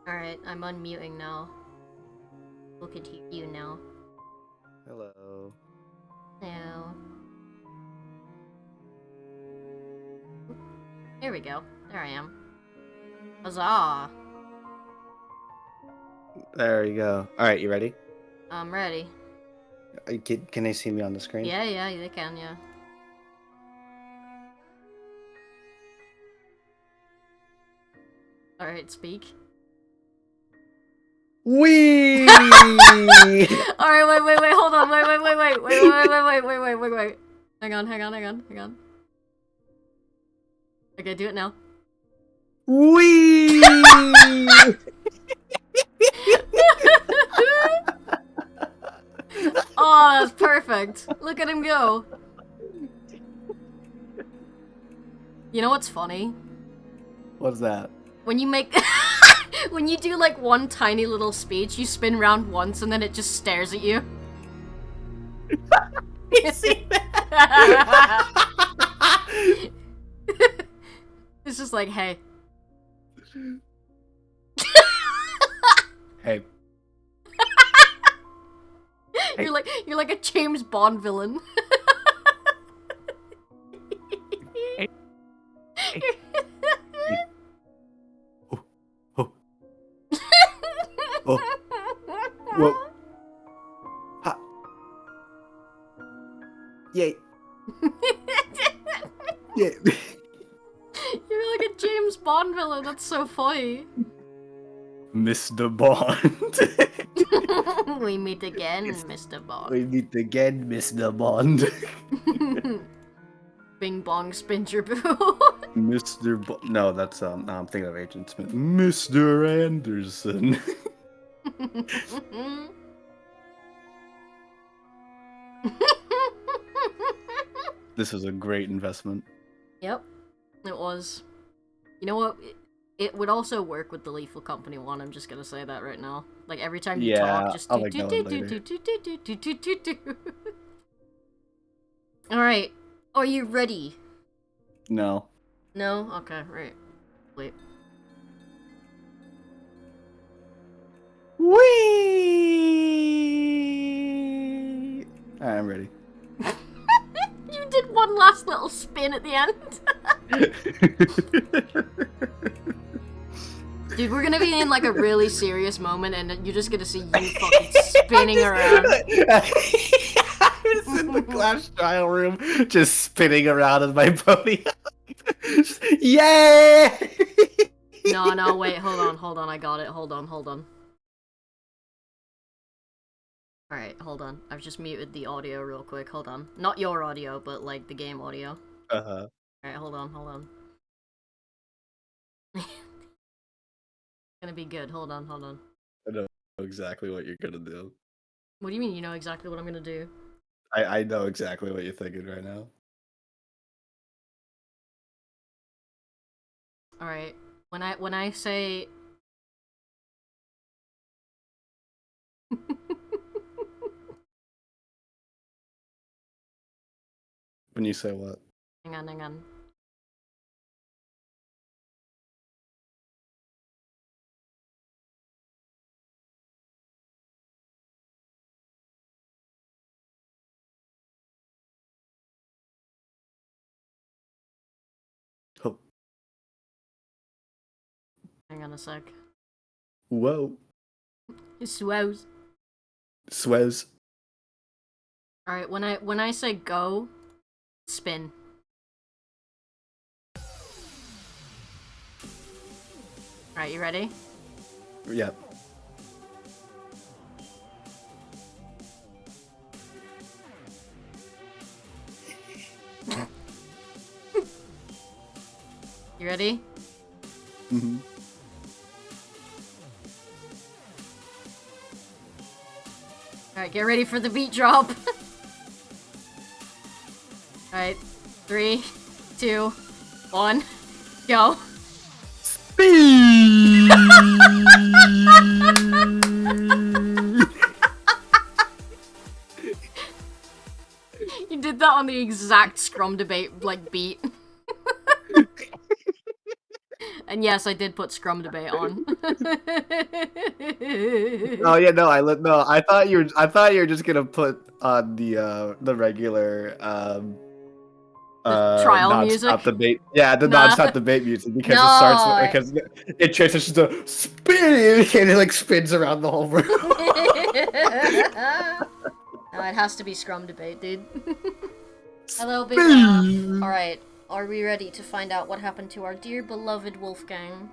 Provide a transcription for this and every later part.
Alright, I'm unmuting now. We can hear you now. Hello. Hello. There we go. There I am. Huzzah! There you go. All right, you ready? I'm ready. Can they see me on the screen? Yeah, they can, yeah. Alright, speak. Wee! Alright, wait, hold on, wait. Hang on. Okay, do it now. Wee! Oh, that's perfect. Look at him go. You know what's funny? What's that? When you make... when you do, like, one tiny little speech, you spin around once and then it just stares at you. You see that? It's just like, hey. Hey. You're like a James Bond villain. Hey. Oh. Whoa. Ha. Yay. Yeah. You're like a James Bond villain, that's so funny. Mr. Bond. We meet again, Mr. Bond. We meet again, Mr. Bond. Bing bong spins your boo. Mr. No, that's no, I'm thinking of Agent Smith. Mr. Anderson. This is a great investment. Yep, it was. You know what? It would also work with the Lethal Company one. I'm just gonna say that right now. Like every time you talk, just I'll go later. All right, are you ready? No. No? Okay, right. Wait. Whee! Alright, I'm ready. You did one last little spin at the end. Dude, we're gonna be in like a really serious moment and you're just gonna see you fucking spinning around. I was in the Clash trial room, just spinning around in my pony. Yay! No, wait, hold on, I got it, hold on. Alright, hold on, I've just muted the audio real quick, hold on. Not your audio, but like the game audio. Uh-huh. Alright, hold on. It's gonna be good, hold on. I know exactly what you're gonna do. What do you mean you know exactly what I'm gonna do? I know exactly what you're thinking right now. Alright, when I say... When you say what? Hang on. Oh. Hang on a sec. Whoa. Swaz. Swez. Alright, when I say go, spin. Alright, you ready? Yep. You ready? Mm-hmm. Alright, get ready for the beat drop. Alright, 3, 2, 1, go. You did that on the exact Scrum debate, like, beat. And yes, I did put Scrum Debate on. Oh yeah, no, no. I thought you were just gonna put on the regular The trial non-stop music? debate. Yeah, the Nah. non-stop debate music because No. it starts because it transitions to spin and it like spins around the whole room. No, it has to be Scrum Debate, dude. Hello, Big Laugh. Alright, are we ready to find out what happened to our dear beloved Wolfgang?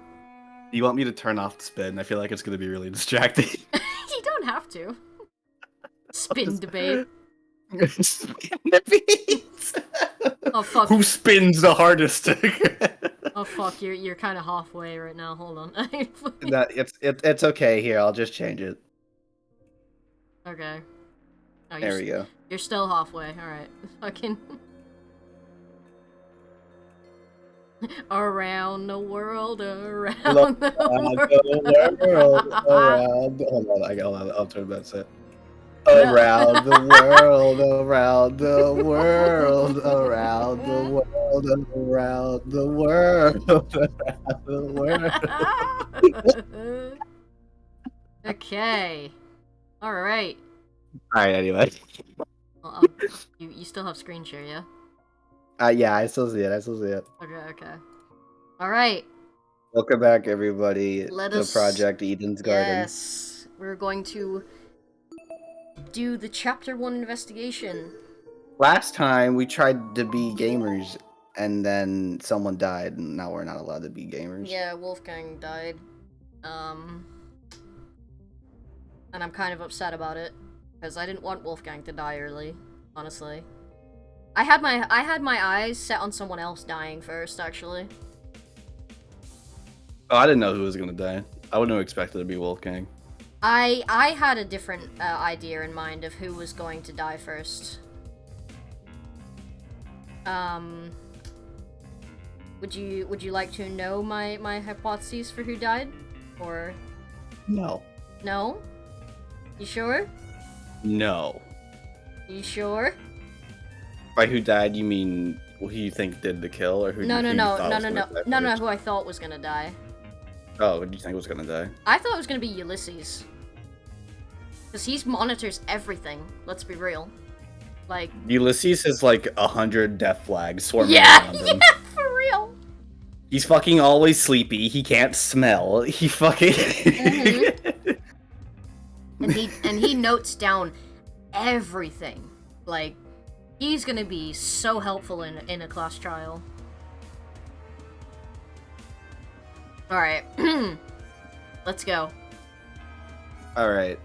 You want me to turn off the spin? I feel like it's gonna be really distracting. You don't have to. Spin Debate. Spin debates. Oh fuck. Who spins the hardest? Oh fuck, you're kind of halfway right now. Hold on. It's okay. Here, I'll just change it. Okay. Oh, There we go. You're still halfway. All right. Fucking. Around the world, around the world. Hold on, I'll turn that set. Around the world, around the world, around the world, around the world, around the world. Okay. All right. All right. Anyway. Well, you still have screen share, yeah? Yeah, I still see it. Okay. All right. Welcome back, everybody, to Project Eden's Garden. Yes, we're going to do the Chapter 1 investigation. Last time, we tried to be gamers, and then someone died, and now we're not allowed to be gamers. Yeah, Wolfgang died. And I'm kind of upset about it, because I didn't want Wolfgang to die early, honestly. I had my eyes set on someone else dying first, actually. Oh, I didn't know who was gonna die. I wouldn't have expected it to be Wolfgang. I had a different idea in mind of who was going to die first. Would you like to know my hypotheses for who died, or No? No? You sure? No. You sure? By who died, you mean who you think did the kill, or who? No, who who I thought was gonna die. Oh, who do you think was gonna die? I thought it was gonna be Ulysses. Because he monitors everything, let's be real. Like... Ulysses has like 100 death flags swarming Yeah, around him. for real! He's fucking always sleepy, he can't smell, he fucking... and he notes down everything. Like, he's gonna be so helpful in a class trial. Alright. Let's go. Alright.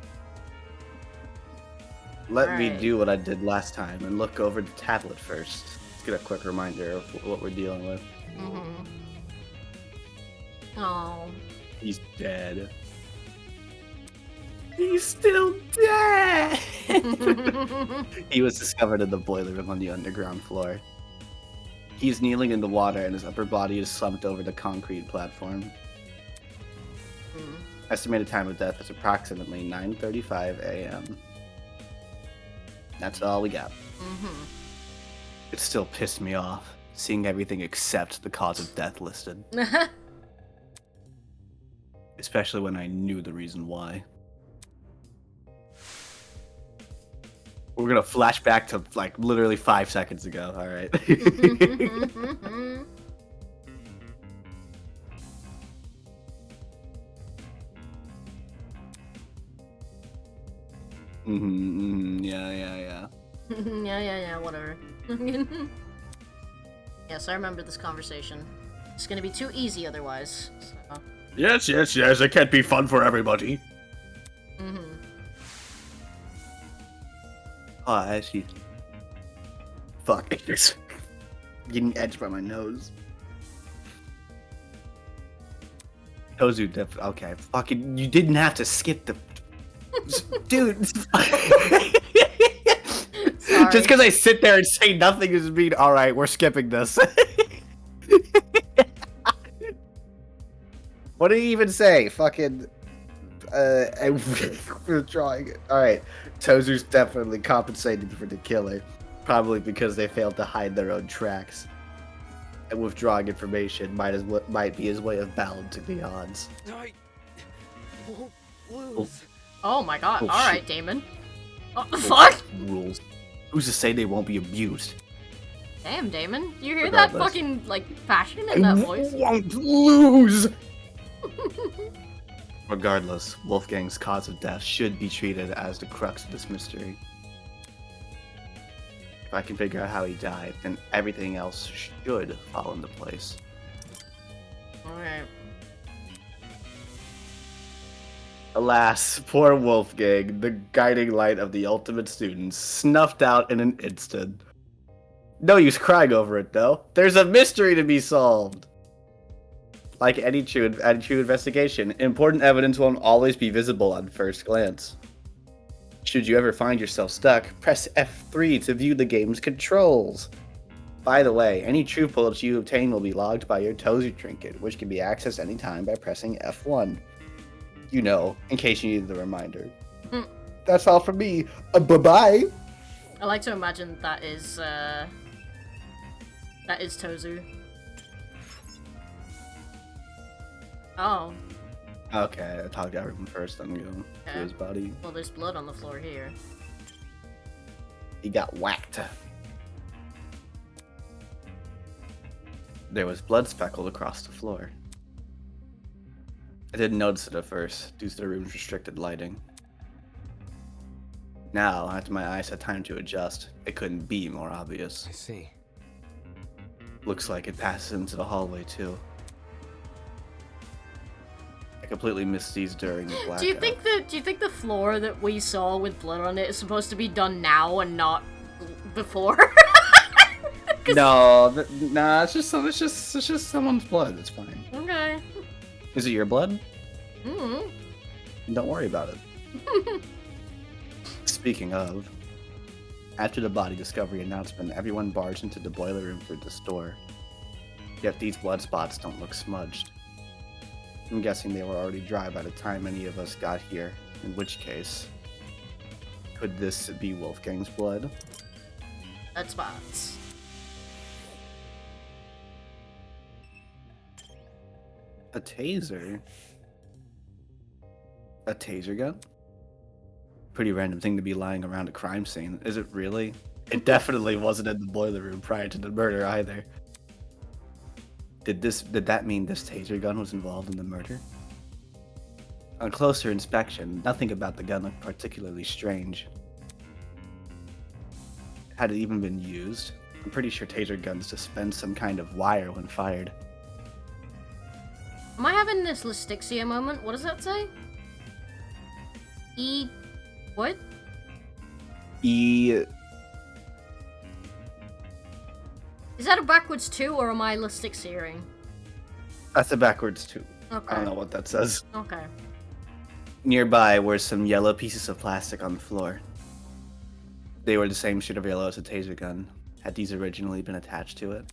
Let me do what I did last time and look over the tablet first. Let's get a quick reminder of what we're dealing with. Oh. He's dead. He's still dead! He was discovered in the boiler room on the underground floor. He's kneeling in the water and his upper body is slumped over the concrete platform. Estimated time of death is approximately 9:35 a.m. That's all we got. It still pissed me off, seeing everything except the cause of death listed. Especially when I knew the reason why. We're gonna flash back to, like, literally 5 seconds ago, alright? Yeah. yeah, whatever. Yes, I remember this conversation. It's gonna be too easy otherwise. So. Yes, it can't be fun for everybody. Oh, I see. Fuck, it's getting edged by my nose. Tozu, okay, fucking, you didn't have to skip the... Dude. Just because I sit there and say nothing doesn't mean, alright, we're skipping this. What did he even say? Fucking... we're drawing it. Alright, Tozu's definitely compensated for the killer. Probably because they failed to hide their own tracks. and withdrawing information might be his way of balancing the odds. I won't lose. Oh my god. Oh, Alright, shit. Damon. What the fuck? Rules. Who's to say they won't be abused? Damn, Damon. You hear that Regardless. fucking, like, passion in that voice? Won't lose! Regardless, Wolfgang's cause of death should be treated as the crux of this mystery. If I can figure out how he died, then everything else should fall into place. Alright. Alas, poor Wolfgang, the guiding light of the ultimate student, snuffed out in an instant. No use crying over it, though. There's a mystery to be solved! Like any true investigation, important evidence won't always be visible on first glance. Should you ever find yourself stuck, press F3 to view the game's controls. By the way, any true bullets you obtain will be logged by your Tozer trinket, which can be accessed anytime by pressing F1. You know, in case you needed the reminder. Mm. That's all from me. Bye-bye! I like to imagine that is Tozu. Oh. Okay, I talked to everyone first, then go to Okay. his body. Well, there's blood on the floor here. He got whacked. There was blood speckled across the floor. I didn't notice it at first, due to the room's restricted lighting. Now, after my eyes had time to adjust, it couldn't be more obvious. I see. Looks like it passes into the hallway, too. I completely missed these during the blackout. Do you think the floor that we saw with blood on it is supposed to be done now and not before? No, nah, it's just someone's blood. It's fine. Okay. Is it your blood? Mm. Don't worry about it. Speaking of, after the body discovery announcement, everyone barged into the boiler room for the store. Yet these blood spots don't look smudged. I'm guessing they were already dry by the time any of us got here, in which case, could this be Wolfgang's blood? Blood spots. A taser? A taser gun? Pretty random thing to be lying around a crime scene. Is it really? It definitely wasn't in the boiler room prior to the murder either. Did that mean this taser gun was involved in the murder? On closer inspection, nothing about the gun looked particularly strange. Had it even been used? I'm pretty sure taser guns dispense some kind of wire when fired. Am I having this Lystixia moment? What does that say? What? Is Is that a backwards 2 or am I Lystixiaing? That's a backwards too. Okay. I don't know what that says. Okay. Nearby were some yellow pieces of plastic on the floor. They were the same shade of yellow as a taser gun. Had these originally been attached to it?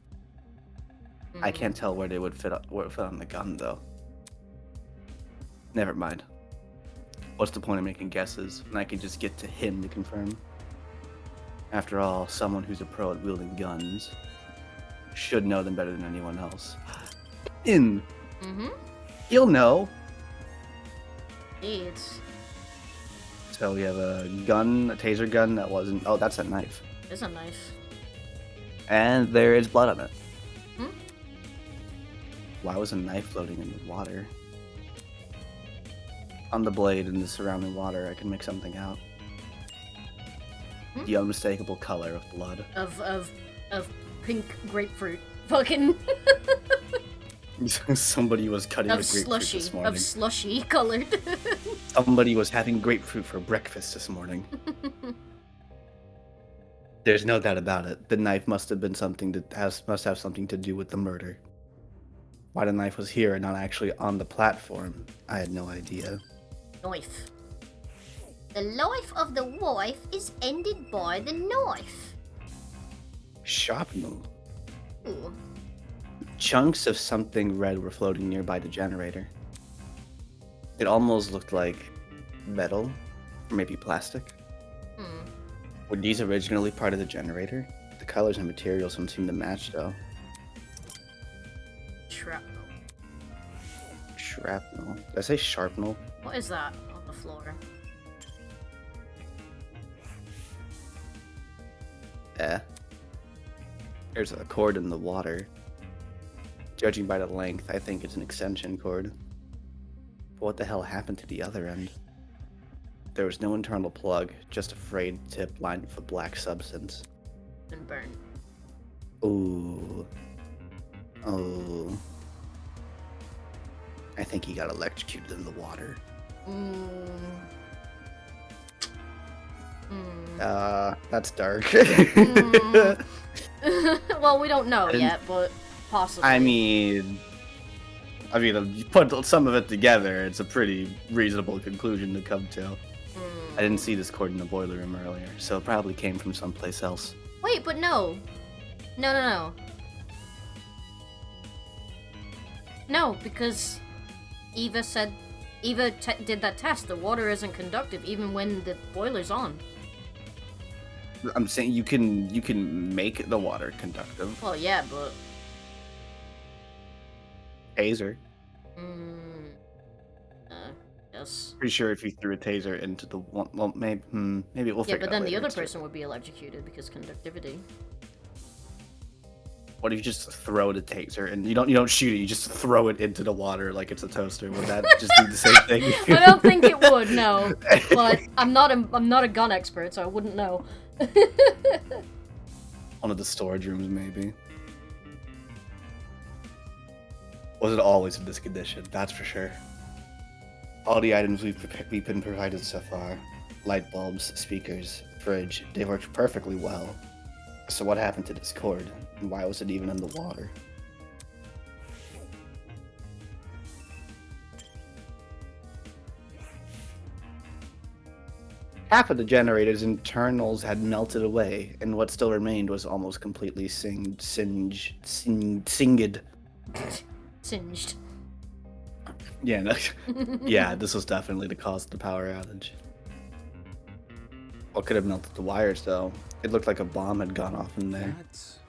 I can't tell where they would fit on the gun, though. Never mind. What's the point of making guesses when I can just get to him to confirm? After all, someone who's a pro at wielding guns should know them better than anyone else. Mm-hmm. He'll know. It's... So we have a gun, a taser gun that wasn't... Oh, that's a knife. It's a knife. And there is blood on it. Hmm? Why was a knife floating in the water? On the blade and the surrounding water, I can make something out. Hmm? The unmistakable color of blood. Of pink grapefruit. Fucking... Somebody was cutting a of grapefruit slushy. this morning. Of slushy colored. Somebody was having grapefruit for breakfast this morning. There's no doubt about it. The knife must have been must have something to do with the murder. Why the knife was here and not actually on the platform, I had no idea. Knife. The life of the wife is ended by the knife. Sharpnel. Ooh. Chunks of something red were floating nearby the generator. It almost looked like metal, or maybe plastic. Hmm. Were these originally part of the generator? The colors and materials don't seem to match, though. shrapnel. Shrapnel. Did I say sharpnel? What is that on the floor? Yeah. There's a cord in the water. Judging by the length, I think it's an extension cord. But what the hell happened to the other end? There was no internal plug, just a frayed tip lined with a black substance. And burn. Ooh. Oh. I think he got electrocuted in the water. That's dark. Well, we don't know yet, but possibly. I mean, you put some of it together, it's a pretty reasonable conclusion to come to. I didn't see this cord in the boiler room earlier, so it probably came from someplace else. Wait, but no. No. No, because Eva did that test. The water isn't conductive even when the boiler's on. I'm saying you can make the water conductive. Well, yeah, but... Taser. Yes. Pretty sure if you threw a taser into the one, well, maybe we'll figure it out. Yeah, but then the later. other person would be electrocuted because conductivity. What if you just throw the taser and you don't shoot it, you just throw it into the water like it's a toaster? Would that just do the same thing? I don't think it would, no. But I'm not a gun expert, so I wouldn't know. One of the storage rooms, maybe. Was it always in this condition? That's for sure. All the items we've been provided so far, light bulbs, speakers, fridge, they worked perfectly well. So what happened to this cord, and why was it even in the water? Half of the generator's internals had melted away, and what still remained was almost completely singed. Singed. Yeah, no, yeah, this was definitely the cause of the power outage. What could have melted the wires, though? It looked like a bomb had gone off in there. That's...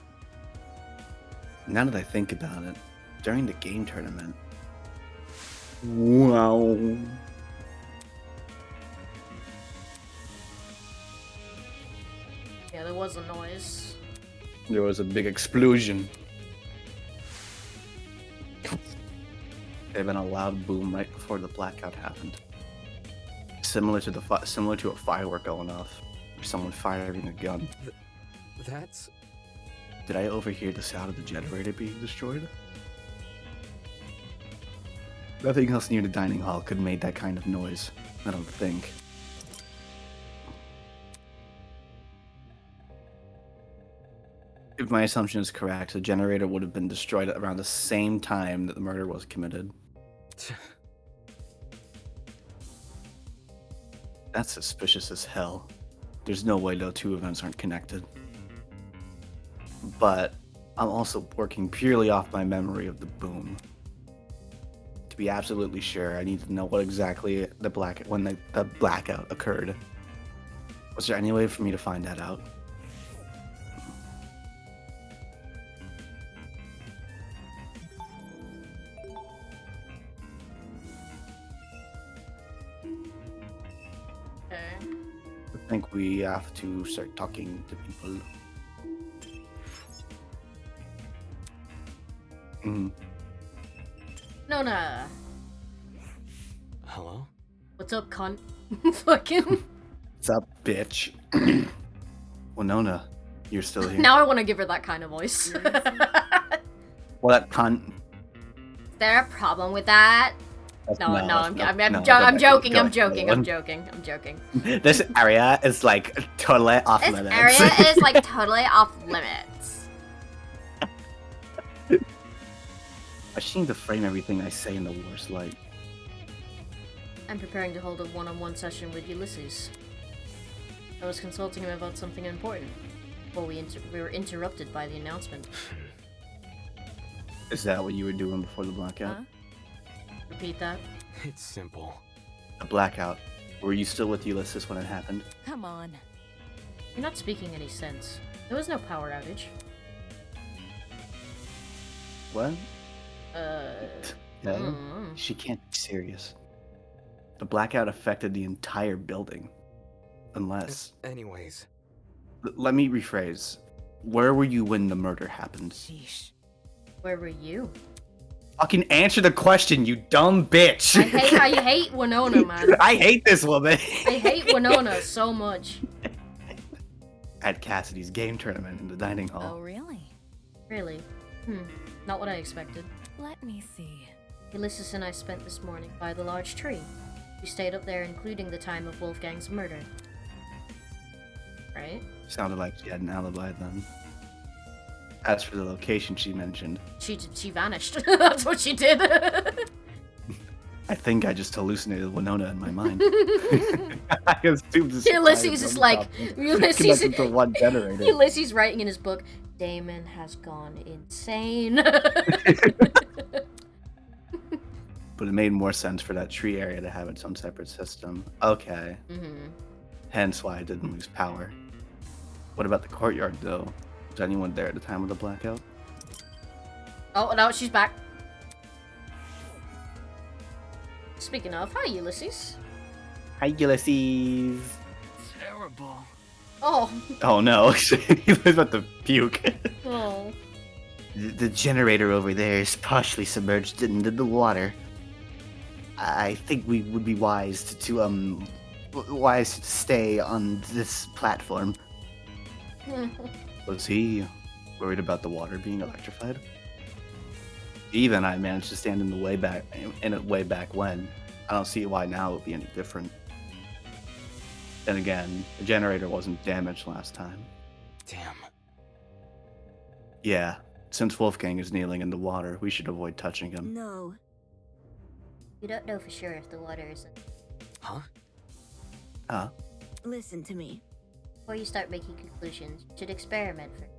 Now that I think about it, during the game tournament... Wow. Yeah, there was a noise. There was a big explosion. There had been a loud boom right before the blackout happened. Similar to a firework going off, or someone firing a gun. That's... Did I overhear the sound of the generator being destroyed? Nothing else near the dining hall could have made that kind of noise, I don't think. If my assumption is correct, the generator would have been destroyed at around the same time that the murder was committed. That's suspicious as hell. There's no way those two events aren't connected. But I'm also working purely off my memory of the boom. To be absolutely sure, I need to know what exactly when the blackout occurred. Was there any way for me to find that out? I think we have to start talking to people. Nona! Hello? What's up, cunt? Fucking... What's up, bitch? Winona, you're still here. Now I want to give her that kind of voice. Well, that cunt. Is there a problem with that? No, I'm joking. This area is like totally off limits. This area is like totally off limits. I seem to frame everything I say in the worst light. I'm preparing to hold a one-on-one session with Ulysses. I was consulting him about something important before we were interrupted by the announcement. Is that what you were doing before the blackout? Huh? Repeat that. It's simple. A blackout. Were you still with Ulysses when it happened? Come on. You're not speaking any sense. There was no power outage. What? Yeah, mm. she can't be serious. The blackout affected the entire building. Unless... Anyways, Let me rephrase. Where were you when the murder happened? Sheesh. Where were you? Fucking answer the question, you dumb bitch! I hate Winona, man. I hate this woman! I hate Winona so much. At Cassidy's game tournament in the dining hall. Oh, really? Really? Not what I expected. Let me see. Ulysses and I spent this morning by the large tree. We stayed up there including the time of Wolfgang's murder. Right? Sounded like she had an alibi then. As for the location she mentioned, She vanished. That's what she did. I think I just hallucinated Winona in my mind. I assumed this Ulysses is like Ulysses connected to one generator. Ulysses writing in his book, Damon has gone insane. But it made more sense for that tree area to have its own separate system. Okay. Hence why I didn't lose power. What about the courtyard, though? Was anyone there at the time of the blackout? Oh, no, she's back. Speaking of, hi, Ulysses. Hi, Ulysses. terrible. Oh, Oh no, he was about to puke. oh. The generator over there is partially submerged into the water. I think we would be wise to stay on this platform. Was he worried about the water being electrified? Eve and I managed to stand in it way back when. I don't see why now it would be any different. Then again, the generator wasn't damaged last time. Damn. Yeah, since Wolfgang is kneeling in the water, we should avoid touching him. No. You don't know for sure if the water is... Huh? Huh? Listen to me. Before you start making conclusions, you should experiment first.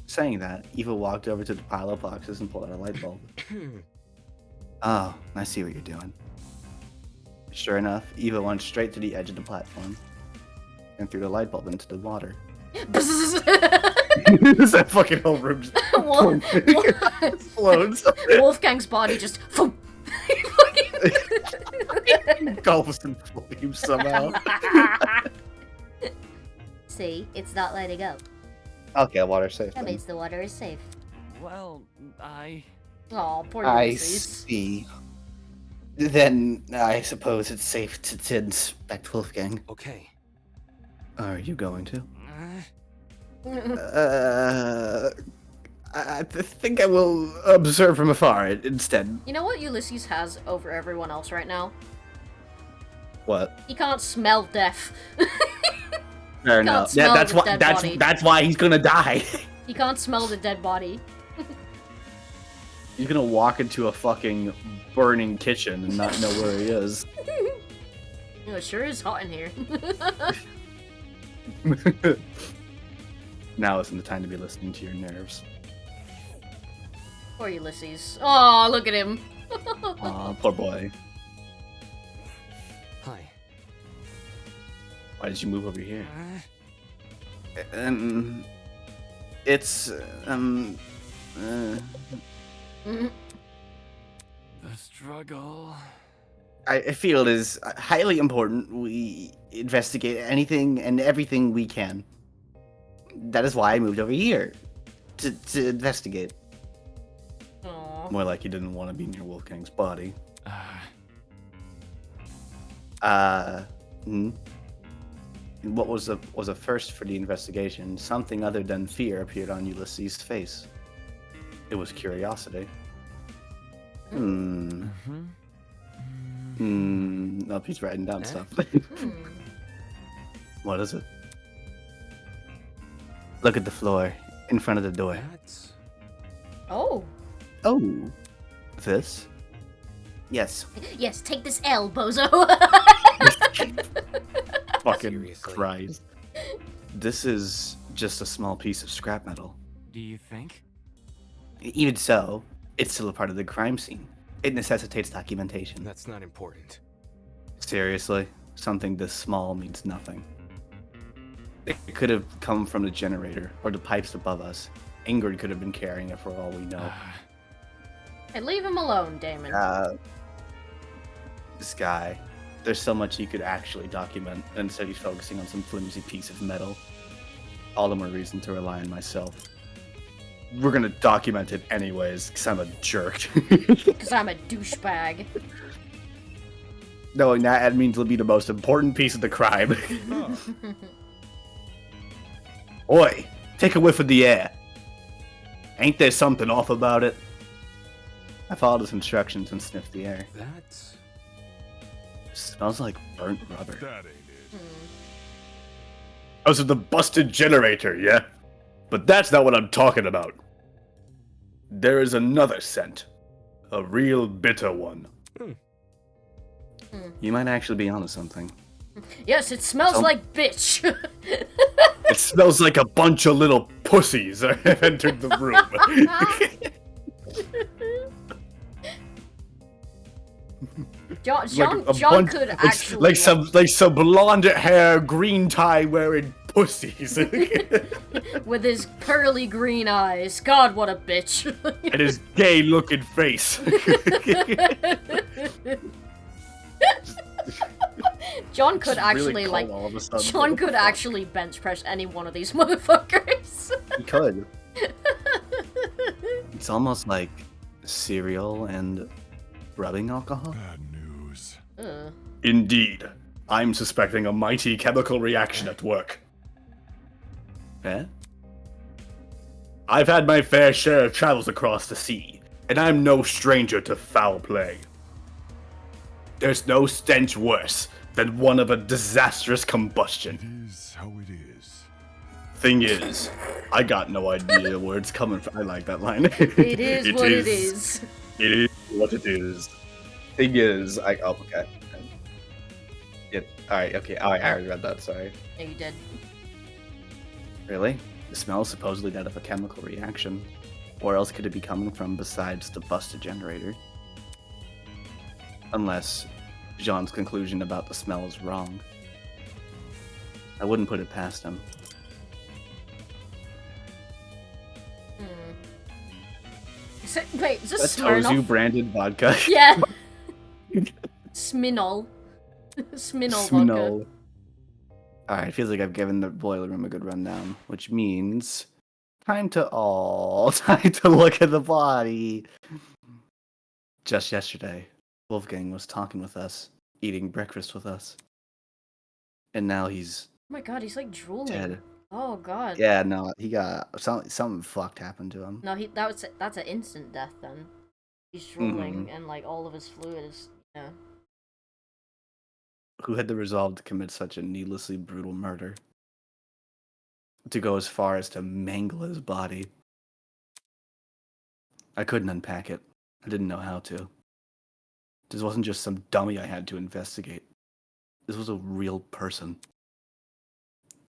Saying that, Eva walked over to the pile of boxes and pulled out a light bulb. Oh, I see what you're doing. Sure enough, Eva went straight to the edge of the platform and threw the light bulb into the water. That fucking whole room just explodes. Wolfgang's body just... Engulfs in flames somehow. See, it's not letting up. Okay, water's safe. That then. means the water is safe. Well, Aw, poor I Ulysses. see. Then I suppose it's safe to inspect Wolfgang. okay. Are you going to? Uh, I think I will observe from afar instead. You know what Ulysses has over everyone else right now? What? He can't smell death. Fair Can't enough. smell Yeah, that's the why. dead That's body. that's why he's gonna die. He can't smell the dead body. He's gonna walk into a fucking burning kitchen and not know where he is. You know, it sure is hot in here. Now isn't the time to be listening to your nerves. Poor Ulysses. Aw, look at him. Aw, poor boy. hi. Why did you move over here? Uh, It's Mhm. the struggle. I feel it is highly important we investigate anything and everything we can. That is why I moved over here. To investigate. Aw. More like you didn't want to be near Wolfgang's body. What was a first for the investigation? Something other than fear appeared on Ulysses' face. It was curiosity. Nope, he's writing down stuff. What is it? Look at the floor, in front of the door. That's Oh. Oh, this? Yes. Yes, take this L, bozo. Fucking Seriously. Christ. This is just a small piece of scrap metal. Do you think? Even so, it's still a part of the crime scene. It necessitates documentation. That's not important. Seriously, something this small means nothing. It could have come from the generator or the pipes above us. Ingrid could have been carrying it for all we know. Hey, leave him alone, Damon. This guy, there's so much he could actually document, and instead he's focusing on some flimsy piece of metal. All the more reason to rely on myself. We're gonna document it anyways, because I'm a jerk. Because I'm a douchebag. Knowing that means it'll be the most important piece of the crime. Oi, take a whiff of the air. Ain't there something off about it? I followed his instructions and sniffed the air. That's... It smells like burnt rubber. That ain't it. Because of the busted generator, yeah? But that's not what I'm talking about. There is another scent. A real bitter one. You might actually be onto something. Yes, it smells like bitch. It smells like a bunch of little pussies have entered the room. John could actually like some blonde hair, green tie wearing pussies. with his pearly green eyes. God, what a bitch. And his gay looking face. John could It's really actually cold like all of a sudden. John could actually bench press any one of these motherfuckers. He could. It's almost like cereal and rubbing alcohol. Bad news. Ugh. Indeed. I'm suspecting a mighty chemical reaction at work. Eh? I've had my fair share of travels across the sea, and I'm no stranger to foul play. There's no stench worse than one of a disastrous combustion. It is how it is. Thing is, I got no idea where it's coming from. I like that line. It is what it is. It is what it is. Thing is, okay. Yeah, alright, okay. Oh, I already read that, sorry. Yeah, you did. Really? The smell is supposedly that of a chemical reaction. Where else could it be coming from besides the busted generator? Unless Jean's conclusion about the smell is wrong. I wouldn't put it past him. Wait, is this That's Smirnoff? Tozu branded vodka. Yeah. Sminol. Sminol vodka. Alright, feels like I've given the boiler room a good rundown, which means time to look at the body. Just yesterday, Wolfgang was talking with us, eating breakfast with us. And now he's Oh my god, he's like drooling. dead. Oh god. Yeah, no, he got something fucked happened to him. No, that's an instant death then. He's drooling and like all of his fluid is yeah. Who had the resolve to commit such a needlessly brutal murder? To go as far as to mangle his body. I couldn't unpack it. I didn't know how to. This wasn't just some dummy I had to investigate. This was a real person.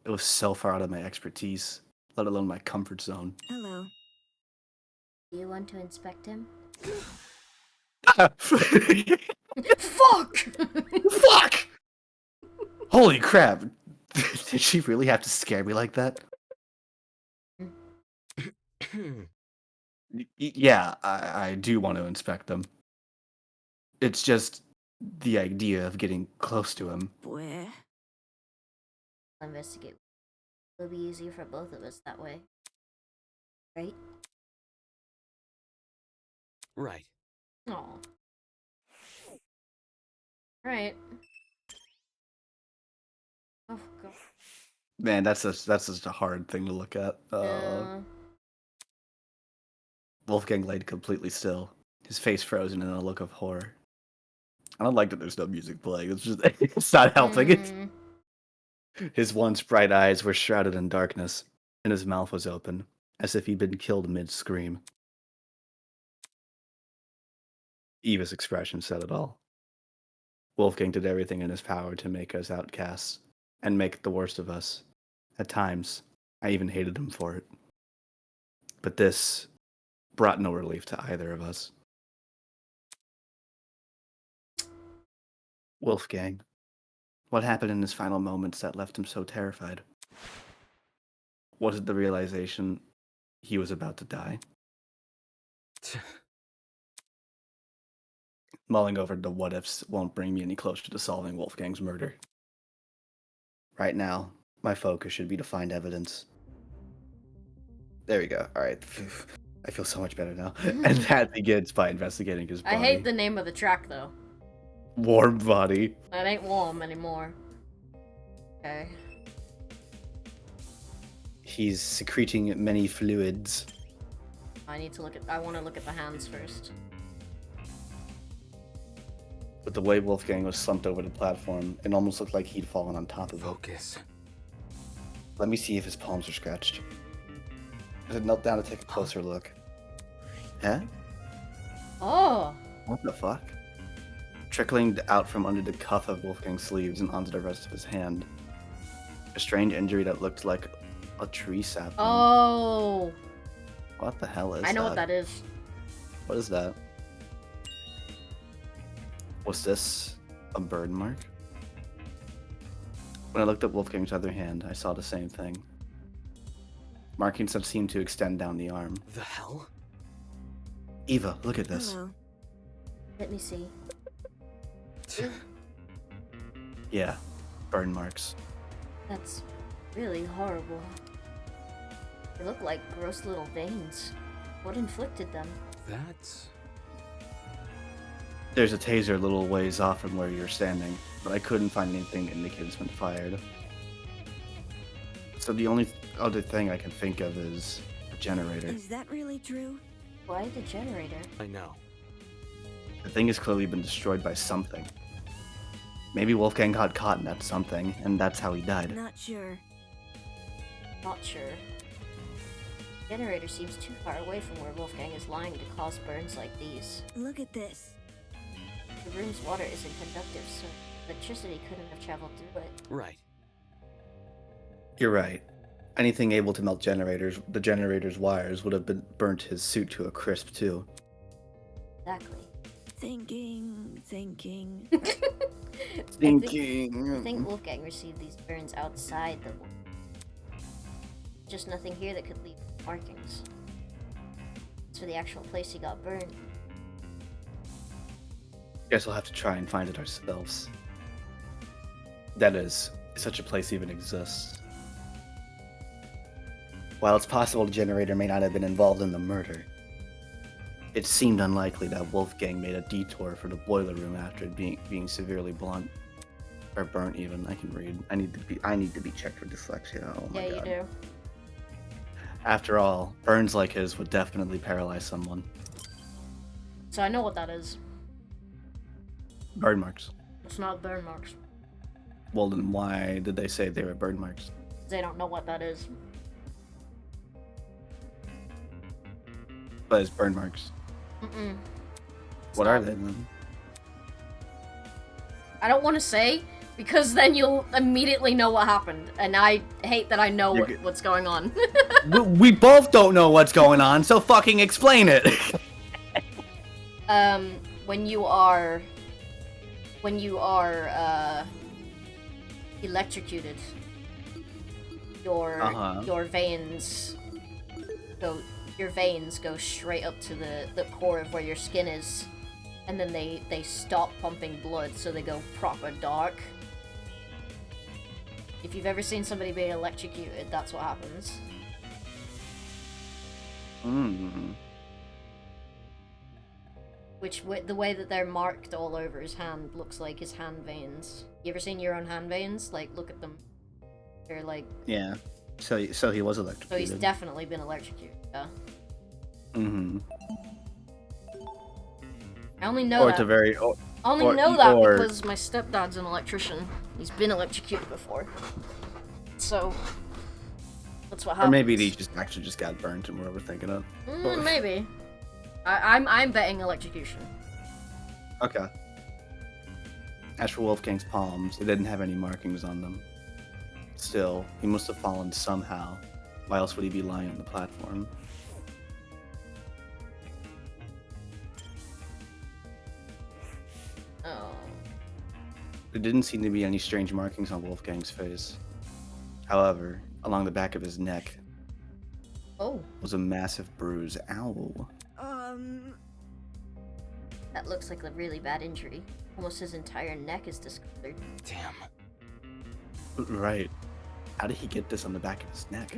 It was so far out of my expertise, let alone my comfort zone. Hello. Do you want to inspect him? Fuck! Fuck! Holy crap! Did she really have to scare me like that? Yeah, I do want to inspect them. It's just the idea of getting close to him. Where? Investigate. It'll be easier for both of us that way. Right? Right. Aw. Right. Oh god. Man, that's just a hard thing to look at. Yeah. Wolfgang laid completely still, his face frozen in a look of horror. I don't like that there's no music playing. It's just it's not helping. Mm. His once bright eyes were shrouded in darkness, and his mouth was open, as if he'd been killed mid-scream. Eva's expression said it all. Wolfgang did everything in his power to make us outcasts, and make the worst of us. At times, I even hated him for it. But this brought no relief to either of us. Wolfgang, what happened in his final moments that left him so terrified? Was it the realization he was about to die. Mulling over the what ifs won't bring me any closer to solving Wolfgang's murder. Right now, my focus should be to find evidence. There we go. Alright. I feel so much better now. And that begins by investigating his body. I hate the name of the track, though. Warm body. That ain't warm anymore. Okay. He's secreting many fluids. I want to look at the hands first. But the way Wolfgang was slumped over the platform, it almost looked like he'd fallen on top of it. Focus. Let me see if his palms are scratched. I knelt down to take a closer look. Huh? Oh! What the fuck? Trickling out from under the cuff of Wolfgang's sleeves and onto the rest of his hand. A strange injury that looked like a tree sapling. Oh! What the hell is that? I know what that is. What is that? Was this a burn mark? When I looked at Wolfgang's other hand, I saw the same thing. Markings that seemed to extend down the arm. The hell? Eva, look at this. Hello. Let me see. Yeah, burn marks. That's really horrible. They look like gross little veins. What inflicted them? That's... There's a taser a little ways off from where you're standing, but I couldn't find anything to indicate it's been fired. So the only other thing I can think of is a generator. Is that really true? Why the generator? I know. The thing has clearly been destroyed by something. Maybe Wolfgang got caught in that something, and that's how he died. Not sure. Not sure. Generator seems too far away from where Wolfgang is lying to cause burns like these. Look at this. The room's water isn't conductive, so electricity couldn't have traveled through it. Right. You're right. Anything able to melt the generator's wires would have burnt his suit to a crisp too. Exactly. Thinking. I Thinking. think Wolfgang received these burns outside the wall. Just nothing here that could leave markings. It's for the actual place he got burned. Guess we'll have to try and find it ourselves. That is, if such a place even exists. While it's possible the generator may not have been involved in the murder, it seemed unlikely that Wolfgang made a detour for the boiler room after it being severely blunt. Or burnt even. I can read. I need to be checked for dyslexia. Oh my Yeah, god. you do. After all, burns like his would definitely paralyze someone. So I know what that is. Burn marks. It's not burn marks. Well, then why did they say they were burn marks? They don't know what that is. But it's burn marks. Mm-mm. What are they then? I don't want to say, because then you'll immediately know what happened, and I hate that I know what's going on. We both don't know what's going on, so fucking explain it. When you are electrocuted, your veins go straight up to the core of where your skin is, and then they stop pumping blood, so they go proper dark. If you've ever seen somebody being electrocuted, that's what happens. Which, the way that they're marked all over his hand looks like his hand veins. You ever seen your own hand veins? Like, look at them. They're like... Yeah. So he was electrocuted. So he's definitely been electrocuted, yeah. Mm-hmm. I only know that. Because my stepdad's an electrician. He's been electrocuted before. So... that's what happens. Or maybe he actually just got burnt and we're overthinking it. Maybe. I'm betting electrocution. Okay. As for Wolfgang's palms, they didn't have any markings on them. Still, he must have fallen somehow. Why else would he be lying on the platform? Oh. There didn't seem to be any strange markings on Wolfgang's face. However, along the back of his neck, Oh. was a massive bruise. Ow. That looks like a really bad injury. Almost his entire neck is discolored. Damn. Right. How did he get this on the back of his neck?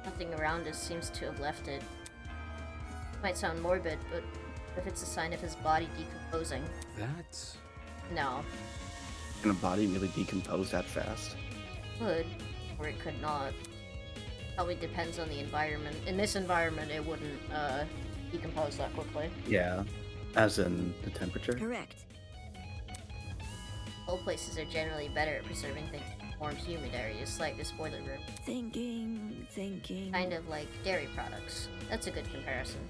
Nothing around us seems to have left it. Might sound morbid, but if it's a sign of his body decomposing. That's... No. Can a body really decompose that fast? Could, or it could not. Probably depends on the environment. In this environment, it wouldn't, decompose that quickly. Yeah. As in the temperature? Correct. Cold places are generally better at preserving things in warm, humid areas, like this boiler room. Thinking. Kind of like dairy products. That's a good comparison.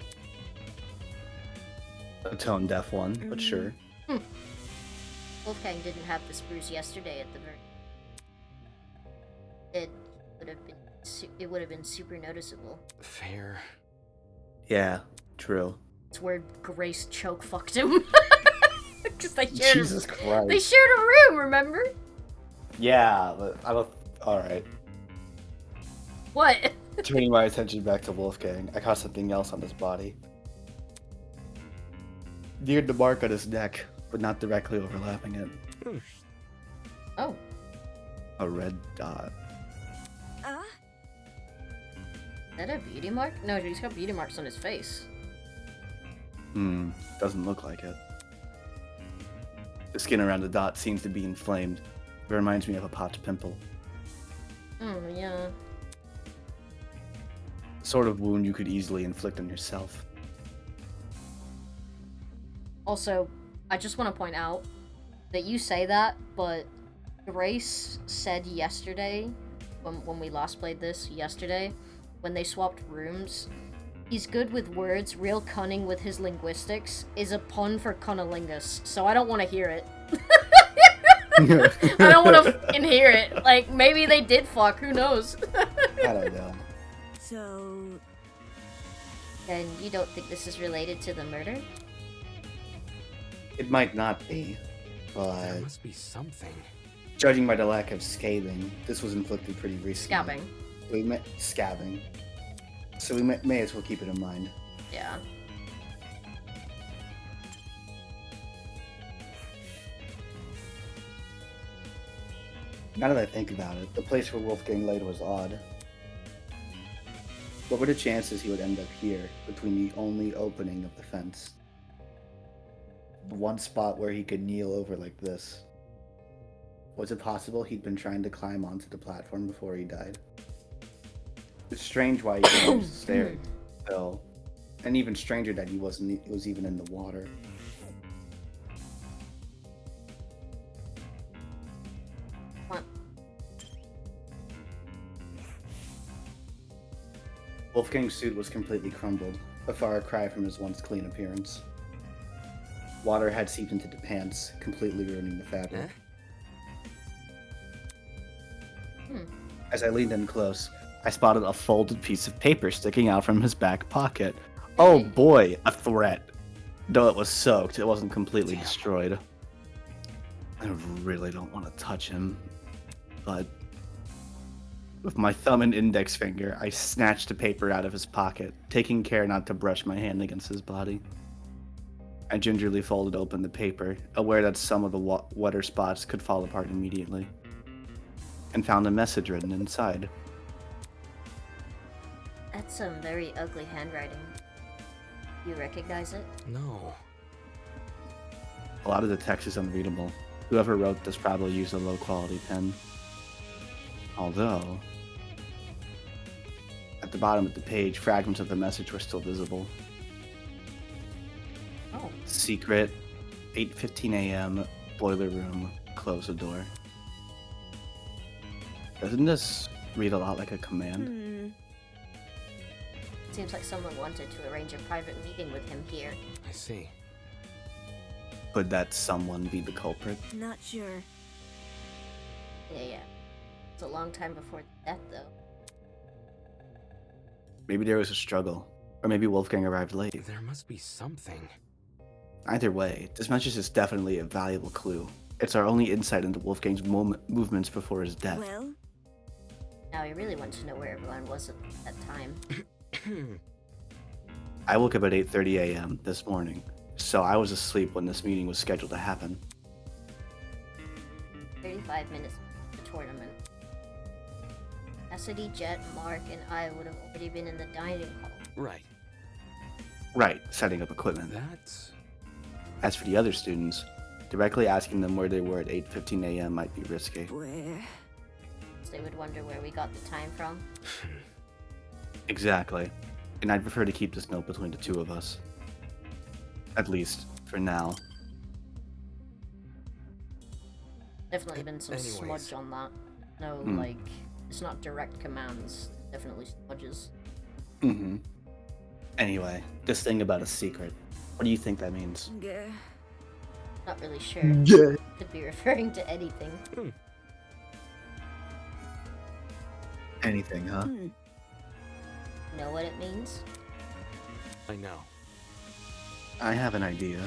A tone deaf one, but sure. Wolfgang didn't have this bruise yesterday at the very... It would have been super noticeable. fair. Yeah, true. It's where Grace choke fucked him. Because they shared Jesus Christ. They shared a room, remember? Yeah, but I don't... Alright. What? Turning my attention back to Wolfgang, I caught something else on his body. Near the mark on his neck, but not directly overlapping it. Oh. A red dot. Is that a beauty mark? No, he's got beauty marks on his face. Doesn't look like it. The skin around the dot seems to be inflamed. It reminds me of a popped pimple. Yeah. The sort of wound you could easily inflict on yourself. Also, I just want to point out that you say that, but Grace said yesterday, when we last played this yesterday, when they swapped rooms, he's good with words, real cunning with his linguistics, is a pun for cunnilingus, so I don't want to hear it. I don't want to fucking hear it. Like, maybe they did fuck, who knows? I don't know. So, And you don't think this is related to the murder? It might not be, There but must be something. judging by the lack of scathing, this was inflicted pretty recently. Scabbing. Scabbing. So we may as well keep it in mind. Yeah. Now that I think about it, the place where Wolfgang laid was odd. What were the chances he would end up here, between the only opening of the fence? The one spot where he could kneel over like this. Was it possible he'd been trying to climb onto the platform before he died? It's strange why he was staring still, and even stranger that he was even in the water. What? Wolfgang's suit was completely crumbled, a far cry from his once clean appearance. Water had seeped into the pants, completely ruining the fabric. As I leaned in close, I spotted a folded piece of paper sticking out from his back pocket. Oh boy, a threat. Though it was soaked, it wasn't completely destroyed. I really don't want to touch him, but with my thumb and index finger, I snatched the paper out of his pocket, taking care not to brush my hand against his body. I gingerly folded open the paper, aware that some of the wetter spots could fall apart immediately, and found a message written inside. That's some very ugly handwriting. You recognize it? No. A lot of the text is unreadable. Whoever wrote this probably used a low-quality pen. Although, at the bottom of the page, fragments of the message were still visible. Oh. Secret, 8:15 a.m., boiler room, close the door. Doesn't this read a lot like a command? Seems like someone wanted to arrange a private meeting with him here. I see. Could that someone be the culprit? not sure. Yeah. It's a long time before death, though. Maybe there was a struggle, or maybe Wolfgang arrived late. There must be something. Either way, this message is definitely a valuable clue. It's our only insight into Wolfgang's movements before his death. Well, Now I really want to know where everyone was at that time. I woke up at 8:30 a.m. this morning, so I was asleep when this meeting was scheduled to happen. 35 minutes before the tournament. Cassidy, Jet, Mark, and I would have already been in the dining hall. Right. Right, setting up equipment. That's... As for the other students, directly asking them where they were at 8:15 a.m. might be risky. Where? So they would wonder where we got the time from. Exactly. And I'd prefer to keep this note between the two of us. At least, for now. Definitely been some Anyways. smudge on that. No, like, it's not direct commands. Definitely smudges. Mm-hmm. Anyway, this thing about a secret. What do you think that means? Gah. Not really sure. Yeah. Could be referring to anything. Anything, huh? Know what it means? I know. I have an idea.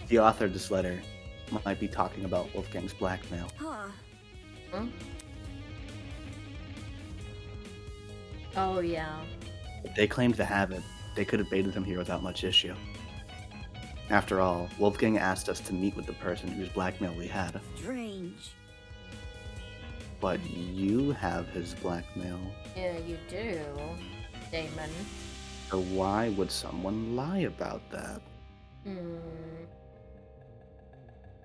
The author of this letter might be talking about Wolfgang's blackmail. Huh. Huh? Oh, yeah. If they claimed to have it, they could have baited him here without much issue. After all, Wolfgang asked us to meet with the person whose blackmail we had. Strange. But you have his blackmail. Yeah, you do, Damon. So why would someone lie about that?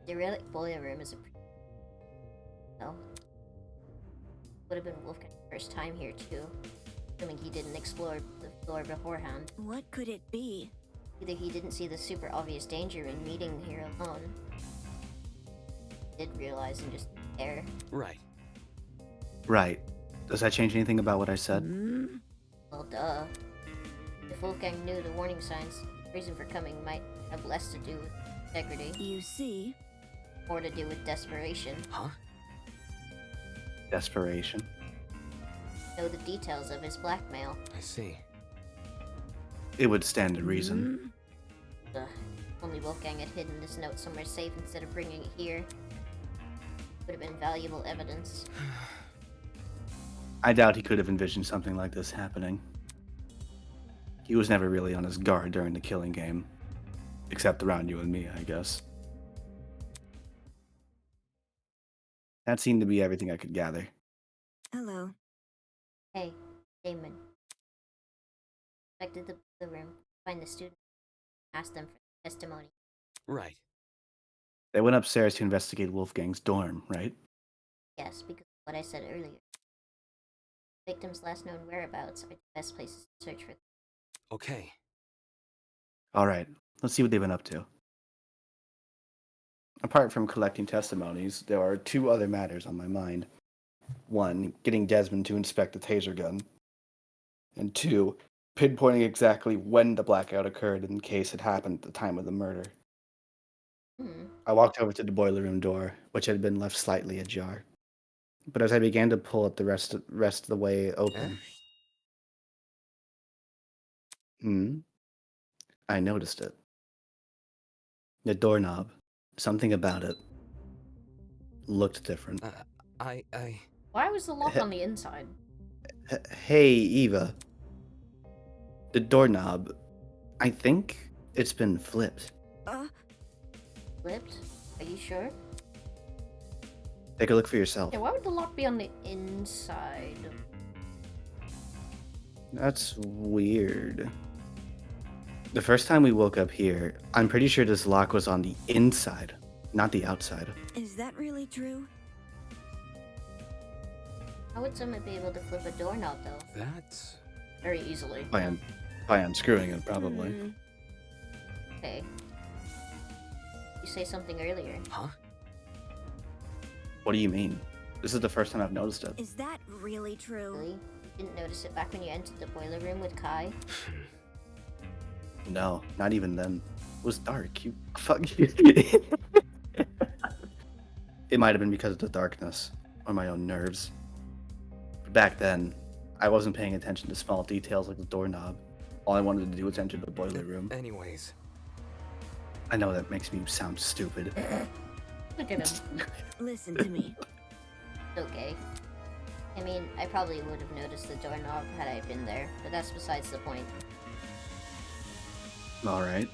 The relic boiler room is a well, would have been Wolfgang's first time here too. Assuming he didn't explore the floor beforehand. What could it be? Either he didn't see the super obvious danger in meeting here alone. Did realize and just care. Right. Right. Does that change anything about what I said? Well, duh. If Wolfgang knew the warning signs, the reason for coming might have less to do with integrity, You see? more to do with desperation. Huh? Desperation. Know the details of his blackmail. I see. It would stand to reason. Ugh. If only Wolfgang had hidden this note somewhere safe instead of bringing it here. Would have been valuable evidence. I doubt he could have envisioned something like this happening. He was never really on his guard during the killing game. Except around you and me, I guess. That seemed to be everything I could gather. Hello. Hey, Damon. Inspected the room, find the student, ask them for testimony. Right. They went upstairs to investigate Wolfgang's dorm, right? Yes, because of what I said earlier. Victims' last known whereabouts are the best places to search for them. Okay. Alright, let's see what they've been up to. Apart from collecting testimonies, there are two other matters on my mind. One, getting Desmond to inspect the taser gun. And two, pinpointing exactly when the blackout occurred in case it happened at the time of the murder. I walked over to the boiler room door, which had been left slightly ajar. But as I began to pull it the rest of the way open, I noticed it. The doorknob, something about it, looked different. Why was the lock on the inside? Hey, Eva. The doorknob, I think it's been flipped. Flipped? Are you sure? Take a look for yourself. Yeah, why would the lock be on the inside? That's weird. The first time we woke up here, I'm pretty sure this lock was on the inside, not the outside. Is that really true? How would someone be able to flip a doorknob, though? That's... Very easily. By unscrewing it, probably. Okay. You say something earlier. Huh? What do you mean? This is the first time I've noticed it. Is that really true? Really? You didn't notice it back when you entered the boiler room with Kai? No, not even then. It was dark. You fuck. It might have been because of the darkness or my own nerves. But back then, I wasn't paying attention to small details like the doorknob. All I wanted to do was enter the boiler room. Anyways. I know that makes me sound stupid. Look at him. Listen to me. Okay. I mean, I probably would have noticed the doorknob had I been there, but that's besides the point. Alright.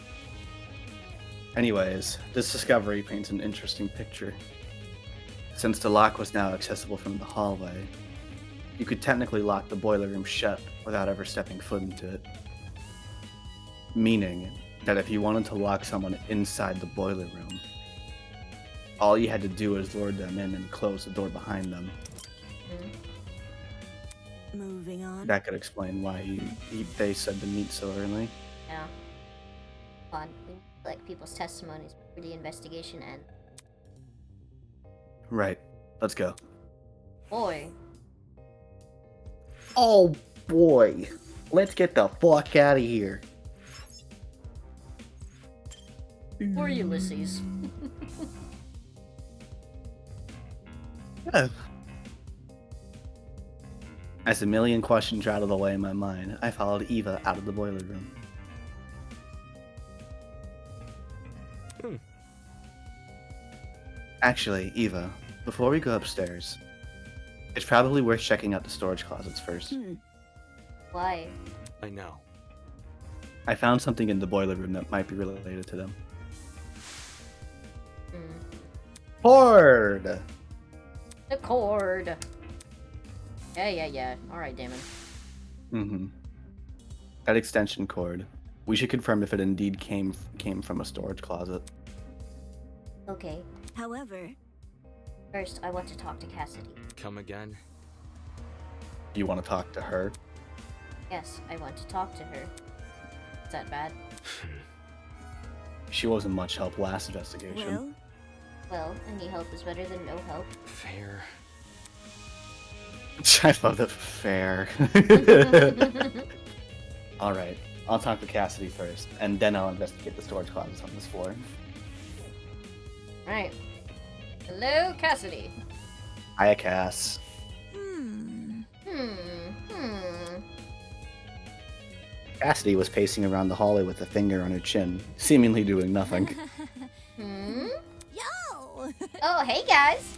Anyways, this discovery paints an interesting picture. Since the lock was now accessible from the hallway, you could technically lock the boiler room shut without ever stepping foot into it. Meaning that if you wanted to lock someone inside the boiler room, all you had to do was lure them in and close the door behind them. Moving on. That could explain why they said to meet so early. Yeah. Come on, we need to collect people's testimonies before the investigation ends. Right. Let's go. Boy. Oh boy. Let's get the fuck out of here. Poor Ulysses. Yeah. As a million questions rattled away in my mind, I followed Eva out of the boiler room. Actually, Eva, before we go upstairs, it's probably worth checking out the storage closets first. Why? I know. I found something in the boiler room that might be related to them. Horde! The cord. Yeah. Alright, Damon. Mm-hmm. That extension cord. We should confirm if it indeed came from a storage closet. Okay. However, First, I want to talk to Cassidy. Come again? You want to talk to her? Yes, I want to talk to her. Is that bad? She wasn't much help last investigation. well, Well, any help is better than no help. Fair. I love the fair. Alright, I'll talk to Cassidy first, and then I'll investigate the storage closets on this floor. Alright. Hello, Cassidy. Hiya, Cass. Cassidy was pacing around the hallway with a finger on her chin, seemingly doing nothing. Yo! Oh, hey guys!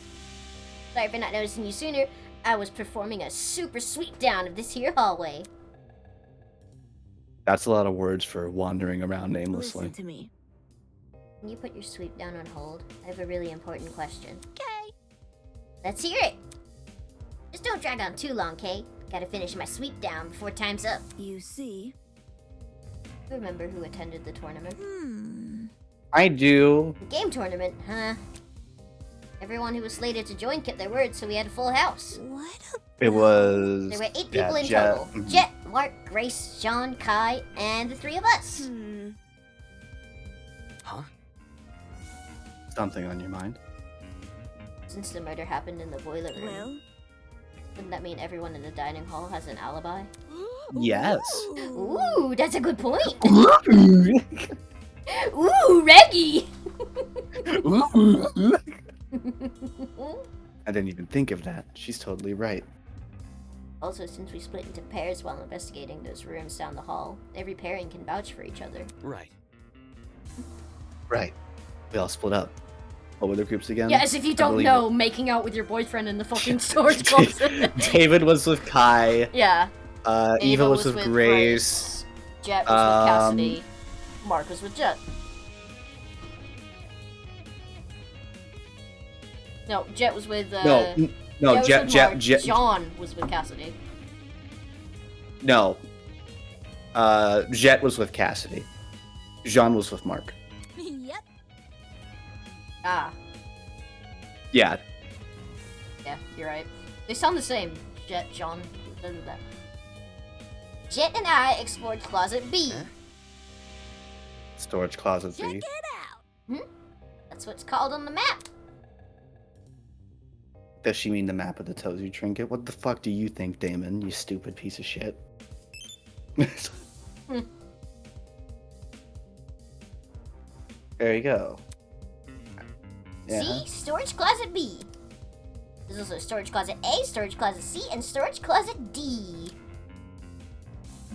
Sorry for not noticing you sooner. I was performing a super sweep down of this here hallway. That's a lot of words for wandering around aimlessly. Listen to me. Can you put your sweep down on hold? I have a really important question. Okay. Let's hear it! Just don't drag on too long, Kay. Gotta finish my sweep down before time's up. You see. Remember who attended the tournament? I do. Game tournament, huh? Everyone who was slated to join kept their word, so we had a full house. What? It was. There were 8 people in Jet. total. Jet, Mark, Grace, Sean, Kai, and the 3 of us. Huh? Something on your mind? Since the murder happened in the boiler room, Well. wouldn't that mean everyone in the dining hall has an alibi? Yes. Ooh, that's a good point. Ooh, Reggie! I didn't even think of that. She's totally right. Also, since we split into pairs while investigating those rooms down the hall, every pairing can vouch for each other. Right. Right. We all split up. What were the groups again? Yeah, as if you don't believe know, making out with your boyfriend in the fucking storage closet. David was with Kai. Yeah. Eva was with Grace. Jet was with Cassidy. Mark was with Jet. No, Jet was with. No, Jet. John was with Cassidy. No. Jet was with Cassidy. Jean was with Mark. Yep. Ah, Yeah. yeah, you're right. They sound the same. Jet, John. Jet and I explored Closet B. Storage closet Check B. it out. That's what it's called on the map. Does she mean the map of the Tozu trinket? What the fuck do you think, Damon? You stupid piece of shit. There you go. Yeah. See? Storage Closet B. There's also Storage Closet A, Storage Closet C, and Storage Closet D.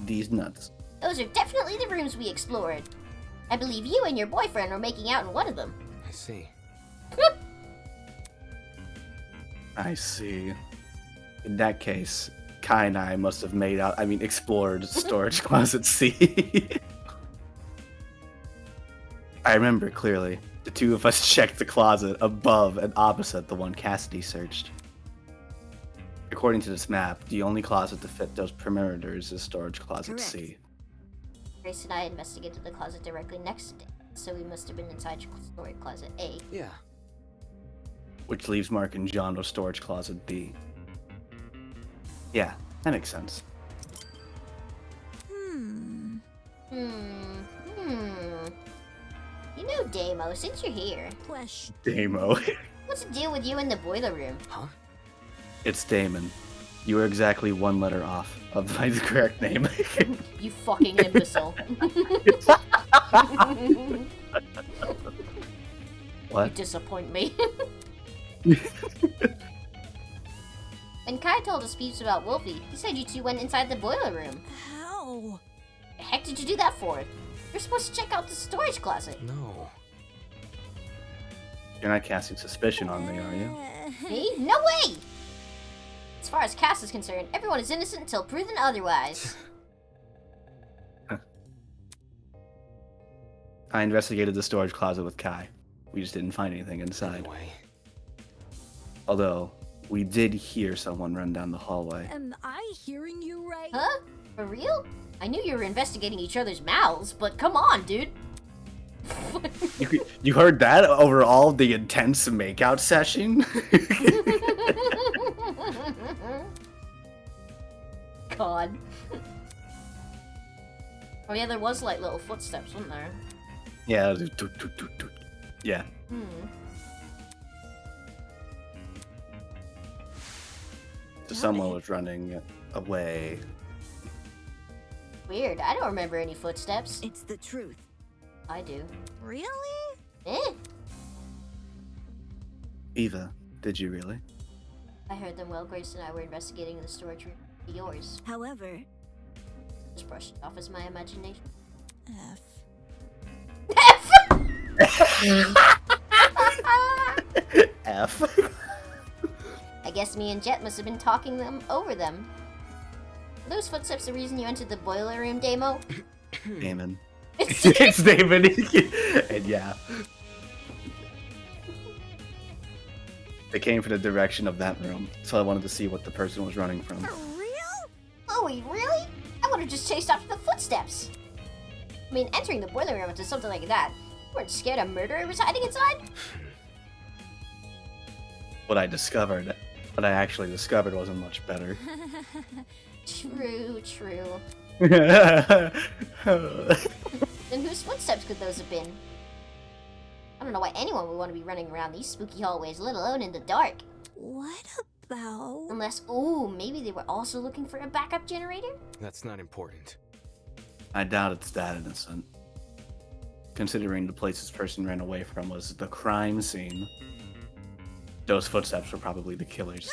These nuts. Those are definitely the rooms we explored. I believe you and your boyfriend were making out in one of them. I see. I see. In that case, Kai and I must have explored storage closet C. I remember clearly. The two of us checked the closet above and opposite the one Cassidy searched. According to this map, the only closet to fit those perimeters is storage closet Correct. C. Grace and I investigated the closet directly next to Damon, so we must have been inside storage closet A. Yeah. Which leaves Mark and John with storage closet B. Yeah, that makes sense. Hmm. You know, Damo, since you're here, Question. Damo. what's the deal with you in the boiler room? Huh? It's Damon. You were exactly one letter off of my correct name. You fucking imbecile. What? You disappoint me. When Kai told us peeps about Wolfie, he said you two went inside the boiler room. How? The heck did you do that for? You're supposed to check out the storage closet. No. You're not casting suspicion on me, are you? Me? No way! As far as Cass is concerned, everyone is innocent until proven otherwise. I investigated the storage closet with Kai. We just didn't find anything inside. Anyway. Although, we did hear someone run down the hallway. Am I hearing you right? Huh? For real? I knew you were investigating each other's mouths, but come on, dude. You heard that over all the intense makeout session? God. Oh yeah, there was like little footsteps, wasn't there? Yeah. Yeah. So someone was running away. Weird, I don't remember any footsteps. It's the truth. I do. Really? Eh? Eva, did you really? I heard them while Grace and I were investigating the storage room. Yours. However, Just brushed it off as my imagination. F. F. I guess me and Jet must have been talking them over them. Are those footsteps the reason you entered the boiler room, Damo? Damon. It's Damon. And yeah. They came from the direction of that room, so I wanted to see what the person was running from. For real? Chloe, really? I would have just chased after the footsteps. I mean, entering the boiler room into something like that, you weren't scared a murderer was hiding inside? What I actually discovered wasn't much better. True, true. Then Then whose footsteps could those have been? I don't know why anyone would want to be running around these spooky hallways, let alone in the dark. What about? Unless, ooh, maybe they were also looking for a backup generator? That's not important. I doubt it's that innocent. Considering the place this person ran away from was the crime scene, those footsteps were probably the killers.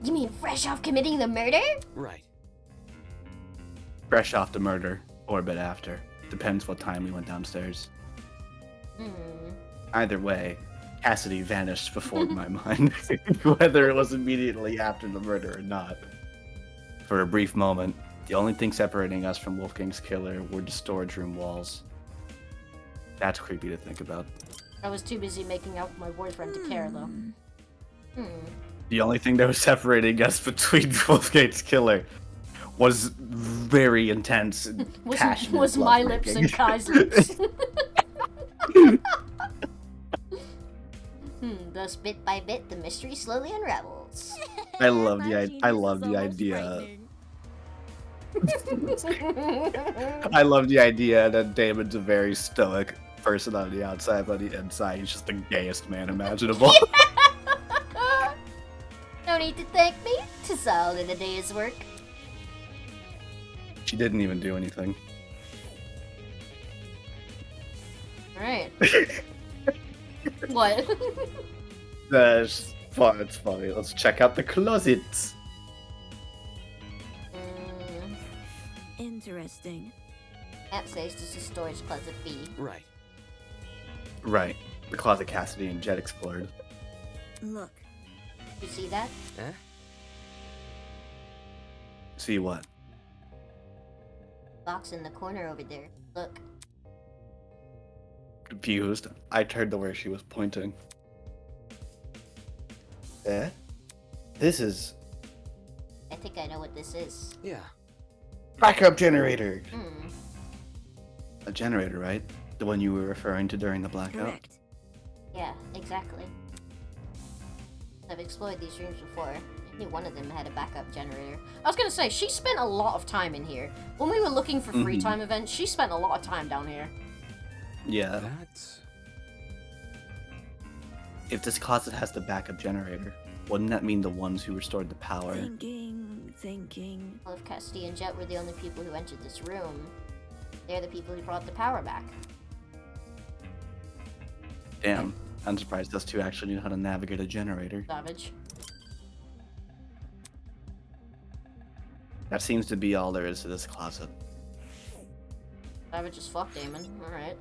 You mean fresh off committing the murder? Right. Fresh off the murder, or a bit after. Depends what time we went downstairs. Either way, Cassidy vanished before my mind, whether it was immediately after the murder or not. For a brief moment, the only thing separating us from Wolfgang's killer were the storage room walls. That's creepy to think about. I was too busy making out with my boyfriend to care, though. The only thing that was separating us between Wolfgang's killer was very intense and passionate Was my lips lovemaking. and Kai's lips. Thus, bit by bit, the mystery slowly unravels. I love My the genius I is love the almost idea. frightening. I love the idea that Damon's a very stoic person on the outside, but on the inside, he's just the gayest man imaginable. No need to thank me. 'Tis all in a day's work. She didn't even do anything. Alright. What? That's fun. It's funny. Let's check out the closets. Interesting. App says this is storage closet B. Right. Right. The closet Cassidy and Jet explored. Look, You see that? Eh? See what? Box in the corner over there. Look. Confused. I turned to where she was pointing. Eh? This is I think I know what this is. Yeah. backup generator. Hmm. A generator, right? The one you were referring to during the blackout? Correct. Yeah, exactly. I've explored these rooms before. I knew one of them had a backup generator. I was gonna say, she spent a lot of time in here. When we were looking for free time events, she spent a lot of time down here. Yeah. That's... If this closet has the backup generator, wouldn't that mean the ones who restored the power? Thinking. Well, if Casti and Jet were the only people who entered this room, they're the people who brought the power back. Damn. I'm surprised those two actually knew how to navigate a generator. Savage. That seems to be all there is to this closet. Savage as fuck, Damon. Alright.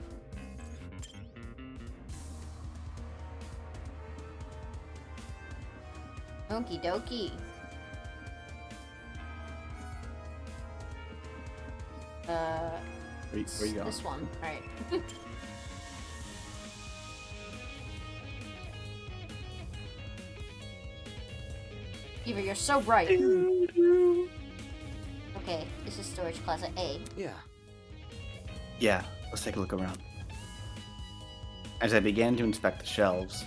Okie dokie. Where you going? This one. Alright. Eva, you're so bright. Okay, this is storage closet A. Yeah. Yeah, let's take a look around. As I began to inspect the shelves,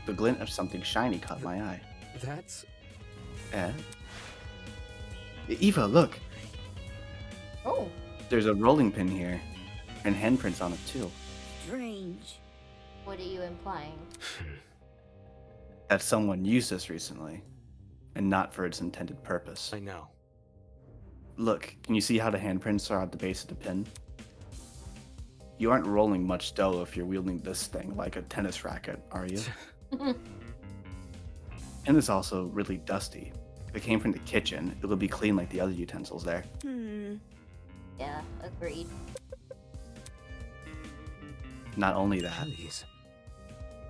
the glint of something shiny caught my eye. That's... Eh? Eva, look! Oh. There's a rolling pin here, and handprints on it too. Strange. What are you implying? That someone used this recently, and not for its intended purpose. I know. Look, can you see how the handprints are at the base of the pin? You aren't rolling much dough if you're wielding this thing like a tennis racket, are you? And it's also really dusty. If it came from the kitchen, it would be clean like the other utensils there. Yeah, agreed. Not only that, Please.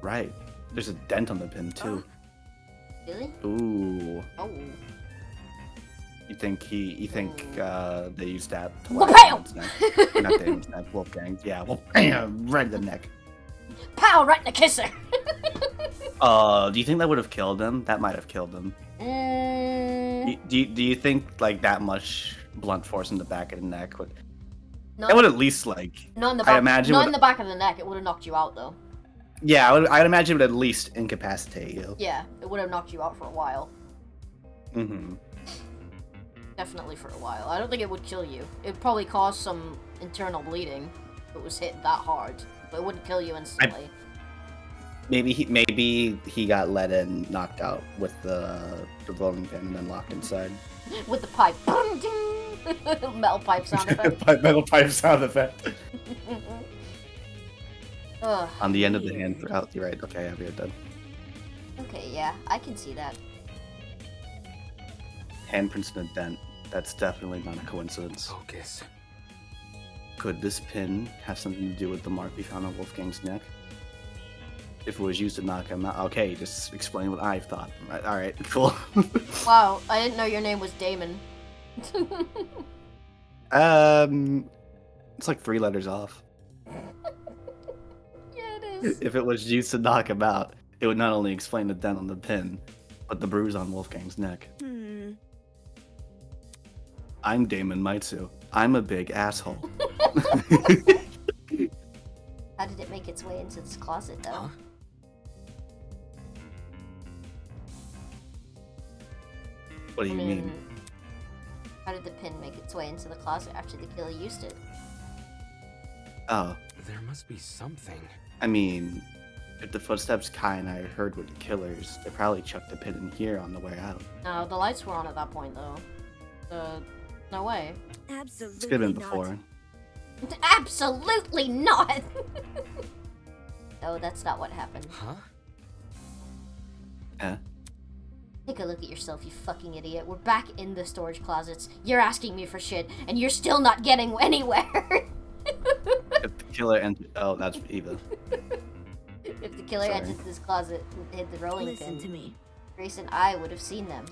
right, there's a dent on the pin too. Really? Ooh. Oh. You think they used that to Wha-pow! Damon's neck? Not Damon's neck, Wolfgang. Yeah, Wolfgang, right in the neck. Pow! Right in the kisser! Do you think that would have killed him? That might have killed him. Do you think like that much blunt force in the back of the neck would? Not, That would at least like. not in the back. I imagine Not would- in the back of the neck. It would have knocked you out though. Yeah, I'd imagine it would at least incapacitate you. Yeah, it would have knocked you out for a while. Mm-hmm. Definitely for a while. I don't think it would kill you. It'd probably cause some internal bleeding if it was hit that hard, but it wouldn't kill you instantly. Maybe he got let in, knocked out with the rolling pin, and then locked inside. With the pipe. Metal pipe sound effect. Metal pipe sound effect. Ugh, On the end of the weird. hand. Oh, you're right. Okay, I'll be done. Okay, yeah, I can see that. Handprints in a dent. That's definitely not a coincidence. Focus. Could this pin have something to do with the mark we found on Wolfgang's neck? If it was used to knock him out. Okay, just explain what I've thought. Alright, cool. Wow, I didn't know your name was Damon. It's like 3 letters off. Yeah, it is. If it was used to knock him out, it would not only explain the dent on the pin, but the bruise on Wolfgang's neck. I'm Damon Maitsu. I'm a big asshole. How did it make its way into this closet, though? Huh? What do you mean? How did the pin make its way into the closet after the killer used it? Oh, There must be something. I mean, if the footsteps Kai and I heard were the killers, they probably chucked the pin in here on the way out. No, the lights were on at that point, though. No way. Absolutely It's could have been not. before. Absolutely not! No, that's not what happened. Huh? Eh? Take a look at yourself, you fucking idiot. We're back in the storage closets. You're asking me for shit, and you're still not getting anywhere. If the killer entered, oh, that's Eva. If the killer Sorry. entered this closet and hit the rolling Listen pin, to me. Grace and I would have seen them.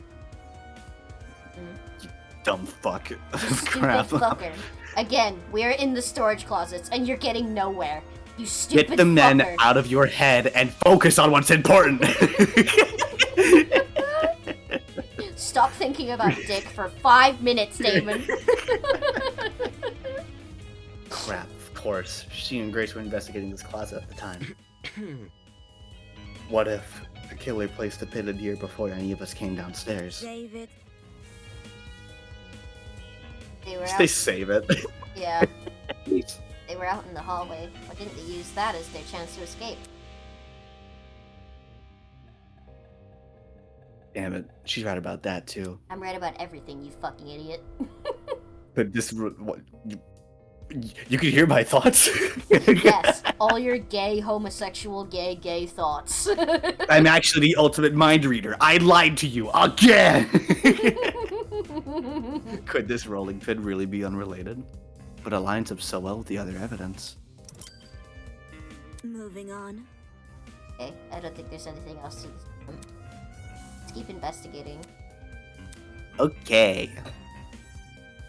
Dumb fuck. Stupid Crap. fucker. Again, we're in the storage closets, and you're getting nowhere. You stupid Get the men fucker. out of your head and focus on what's important. Stop thinking about dick for 5 minutes, Damon. Crap, of course. She and Grace were investigating this closet at the time. What if the killer placed the pitted here before any of us came downstairs? David, They were They out. save it. Yeah, they were out in the hallway. Why didn't they use that as their chance to escape? Damn it, she's right about that too. I'm right about everything, you fucking idiot. But this, what, you can hear my thoughts. Yes, all your gay, homosexual, gay thoughts. I'm actually the ultimate mind reader. I lied to you again. Could this rolling pin really be unrelated? But it lines up so well with the other evidence. moving on. Okay, I don't think there's anything else to this room. Let's keep investigating. Okay.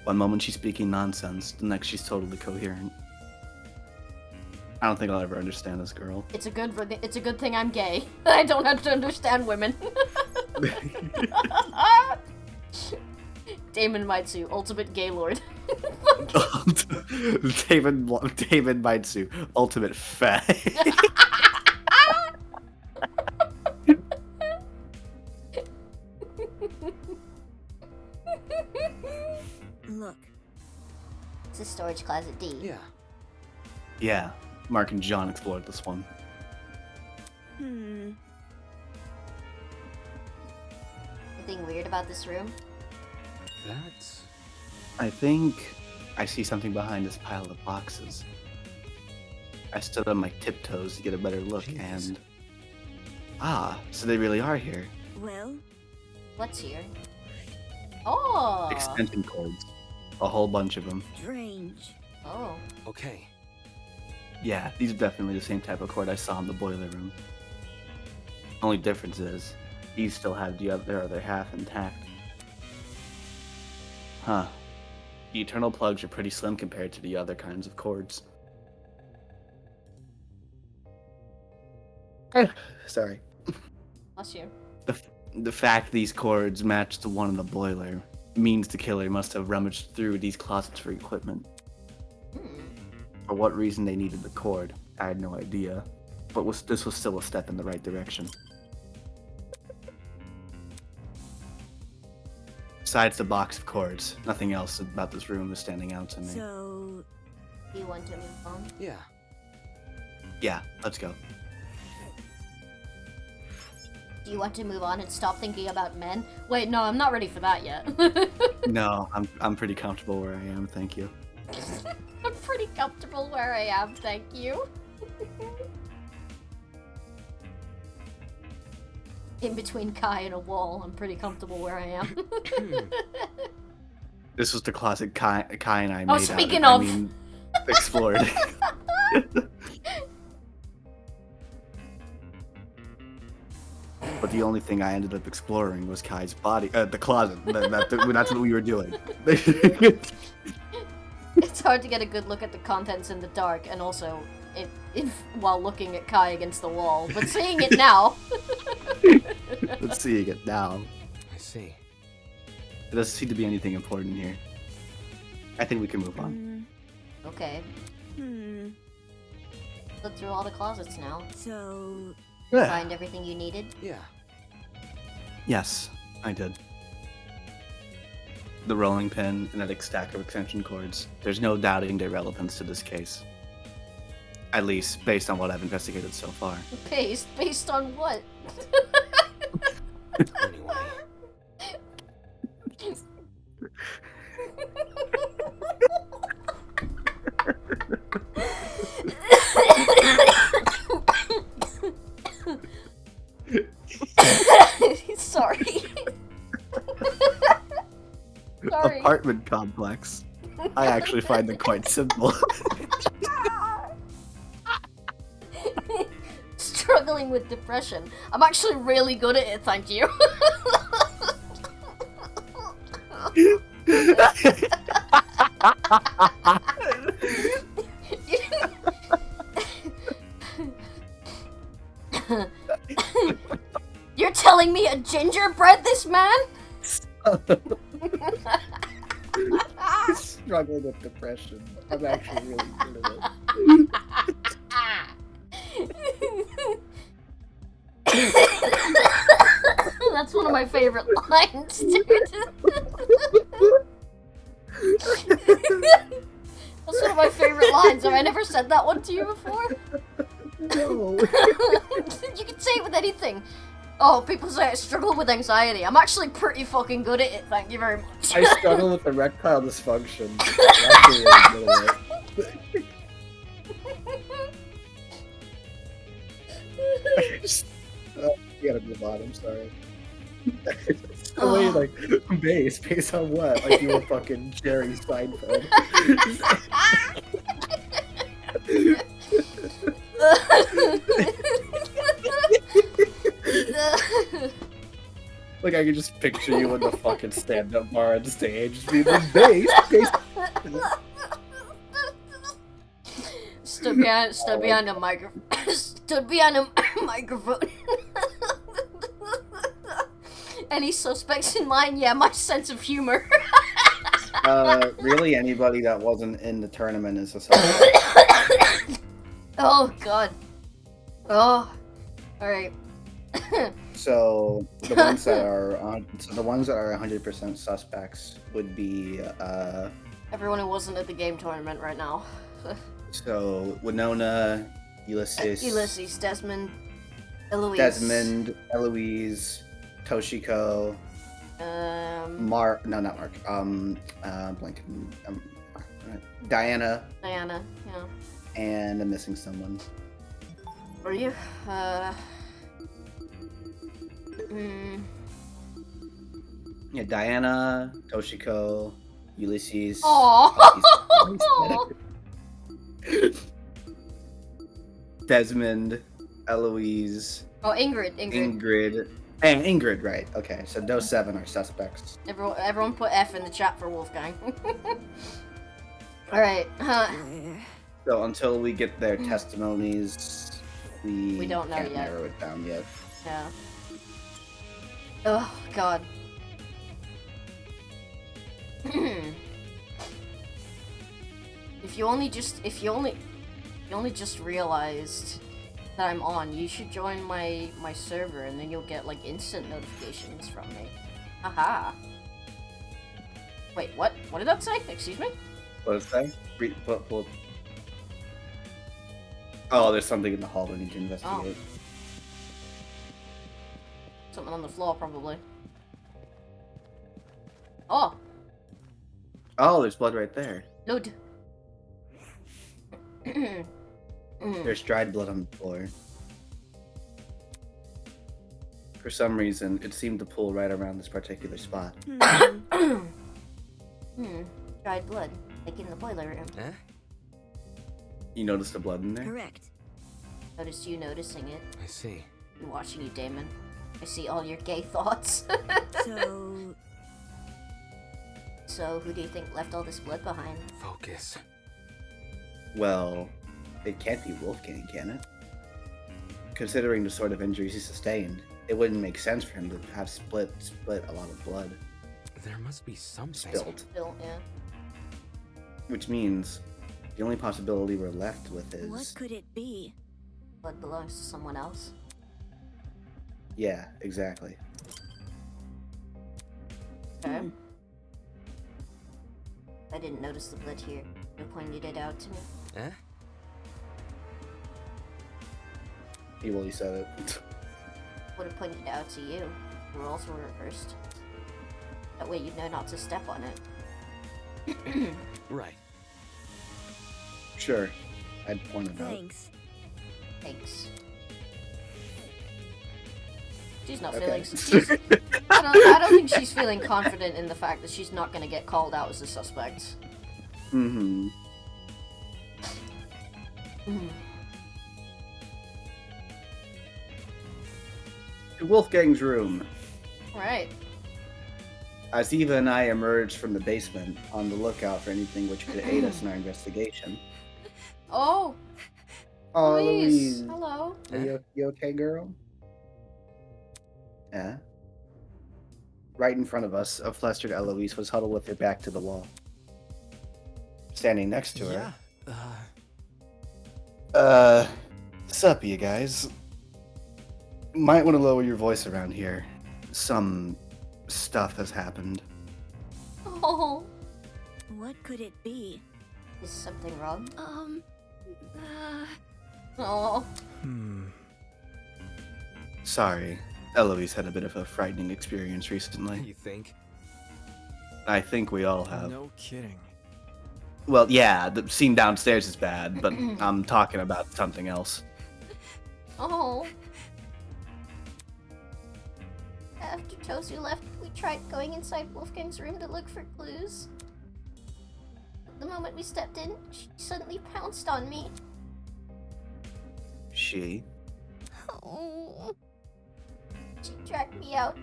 One moment she's speaking nonsense, the next she's totally coherent. I don't think I'll ever understand this girl. It's a good thing I'm gay. I don't have to understand women. Damon Maitsu, ultimate gay lord. David Maitsu, ultimate fag. Look, It's a storage closet D. Yeah. Yeah, Mark and John explored this one. Anything weird about this room? That's... I think I see something behind this pile of boxes. I stood on my tiptoes to get a better look, Jeez. and... Ah, so they really are here. well, What's here? Oh! Extension cords. A whole bunch of them. strange. Oh. Okay. Yeah, these are definitely the same type of cord I saw in the boiler room. Only difference is, these still have their other half intact. Huh. The eternal plugs are pretty slim compared to the other kinds of cords. Sorry. Bless you. The fact these cords match the one in the boiler means the killer must have rummaged through these closets for equipment. Hmm. For what reason they needed the cord, I had no idea. But this was still a step in the right direction. Besides the box of cords, nothing else about this room is standing out to me. So, Do you want to move on? Yeah. Yeah, let's go. Do you want to move on and stop thinking about men? Wait, no, I'm not ready for that yet. No, I'm pretty comfortable where I am, thank you. I'm pretty comfortable where I am, thank you. In between Kai and a wall, I'm pretty comfortable where I am. This was the closet Kai and I made Oh, out speaking I of. mean, explored. But the only thing I ended up exploring was Kai's body, the closet. That's what we were doing. It's hard to get a good look at the contents in the dark, and also while looking at Kai against the wall. But seeing it now, Let's see it now. I see. There doesn't seem to be anything important here. I think we can move on. okay, look through all the closets now. so, Find everything you needed. Yeah. Yes, I did. The rolling pin and that stack of extension cords. There's no doubting their relevance to this case. At least, based on what I've investigated so far. Based on what? Anyway. Sorry. Sorry. Apartment complex. I actually find them quite simple. Struggling with depression. I'm actually really good at it, thank you. You're telling me a gingerbread this man? Struggling with depression. I'm actually really good at it. That's one of my favorite lines, dude. That's one of my favorite lines. Have I never said that one to you before? No. You can say it with anything. Oh, people say I struggle with anxiety. I'm actually pretty fucking good at it, thank you very much. I struggle with erectile dysfunction. I'm actually really good at it. You gotta move on, I'm sorry. The way, like, based on what? Like you were fucking Jerry Seinfeld. Like I could just picture you in the fucking stand-up bar on stage, just being like, bass. Stood behind a microphone. Stood behind a microphone. Any suspects in mind? Yeah, my sense of humor. Really, anybody that wasn't in the tournament is a suspect. Oh god. Oh. All right. So the ones that are 100% suspects would be Everyone who wasn't at the game tournament right now. so Winona, Ulysses, Desmond, Eloise. Desmond, Eloise, Toshiko, Mark. No, not Mark. Blanking. Diana, Diana, yeah. and I'm missing someone. Were you? Yeah, Diana, Toshiko, Ulysses. Aww. Desmond, Eloise, Oh, Ingrid. Ingrid, and Ingrid, right? Okay, so those 7 are suspects. Everyone put F in the chat for Wolfgang. All right. So until we get their testimonies, we don't know can't yet. narrow it down yet. Yeah. Oh god. If you only just realized that I'm on, you should join my server and then you'll get like instant notifications from me. Haha. Wait, what? What did that say? Excuse me? What did it say? Pull. Oh, there's something in the hall we need to investigate. Something on the floor, probably. Oh! Oh, there's blood right there. Load. There's dried blood on the floor. For some reason, it seemed to pull right around this particular spot. Dried blood, like in the boiler room. Huh? You noticed the blood in there? Correct. Noticed you noticing it. I see. I'm watching you, Damon. I see all your gay thoughts. So, So, who do you think left all this blood behind? Focus. Well, it can't be Wolfgang, can it? Considering the sort of injuries he sustained, it wouldn't make sense for him to have split a lot of blood There must be something. spilled. Bill, yeah. Which means the only possibility we're left with what is... could it be? Blood belongs to someone else. Yeah, exactly. Okay. I didn't notice the blood here. You pointed it out to me. Huh? He said it. Would have pointed it out to you. The roles were reversed. That way you'd know not to step on it. Right. Sure. I'd point it out. Thanks. Thanks. She's not Okay. feeling. I don't think she's feeling confident in the fact that she's not going to get called out as a suspect. Mm-hmm. To Wolfgang's room. Right. As Eva and I emerged from the basement on the lookout for anything which could aid us in our investigation. Oh, Oh, Louise. Louise. Hello. You okay, girl? Yeah. Right in front of us, a flustered Eloise was huddled with her back to the wall. Standing next to her. Yeah. Sup, you guys? Might want to lower your voice around here. Some stuff has happened. Oh, What could it be? is something wrong? Uh, Oh, Sorry, Eloise had a bit of a frightening experience recently. You think? I think we all have. No kidding. Well, yeah, the scene downstairs is bad, but I'm talking about something else. oh. After Tozu left, we tried going inside Wolfgang's room to look for clues. The moment we stepped in, she suddenly pounced on me. She? Oh. She dragged me out.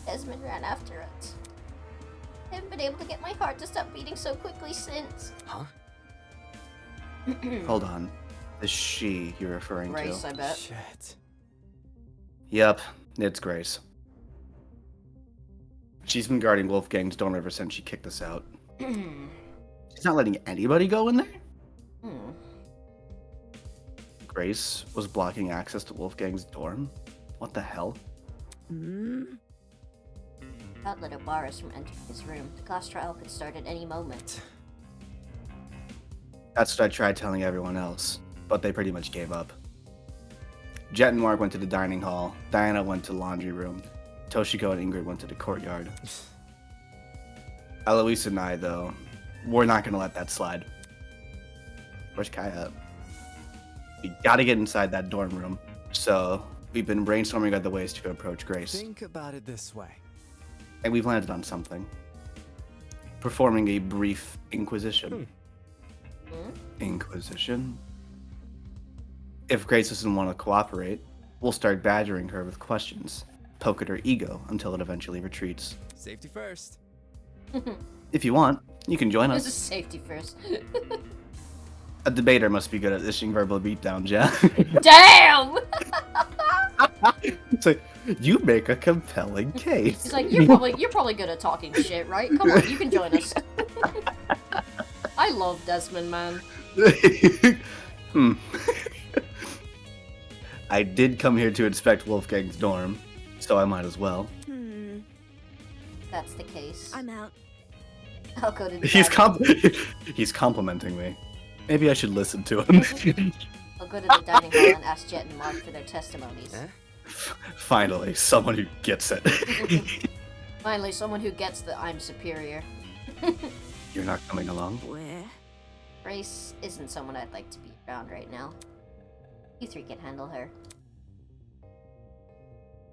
Desmond ran after us. I haven't been able to get my heart to stop beating so quickly since. Huh? Hold on. The she you're referring Grace, to? I bet. Shit. Yep, it's Grace. She's been guarding Wolfgang's dorm ever since she kicked us out. She's not letting anybody go in there? Grace was blocking access to Wolfgang's dorm? What the hell? That let Obaris from entering his room. The class trial could start at any moment. That's what I tried telling everyone else, but they pretty much gave up. Jet and Mark went to the dining hall, Diana went to the laundry room, Toshiko and Ingrid went to the courtyard. Eloise and I, though, we're not gonna let that slide. Where's Kaya? We gotta get inside that dorm room, so we've been brainstorming other ways to approach Grace, Think about it this way. and we've landed on something. Performing a brief inquisition. Inquisition? If Grace doesn't want to cooperate, we'll start badgering her with questions, poke at her ego until it eventually retreats. Safety first. If you want, you can join This is us. safety first. A debater must be good at dishing verbal beatdowns, yeah? Damn! So, you make a compelling case. He's like, you're probably good at talking shit, right? Come on, you can join us. I love Desmond, man. I did come here to inspect Wolfgang's dorm, so I might as well. That's the case. I'm out. I'll go to the He's complimenting me. Maybe I should listen to him. I'll go to the dining hall and ask Jet and Mark for their testimonies. Eh? Finally, someone who gets it. Finally, someone who gets that I'm superior. You're not coming along? Where? Grace isn't someone I'd like to be around right now. You three can handle her.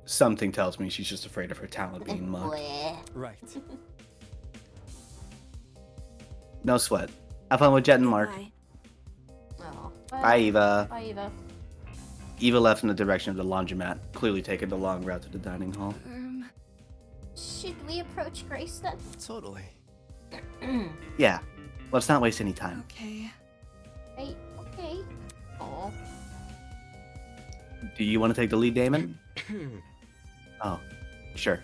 Something tells me she's just afraid of her talent being mocked. Bleh. Right. No sweat. Have fun with Jet and Mark. Bye. Oh, Bye, Eva. Bye, Eva. Eva left in the direction of the laundromat, clearly taking the long route to the dining hall. Should we approach Grace then? Totally. Yeah, let's not waste any time. Okay. Right, okay. Oh, Do you want to take the lead, Damon? Oh, sure.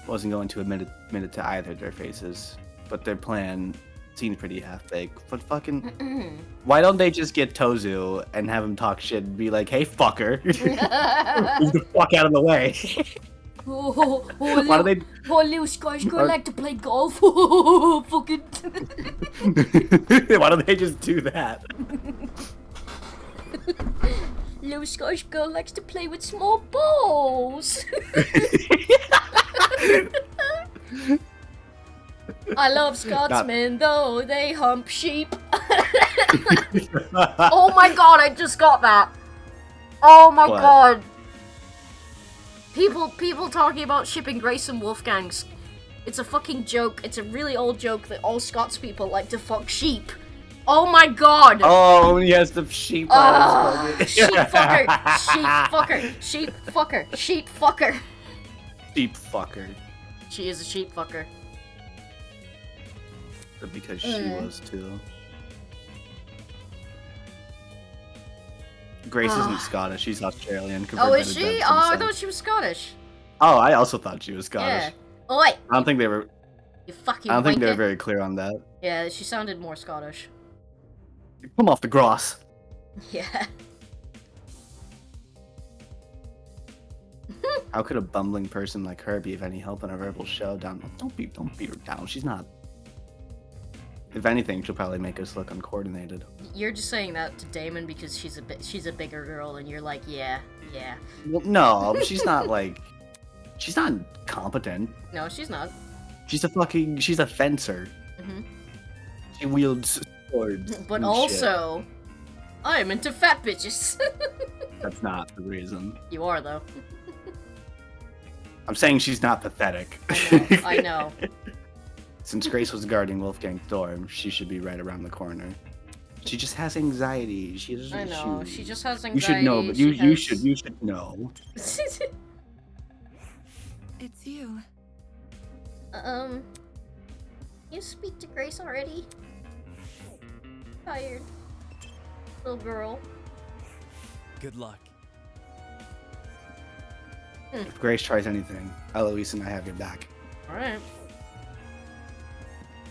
Wasn't going to admit it to either of their faces, but their plan seemed pretty half-baked. But fucking, why don't they just get Tozu and have him talk shit and be like, "Hey, fucker, move the fuck out of the way." Why do they? little Scottish girl like to play golf. Fucking. Why don't they just do that? Little Scottish girl likes to play with small balls. I love Scotsmen, though they hump sheep. Oh my god, I just got that. Oh my What? god. People talking about shipping Grace and Wolfgang's. It's a fucking joke. It's a really old joke that all Scots people like to fuck sheep. Oh my god. Oh, yes, the sheep. Sheep fucker. Sheep fucker. Sheep fucker. Sheep fucker. Sheep fucker. She is a sheep fucker. But because she was too. Grace isn't Scottish, she's Australian. Oh, is converted she? to Oh, I Simpson. thought she was Scottish. Oh, I also thought she was Scottish. Yeah. Oi! I don't think they were. You fucking I don't think they were wanker. very clear on that. Yeah, she sounded more Scottish. Come off the grass. Yeah. How could a bumbling person like her be of any help in a verbal showdown? Don't beat her down. She's not. If anything, she'll probably make us look uncoordinated. You're just saying that to Damon because she's a bigger girl, and you're like, yeah. Well, no, she's not like. She's not competent. No, she's not. She's a fencer. Hmm. She wields swords. But and also, I'm into fat bitches. shit. That's not the reason. You are though. I'm saying she's not pathetic. I know. Since Grace was guarding Wolfgang's dorm, she should be right around the corner. She just has anxiety. She doesn't. I know. She just has You anxiety. should know, but you should know. It's you. You speak to Grace already? Tired. Little girl. Good luck. If Grace tries anything, Eloise and I have your back. Alright.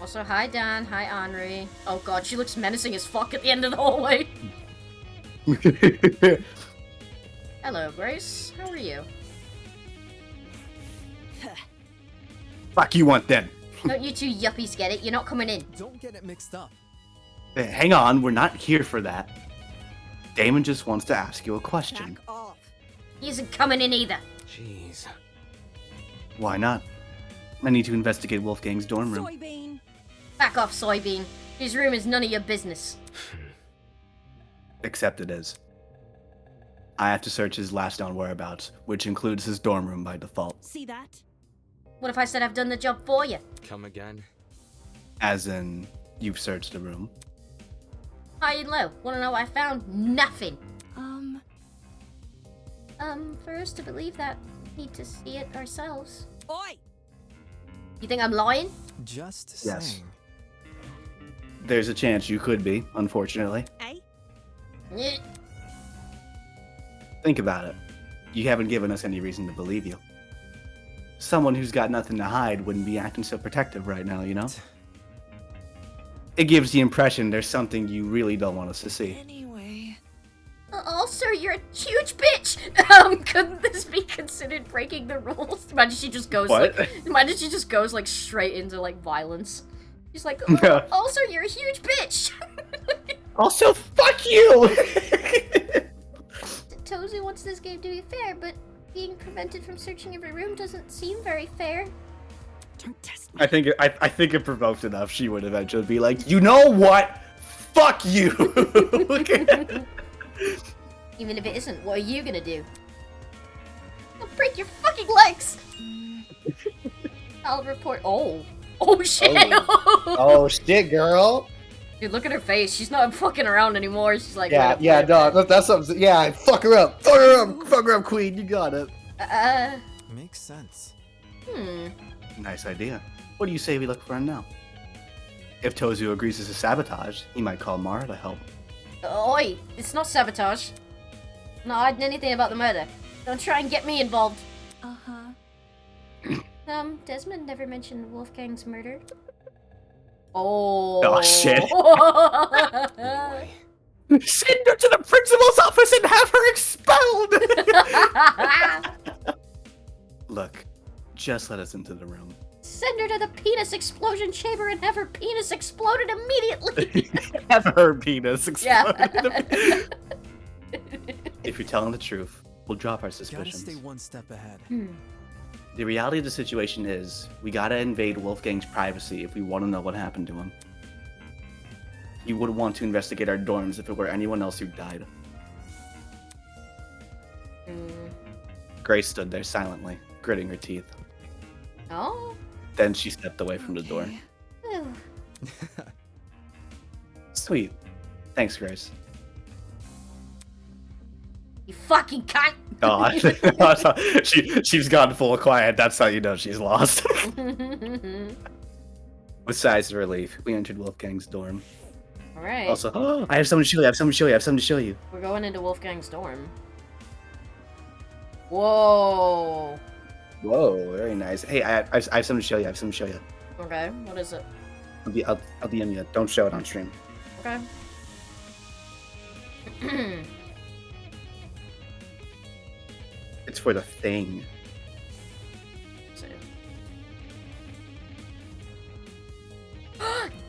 Also, hi Dan, hi Henri. Oh god, she looks menacing as fuck at the end of the hallway. Hello, Grace. How are you? Fuck you want then. Don't you two yuppies get it? You're not coming in. Don't get it mixed up. Hey, hang on, we're not here for that. Damon just wants to ask you a question. Back off. He isn't coming in either. Jeez. Why not? I need to investigate Wolfgang's dorm room. Soybean. Back off, Soybean. His room is none of your business. Except it is. I have to search his last known whereabouts, which includes his dorm room by default. See that? What if I said I've done the job for you? Come again. As in, you've searched the room. High and low. Wanna know what I found? Nothing. For us to believe that, we need to see it ourselves. Oi! You think I'm lying? Just Yes. saying. There's a chance you could be, unfortunately. Eh? Eh. Think about it. You haven't given us any reason to believe you. Someone who's got nothing to hide wouldn't be acting so protective right now, you know? It gives the impression there's something you really don't want us to see. Anyway. Also, you're a huge bitch! Couldn't this be considered breaking the rules? Imagine she just goes What? imagine she just goes like straight into like violence. She's like, Yeah. also you're a huge bitch! Also, fuck you! Tozu wants this game to be fair, but being prevented from searching every room doesn't seem very fair. Don't test me. I think it provoked enough. She would eventually be like, you know what? Fuck you! Even if it isn't, what are you gonna do? I'll break your fucking legs! I'll report. Oh shit! Oh shit, girl! Dude, look at her face. She's not fucking around anymore. She's like, Yeah, "Wait up, yeah, wait up." dog. That's something. Yeah, fuck her up. Fuck her up. Fuck her up, queen. You got it. Makes sense. Nice idea. What do you say we look for him now? If Tozu agrees to sabotage, he might call Mara to help. Oi, it's not sabotage. Not hiding anything about the murder. Don't try and get me involved. Uh-huh. Desmond never mentioned Wolfgang's murder. Oh. Oh, shit. Boy. Send her to the principal's office and have her expelled! Look, just let us into the room. Send her to the penis explosion chamber and have her penis exploded immediately. Have her penis exploded. Yeah. If you're telling the truth, we'll drop our Gotta suspicions. stay one step ahead. The reality of the situation is, we gotta invade Wolfgang's privacy if we want to know what happened to him. You wouldn't want to investigate our dorms if it were anyone else who died. Grace stood there silently, gritting her teeth. Oh. Then she stepped away from the door. Okay. Whew. Sweet. Thanks, Grace. You fucking cunt! God. She's gone full quiet. That's how you know she's lost. With sighs of relief, we entered Wolfgang's dorm. Alright. Also, oh, I have something to show you. I have something to show you. I have something to show you. We're going into Wolfgang's dorm. Whoa. Whoa, very nice. Hey, I have something to show you. I have something to show you. Okay, what is it? I'll DM you. Don't show it on stream. Okay. It's for the thing. See.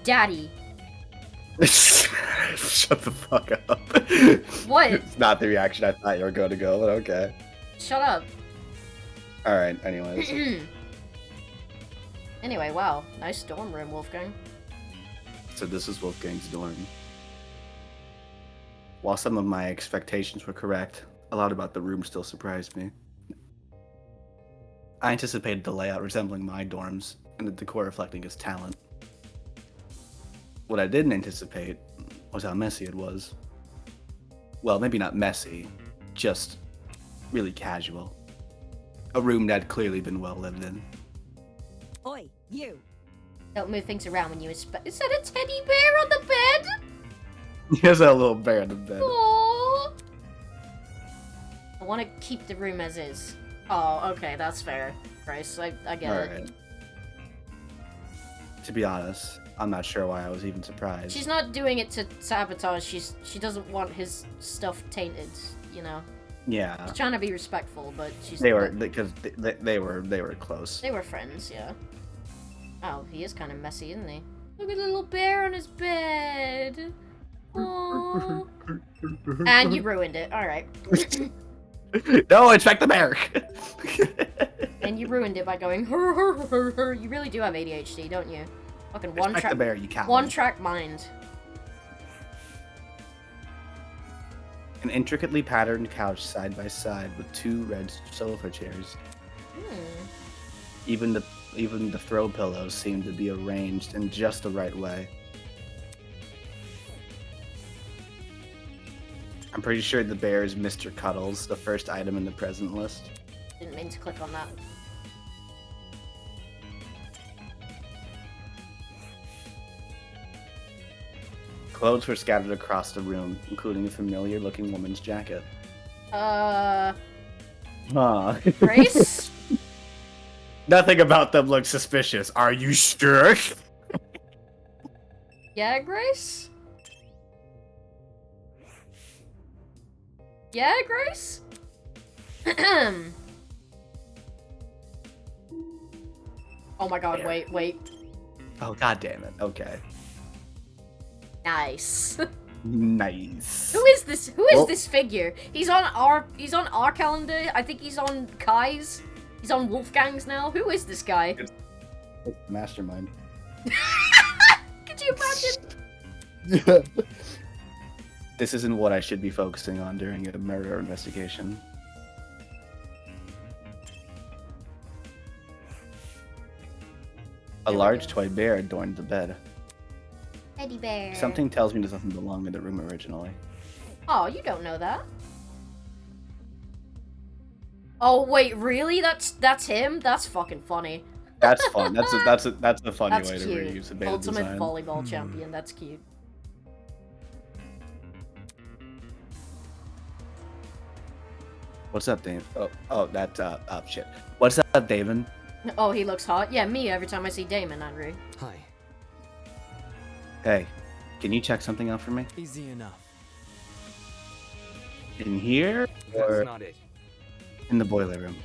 Daddy. Shut the fuck up. What? It's not the reaction I thought you were going to go, but okay. Shut up. Alright, anyways. Anyway, wow. Nice dorm room, Wolfgang. So this is Wolfgang's dorm. While some of my expectations were correct, a lot about the room still surprised me. I anticipated the layout resembling my dorms, and the decor reflecting his talent. What I didn't anticipate was how messy it was. Well, maybe not messy, just really casual. A room that had clearly been well lived in. Oi, you. Don't move things around when you inspect. Is that a teddy bear on the bed? There's a little bear in the bed. Aww. I want to keep the room as is. Oh, okay, that's fair, Grace. I get it. Alright. To be honest, I'm not sure why I was even surprised. She's not doing it to sabotage. She doesn't want his stuff tainted. You know. Yeah. She's trying to be respectful, but she's. They were because they were close. They were friends, yeah. Oh, he is kind of messy, isn't he? Look at the little bear on his bed. Aww. And you ruined it. All right. No, inspect the bear. And you ruined it by going. Hur, hur, hur, hur. You really do have ADHD, don't you? Fucking Inspect the bear, you coward. one-track mind. An intricately patterned couch side by side with two red sofa chairs. Even the throw pillows seemed to be arranged in just the right way. I'm pretty sure the bear is Mr. Cuddles, the first item in the present list. Didn't mean to click on that. Clothes were scattered across the room, including a familiar-looking woman's jacket. Huh. Grace? Nothing about them looks suspicious. Are you sure? Yeah, Grace? Yeah, Grace? Oh my god, wait. Oh, god damn it. Okay. Nice. Nice. Who is this? Who is this figure? He's on our calendar. I think he's on Kai's. He's on Wolfgang's now. Who is this guy? It's Mastermind. Could you imagine? This isn't what I should be focusing on during a murder investigation. A large toy bear adorned the bed. Teddy bear. Something tells me this doesn't belong in the room originally. Oh, you don't know that. Oh wait, really? That's him? That's fucking funny. That's fun. That's a funny That's way to cute. reuse a beta Ultimate design. volleyball champion. That's cute. What's up, Dave? Oh, that's shit. What's up, David? Oh, he looks hot. Yeah, me every time I see Damon, Andrew. Hi. Hey, can you check something out for me? Easy enough. In here or That's not it. in the boiler room?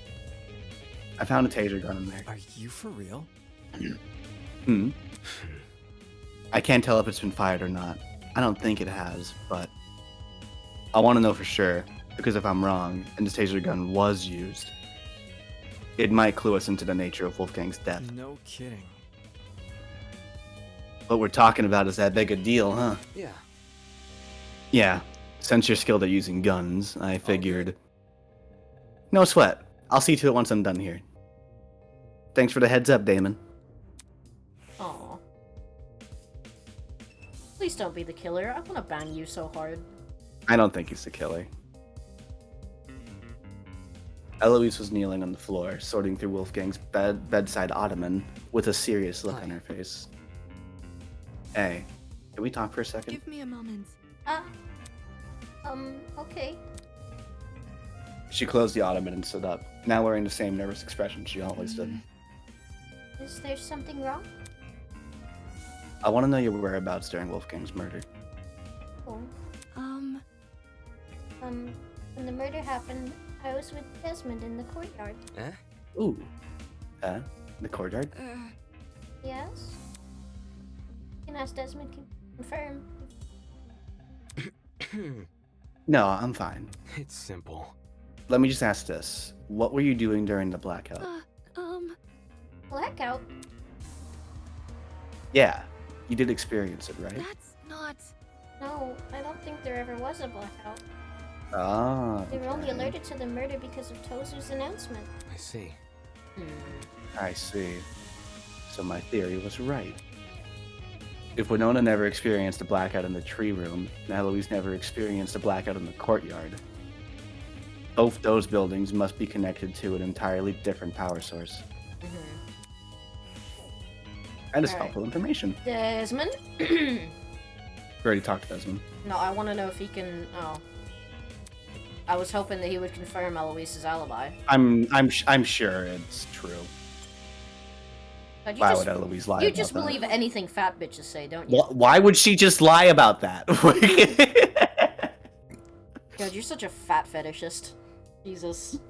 I found a taser gun in there. Are you for real? I can't tell if it's been fired or not. I don't think it has, but I want to know for sure, because if I'm wrong and this taser gun was used, it might clue us into the nature of Wolfgang's death. No kidding. What we're talking about is that big a deal, huh? Yeah. Yeah, since you're skilled at using guns, I figured... No sweat. I'll see to it once I'm done here. Thanks for the heads up, Damon. Aw. Please don't be the killer. I want to bang you so hard. I don't think he's the killer. Eloise was kneeling on the floor, sorting through Wolfgang's bedside ottoman with a serious look Hi. on her face. Hey, can we talk for a second? Give me a moment. Okay. She closed the ottoman and stood up, now wearing the same nervous expression she always did. Is there something wrong? I want to know your whereabouts during Wolfgang's murder. Oh. When the murder happened, I was with Desmond in the courtyard. Eh? Ooh. The courtyard? Yes? You can ask Desmond can confirm. No, I'm fine. It's simple. Let me just ask this. What were you doing during the blackout? Blackout? Yeah, you did experience it, right? that's not. No, I don't think there ever was a blackout. Ah, They were only okay. alerted to the murder because of Tozu's announcement. I see. I see. So my theory was right. If Winona never experienced a blackout in the tree room, and Eloise never experienced a blackout in the courtyard, both those buildings must be connected to an entirely different power source. That is Alright. helpful information. Desmond? We already talked to Desmond. No, I want to know if he can. Oh. I was hoping that he would confirm Eloise's alibi. I'm sure it's true. But you Why just, would Eloise lie you about just that? believe anything fat bitches say, don't you? Why would she just lie about that? God, you're such a fat fetishist. Jesus.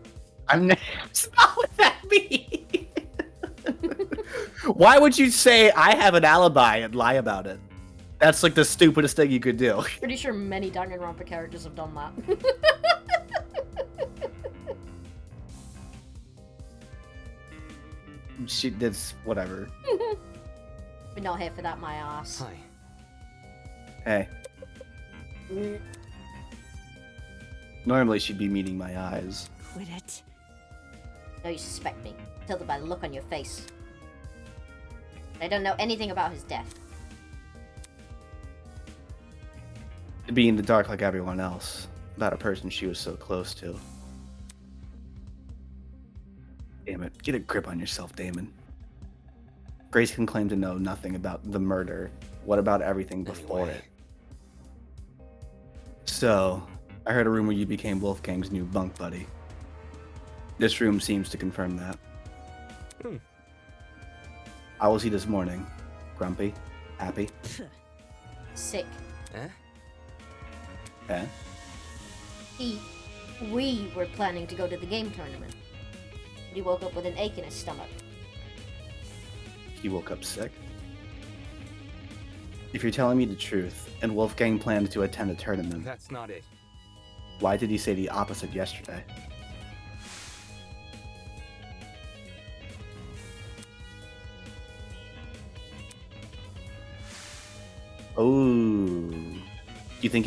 I'm not. That's not what that means. Why would you say I have an alibi and lie about it? That's like the stupidest thing you could do. Pretty sure many Danganronpa characters have done that. That's whatever. We're not here for that, my ass. Hi. Hey. Normally she'd be meeting my eyes. Quit it. No, you suspect me. Tell them by the look on your face. I don't know anything about his death. To be in the dark like everyone else. About a person she was so close to. Damn it. Get a grip on yourself, Damon. Grace can claim to know nothing about the murder. What about everything before Anyway. it? So, I heard a rumor you became Wolfgang's new bunk buddy. This room seems to confirm that. How was he this morning? Grumpy? Happy? Sick. Eh? Eh? We were planning to go to the game tournament. But he woke up with an ache in his stomach. He woke up sick? If you're telling me the truth, and Wolfgang planned to attend a tournament, That's not it. why did he say the opposite yesterday? Oh, you think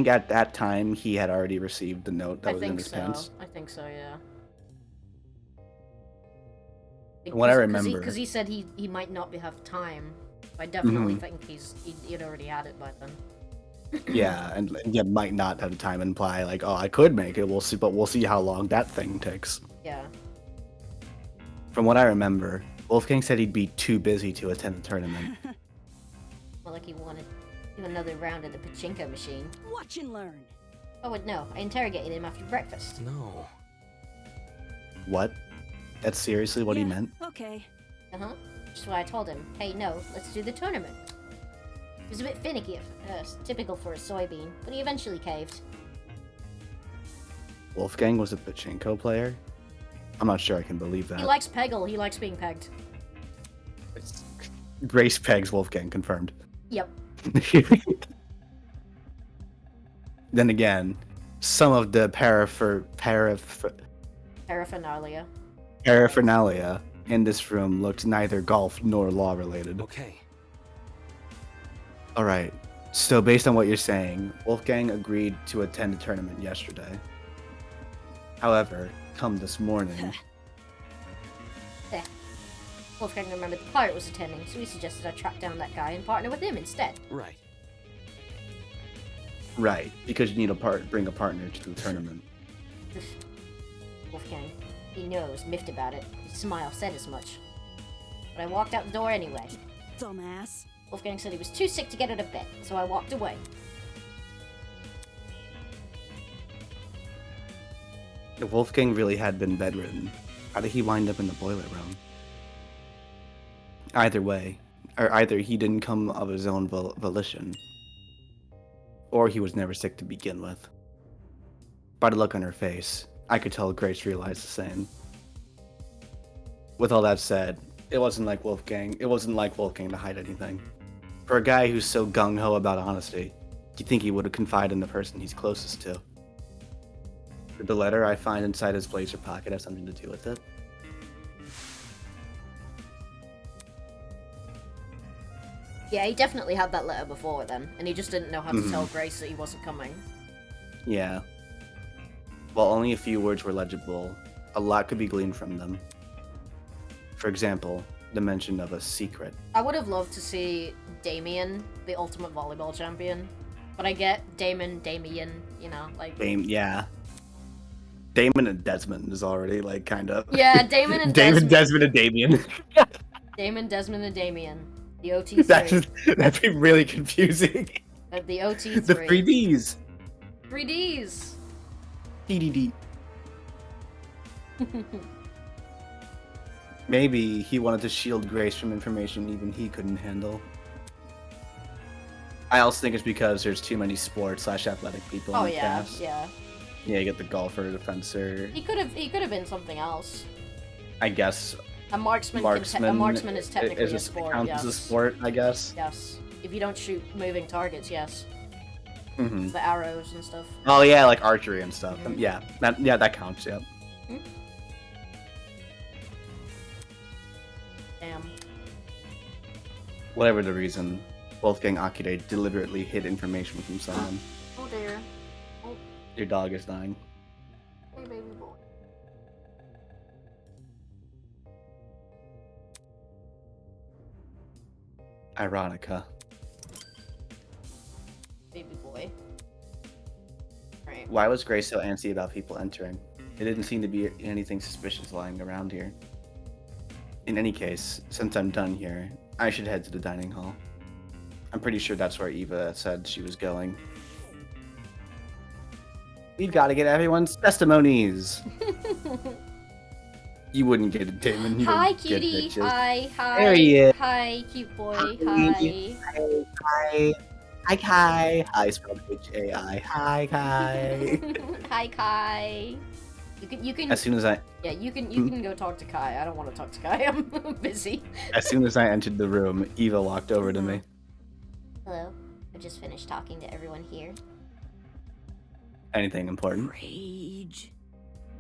at that time he had already received the note that I was in think his so. pants? I think so, yeah. From what I remember- Because he said he might not have time. I definitely Mhm. think he'd already had it by then. Yeah, and you might not have time imply like, oh, I could make it. We'll see, but we'll see how long that thing takes. Yeah. From what I remember, Wolfgang said he'd be too busy to attend the tournament. Well, like he wanted to do another round at the pachinko machine. Watch and learn. Oh, wait, no. I interrogated him after breakfast. No. What? That's seriously what he Yeah, meant? Okay. Uh-huh. Which is why I told him, hey, no, let's do the tournament. He was a bit finicky at first, typical for a soybean, but he eventually caved. Wolfgang was a pachinko player? I'm not sure I can believe that. He likes Peggle, he likes being pegged. Grace pegs Wolfgang, confirmed. Yep. Then again, some of the paraphernalia in this room looked neither golf nor law related. Okay. Alright, so based on what you're saying, Wolfgang agreed to attend the tournament yesterday. However, come this morning, Wolfgang remembered the pirate was attending, so he suggested I track down that guy and partner with him instead. Right. right, because you need bring a partner to the tournament. Wolfgang. He knows, miffed about it. His smile said as much. But I walked out the door anyway. Dumbass. Wolfgang said he was too sick to get out of bed, so I walked away. If Wolfgang really had been bedridden, how did he wind up in the boiler room? Either way, or either he didn't come of his own volition, or he was never sick to begin with. By the look on her face, I could tell Grace realized the same. With all that said, it wasn't like Wolfgang to hide anything. For a guy who's so gung-ho about honesty, you'd think he would have confided in the person he's closest to. Did the letter I find inside his blazer pocket have something to do with it? Yeah, he definitely had that letter before then, and he just didn't know how to tell Grace that he wasn't coming. Yeah. While only a few words were legible, a lot could be gleaned from them. For example, the mention of a secret. I would have loved to see Damien, the ultimate volleyball champion. But I get Damien, you know, like... Yeah. Damon and Desmond is already, like, kind of... Yeah, Damon and Damon, Desmond. Desmond, and Damien. Damon, Desmond, and Damien. The OT3. That'd be really confusing. The OT3. The 3Ds. 3Ds. DDD. Maybe he wanted to shield Grace from information even he couldn't handle. I also think it's because there's too many sports/athletic people in the cast. Yeah. Yeah, you get the golfer, the fencer. He could have been something else. I guess A marksman is technically a sport. Counts Yes. as a sport, I guess. Yes. If you don't shoot moving targets, yes. Mm-hmm. The arrows and stuff. Oh yeah, like archery and stuff. Yeah, that counts. Yeah. Hmm? Damn. Whatever the reason, Wolfgang Akire deliberately hid information from someone. Oh dear. Oh, Your dog is dying. hey baby boy. Ironica. Baby boy. Right. Why was Grace so antsy about people entering? It didn't seem to be anything suspicious lying around here. In any case, since I'm done here, I should head to the dining hall. I'm pretty sure that's where Eva said she was going. We've got to get everyone's testimonies. You wouldn't get it, Damon. You Hi, don't get cutie. bitches. Hi. There he is. Hi, cute boy. Hi. Hi. Hi, Kai. Hi, spelled H-A-I. Hi, Kai. Hi, Kai. You can. As soon as I You can go talk to Kai. I don't want to talk to Kai. I'm busy. entered the room, Eva walked over to me. Hello. I just finished talking to everyone here. Anything important? Rage.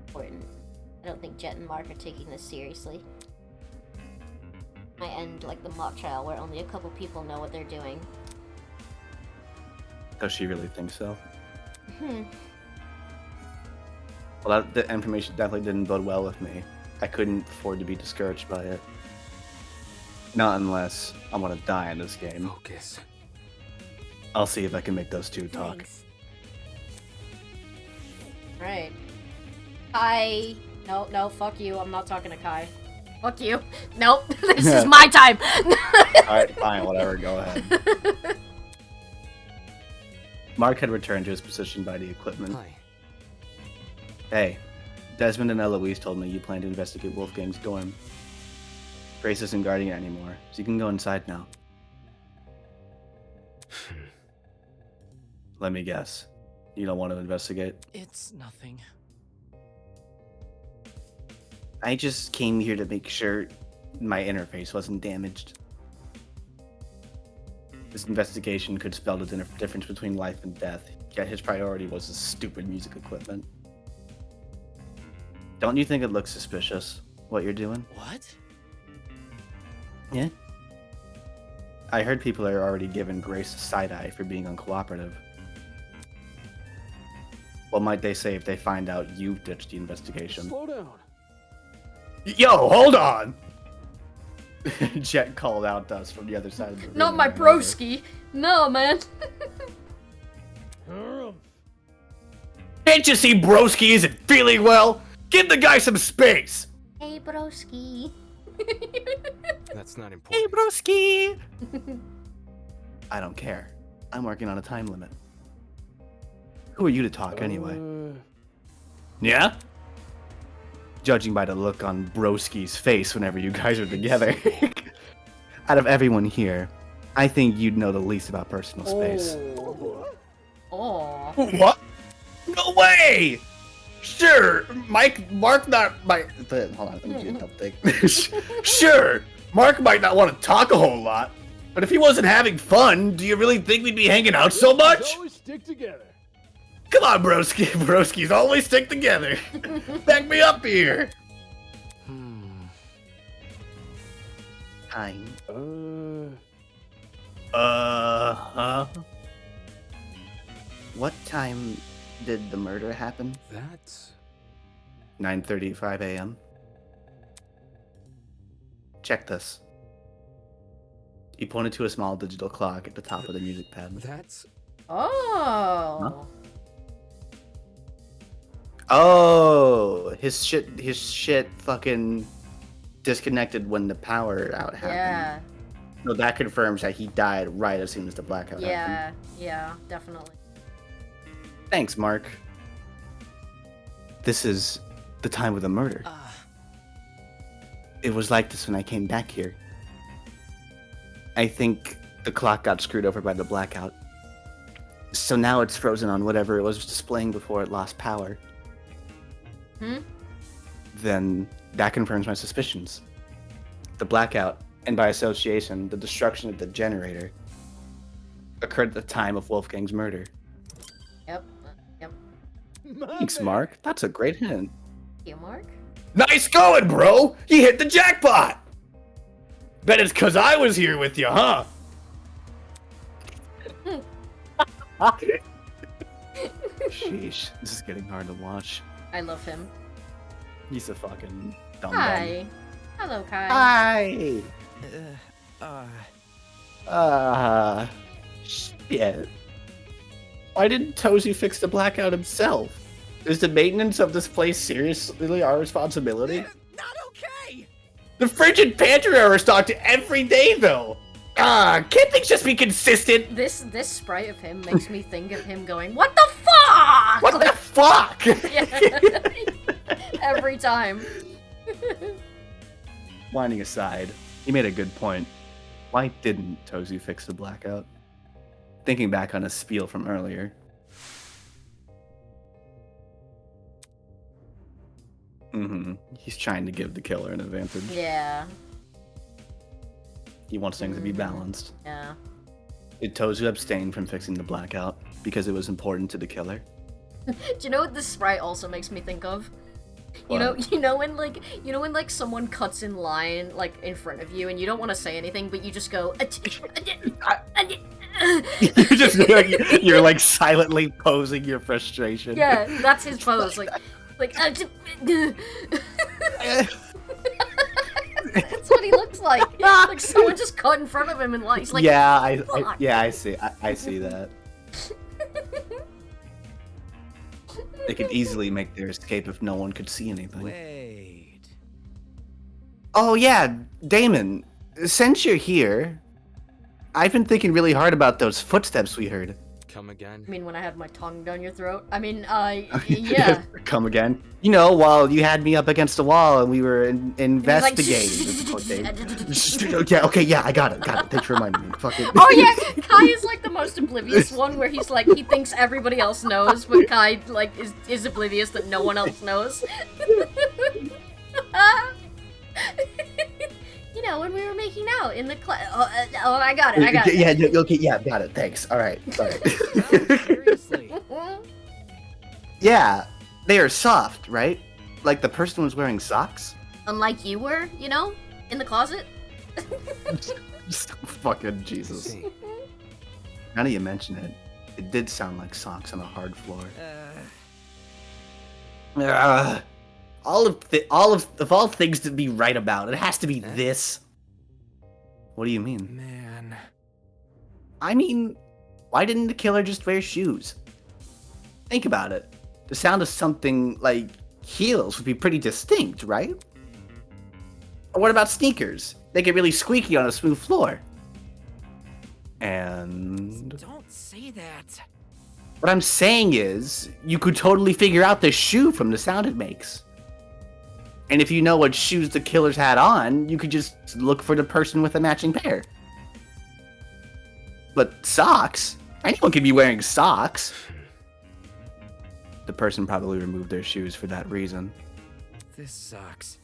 Important. I don't think Jet and Mark are taking this seriously. I end like the mock trial where only a couple people know what they're doing. Does she really think so? Hmm. Well, the information definitely didn't bode well with me. I couldn't afford to be discouraged by it. Not unless I want to die in this game. Focus. I'll see if I can make those two talk. Thanks. Right. Kai. No, fuck you. I'm not talking to Kai. Fuck you. Nope. This is my time. Alright, fine, whatever, go ahead. Mark had returned to his position by the equipment. Hi. Hey, Desmond and Eloise told me you plan to investigate Wolfgang's dorm. Grace isn't guarding it anymore, so you can go inside now. Let me guess. You don't want to investigate? It's nothing. I just came here to make sure my interface wasn't damaged. This investigation could spell the difference between life and death, yet his priority was his stupid music equipment. Don't you think it looks suspicious, what you're doing? What? Yeah? I heard people are already giving Grace a side-eye for being uncooperative. What might they say if they find out you ditched the investigation? Slow down. Yo, hold on! Jet called out to us from the other side of the room. Not my broski. No, man. Damn Can't you see Broski isn't feeling well? Give the guy some space! Hey, broski. That's not important. Broski! I don't care. I'm working on a time limit. Who are you to talk anyway? Yeah? Judging by the look on Broski's face whenever you guys are together. Out of everyone here, I think you'd know the least about personal space. Oh. What? No way! Sure, Mark not might. Hold on, let me do a double take. Sure, Mark might not want to talk a whole lot, but if he wasn't having fun, do you really think we'd be hanging out so much? Always stick together. Come on, broskies always stick together. Back me up here. Time. Huh? What time did the murder happen? That's 9:35 a.m. Check this. He pointed to a small digital clock at the top of the music pad. that's Oh. Oh, his shit fucking disconnected when the power out happened. Yeah. So that confirms that he died right as soon as the blackout happened. Yeah. Yeah. Definitely. Thanks, Mark. This is the time of the murder. It was like this when I came back here. I think the clock got screwed over by the blackout. So now it's frozen on whatever it was displaying before it lost power. Then that confirms my suspicions. The blackout, and by association, the destruction of the generator, occurred at the time of Wolfgang's murder. Yep. Yep. Thanks, Mark. That's a great hint. You, Mark? Nice going, bro! You hit the jackpot! Bet it's 'cause I was here with you, huh? Sheesh, this is getting hard to watch. I love him. He's a fucking dumb Hi. Hello, Kai. Hi! Shit. Why didn't Tozy fix the blackout himself? Is the maintenance of this place seriously our responsibility? not okay. The frigid pantry are restocked every day, though. Can't things just be consistent? This sprite of him makes me think of him going, "What the fuck?" What the fuck? Yeah. Every time. Whining aside, he made a good point. Why didn't Tozy fix the blackout? Thinking back on his spiel from earlier. He's trying to give the killer an advantage. Yeah. He wants things to be balanced. Yeah. Did Tozu abstain from fixing the blackout because it was important to the killer? Do you know what this sprite also makes me think of? You What? know when like someone cuts in line like in front of you and you don't want to say anything but you just go you're like silently posing your frustration. yeah, that's his pose like that's what he looks like. Like someone just cut in front of him and like he's like yeah, "Fuck." I see. I see that. They could easily make their escape if no one could see anything. Wait. Oh yeah, Damon. Since you're here, I've been thinking really hard about those footsteps we heard. Come again? I mean when I had my tongue down your throat. I mean yeah. Come again? You know, while you had me up against the wall and we were investigating. Okay, I got it. Thanks for reminding me. Fucking. Oh yeah, Kai is like the most oblivious one where he's like he thinks everybody else knows, but Kai like is oblivious that no one else knows. You know, when we were making out in the class. Oh, I got it. Yeah, okay, yeah, got it. Thanks. All right, sorry. No, seriously. Yeah, they are soft, right? Like the person was wearing socks? Unlike you were, you know, in the closet. Fucking Jesus. See. Now that you mention it, it did sound like socks on a hard floor. All things to be right about, it has to be this. What do you mean? Man. I mean, why didn't the killer just wear shoes? Think about it. the sound of something like heels would be pretty distinct, right? Or what about sneakers? They get really squeaky on a smooth floor. And Don't say that. what I'm saying is, you could totally figure out the shoe from the sound it makes. And if you know what shoes the killers had on, you could just look for the person with a matching pair. But socks? Anyone could be wearing socks. The person probably removed their shoes for that reason. This sucks.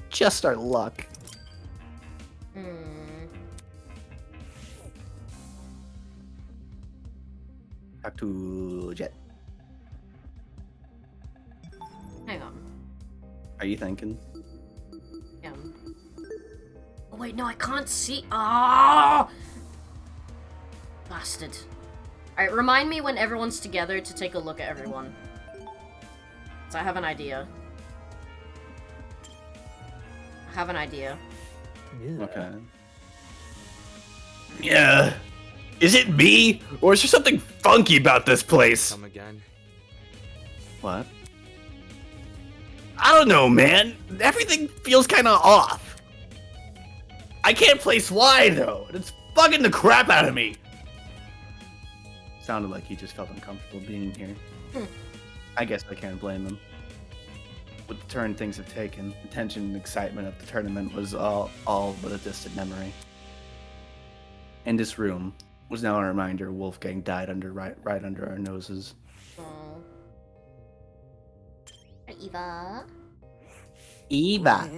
Just our luck. Talk to Jet. Hang on. Are you thinking? Yeah. Oh wait, no, I can't see. Oh! Bastard. Alright, remind me when everyone's together to take a look at everyone. So I have an idea. Okay. Yeah. Is it me? Or is there something funky about this place? Come again. What? I don't know, man. Everything feels kind of off. I can't place why, though. It's bugging the crap out of me. Sounded like he just felt uncomfortable being here. I guess I can't blame him. With the turn things have taken, the tension and excitement of the tournament was all but a distant memory. In this room was now a reminder Wolfgang died right under our noses. Oh. Eva. Eva.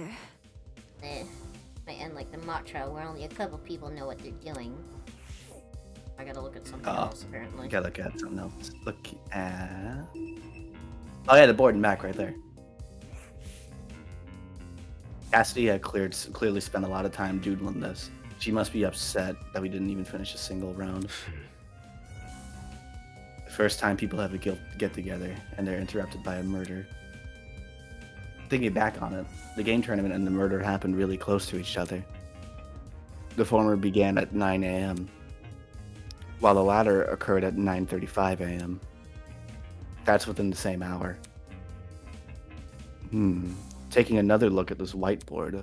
Might end like the mock trial where only a couple people know what they're doing. I gotta look at something else, apparently. Gotta look at something else. Look at... Oh yeah, the board and back right there. Cassidy had clearly spent a lot of time doodling this. She must be upset that we didn't even finish a single round. The first time people have a get together and they're interrupted by a murder. Thinking back on it, the game tournament and the murder happened really close to each other. The former began at 9 a.m., while the latter occurred at 9:35 a.m. That's within the same hour. Taking another look at this whiteboard.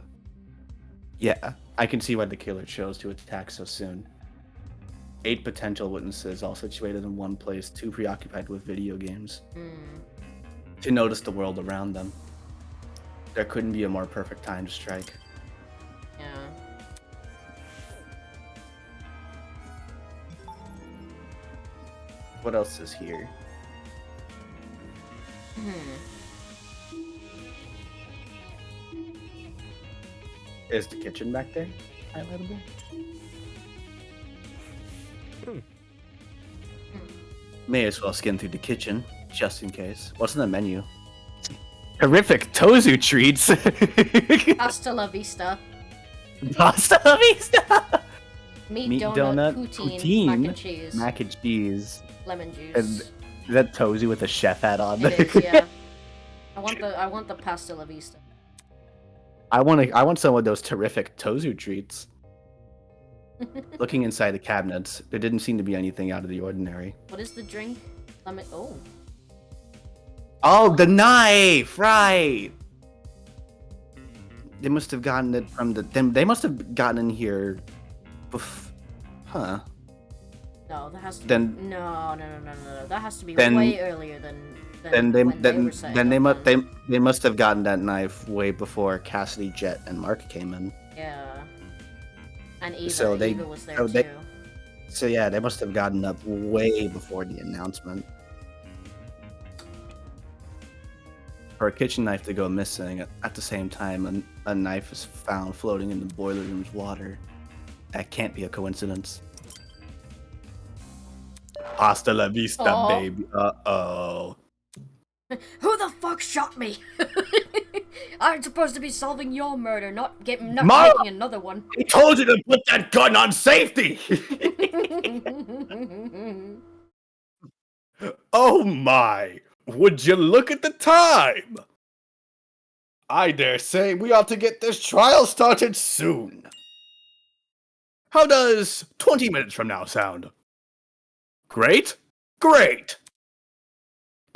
Yeah, I can see why the killer chose to attack so soon. 8 potential witnesses, all situated in one place, too preoccupied with video games to notice the world around them. There couldn't be a more perfect time to strike. Yeah. What else is here? Is the kitchen back there highlightable? May as well skim through the kitchen, just in case. What's in the menu? Horrific tozu treats! Hasta la vista. Pasta la vista! Meat donut, poutine, mac and cheese, lemon juice. And is that tozu with a chef hat on? It is, yeah. I want the pasta la vista. I want some of those terrific tozu treats. Looking inside the cabinets, there didn't seem to be anything out of the ordinary. What is the drink? Lemon. Oh. Oh, the knife! Right. They must have gotten it from the. They must have gotten in here. Huh. No, that has to. Then. Be, no. That has to be then, way earlier than they must have gotten that knife way before Cassidy, Jet, and Mark came in. Yeah. And Eva, So Eva was there too. So yeah, they must have gotten up way before the announcement. For a kitchen knife to go missing at the same time a knife is found floating in the boiler room's water. That can't be a coincidence. Hasta la vista, baby. Uh-oh. Who the fuck shot me? I'm supposed to be solving your murder, not making another one. He told you to put that gun on safety! Oh my! Would you look at the time? I dare say we ought to get this trial started soon. How does 20 minutes from now sound? Great? Great!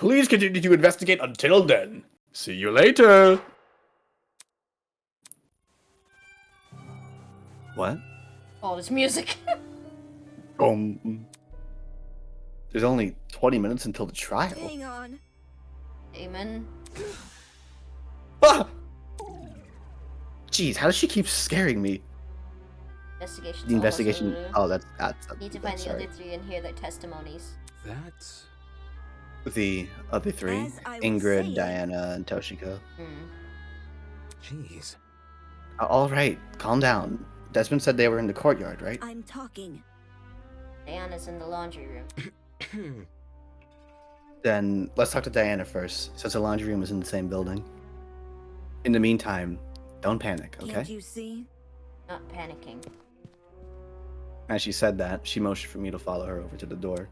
Please continue to investigate until then. See you later. What? Oh, there's music. There's only 20 minutes until the trial. Hang on. Amen. Ah! Jeez, how does she keep scaring me? Investigation. The investigation. Oh, that's Need to find the sorry. other three and hear their testimonies. That's... The other three: As I was Ingrid, saying- Diana, and Toshiko. Jeez. All right, calm down. Desmond said they were in the courtyard, right? I'm talking. Diana's in the laundry room. Then let's talk to Diana first, since the laundry room is in the same building. In the meantime, don't panic, okay? Can't you see? Not panicking. As she said that, she motioned for me to follow her over to the door.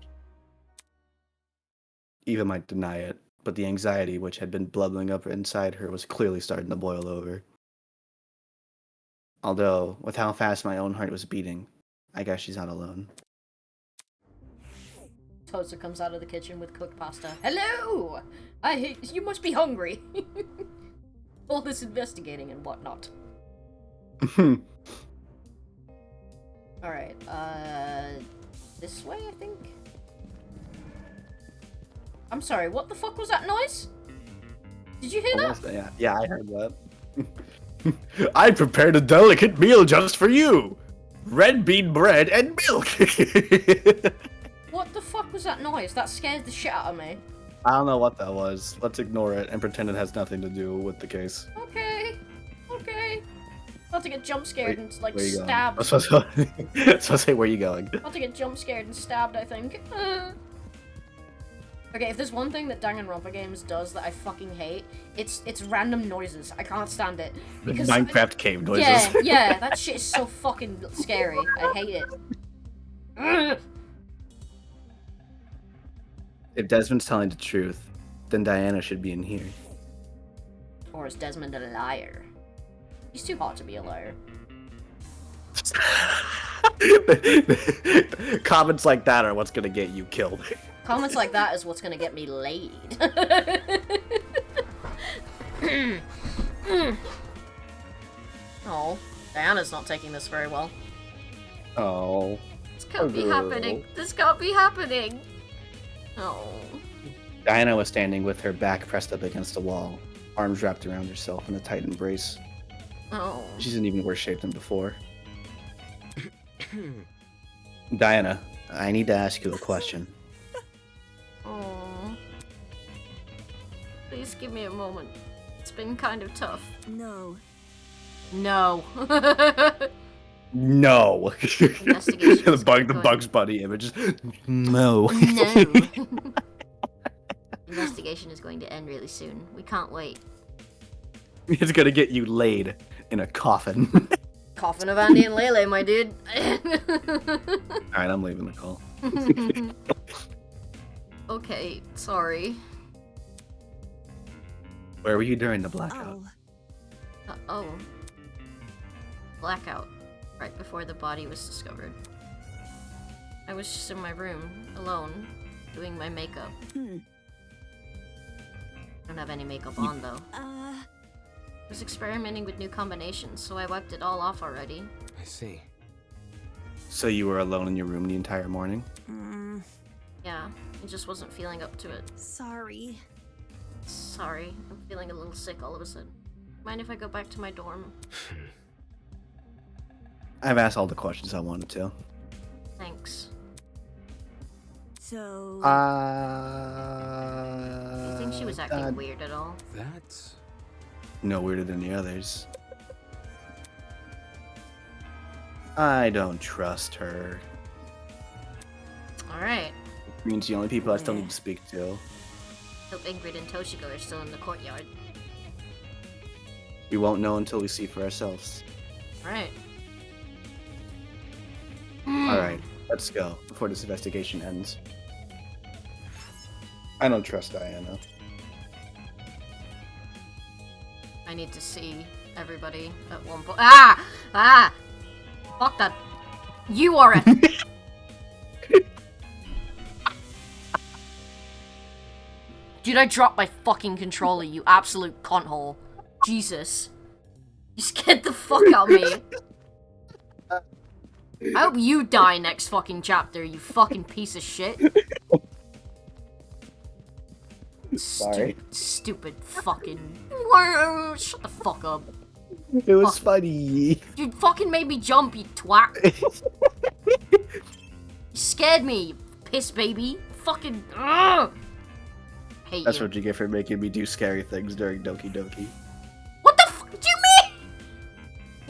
Eva might deny it, but the anxiety which had been bubbling up inside her was clearly starting to boil over. Although, with how fast my own heart was beating, I guess she's not alone. Toaster comes out of the kitchen with cooked pasta. Hello! You must be hungry. All this investigating and whatnot. Alright, this way, I think? I'm sorry, what the fuck was that noise? Did you hear that? Yeah, I heard that. I prepared a delicate meal just for you. Red bean bread and milk. What the fuck was that noise? That scared the shit out of me. I don't know what that was. Let's ignore it and pretend it has nothing to do with the case. Okay. About to get jump scared and like Where you stabbed. going? So I say, where you going? About to get jump scared and stabbed, I think. Okay, if there's one thing that Danganronpa games does that I fucking hate, it's random noises. I can't stand it. Because Minecraft cave noises. Yeah, that shit is so fucking scary. I hate it. Ugh. If Desmond's telling the truth, then Diana should be in here. Or is Desmond a liar? He's too hot to be a liar. Comments like that are what's gonna get you killed. Comments like that is what's gonna get me laid. Oh, Diana's not taking this very well. Oh. This can't be girl. happening. This can't be happening. Oh. Diana was standing with her back pressed up against the wall, arms wrapped around herself in a tight embrace. Oh. She's in even worse shape than before. Diana, I need to ask you a question. Oh. Please give me a moment. It's been kind of tough. No. No. No. Investigation is the going. Bugs Bunny images. No. No. Investigation is going to end really soon. We can't wait. It's gonna get you laid in a coffin. Coffin of Andy and Lele, my dude. Alright, I'm leaving the call. Okay, sorry. Where were you during the blackout? Oh. Oh. Blackout. Right before the body was discovered. I was just in my room, alone, doing my makeup. I don't have any makeup on, though. I was experimenting with new combinations, so I wiped it all off already. I see. So you were alone in your room the entire morning? Yeah, I just wasn't feeling up to it. Sorry. Sorry, I'm feeling a little sick all of a sudden. Mind if I go back to my dorm? I've asked all the questions I wanted to. Thanks. So. Do you think she was acting weird at all? That's... No weirder than the others. I don't trust her. Alright. It means the only people I still need to speak to. Hope Ingrid and Toshiko are still in the courtyard. We won't know until we see for ourselves. Alright. Alright, let's go before this investigation ends. I don't trust Diana. I need to see everybody at one point. Ah! Ah! Fuck that. You are a Dude, I dropped my fucking controller, you absolute cunt hole. Jesus. You scared the fuck out of me. I hope you die next fucking chapter, you fucking piece of shit. Sorry. Stupid fucking... Shut the fuck up. It was funny. You fucking made me jump, you twat. You scared me, you piss baby. Fucking... Ugh. Hate That's you. what you get for making me do scary things during Doki Doki. What the fuck do you mean?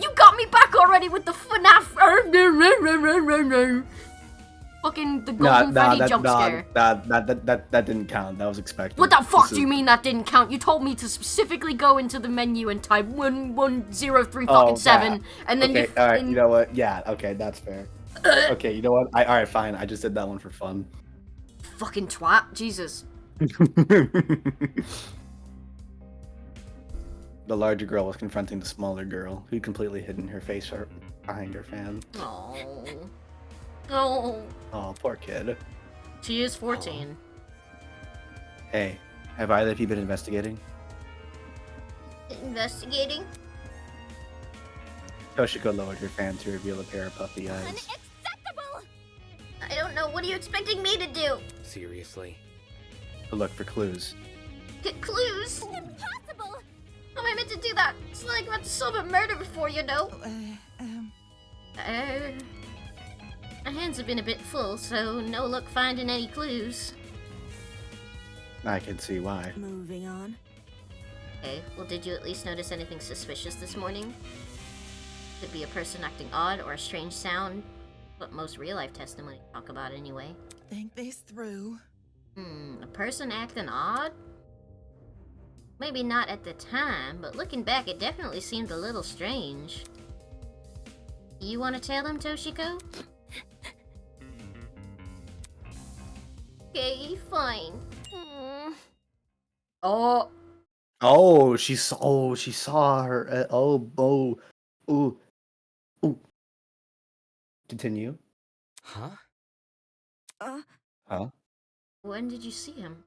You got me back already with the FNAF. Fucking the Golden Freddy jump scare. That didn't count. That was expected. What the fuck This do you is- mean that didn't count? You told me to specifically go into the menu and type 1103 Oh, fucking 7, and then okay, you. alright, you know what? Yeah, okay, that's fair. Okay, you know what? Alright, fine. I just did that one for fun. Fucking twat. Jesus. The larger girl was confronting the smaller girl, who'd completely hidden her face behind her fan. Oh. Oh. Oh, poor kid. She is 14. Hey, have either of you been investigating? Investigating? Toshiko lowered her fan to reveal a pair of puffy eyes. Unacceptable! I don't know. What are you expecting me to do? Seriously. To look for clues. Get clues? Impossible! How am I meant to do that? It's like I'm about to solve a murder before, you know? My hands have been a bit full, so no luck finding any clues. I can see why. Moving on. Okay, well, did you at least notice anything suspicious this morning? Could be a person acting odd or a strange sound. What most real-life testimony talk about anyway. Think this through. A person acting odd? Maybe not at the time, but looking back, it definitely seemed a little strange. You want to tell them, Toshiko? Okay, fine. Oh, Oh, she saw her. Oh. Continue. Huh? Huh? when did you see him?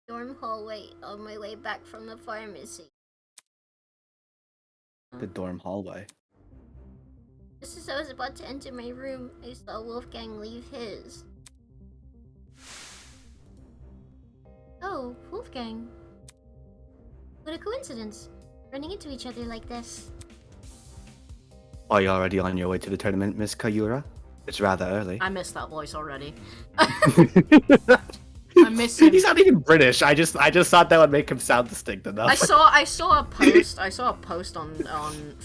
Dorm hallway on my way back from the pharmacy. The dorm hallway. Just as I was about to enter my room, I saw Wolfgang leave his. Oh, Wolfgang. What a coincidence. Running into each other like this. Are you already on your way to the tournament, Miss Kayura? It's rather early. I missed that voice already. I miss him. He's not even British. I just thought that would make him sound distinct enough. I saw a post. I saw a post on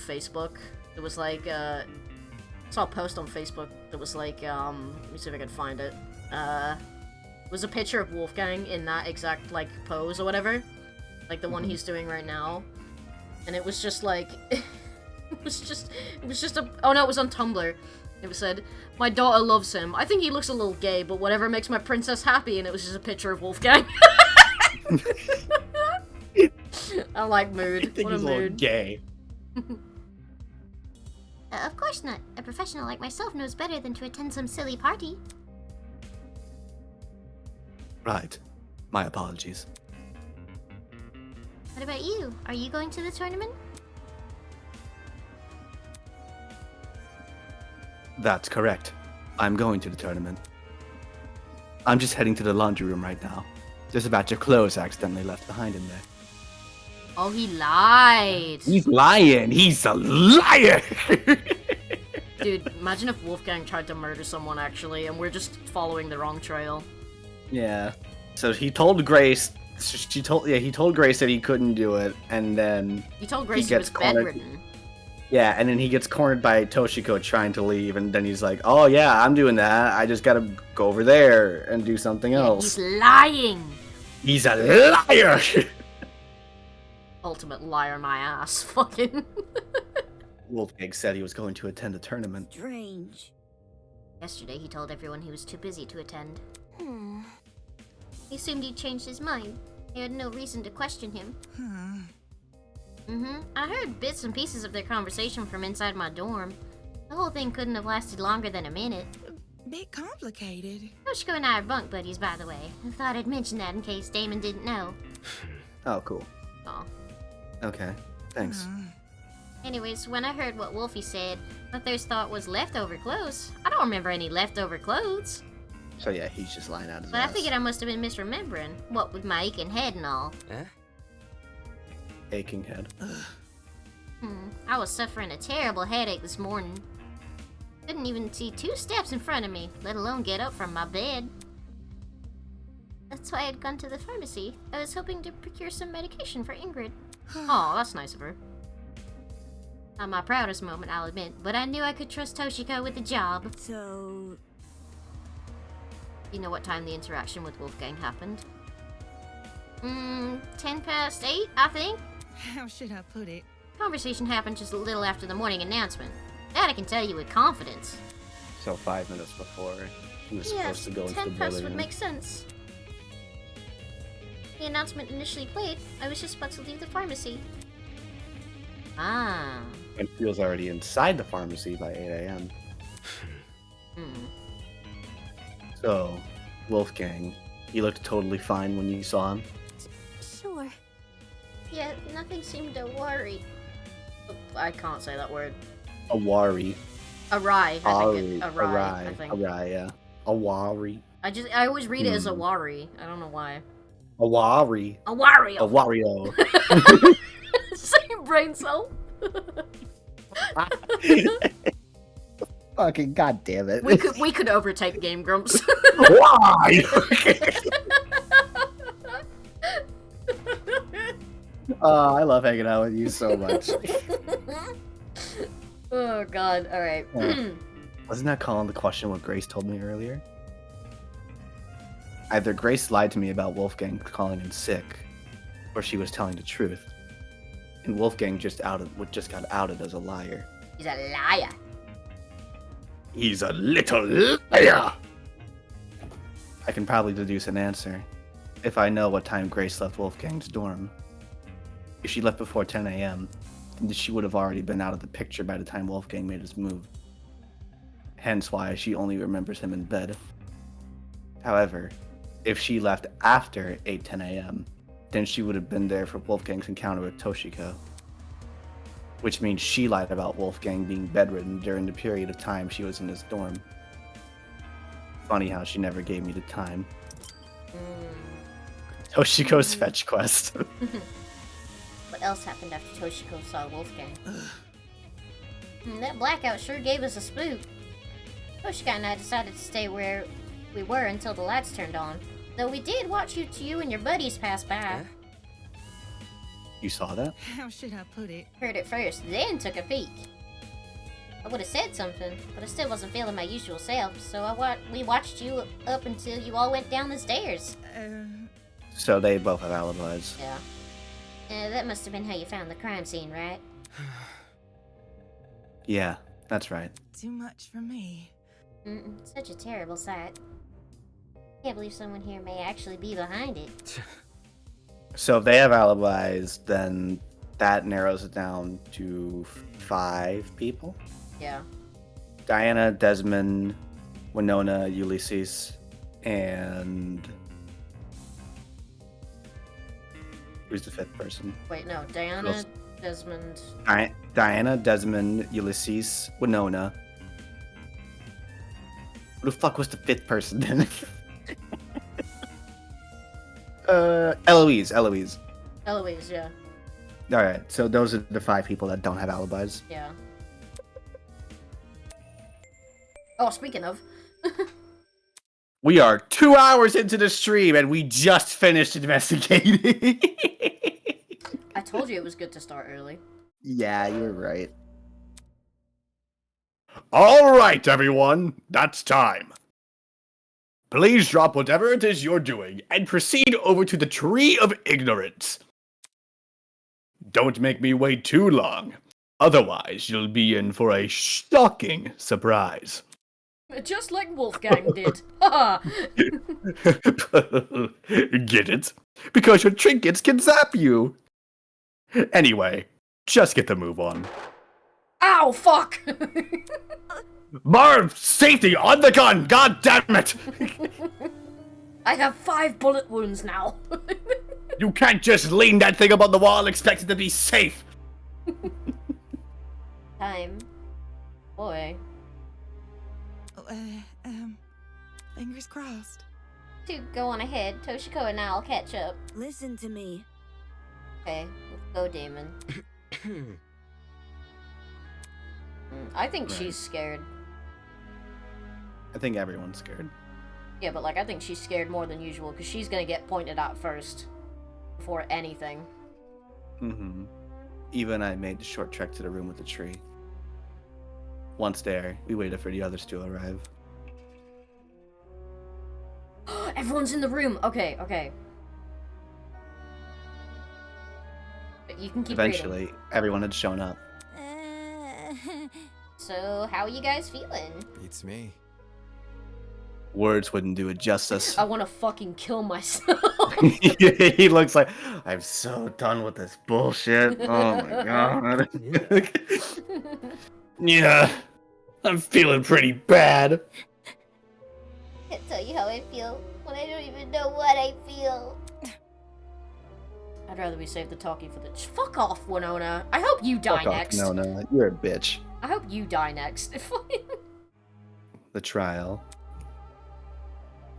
Facebook. It was like I saw a post on Facebook that was like let me see if I can find it. It was a picture of Wolfgang in that exact like pose or whatever, like the one he's doing right now, and it was just like it was just a oh no, it was on Tumblr. It said, "My daughter loves him. I think he looks a little gay, but whatever makes my princess happy." And it was just a picture of Wolfgang. I like mood. I think What a he's a little mood. gay. Of course not. A professional like myself knows better than to attend some silly party. Right. My apologies. What about you? Are you going to the tournament? That's correct. I'm going to the tournament. I'm just heading to the laundry room right now. There's a batch of clothes I accidentally left behind in there. Oh, he lied. He's lying. He's a liar. Dude, imagine if Wolfgang tried to murder someone actually, and we're just following the wrong trail. Yeah. So he told Grace. He told Grace that he couldn't do it, and then He told Grace he gets was cornered. bedridden. yeah, and then he gets cornered by Toshiko trying to leave, and then he's like, "Oh yeah, I'm doing that. I just gotta go over there and do something else." He's lying. He's a liar. Ultimate liar, my ass. Fucking. Wolfgang said he was going to attend the tournament. Strange. Yesterday, he told everyone he was too busy to attend. He assumed he'd changed his mind. I had no reason to question him. I heard bits and pieces of their conversation from inside my dorm. The whole thing couldn't have lasted longer than a minute. Bit complicated. Toshiko and I are bunk buddies, by the way. I thought I'd mention that in case Damon didn't know. Oh, cool. Aw. Okay, thanks. Anyways, when I heard what Wolfie said, my first thought was leftover clothes. I don't remember any leftover clothes. So yeah, he's just lying out his But I ass. figured I must have been misremembering. What with my aching head and all. Eh? Aching head. I was suffering a terrible headache this morning. Couldn't even see 2 steps in front of me, let alone get up from my bed. That's why I'd gone to the pharmacy. I was hoping to procure some medication for Ingrid. Oh, that's nice of her. Not my proudest moment, I'll admit, but I knew I could trust Toshiko with the job. So, You know what time the interaction with Wolfgang happened? 10 past 8, I think? how should I put it? Conversation happened just a little after the morning announcement. That I can tell you with confidence. So 5 minutes before he was Yes, supposed to go into 10 the past building. would make sense. The announcement initially played, I was just about to leave the pharmacy. Ah. And he was already inside the pharmacy by 8 a.m. Hmm. So, Wolfgang, he looked totally fine when you saw him. Sure. Yeah, nothing seemed to worry. I can't say that word. A wari. Awry, I think. Awry. Awry, I think. Awry, yeah. A wari. I always read it as a Hmm. wari. I don't know why. A wari. A Wario. A Wario. Same brain cell. Fucking goddamn it. we could overtake Game Grumps. Why? Oh, I love hanging out with you so much. Oh god. All right. Yeah. Wasn't that calling the question what Grace told me earlier? Either Grace lied to me about Wolfgang calling in sick, or she was telling the truth. And Wolfgang just got outed as a liar. He's a liar. He's a little liar! I can probably deduce an answer if I know what time Grace left Wolfgang's dorm. If she left before 10 a.m., then she would have already been out of the picture by the time Wolfgang made his move. Hence why she only remembers him in bed. However, if she left after 8:10 a.m., then she would have been there for Wolfgang's encounter with Toshiko. Which means she lied about Wolfgang being bedridden during the period of time she was in his dorm. Funny how she never gave me the time. Toshiko's fetch quest. What else happened after Toshiko saw Wolfgang? That blackout sure gave us a spook. Toshiko and I decided to stay where we were until the lights turned on. Though we did watch you and your buddies pass by. Eh? You saw that? How should I put it? Heard it first, then took a peek. I would have said something, but I still wasn't feeling my usual self, so we watched you up until you all went down the stairs. So they both have alibis. Yeah. That must have been how you found the crime scene, right? Yeah, that's right. Too much for me. Such a terrible sight. Can't believe someone here may actually be behind it. So if they have alibis, then that narrows it down to 5 people. Yeah. Diana, Desmond, Winona, Ulysses, and who's the 5th person? Wait, no. Diana, Desmond. Diana, Desmond, Ulysses, Winona. Who the fuck was the 5th person then? Eloise. Eloise, yeah. Alright, so those are the 5 people that don't have alibis. Yeah. Oh, speaking of. We are 2 hours into the stream and we just finished investigating. I told you it was good to start early. Yeah, you were right. Alright, everyone, that's time. Please drop whatever it is you're doing and proceed over to the Tree of Ignorance. Don't make me wait too long, otherwise you'll be in for a shocking surprise. Just like Wolfgang did. Haha. Get it? Because your trinkets can zap you. Anyway, just get the move on. Ow, fuck! More safety on the gun! God damn it! I have 5 bullet wounds now. You can't just lean that thing up on the wall and expect it to be safe! Time. Boy. Oh, fingers crossed. To go on ahead, Toshiko and I'll catch up. Listen to me. Okay, let's go, Damon. I think Right. she's scared. I think everyone's scared. Yeah, but like I think she's scared more than usual because she's gonna get pointed at first before anything. Mm-hmm. Eva and I made the short trek to the room with the tree. Once there, we waited for the others to arrive. Everyone's in the room. Okay, okay. But you can keep reading. Eventually, everyone had shown up. So, how are you guys feeling? Beats me. Words wouldn't do it justice. I want to fucking kill myself. He looks like, I'm so done with this bullshit. Oh my god. Yeah, I'm feeling pretty bad. Can't tell you how I feel when I don't even know what I feel. I'd rather we save the talking for the. Fuck off, Winona. I hope you die Fuck off. next. No, you're a bitch. I hope you die next. The trial.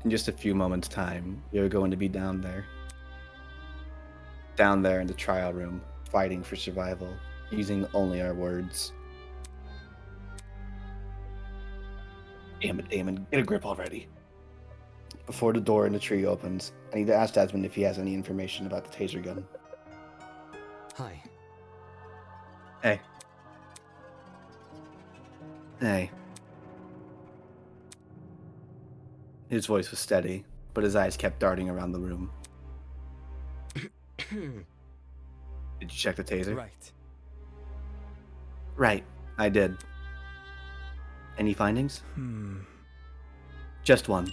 In just a few moments' time, you're going to be down there. Down there in the trial room, fighting for survival, using only our words. Damn it, Damon, get a grip already. Before the door in the tree opens, I need to ask Desmond if he has any information about the taser gun. Hi. Hey. Hey. His voice was steady, but his eyes kept darting around the room. Did you check the taser? Right. Right, I did. Any findings? Hmm. Just one.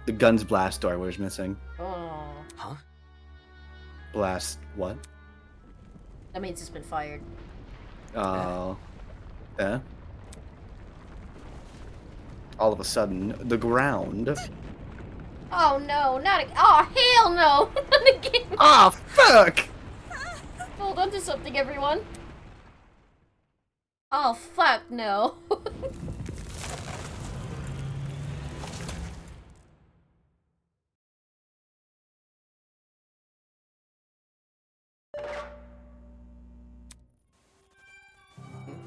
The gun's blast door was missing. Oh, Huh? Blast what? that means it's been fired. Oh. Yeah? All of a sudden, the ground. Oh no, not again. Oh, hell no! Not again! Ah, fuck! Hold on to something, everyone. Oh, fuck no.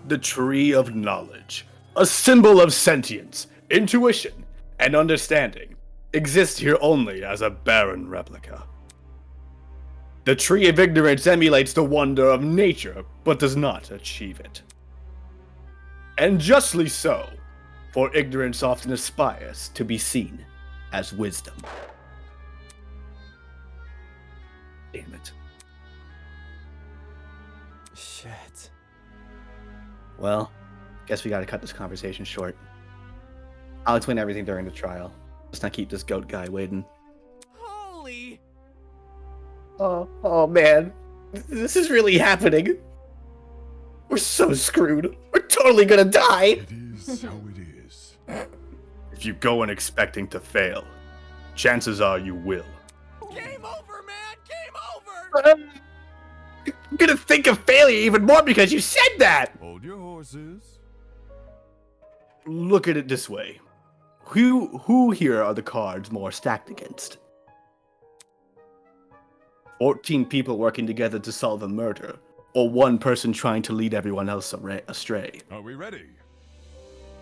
The Tree of Knowledge, a symbol of sentience, intuition, and understanding, exists here only as a barren replica. The Tree of Ignorance emulates the wonder of nature, but does not achieve it. And justly so, for ignorance often aspires to be seen as wisdom. Damn it. Shit. Well, guess we gotta cut this conversation short. I'll explain everything during the trial. Let's not keep this goat guy waiting. Holy! Oh man. This is really happening. We're so screwed. We're totally gonna die. It is how it is. If you go in expecting to fail, chances are you will. Game over, man! Game over! I'm gonna think of failure even more because you said that! Hold your horses. Look at it this way. Who here are the cards more stacked against? 14 people working together to solve a murder, or one person trying to lead everyone else astray. Are we ready?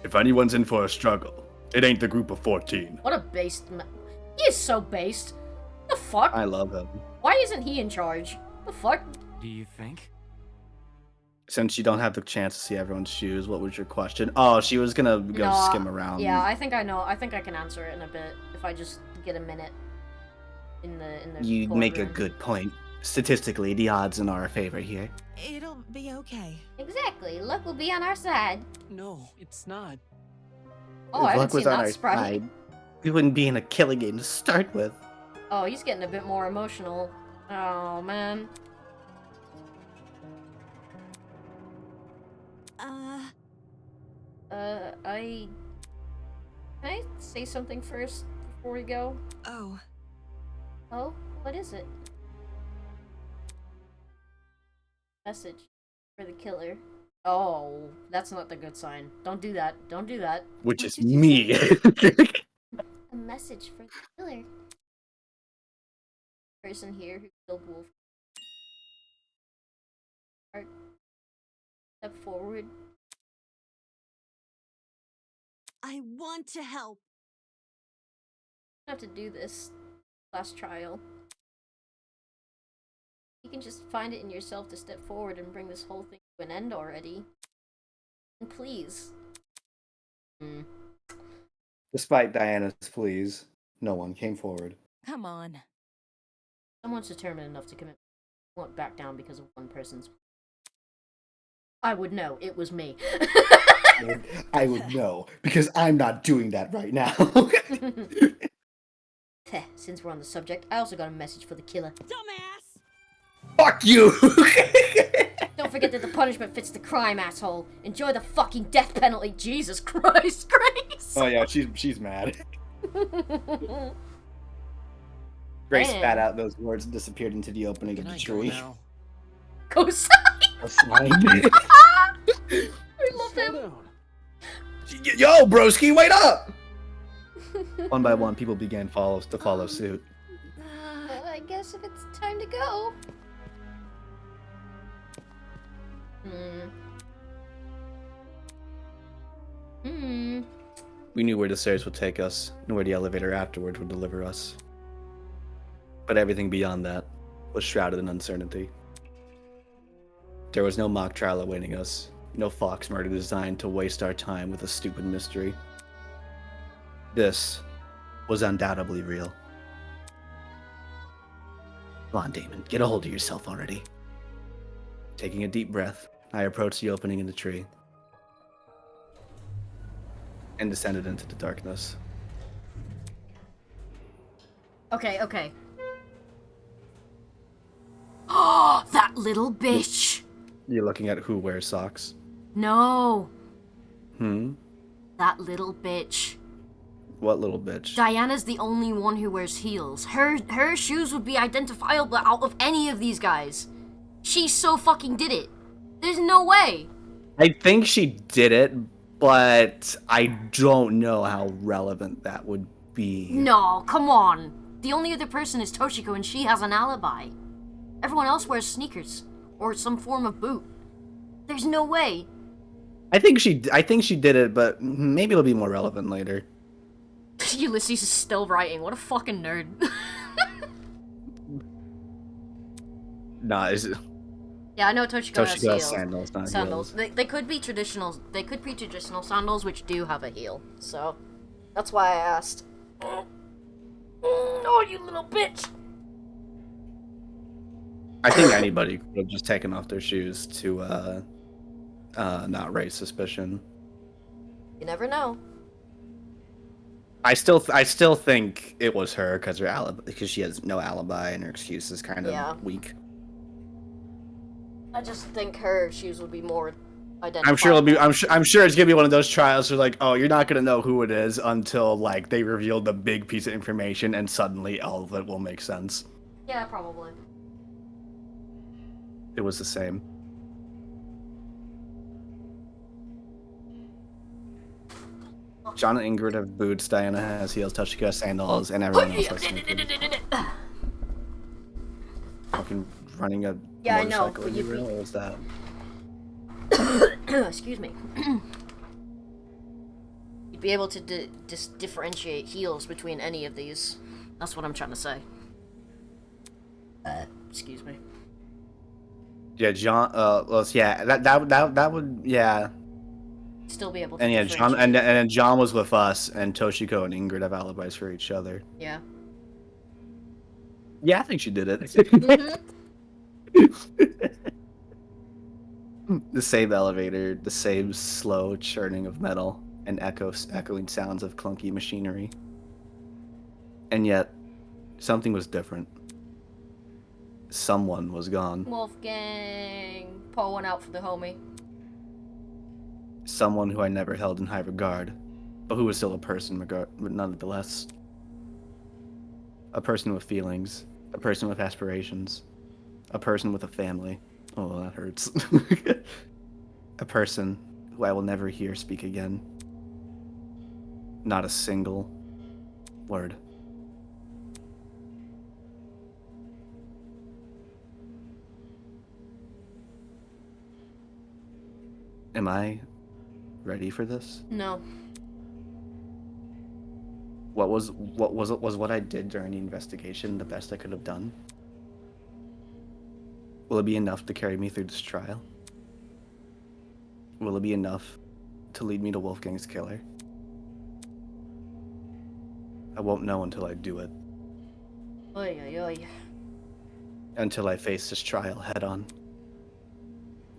If anyone's in for a struggle, it ain't the group of 14. What a based He is so based. The fuck? I love him. Why isn't he in charge? The fuck? Do you think? Since you don't have the chance to see everyone's shoes, what was your question? Oh, she was gonna go No, skim around. Yeah, I think I know. I think I can answer it in a bit if I just get a minute in the You make a courtroom. good point. Statistically, the odds in our favor here. It'll be okay. Exactly. Luck will be on our side. No, it's not. Oh, I If haven't luck was seen on that our sprite. side, we wouldn't be in a killing game to start with. Oh, he's getting a bit more emotional. Oh man. Can I say something first before we go? Oh, Oh, what is it? Message for the killer. Oh, that's not the good sign. Don't do that. Don't do that. Which What is did you me. say? A message for the killer. Person here who killed Wolf. Step forward. I want to help. You don't have to do this last trial. You can just find it in yourself to step forward and bring this whole thing to an end already. And please. Despite Diana's pleas, no one came forward. Come on. Someone's determined enough to commit. Won't back down because of one person's. I would know. It was me. I would know, because I'm not doing that right now. Heh, since we're on the subject, I also got a message for the killer. Dumbass! Fuck you! Don't forget that the punishment fits the crime, asshole. Enjoy the fucking death penalty. Jesus Christ, Grace. Oh yeah, she's mad. Grace Man. spat out those words and disappeared into the opening of the tree. Go sign. I I love him. Yo, broski, wait up! One by one, people began to follow suit. I guess if it's time to go. We knew where the stairs would take us, and where the elevator afterwards would deliver us. But everything beyond that was shrouded in uncertainty. There was no mock trial awaiting us, no Fox murder designed to waste our time with a stupid mystery. This was undoubtedly real. Come on, Damon, get a hold of yourself already. Taking a deep breath, I approached the opening in the tree and descended into the darkness. Okay, okay. Oh, that little bitch. You're looking at who wears socks. No, Hmm? that little bitch. What little bitch? Diana's the only one who wears heels. Her shoes would be identifiable out of any of these guys. She so fucking did it. There's no way. I think she did it, but I don't know how relevant that would be. No, come on. The only other person is Toshiko and she has an alibi. Everyone else wears sneakers or some form of boot. There's no way. I think she did it, but maybe it'll be more relevant later. Ulysses is still writing. What a fucking nerd. Nah, is it? Yeah, I know Toshiko has Toshiko heels. has sandals, not Sandals. heels. They could be traditional. They could be traditional sandals, which do have a heel. So that's why I asked. Oh, you little bitch! I think anybody could have just taken off their shoes to not raise suspicion. You never know. I still think it was her because she has no alibi and her excuse is kind of Yeah. weak. I just think her shoes would be more identifiable. I'm sure it'll be. I'm sure it's gonna be one of those trials where like, oh, you're not gonna know who it is until like they reveal the big piece of information, and suddenly all of it will make sense. Yeah, probably. It was the same. John and Ingrid have boots. Diana has heels. Toshiko has sandals, and everyone else has sneakers. Fucking running a Yeah, I know, motorcycle. but You you'd be- realize that? Excuse me. You'd be able to differentiate heels between any of these. That's what I'm trying to say. Excuse me. Yeah, John. Yeah, that would. Yeah, Still be able to. and yeah, John differentiate. and then John was with us, and Toshiko and Ingrid have alibis for each other. Yeah. Yeah, I think she did it. The same elevator, the same slow churning of metal, and echoing sounds of clunky machinery. And yet, something was different. Someone was gone. Wolfgang, pour one out for the homie. someone who I never held in high regard, but who was still a person nonetheless. A person with feelings, a person with aspirations, a person with a family. Oh, that hurts. A person who I will never hear speak again. Not a single word. Am I ready for this? No. Was what I did during the investigation the best I could have done? Will it be enough to carry me through this trial? Will it be enough to lead me to Wolfgang's killer? I won't know until I do it. Oy, oy, oy. Until I face this trial head on.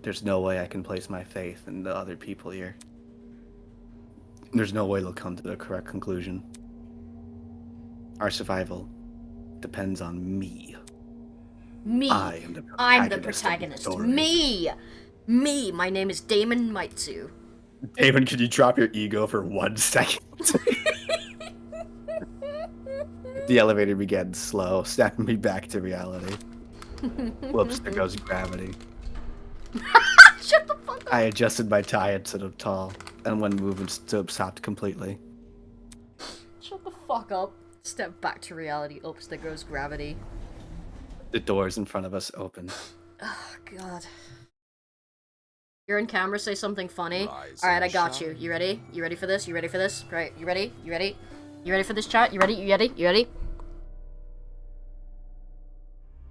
There's no way I can place my faith in the other people here. There's no way they'll come to the correct conclusion. Our survival depends on me. Me. I'm the of protagonist. the story. Me. My name is Damon Maitsu. Damon, could you drop your ego for 1 second? The elevator began slow, snapping me back to reality. Whoops, there goes gravity. Shut the fuck up. I adjusted my tie and stood up tall, and when movement stopped completely. Shut the fuck up. Step back to reality. Oops, there goes gravity. The doors in front of us opened. Oh, God. You're in camera, say something funny. Rise Alright, I and got you. shine. You ready? You ready for this? You ready for this? Right, you ready? You ready? You ready for this chat? You ready? You ready? You ready?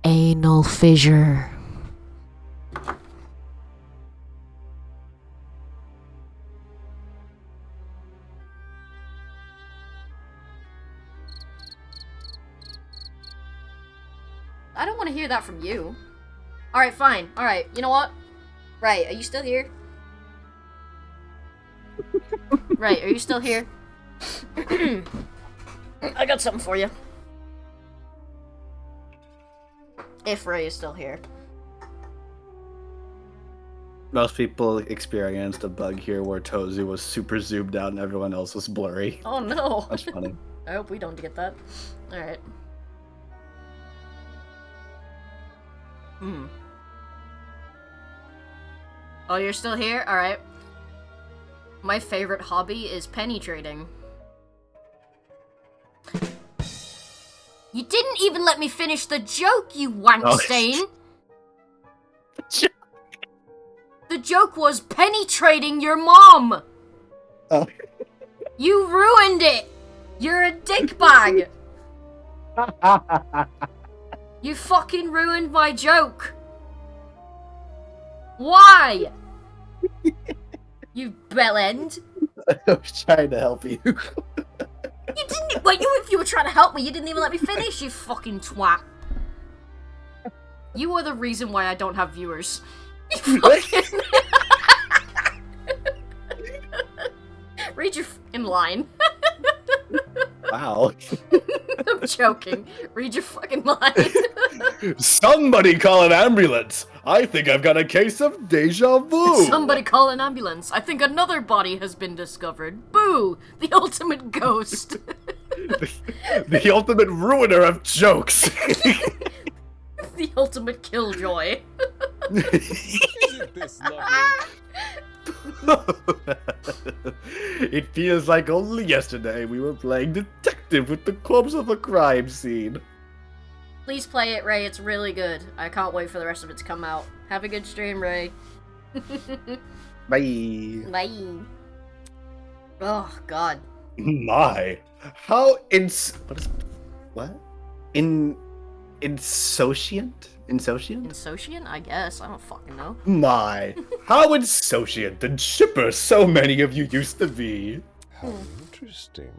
Anal fissure. I don't want to hear that from you. Alright, fine. Alright, you know what? Right, are you still here? Right, are you still here? I got something for you. If Ray is still here. Most people experienced a bug here where Tozu was super zoomed out and everyone else was blurry. Oh no! That's funny. I hope we don't get that. Alright. Oh, you're still here? Alright. My favorite hobby is penny trading. You didn't even let me finish the joke, you wankstain! The joke was penny trading your mom! Oh. You ruined it! You're a dickbag! You fucking ruined my joke! Why? You bellend. I was trying to help you. You didn't. Well, if you were trying to help me, you didn't even let me finish. You fucking twat. You are the reason why I don't have viewers. You fucking. Read your fucking line. Wow. I'm joking. Read your fucking line. Somebody call an ambulance! I think I've got a case of deja vu! Somebody call an ambulance. I think another body has been discovered. Boo! The ultimate ghost. The ultimate ruiner of jokes! The ultimate killjoy. Isn't this lovely? It feels like only yesterday we were playing detective with the corpse of a crime scene. Please play it, Ray. It's really good. I can't wait for the rest of it to come out. Have a good stream, Ray. Bye. Bye. Oh, God. My, how Insouciant? Insouciant? Insouciant? I guess. I don't fucking know. my, how insouciant and chipper so many of you used to be. How interesting.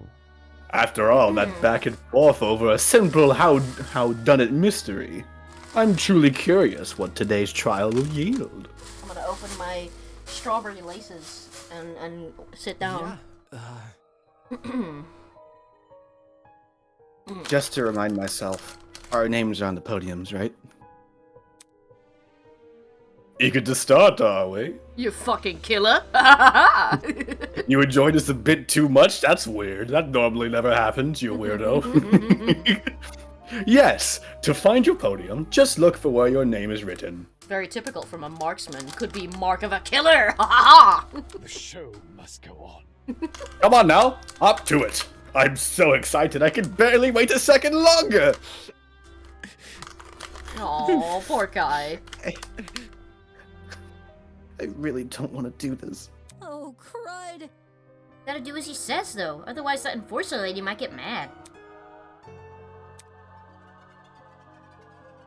After all that back and forth over a simple how done it mystery, I'm truly curious what today's trial will yield. I'm gonna open my strawberry laces and sit down. Just to remind myself, our names are on the podiums, right? Eager to start, are we? You fucking killer! You enjoyed this a bit too much? That's weird. That normally never happens, you weirdo. Yes, to find your podium, just look for where your name is written. Very typical from a marksman. Could be mark of a killer! Ha ha ha! The show must go on. Come on now, up to it. I'm so excited I can barely wait a second longer. Aw, poor guy. I really don't want to do this. Oh, crud. Gotta do as he says, though. Otherwise, that enforcer lady might get mad.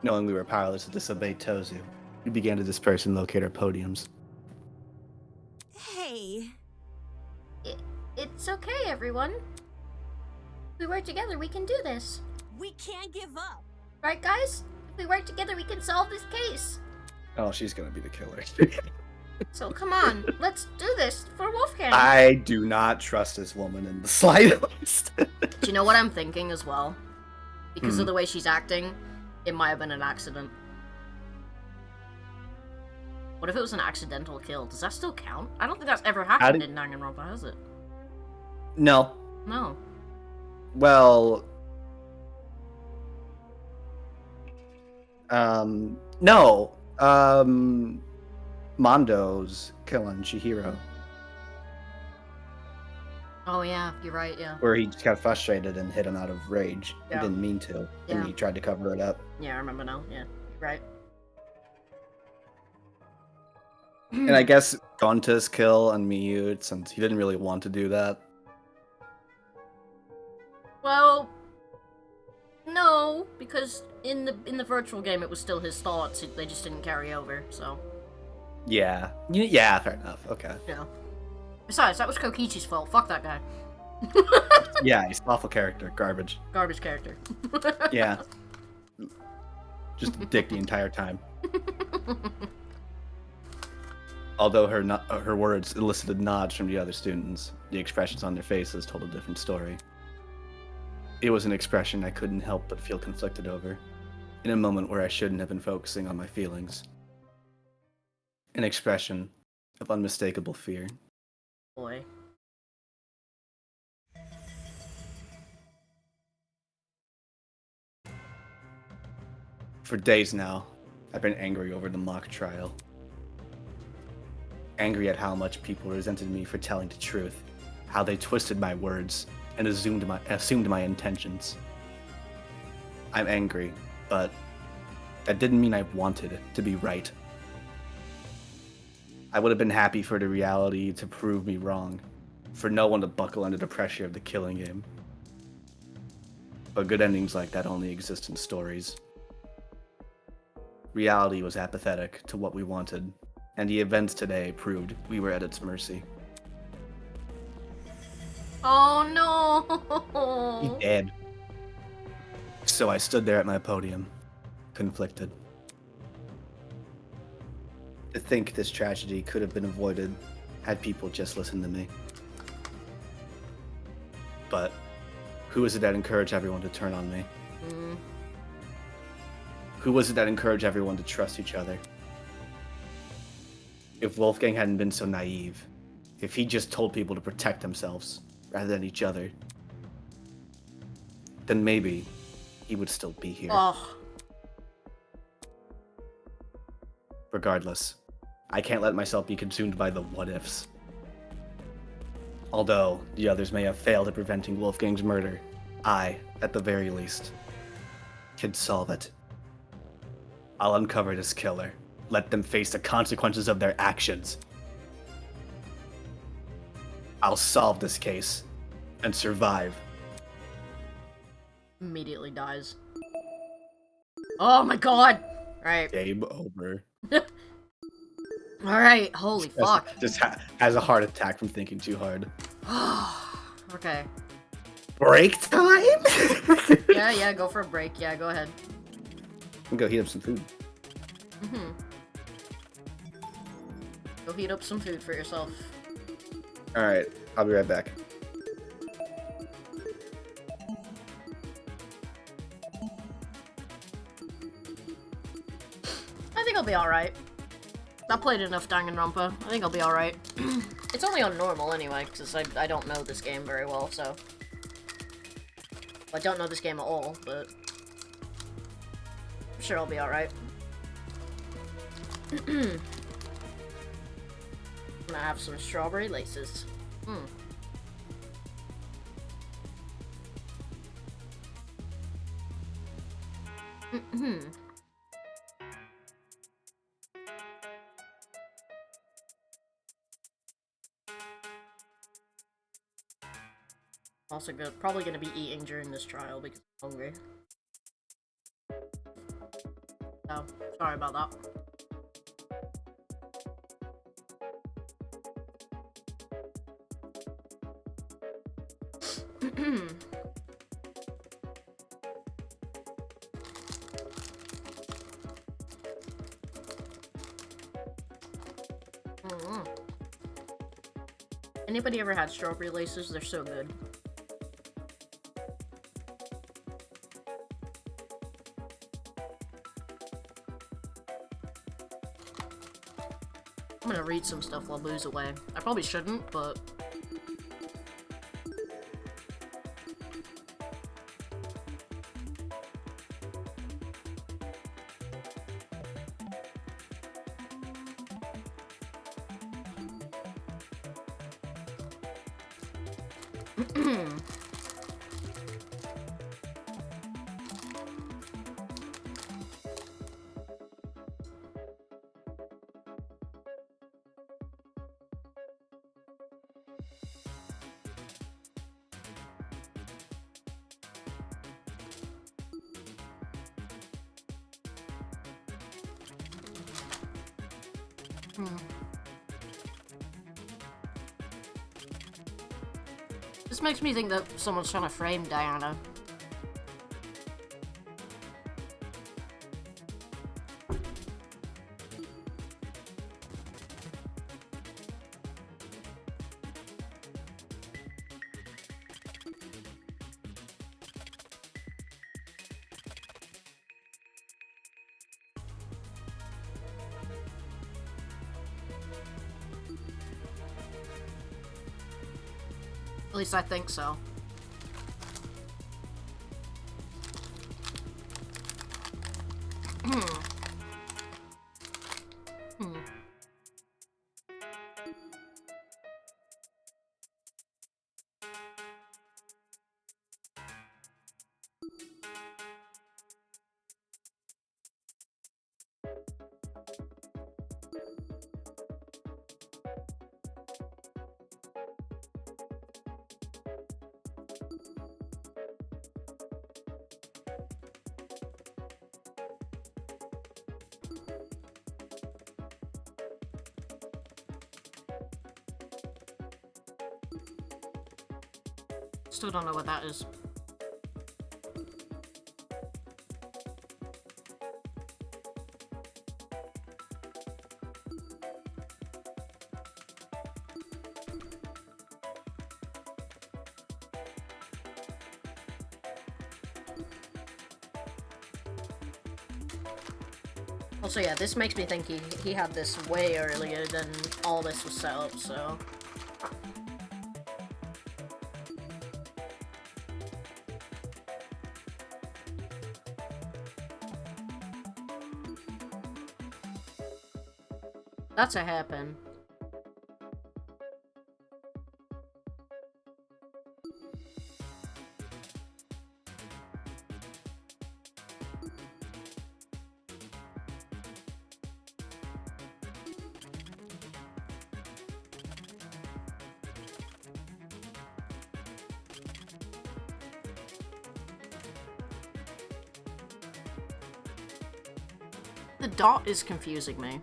Knowing we were powerless to disobey Tozu, we began to disperse and locate our podiums. Hey. It's okay, everyone. If we work together, we can do this. We can't give up. Right, guys? If we work together, we can solve this case. Oh, she's gonna be the killer. So come on, let's do this for Wolfgang. I do not trust this woman in the slightest. Do you know what I'm thinking as well? Because of the way she's acting, it might have been an accident. What if it was an accidental kill? Does that still count? I don't think that's ever happened in Danganronpa, has it? No. No. Well, no. Mondo's killing Chihiro, Oh yeah, you're right, yeah. where he just got frustrated and hit him out of rage. Yeah. He didn't mean to, Yeah. and he tried to cover it up. Yeah, I remember now, yeah. Right. And I guess Gonta's kill on Miyu, since he didn't really want to do that. Well, no, because in the virtual game it was still his thoughts, they just didn't carry over, so. Yeah. Yeah, fair enough. Okay. Yeah. Besides, that was Kokichi's fault. Fuck that guy. Yeah, he's an awful character. Garbage. Garbage character. Yeah. Just a dick the entire time. Although her words elicited nods from the other students, the expressions on their faces told a different story. It was an expression I couldn't help but feel conflicted over, in a moment where I shouldn't have been focusing on my feelings. An expression of unmistakable fear. Boy. For days now, I've been angry over the mock trial. Angry at how much people resented me for telling the truth, how they twisted my words and assumed my intentions. I'm angry, but that didn't mean I wanted to be right. I would have been happy for the reality to prove me wrong, for no one to buckle under the pressure of the killing game. But good endings like that only exist in stories. Reality was apathetic to what we wanted, and the events today proved we were at its mercy. Oh no! He dead. So I stood there at my podium, conflicted. To think this tragedy could have been avoided had people just listened to me. But who was it that encouraged everyone to turn on me? Who was it that encouraged everyone to trust each other? If Wolfgang hadn't been so naive, if he just told people to protect themselves rather than each other, then maybe he would still be here. Oh, Regardless, I can't let myself be consumed by the what-ifs. Although the others may have failed at preventing Wolfgang's murder, I, at the very least, can solve it. I'll uncover this killer. Let them face the consequences of their actions. I'll solve this case and survive. immediately dies. Oh my god! Alright. Game over. Alright, holy fuck. Just has a heart attack from thinking too hard. Okay. Break time? Yeah, go for a break. Yeah, go ahead. I'll go heat up some food. Go heat up some food for yourself. Alright, I'll be right back. I think I'll be alright. I played enough Danganronpa. I think I'll be alright. It's only on normal anyway, because I don't know this game very well, so... I don't know this game at all, but... I'm sure I'll be alright. I'm gonna have some strawberry laces. Also good. Probably gonna be eating during this trial because I'm hungry. So, sorry about that. Anybody ever had strawberry laces? They're so good. I'm gonna read some stuff while Boo's away. I probably shouldn't, but... This makes me think that someone's trying to frame Diana. At least I think so. Still don't know what that is. Also, yeah, this makes me think he had this way earlier than all this was set up, so... That's a hairpin. The dot is confusing me.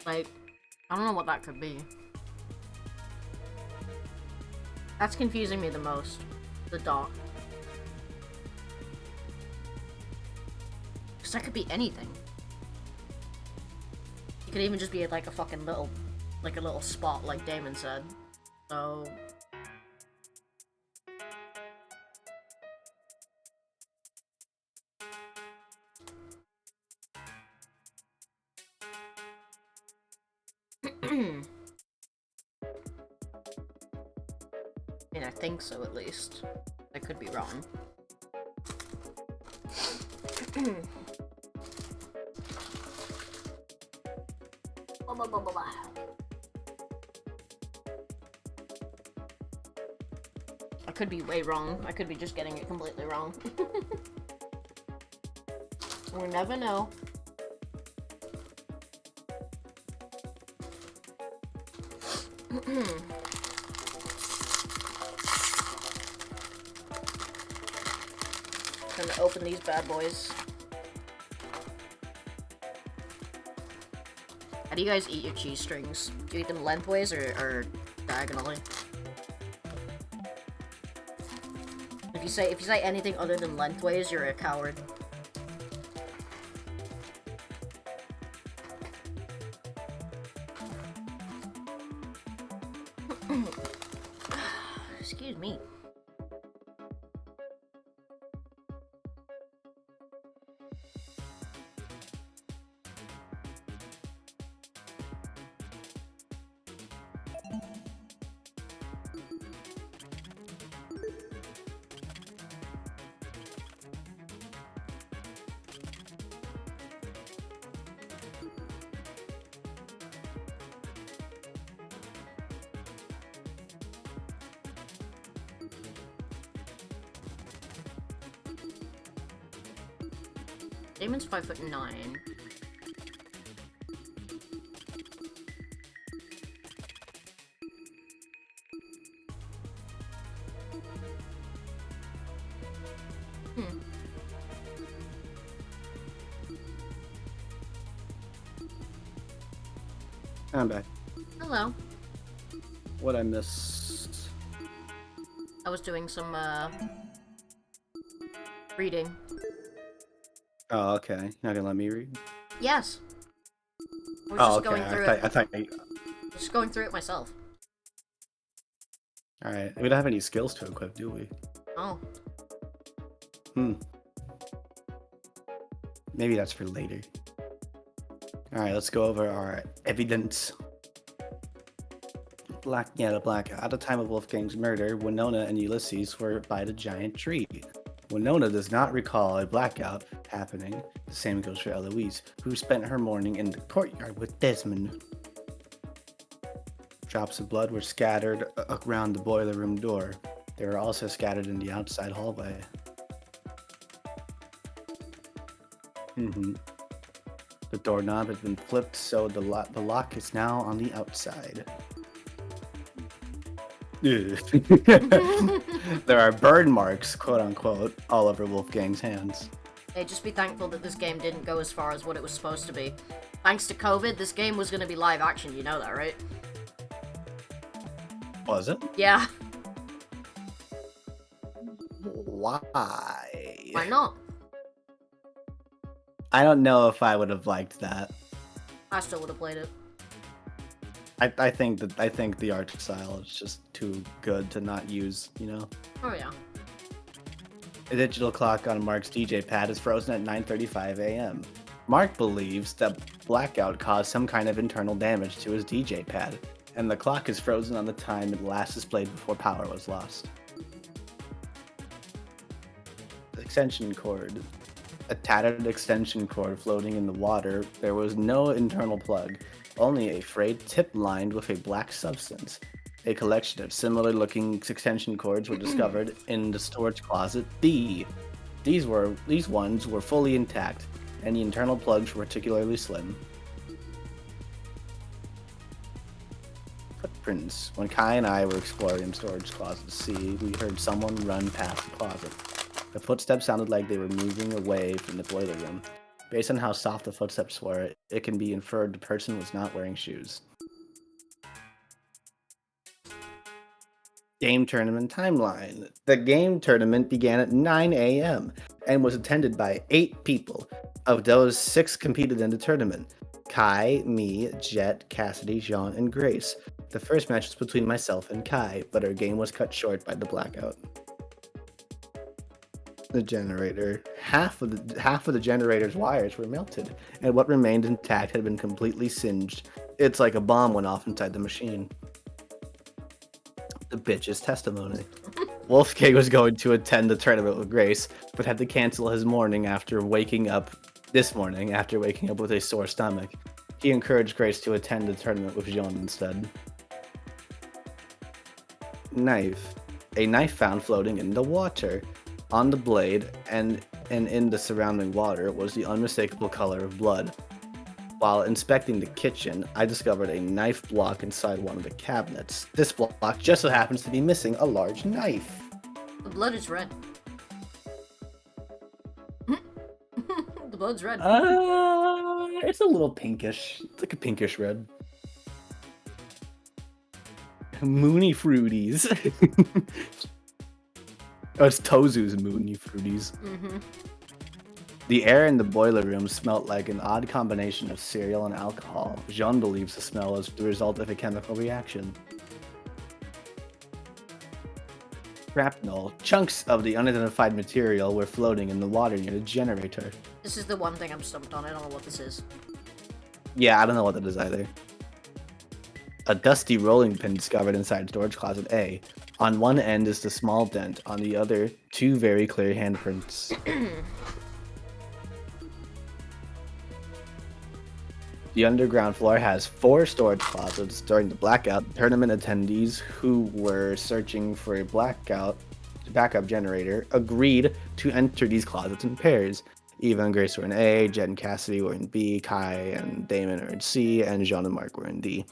Like, I don't know what that could be. That's confusing me the most. The dot. Because that could be anything. It could even just be like a fucking little like a little spot, like Damon said. So I mean, I think so at least. I could be wrong. I could be way wrong. I could be just getting it completely wrong. We never know. Gonna open these bad boys. How do you guys eat your cheese strings? Do you eat them lengthways or diagonally? If you say anything other than lengthways, you're a coward. Excuse me. Damon's 5'9". I'm back. Hello. What I missed? I was doing some reading. Oh, okay. You're not gonna let me read? Yes. I was Oh, just okay. going through I thought. just going through it myself. All right. We don't have any skills to equip, do we? Oh. Maybe that's for later. All right. Let's go over our evidence. The blackout. At the time of Wolfgang's murder, Winona and Ulysses were by the giant tree. Winona does not recall a blackout happening. The same goes for Eloise, who spent her morning in the courtyard with Desmond. Drops of blood were scattered around the boiler room door. They were also scattered in the outside hallway. The doorknob has been flipped, so the lock is now on the outside. There are burn marks, quote unquote, all over Wolfgang's hands. Hey, just be thankful that this game didn't go as far as what it was supposed to be. Thanks to COVID, this game was gonna be live action, you know that, right? Was it? Yeah. Why? Why not? I don't know if I would have liked that. I still would have played it. I think the art style is just too good to not use, you know? Oh yeah. The digital clock on Mark's DJ pad is frozen at 9:35 a.m. Mark believes that blackout caused some kind of internal damage to his DJ pad, and the clock is frozen on the time it last displayed before power was lost. Extension cord. A tattered extension cord floating in the water. There was no internal plug, only a frayed tip lined with a black substance. A collection of similar looking extension cords were discovered in the storage closet B. These ones were fully intact, and the internal plugs were particularly slim. Footprints. When Kai and I were exploring storage closet C, we heard someone run past the closet. The footsteps sounded like they were moving away from the boiler room. Based on how soft the footsteps were, it can be inferred the person was not wearing shoes. Game tournament timeline. The game tournament began at 9 a.m. and was attended by 8 people. Of those, 6 competed in the tournament. Kai, me, Jet, Cassidy, Jean, and Grace. The first match was between myself and Kai, but our game was cut short by the blackout. The generator. Half of the generator's wires were melted, and what remained intact had been completely singed. It's like a bomb went off inside the machine. The bitch's testimony. Wolfgang was going to attend the tournament with Grace, but had to cancel his morning after waking up with a sore stomach. He encouraged Grace to attend the tournament with Jean instead. Knife. A knife found floating in the water. On the blade and in the surrounding water was the unmistakable color of blood. While inspecting the kitchen, I discovered a knife block inside one of the cabinets. This block just so happens to be missing a large knife. The blood is red. The blood's red. It's a little pinkish. It's like a pinkish red. Moony Fruities. Oh, it's Tozu's Moony Fruities. Mm-hmm. The air in the boiler room smelled like an odd combination of cereal and alcohol. Jean believes the smell is the result of a chemical reaction. Shrapnel. Chunks of the unidentified material were floating in the water near the generator. This is the one thing I'm stumped on. I don't know what this is. Yeah, I don't know what that is either. A dusty rolling pin discovered inside storage closet A. On one end is the small dent, on the other, two very clear handprints. The underground floor has 4 storage closets. During the blackout, tournament attendees who were searching for a backup generator agreed to enter these closets in pairs. Eva and Grace were in A, Jet and Cassidy were in B, Kai and Damon are in C, and Jean and Mark were in D.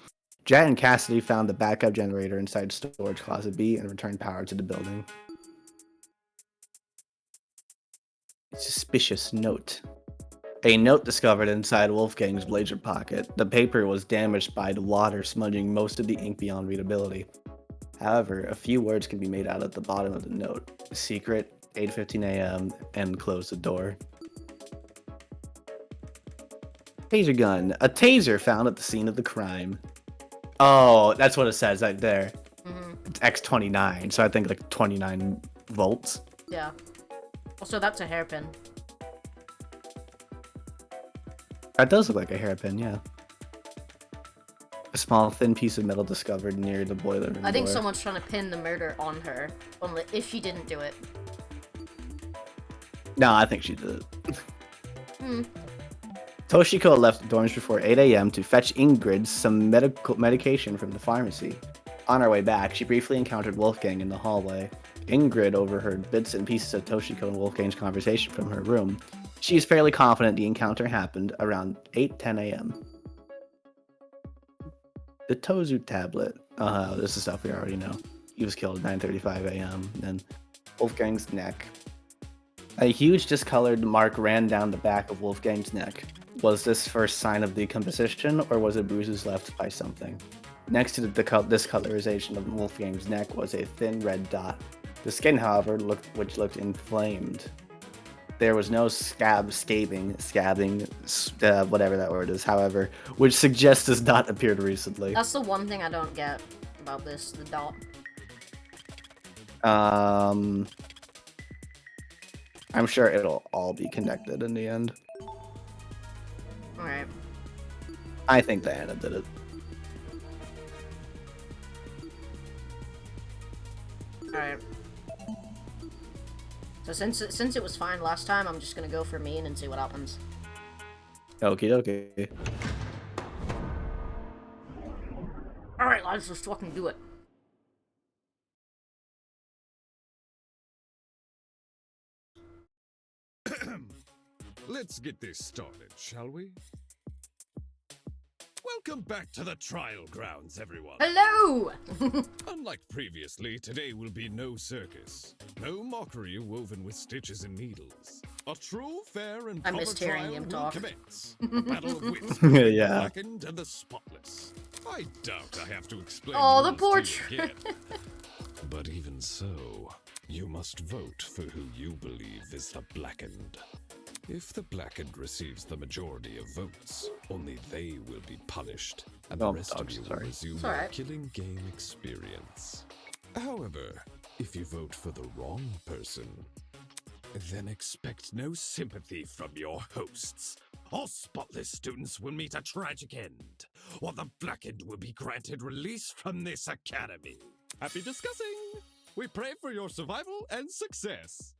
Jet and Cassidy found the backup generator inside storage closet B and returned power to the building. Suspicious note. A note discovered inside Wolfgang's blazer pocket. The paper was damaged by the water, smudging most of the ink beyond readability. However, a few words can be made out at the bottom of the note. Secret, 8:15 a.m., and close the door. Taser gun. A taser found at the scene of the crime. Oh, that's what it says right there. Mm-hmm. It's X29, so I think like 29 volts. Yeah. Also, that's a hairpin. That does look like a hairpin, yeah. A small, thin piece of metal discovered near the boiler room I think door. someone's trying to pin the murder on her, only if she didn't do it. No, I think she did it. Hmm. Toshiko left the dorms before 8 a.m. to fetch Ingrid some medication from the pharmacy. On her way back, she briefly encountered Wolfgang in the hallway. Ingrid overheard bits and pieces of Toshiko and Wolfgang's conversation from her room. She is fairly confident the encounter happened around 8:10 a.m. The Tozu tablet. This is stuff we already know. He was killed at 9:35 a.m. Then Wolfgang's neck. A huge discolored mark ran down the back of Wolfgang's neck. Was this first sign of decomposition, or was it bruises left by something? Next to the discolorization of Wolfgang's neck was a thin red dot. The skin, however, looked inflamed. There was no scabbing, whatever that word is, however, which suggests this dot appeared recently. That's the one thing I don't get about this, the dot. I'm sure it'll all be connected in the end. Alright. I think Diana did it. Alright. So since it was fine last time, I'm just gonna go for mean and see what happens. Okie dokie. Alright, let's just fucking do it. Let's get this started, shall we? Welcome back to the trial grounds, everyone. Hello! Unlike previously, today will be no circus. No mockery woven with stitches and needles. A true, fair, and I proper missed hearing trial him will talk. commence. A battle of wits between the Yeah. blackened and the spotless. I doubt I have to explain Oh, the rules poor to you again. But even so, you must vote for who you believe is the blackened. If the Blackened receives the majority of votes, only they will be punished, and Oh, the rest of you will sorry. resume It's your alright. killing game experience. However, if you vote for the wrong person, then expect no sympathy from your hosts. All spotless students will meet a tragic end, or the Blackened will be granted release from this academy. Happy discussing! We pray for your survival and success.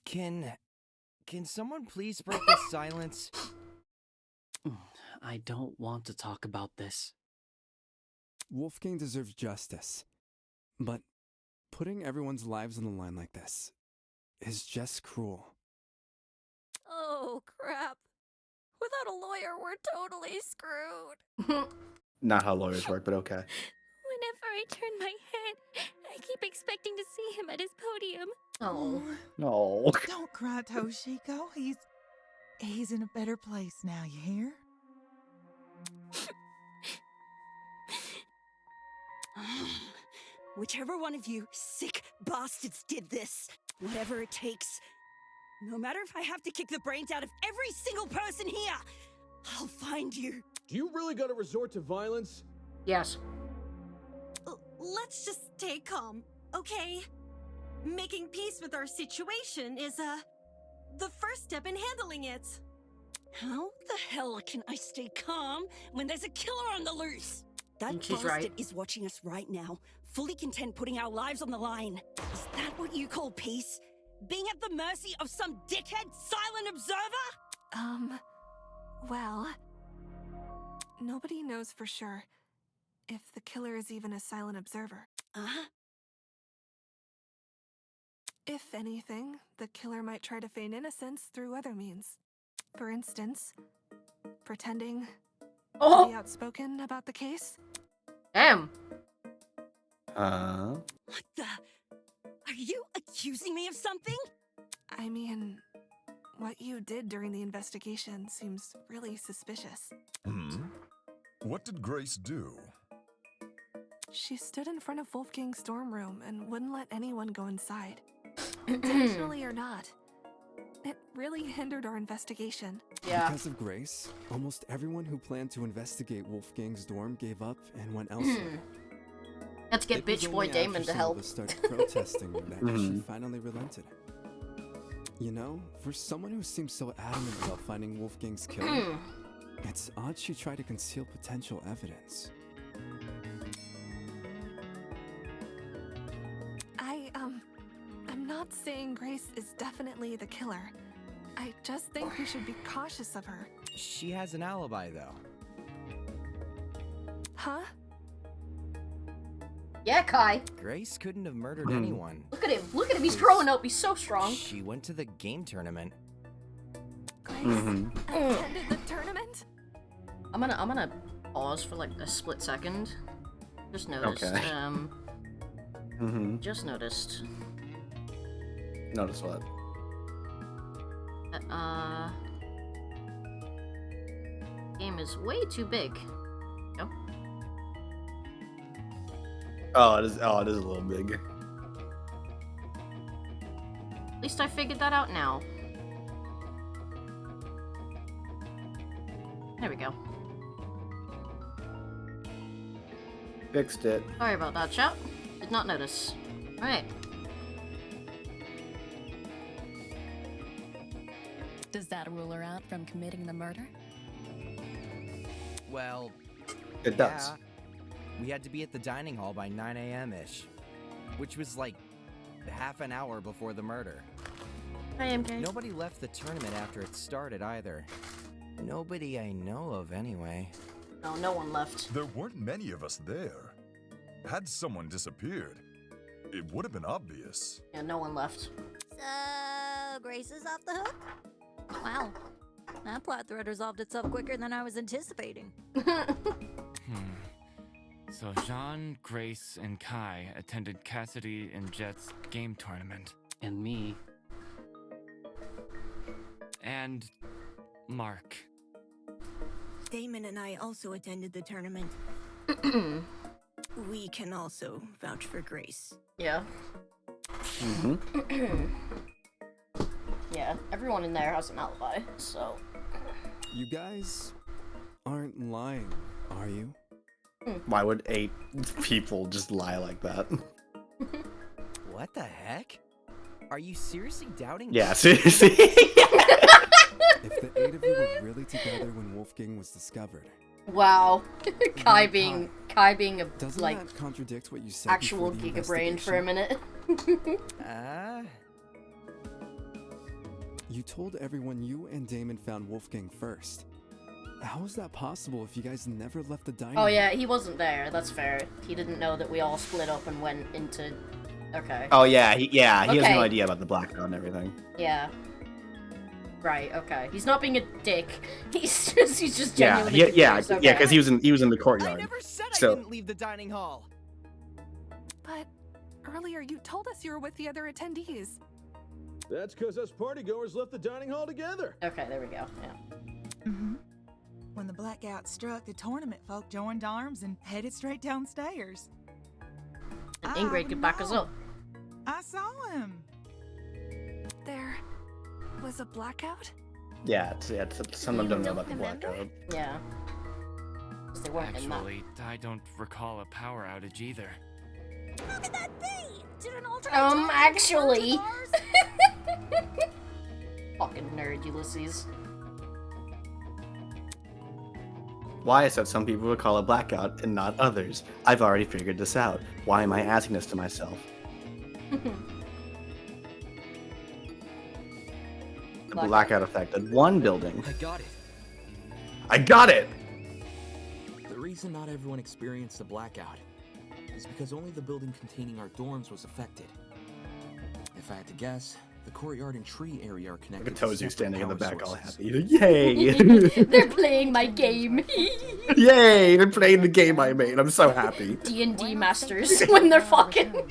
Can someone please break the silence? I don't want to talk about this. Wolfgang deserves justice. But putting everyone's lives on the line like this is just cruel. Oh, crap. Without a lawyer, we're totally screwed. Not how lawyers work, but okay. Whenever I turn my head, I keep expecting to see him at his podium. Oh. No. Don't cry, Toshiko. He's in a better place now, you hear? Whichever one of you sick bastards did this, whatever it takes, no matter if I have to kick the brains out of every single person here, I'll find you. Do you really gotta resort to violence? Yes. Let's just stay calm, okay? Making peace with our situation is, the first step in handling it. How the hell can I stay calm when there's a killer on the loose? That And she's bastard right. is watching us right now, fully content putting our lives on the line. Is that what you call peace? Being at the mercy of some dickhead silent observer? Well, nobody knows for sure if the killer is even a silent observer. If anything, the killer might try to feign innocence through other means. For instance, pretending to be outspoken about the case. Damn. What the? Are you accusing me of something? I mean, what you did during the investigation seems really suspicious. What did Grace do? She stood in front of Wolfgang's dorm room and wouldn't let anyone go inside. Intentionally or not. It really hindered our investigation. Because of Grace, almost everyone who planned to investigate Wolfgang's dorm gave up and went elsewhere. Let's get It was bitch boy only Damon after to some of help. us started protesting that she finally relented. You know, for someone who seems so adamant about finding Wolfgang's killer, it's odd she tried to conceal potential evidence. I'm not saying Grace is definitely the killer. I just think we should be cautious of her. She has an alibi, though. Huh? Yeah, Kai. Grace couldn't have murdered anyone. Look at him. Look at him. He's growing up. He's so strong. She went to the game tournament. Grace attended the tournament? I'm gonna pause for like a split second. Just noticed. Okay. Just noticed. Notice what? Game is way too big. No. Oh, it is a little big. At least I figured that out now. There we go. Fixed it. Sorry about that, chat. Did not notice. Alright. Does that rule her out from committing the murder? Well, It does. We had to be at the dining hall by 9 a.m.-ish, which was like half an hour before the murder. I am gay. Nobody left the tournament after it started either. Nobody I know of, anyway. No, no one left. There weren't many of us there. Had someone disappeared, it would have been obvious. Yeah, no one left. So, Grace is off the hook? Wow. That plot thread resolved itself quicker than I was anticipating. So Jean, Grace, and Kai attended Cassidy and Jet's game tournament. And me. And Mark. Damon and I also attended the tournament. we can also vouch for Grace. Yeah. Yeah, everyone in there has an alibi, so. You guys aren't lying, are you? Why would 8 people just lie like that? What the heck? Are you seriously doubting? Yeah, seriously. If the 8 of you were really together when Wolfgang was discovered, Wow. Kai being a doesn't like that contradict what you said actual before the gigabrain for a minute. You told everyone you and Damon found Wolfgang first. How is that possible if you guys never left the dining Oh room? yeah, he wasn't there. That's fair. He didn't know that we all split up and went into. Okay. Oh yeah, he has Okay. no idea about the blackout and everything. Yeah. Right. Okay. He's not being a dick. He's just Yeah, genuinely. yeah, confused. Okay. yeah, because he was in the courtyard. I So didn't leave the dining hall. But earlier you told us you were with the other attendees. That's because us partygoers left the dining hall together. Okay, there we go. Yeah. Mm-hmm. When the blackout struck, the tournament folk joined arms and headed straight downstairs. And Ingrid could back us up. I saw him. There was a blackout? yeah, some of them don't know about the blackout. Yeah. 'Cause they weren't in that. Actually, I don't recall a power outage either. Look at that thing! Did an alternate Actually. Fucking nerd, Ulysses. Why is that some people would call it blackout and not others? I've already figured this out. Why am I asking this to myself? The blackout affected one building. I got it. I got it! The reason not everyone experienced a blackout is because only the building containing our dorms was affected. If I had to guess, the courtyard and tree area are connected. Look at to Tozu standing in the separate back all power happy. sources. Yay! They're playing my game. Yay! They're playing the game I made. I'm so happy. D&D masters when they're fucking.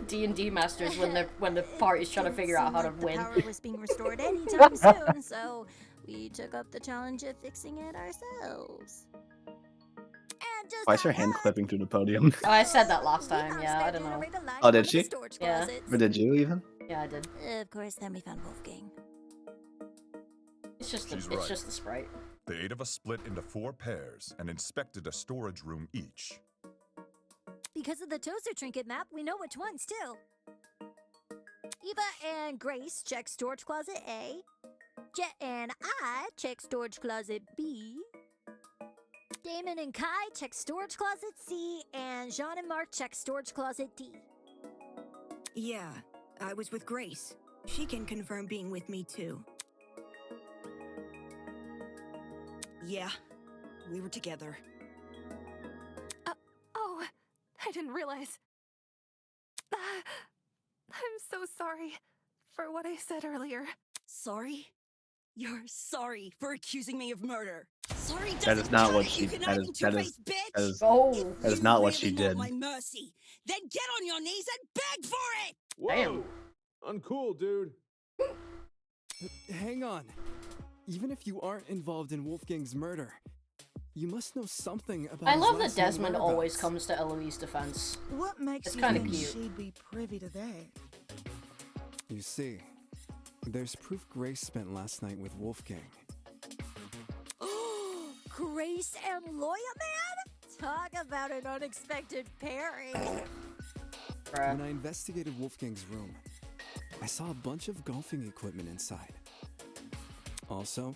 D&D masters when the party's trying to figure out how to win. The power was being restored anytime soon, so we took up the challenge of fixing it ourselves. And just Why is her hand clipping through the podium? Oh, I said that last time. Yeah, I don't know. Oh, did she? Yeah. Or did you even? Yeah, I did. Of course, then we found Wolfgang. It's just She's it's right. just the sprite. The 8 of us split into 4 pairs and inspected a storage room each. Because of the toaster trinket map, we know which ones too. Eva and Grace check storage closet A. Jet and I check storage closet B. Damon and Kai check storage closet C, and Jean and Mark check storage closet D. Yeah, I was with Grace. She can confirm being with me too. Yeah, we were together. Oh, I didn't realize. I'm so sorry for what I said earlier. Sorry? You're sorry for accusing me of murder. Sorry That doesn't is not cut what it, she. you That conniving is. That is. two-faced bitch. That is. Oh. That is not what she Really did. want my mercy. Then get on your knees and beg for it. Whoa! Uncool, dude. Hang on. Even if you aren't involved in Wolfgang's murder, you must know something about I his love that last known Desmond always whereabouts. comes to Eloise's defense. What makes It's you kinda think cute. she'd be privy to that? You see, there's proof Grace spent last night with Wolfgang. Grace and Loya, man? Talk about an unexpected pairing. When I investigated Wolfgang's room, I saw a bunch of golfing equipment inside. Also,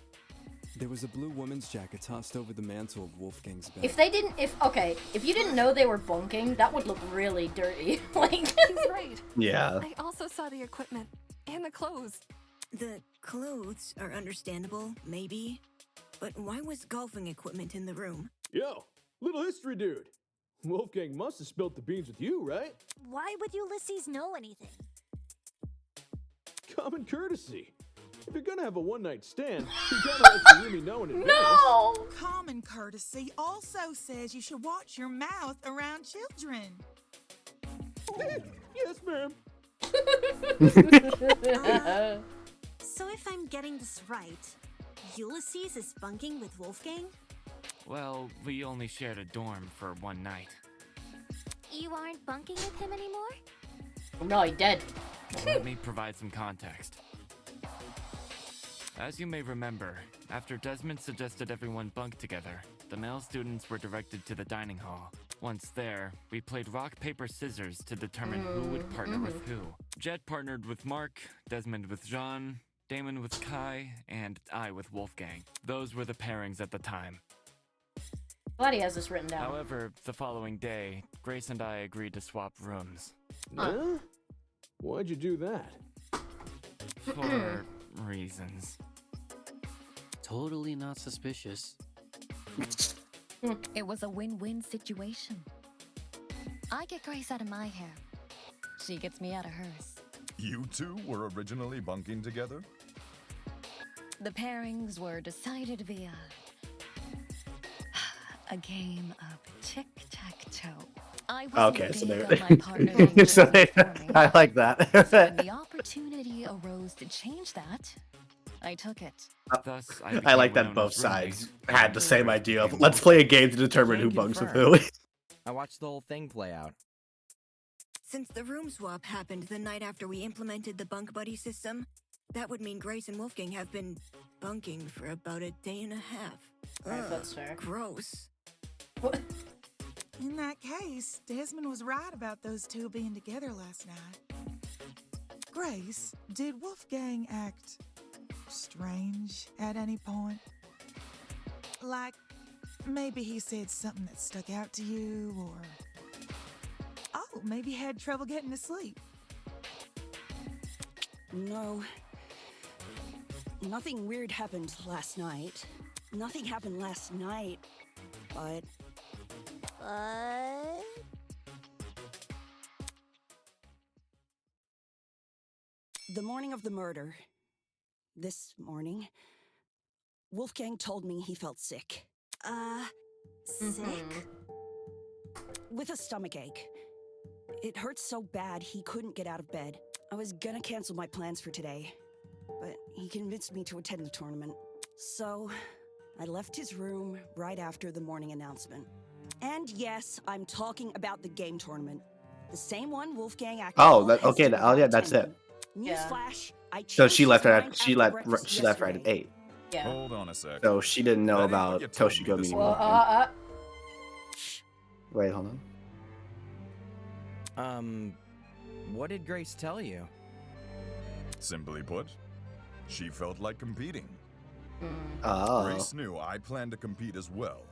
there was a blue woman's jacket tossed over the mantle of Wolfgang's bed. If you didn't know they were bunking, that would look really dirty. Like. He's right. Yeah. I also saw the equipment and the clothes. The clothes are understandable, maybe. But why was golfing equipment in the room? Yo, little history dude. Wolfgang must have spilled the beans with you, right? Why would Ulysses know anything? Common courtesy. If you're gonna have a one-night stand, you gotta let your roomie know in advance. Common courtesy also says you should watch your mouth around children. Yes, ma'am. So if I'm getting this right, Ulysses is bunking with Wolfgang? Well, we only shared a dorm for one night. You aren't bunking with him anymore? No, he dead. Let me provide some context. As you may remember, after Desmond suggested everyone bunk together, the male students were directed to the dining hall. Once there, we played rock, paper, scissors to determine who would partner with who. Jet partnered with Mark, Desmond with Jean, Damon with Kai, and I with Wolfgang. Those were the pairings at the time. Glad he has this written down. However, the following day, Grace and I agreed to swap rooms. Huh? Why'd you do that? For reasons. Totally not suspicious. It was a win-win situation. I get Grace out of my hair. She gets me out of hers. You two were originally bunking together? The pairings were decided via a game of tic-tac-toe. I was Okay, so big they. on my partner So they I like that. when the opportunity arose to change that, I took it. Thus, I like that both sides had the same idea of let's play a game to determine who bunks with who. I watched the whole thing play out. Since the room swap happened the night after we implemented the bunk buddy system, that would mean Grace and Wolfgang have been bunking for about a day and a half. Alright, that's fair. Gross. In that case, Desmond was right about those two being together last night. Grace, did Wolfgang act strange at any point? Like, maybe he said something that stuck out to you, or... Oh, maybe had trouble getting to sleep. No. Nothing weird happened last night. Nothing happened last night, but... The morning of the murder, this morning, Wolfgang told me he felt sick. Sick? With a stomachache. It hurt so bad he couldn't get out of bed. I was gonna cancel my plans for today, but he convinced me to attend the tournament. So, I left his room right after the morning announcement. And yes, I'm talking about the game tournament. The same one Wolfgang acted. Oh, that okay. Oh, yeah, that's it. Newsflash, I So she changed left my her. mind She after left. breakfast She left right at yesterday. 8. Yeah. Hold on a sec. So she didn't know That ain't about what you told me Toshiko this meeting. morning. Wolfgang. Wait, hold on. What did Grace tell you? Simply put, she felt like competing. Oh. Grace knew I planned to compete as well,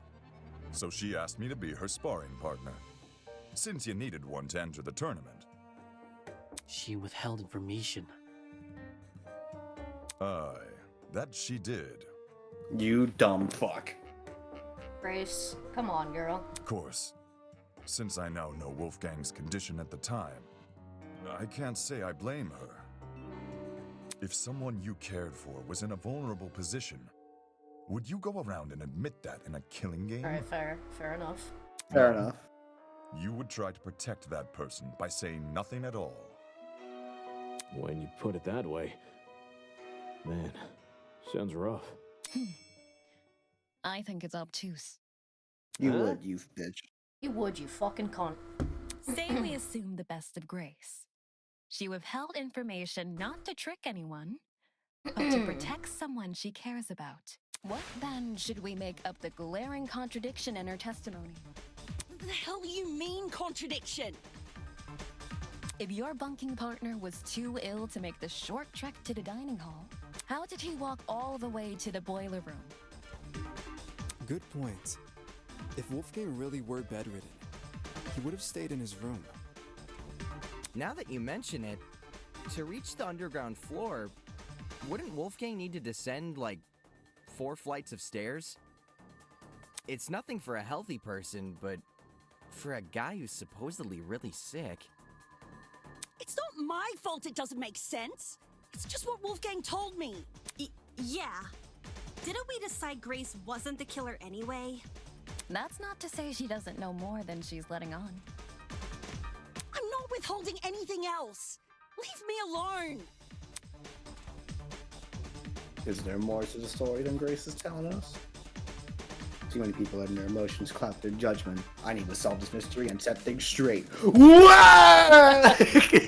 so she asked me to be her sparring partner, since you needed one to enter the tournament. She withheld information. Aye, that she did. You dumb fuck. Grace, come on, girl. Of course, since I now know Wolfgang's condition at the time, I can't say I blame her. If someone you cared for was in a vulnerable position, would you go around and admit that in a killing game? Alright, fair enough. Fair enough. You would try to protect that person by saying nothing at all. When you put it that way, man, sounds rough. I think it's obtuse. You would, you bitch. You would, you fucking cunt. Say we assume the best of Grace. She withheld information not to trick anyone, but to protect someone she cares about. What then should we make up the glaring contradiction in her testimony? What the hell do you mean, contradiction? If your bunking partner was too ill to make the short trek to the dining hall, how did he walk all the way to the boiler room? Good point. If Wolfgang really were bedridden, he would have stayed in his room. Now that you mention it, to reach the underground floor, wouldn't Wolfgang need to descend, like, 4 flights of stairs? It's nothing for a healthy person, but for a guy who's supposedly really sick... It's not my fault it doesn't make sense. It's just what Wolfgang told me. Yeah. Didn't we decide Grace wasn't the killer anyway? That's not to say she doesn't know more than she's letting on. I'm not withholding anything else. Leave me alone. Is there more to the story than Grace is telling us? Too many people letting their emotions cloud their judgment. I need to solve this mystery and set things straight. What?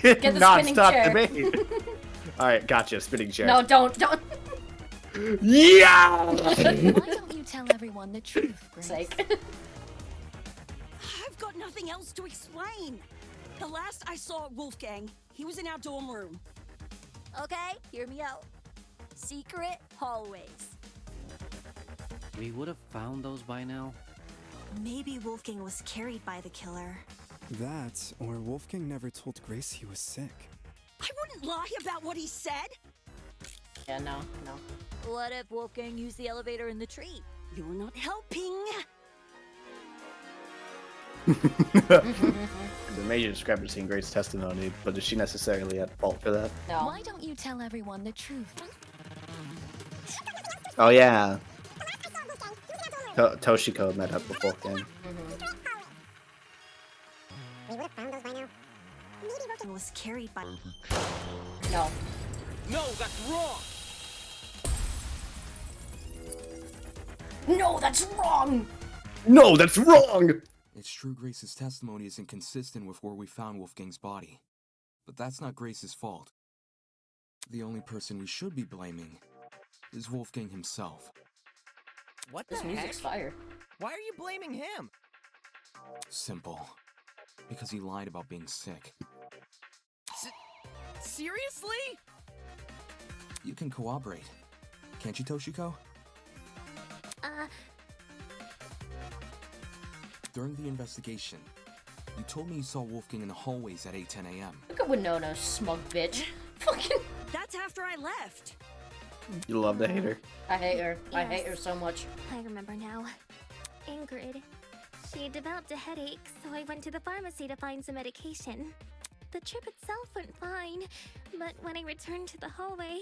Get the spinning chair. Debate. All right, gotcha. Spinning chair. No, don't. Yeah. Why don't you tell everyone the truth, Grace? Sake. I've got nothing else to explain. The last I saw Wolfgang, he was in our dorm room. Okay, hear me out. Secret hallways. We would have found those by now. Maybe Wolfgang was carried by the killer. That, or Wolfgang never told Grace he was sick. I wouldn't lie about what he said. Yeah, no. What if Wolfgang used the elevator in the tree? You're not helping. There's a major discrepancy in Grace's testimony, but is she necessarily at fault for that? No. Why don't you tell everyone the truth? Oh yeah. Toshiko met up with Wolfgang. We would have found those by now. Maybe Wolfgang was carried by. No. No, that's wrong! No, that's wrong! No, that's wrong! It's true Grace's testimony is inconsistent with where we found Wolfgang's body. But that's not Grace's fault. The only person we should be blaming is Wolfgang himself. What the This heck? music's fire. Why are you blaming him? Simple. Because he lied about being sick. Seriously? You can cooperate. Can't you, Toshiko? During the investigation, you told me you saw Wolfgang in the hallways at 8:10 a.m. Look at Winona, smug bitch. Fucking. That's after I left. You love to hate her. I hate her. I Yes. hate her so much. I remember now. Ingrid. She had developed a headache, so I went to the pharmacy to find some medication. The trip itself went fine, but when I returned to the hallway,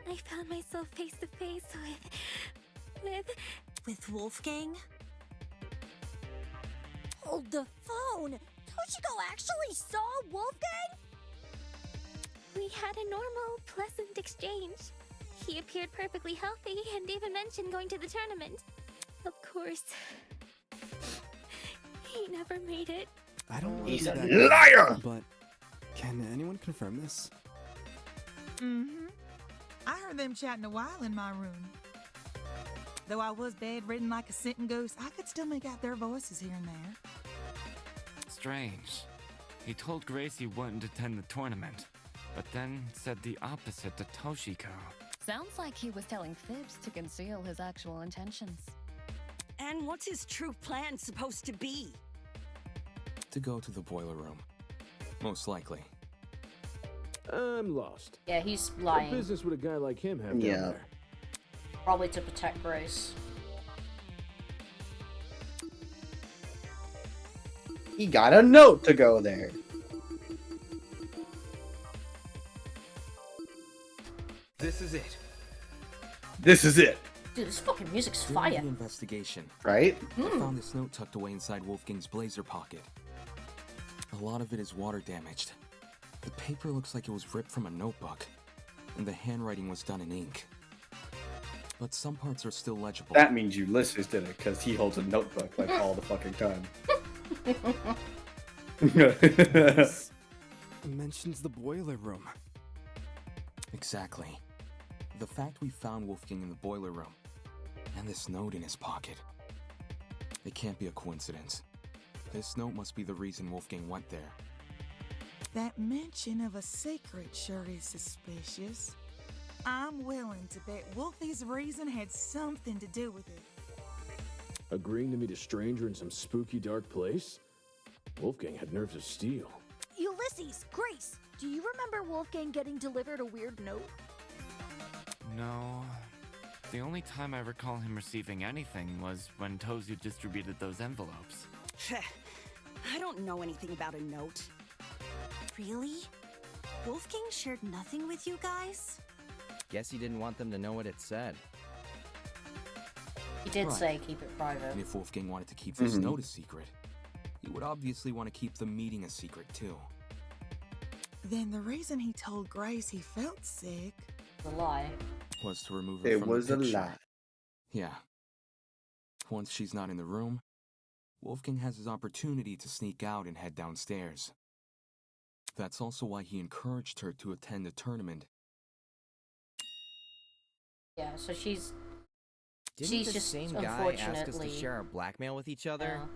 I found myself face to face With Wolfgang? Hold the phone! Toshiko actually saw Wolfgang? We had a normal, pleasant exchange. He appeared perfectly healthy and even mentioned going to the tournament. Of course, he never made it. I don't want to He's be a that liar! guy, but can anyone confirm this? Mm-hmm. I heard them chatting a while in my room. Though I was bedridden like a sitting ghost, I could still make out their voices here and there. Strange. He told Grace he wouldn't attend the tournament, but then said the opposite to Toshiko. Sounds like he was telling fibs to conceal his actual intentions. And what's his true plan supposed to be? To go to the boiler room. Most likely. I'm lost. Yeah, he's What lying. business would a guy like him have Yeah. down there? Probably to protect Grace. He got a note to go there. This is it. This is it. Dude, this fucking music's During fire. the investigation, Right? I found this note tucked away inside Wolfgang's blazer pocket. A lot of it is water damaged. The paper looks like it was ripped from a notebook, and the handwriting was done in ink. But some parts are still legible. That means Ulysses did it, because he holds a notebook like all the fucking time. It mentions the boiler room. Exactly. The fact we found Wolfgang in the boiler room, and this note in his pocket. It can't be a coincidence. This note must be the reason Wolfgang went there. That mention of a secret sure is suspicious. I'm willing to bet Wolfie's reason had something to do with it. Agreeing to meet a stranger in some spooky, dark place? Wolfgang had nerves of steel. Ulysses, Grace, do you remember Wolfgang getting delivered a weird note? No. The only time I recall him receiving anything was when Tozu distributed those envelopes. I don't know anything about a note. Really? Wolfgang shared nothing with you guys? Guess he didn't want them to know what it said. He did Right. say keep it private. And if Wolfgang wanted to keep this Mhm. note a secret, he would obviously want to keep the meeting a secret too. Then the reason he told Grace he felt sick. The lie. Was to remove it It from was the a picture. lie. Yeah. once she's not in the room, Wolfgang has his opportunity to sneak out and head downstairs. That's also why he encouraged her to attend the tournament. Yeah, so she's Didn't the just same guy ask us to unfortunately. share our blackmail with each other? Yeah.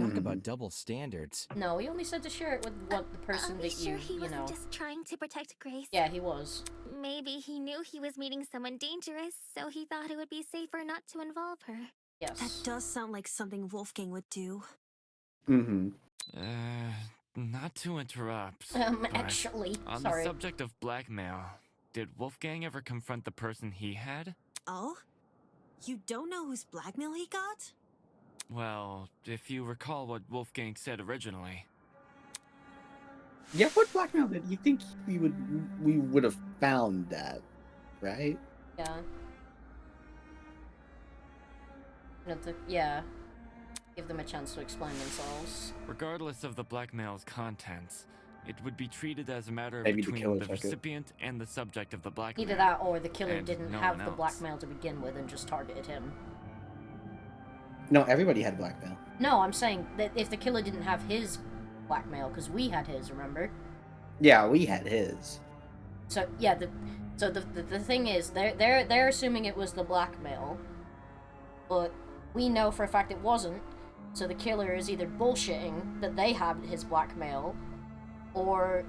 Talk about double standards. No, he only said to share it with what the person Are we that sure you he you wasn't know. just trying to protect Grace? Yeah, he was. Maybe he knew he was meeting someone dangerous, so he thought it would be safer not to involve her. Yes. That does sound like something Wolfgang would do. Mm-hmm. Not to interrupt. but Actually, on sorry. the subject of blackmail, did Wolfgang ever confront the person he had? Oh? You don't know whose blackmail he got? Well, if you recall what Wolfgang said originally. Yeah, what blackmail did you think we would have found that, right? Yeah. Yeah. Give them a chance to explain themselves. Regardless of the blackmail's contents, it would be treated as a matter Maybe the between killer the took it. recipient and the subject of the blackmail. Either that or the killer and didn't no have one the else. blackmail to begin with and just targeted him. No, everybody had blackmail. No, I'm saying that if the killer didn't have his blackmail, because we had his, remember? Yeah, we had his. So yeah, the thing is, they're assuming it was the blackmail, but we know for a fact it wasn't. So the killer is either bullshitting that they had his blackmail, or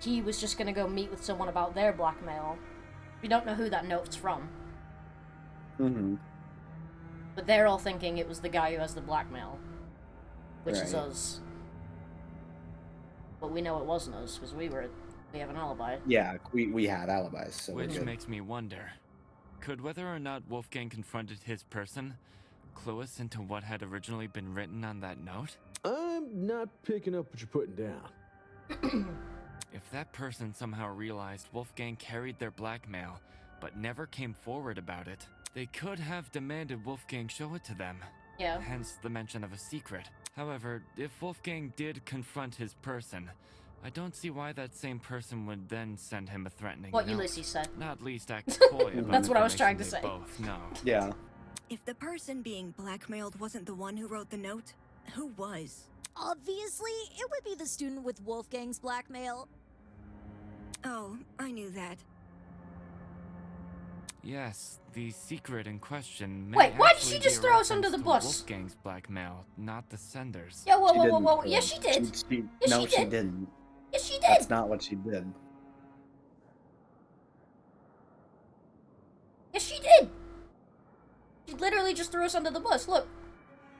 he was just gonna go meet with someone about their blackmail. We don't know who that note's from, Mm-hmm. but they're all thinking it was the guy who has the blackmail, which is Right. us. But we know it wasn't us because we have an alibi. Yeah, we had alibis, so we're Which good. makes me wonder, could whether or not Wolfgang confronted his person clue us into what had originally been written on that note? I'm not picking up what you're putting down. If that person somehow realized Wolfgang carried their blackmail, but never came forward about it, they could have demanded Wolfgang show it to them. Yeah. Hence the mention of a secret. However, if Wolfgang did confront his person, I don't see why that same person would then send him a threatening What note. Ulysses said. Not least act coy about That's what I was trying information to they say. both know. Yeah. If the person being blackmailed wasn't the one who wrote the note, who was? Obviously, it would be the student with Wolfgang's blackmail. Oh, I knew that. Yes, the secret in question may Wait, why did she actually just be a throw us under reference the to bus? Wolfgang's blackmail, not the sender's. Yeah, whoa, She whoa, whoa, didn't whoa. throw Yes, it. she did. Yes, No, she she did. didn't. Yes, she did. That's not what she did. Yes, she did. She literally just threw us under the bus. Look.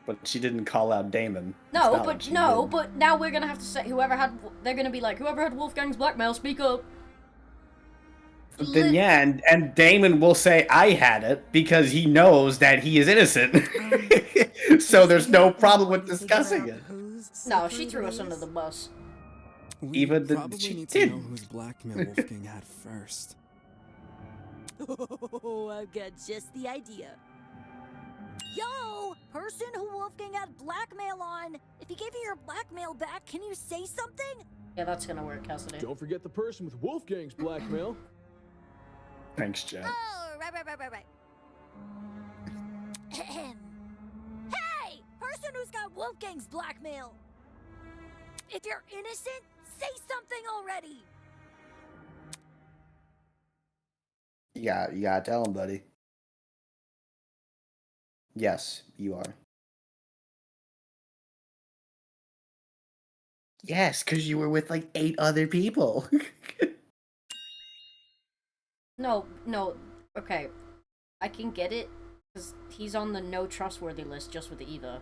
But she didn't call out Damon. No, That's not what she did. but now we're gonna have to say they're gonna be like, whoever had Wolfgang's blackmail, speak up. But then yeah, and Damon will say I had it because he knows that he is innocent. So there's no problem with discussing it. No, she threw us under the bus. Even the Probably she need did. to know whose blackmail Wolfgang had first. Oh, I've got just the idea. Yo, person who Wolfgang had blackmail on. If he gave you your blackmail back, can you say something? Yeah, that's gonna work, Cassidy. Don't forget the person with Wolfgang's blackmail. Thanks, Jen. Oh, right. Hey, person who's got Wolfgang's blackmail. If you're innocent, say something already. You gotta tell him, buddy. Yes, you are. Yes, because you were with like 8 other people. No, okay. I can get it, because he's on the no trustworthy list just with Eva.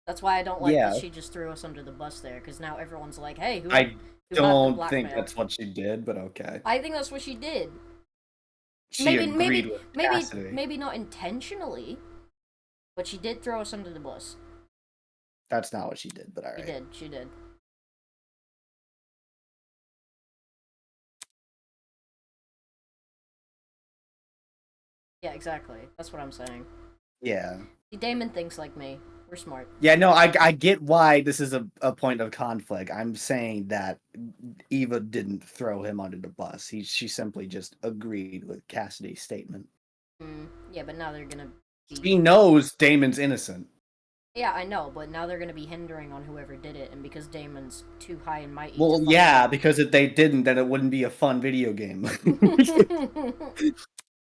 That's why I don't like that she just threw us under the bus there, because now everyone's like, hey, who I had the don't think blackmail? that's what she did, but okay. I think that's what she did. She agreed with Cassidy. Maybe not intentionally, but she did throw us under the bus. That's not what she did, but alright. She did. Yeah, exactly. That's what I'm saying. Yeah. See, Damon thinks like me. We're smart. Yeah, no, I get why this is a point of conflict. I'm saying that Eva didn't throw him under the bus. She simply just agreed with Cassidy's statement. Yeah, but now they're gonna He knows Damon's innocent. Yeah, I know, but now they're gonna be hindering on whoever did it, and because Damon's too high and mighty. Well, yeah, because if they didn't, then it wouldn't be a fun video game.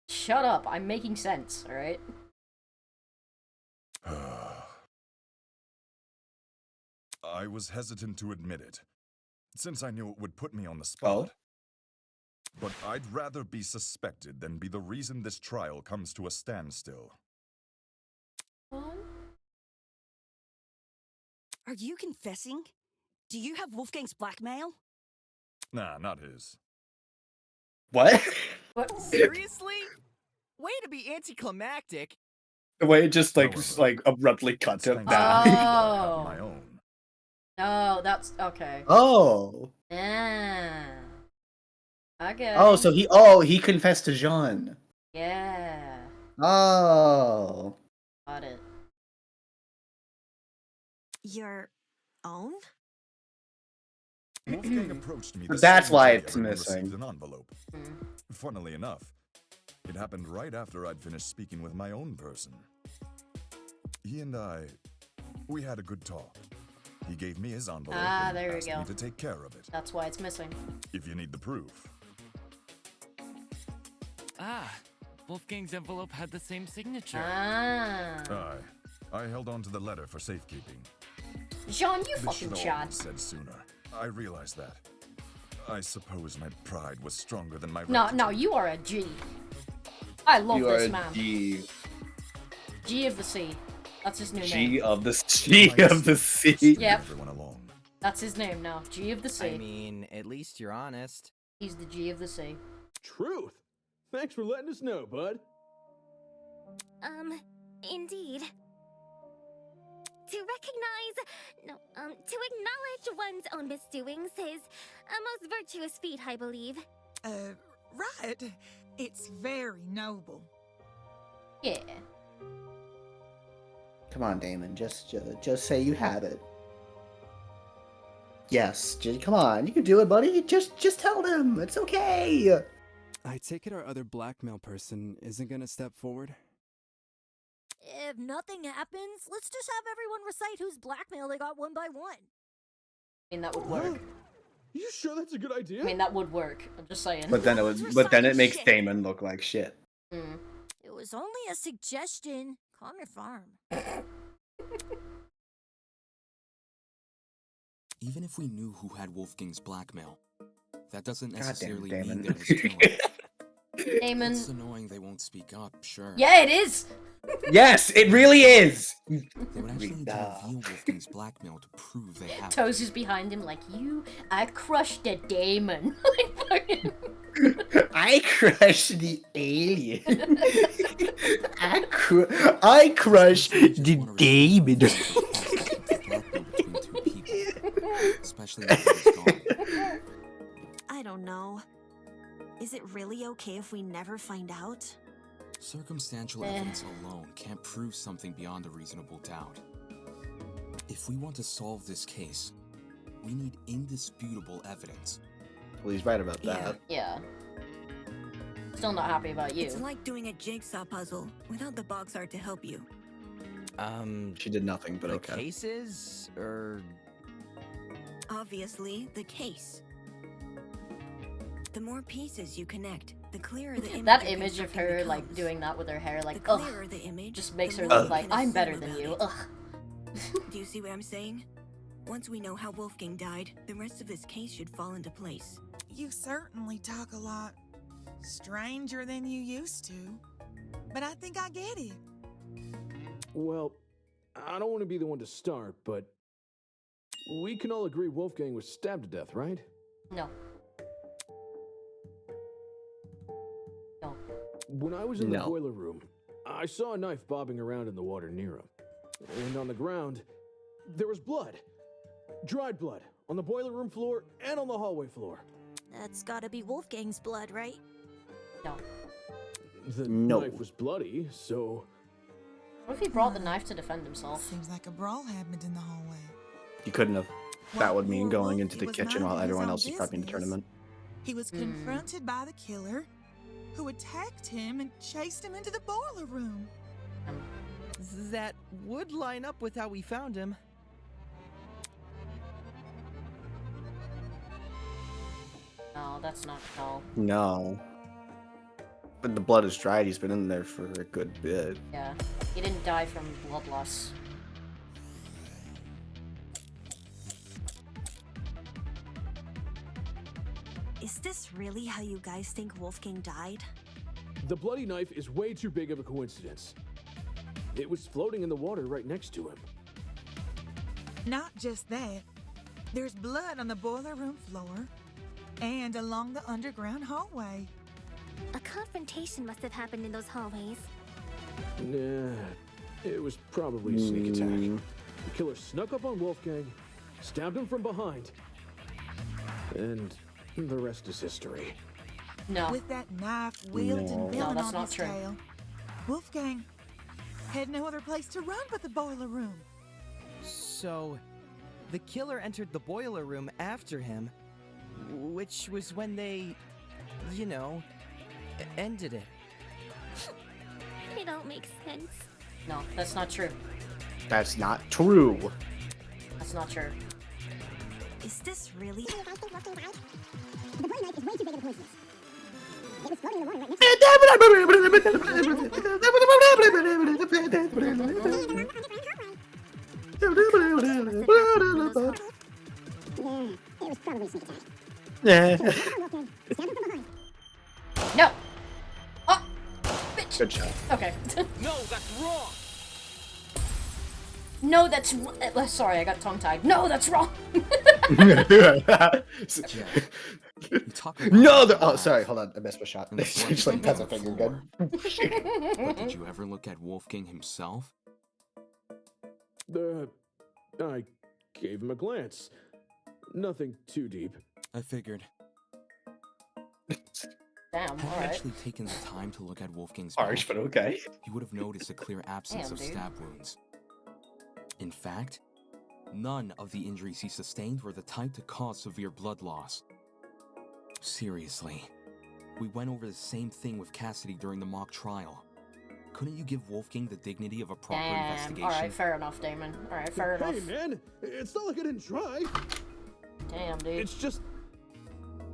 Shut up! I'm making sense. All right. I was hesitant to admit it, since I knew it would put me on the spot. But I'd rather be suspected than be the reason this trial comes to a standstill. Are you confessing? Do you have Wolfgang's blackmail? Nah, not his. What? What? Seriously? Way to be anticlimactic. The way it just like abruptly cuts him down. Oh. My own. No, that's okay. Oh. Yeah. Okay. Oh, so he confessed to Jean. Yeah. Oh. Got it. Your own? Wolfgang approached me. But the that's same why day it's everyone missing. received an envelope. Funnily enough, it happened right after I'd finished speaking with my own person. He and we had a good talk. He gave me his envelope and there we asked go. me to take care of it. That's why it's missing. If you need the proof. Ah, Wolfgang's envelope had the same signature. Ah. I held on to the letter for safekeeping. Jean, you This fucking should all Chad. been said sooner. I realized that. I suppose my pride was stronger than my No, you are a G. I love You are this a man. G. G of the sea. That's his new name. G of the sea. Yep. Everyone along. That's his name now. G of the sea. I mean, at least you're honest. He's the G of the sea. Truth. Thanks for letting us know, bud. Indeed. To acknowledge one's own misdoings is a most virtuous feat, I believe. Right. It's very noble. Yeah. Come on, Damon. Just say you have it. Yes. Come on. You can do it, buddy. Just tell them. It's okay. I take it our other blackmail person isn't gonna step forward? If nothing happens, let's just have everyone recite whose blackmail they got one by one. I mean, that would work. You sure that's a good idea? I mean, that would work. I'm just saying. But then it makes Damon look like shit. It was only a suggestion. Calm your farm. Even if we knew who had Wolfgang's blackmail, that doesn't Goddamn necessarily Damon. mean there was killing. Damon. It's annoying they won't speak up, sure. Yeah, it is. Yes, it really is. They would actually need to reveal Wolfgang's blackmail to prove they have Toes is behind him like, I crushed a Damon. I crushed the alien. I crushed the Damon. Especially after he's gone. I don't know. Is it really okay if we never find out? Circumstantial evidence alone can't prove something beyond a reasonable doubt. If we want to solve this case, we need indisputable evidence. Well, he's right about that. Yeah. Still not happy about you. It's like doing a jigsaw puzzle without the box art to help you. She did nothing, but the okay. Cases, or Obviously, the case. The more pieces you connect, the clearer the image. That of image of constructing her, like, becomes. doing that with her hair, like, The ugh. clearer the image, Just makes the her more look you like, can I'm assume better than about you, it. ugh. Do you see what I'm saying? Once we know how Wolfgang died, the rest of this case should fall into place. You certainly talk a lot stranger than you used to. But I think I get it. Well, I don't want to be the one to start, but we can all agree Wolfgang was stabbed to death, right? No. No. When I was in the No. boiler room, I saw a knife bobbing around in the water near him. And on the ground, there was blood. Dried blood. On the boiler room floor and on the hallway floor. That's gotta be Wolfgang's blood, right? No. The No. knife was bloody, so... What if he brought the knife to defend himself? Seems like a brawl happened in the hallway. He couldn't have. That would mean poor going Wolfie into the was kitchen while minding his everyone own else is prepping the business. tournament. He was confronted by the killer, who attacked him and chased him into the boiler room. That would line up with how we found him. No, that's not. No. No. But the blood is dried. He's been in there for a good bit. Yeah. He didn't die from blood loss. Is this really how you guys think Wolfgang died? The bloody knife is way too big of a coincidence. It was floating in the water right next to him. Not just that, there's blood on the boiler room floor and along the underground hallway. A confrontation must have happened in those hallways. Nah, it was probably a sneak attack. The killer snuck up on Wolfgang, stabbed him from behind, and the rest is history. No. With that knife wielding No, villain that's on not his true. tail, Wolfgang had no other place to run but the boiler room. So, the killer entered the boiler room after him, which was when they, you know, ended it. It all makes sense. No, that's not true. That's not true. That's not true. Is this really? The bloody knife is way too big of a coincidence. It was floating in the water right next it was probably a sneak attack. No. Oh, bitch. Good job. Okay. No, that's wrong. No, that's. Sorry, I got tongue-tied. No, that's wrong. No, oh, sorry, hold on, I missed my shot. Just like that's a finger gun. But did you ever look at Wolfgang himself? I gave him a glance. Nothing too deep. I figured. Damn, Had you alright. actually taken the time to look at Wolfgang's Harsh, mouth, but okay. you would have noticed a clear absence Damn, of dude. stab wounds. In fact, none of the injuries he sustained were the type to cause severe blood loss. Seriously, we went over the same thing with Cassidy during the mock trial. Couldn't you give Wolfgang the dignity of a proper Damn. investigation? Alright, fair enough, Damon. Alright, fair enough. Hey, man, it's not like I didn't try. Damn, dude. It's just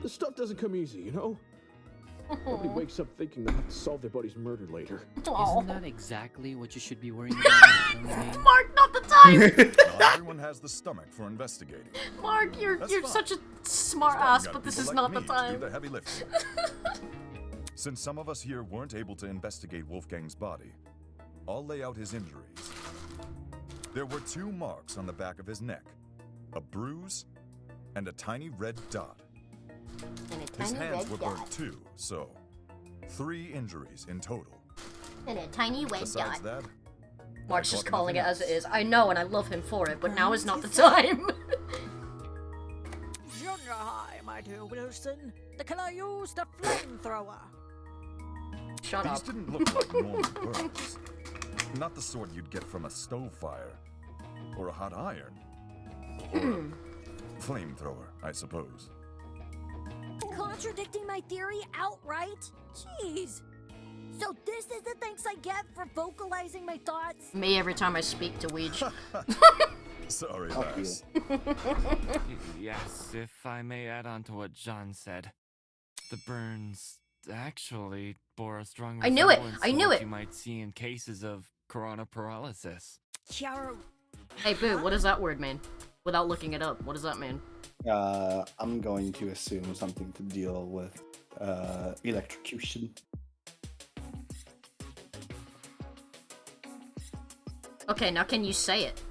the stuff doesn't come easy, you know. Nobody wakes up thinking they have to solve their buddy's murder later. Isn't that exactly what you should be worrying about? Mark, not the time. Not everyone has the stomach for investigating. Mark, you're That's fine. such a smart Instead, ass, we got but this people is like not the me to time. do the heavy lifting. Since some of us here weren't able to investigate Wolfgang's body, I'll lay out his injuries. There were 2 marks on the back of his neck, a bruise, and a tiny red dot. His hands were burnt too, so 3 injuries in total. And a tiny red Besides dot. that, Mark's I just caught calling it nothing as it else. is. I know, and I love him for it, but now is not the time. Junior high, my dear Wilson. The killer used a flamethrower. Shut These up. didn't look like normal burns. Not the sort you'd get from a stove fire, or a hot iron, or a flamethrower, I suppose. Contradicting my theory outright? Jeez. So this is the thanks I get for vocalizing my thoughts? Me every time I speak to Weege. Sorry, Lass. Yes, if I may add on to what John said. The burns actually bore a strong I knew it! resemblance I to knew what it! you might see in cases of corona paralysis. Chiara. Hey, Boo, what does that word mean? Without looking it up, what does that mean? I'm going to assume something to deal with electrocution. Okay, now can you say it?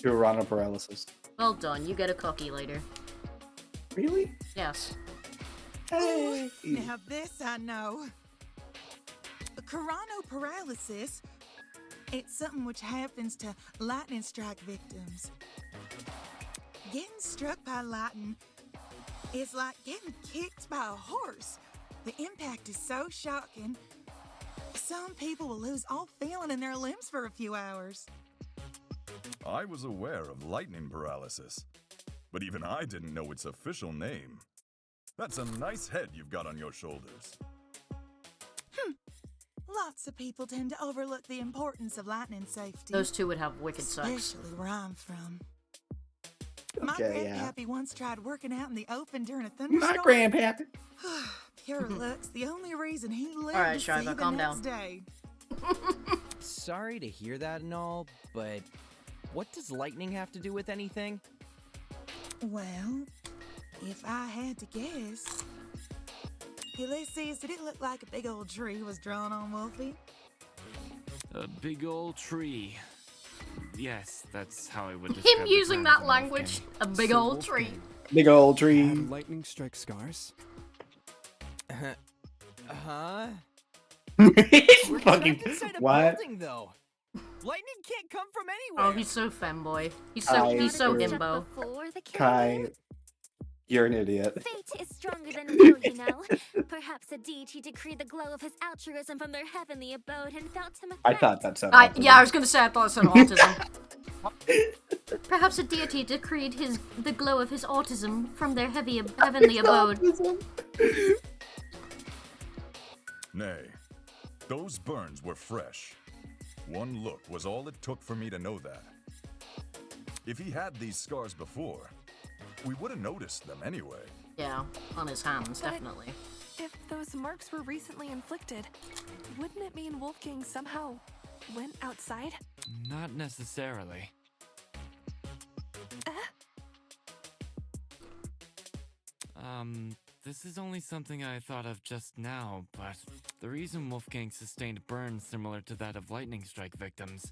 Piranha paralysis. Well done, you get a cookie later. Really? Yes. Hey. Now this I know. Coronoparalysis. It's something which happens to lightning strike victims. Getting struck by lightning is like getting kicked by a horse. The impact is so shocking. Some people will lose all feeling in their limbs for a few hours. I was aware of lightning paralysis, but even I didn't know its official name. That's a nice head you've got on your shoulders. Lots of people tend to overlook the importance of lightning safety. Those two would have wicked sex. Especially where I'm from. My Okay, yeah. grandpappy once tried working out in the open during a thunderstorm. My grandpappy. Pure luck's the only reason he lived All right, to see Shiva, the calm next down. day. Sorry to hear that and all, but what does lightning have to do with anything? Well, if I had to guess, Ulysses, did it look like a big old tree was drawn on Wolfie? A big old tree. Yes, that's how I would describe Him the using plans that on language, Wolfgang. a big old tree. Big old tree. Had lightning strike scars? Huh? Fucking Inside a what? building, though. Lightning can't come from anywhere. Oh, he's so femboy. He's so himbo. Kai, you're an idiot. Fate is stronger than will, you know. Perhaps a deity decreed the glow of his altruism from their heavenly abode and felt him I affect. thought that sounded. Yeah, I was gonna say I thought it said autism. Perhaps a deity decreed the glow of his autism from their heavenly abode. Nay, those burns were fresh. One look was all it took for me to know that. If he had these scars before, we would have noticed them anyway. Yeah, on his hands, But definitely. If those marks were recently inflicted, wouldn't it mean Wolfgang somehow went outside? Not necessarily. This is only something I thought of just now, but the reason Wolfgang sustained burns similar to that of lightning strike victims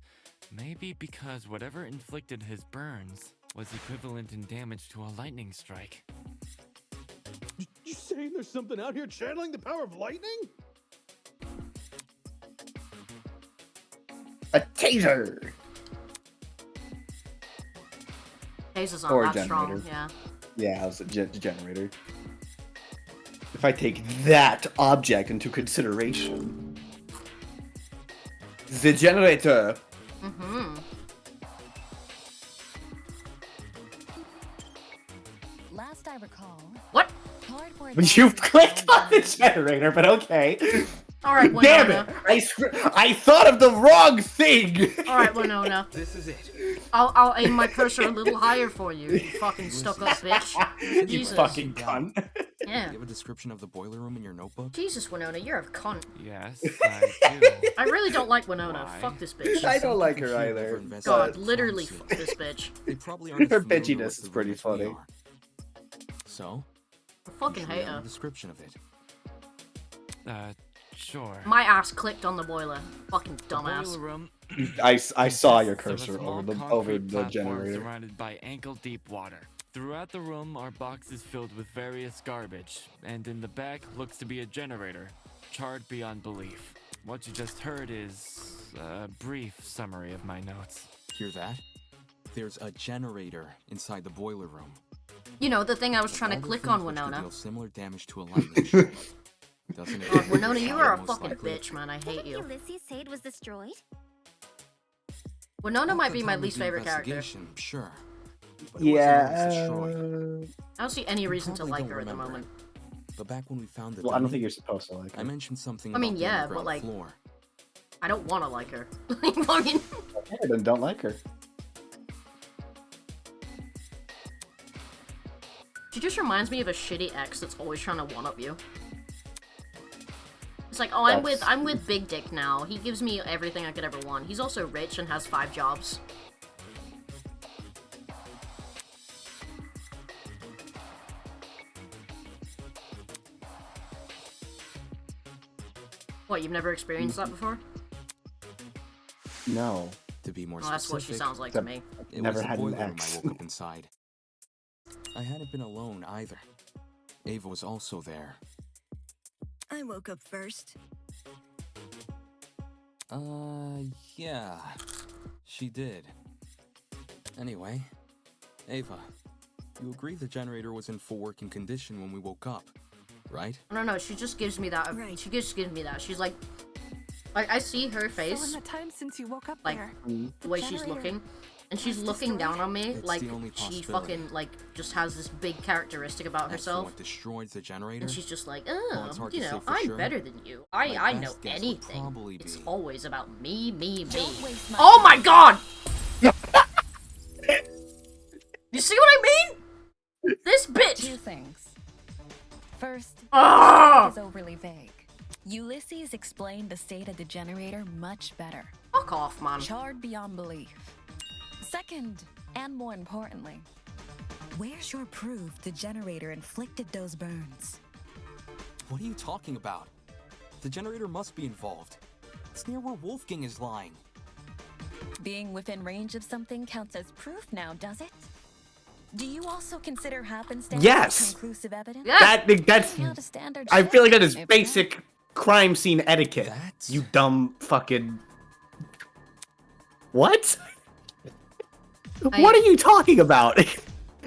may be because whatever inflicted his burns was equivalent in damage to a lightning strike. You saying there's something out here channeling the power of lightning? A taser. Taser's not Or a that strong, generator. yeah. Yeah, it was a generator. If I take that object into consideration, the generator. Mm-hmm. Last I recall. What? Cardboard You've clicked on the generator, but okay. Alright, Damn Winona. it! I thought of the wrong thing. Alright, Winona. This is it. I'll aim my cursor a little higher for you, you fucking stuck-up bitch. You Jesus. fucking cunt. Yeah. Do you have a description of the boiler room in your notebook? Jesus, Winona, you're a cunt. Yes, I do. I really don't like Winona. Why? Fuck this bitch. I don't like her either. God, literally fuck this bitch. They probably aren't Her familiar bitchiness with is the pretty room as we funny. are. So? I fucking you should hate have her. a description of it. Sure. My ass clicked on the boiler. Fucking The dumbass. boiler room I saw your consists of a cursor small over the concrete platform generator. surrounded by ankle-deep water. Throughout the room are boxes filled with various garbage, and in the back looks to be a generator, charred beyond belief. What you just heard is a brief summary of my notes. Hear that? There's a generator inside the boiler room. You know, the thing I was trying to All the click things on, which could Winona. deal similar damage to a lightning strike. Doesn't it? God, Winona, you are a Most fucking likely. bitch, man. I hate Didn't you. Ulysses say it was destroyed? Winona At might the be my time of least the favorite character. investigation, Sure. But it wasn't always destroyed. I don't see any You reason to probably like don't her at the remember moment. it, But back when we found the Well, I don't dummy, think you're supposed to like her. I mentioned something I mean, about yeah, the but, underground like- floor. I don't want to like her. Fucking. Okay, then don't like her. She just reminds me of a shitty ex that's always trying to one-up you. It's like, oh, I'm with Big Dick now. He gives me everything I could ever want. He's also rich and has 5 jobs. What, you've never experienced that before? No. To be more Oh, that's what she specific, sounds like to me. It Never was the had an boiler room ex. I woke up inside. I hadn't been alone either. Ava was also there. I woke up first. Yeah. She did. Anyway, Ava, you agree the generator was in full working condition when we woke up, right? No, she just gives me that. She just gives me that. She's like I see her So in face, the time since you woke up like there, the way she's looking, And she's looking down on me It's like the only she possibility. fucking like just has this big characteristic about As for herself. what destroyed the generator? And she's just like, Well, it's hard you to know, say for I'm sure. better than you. My I know best guess would anything. probably It's be- always about me. waste my Oh my god! You see what I mean? This bitch! Two things. First, Ah! is overly vague. Ulysses explained the state of the generator much better. Fuck off, man. Charred beyond belief. Second, and more importantly, Where's your proof the generator inflicted those burns? What are you talking about? The generator must be involved. It's near where Wolfgang is lying. being within range of something counts as proof now, does it? Do you also consider happenstance Yes. conclusive evidence? That's. Not a standard I feel like that is ship. basic crime scene etiquette. You dumb fucking. What? What are you talking about?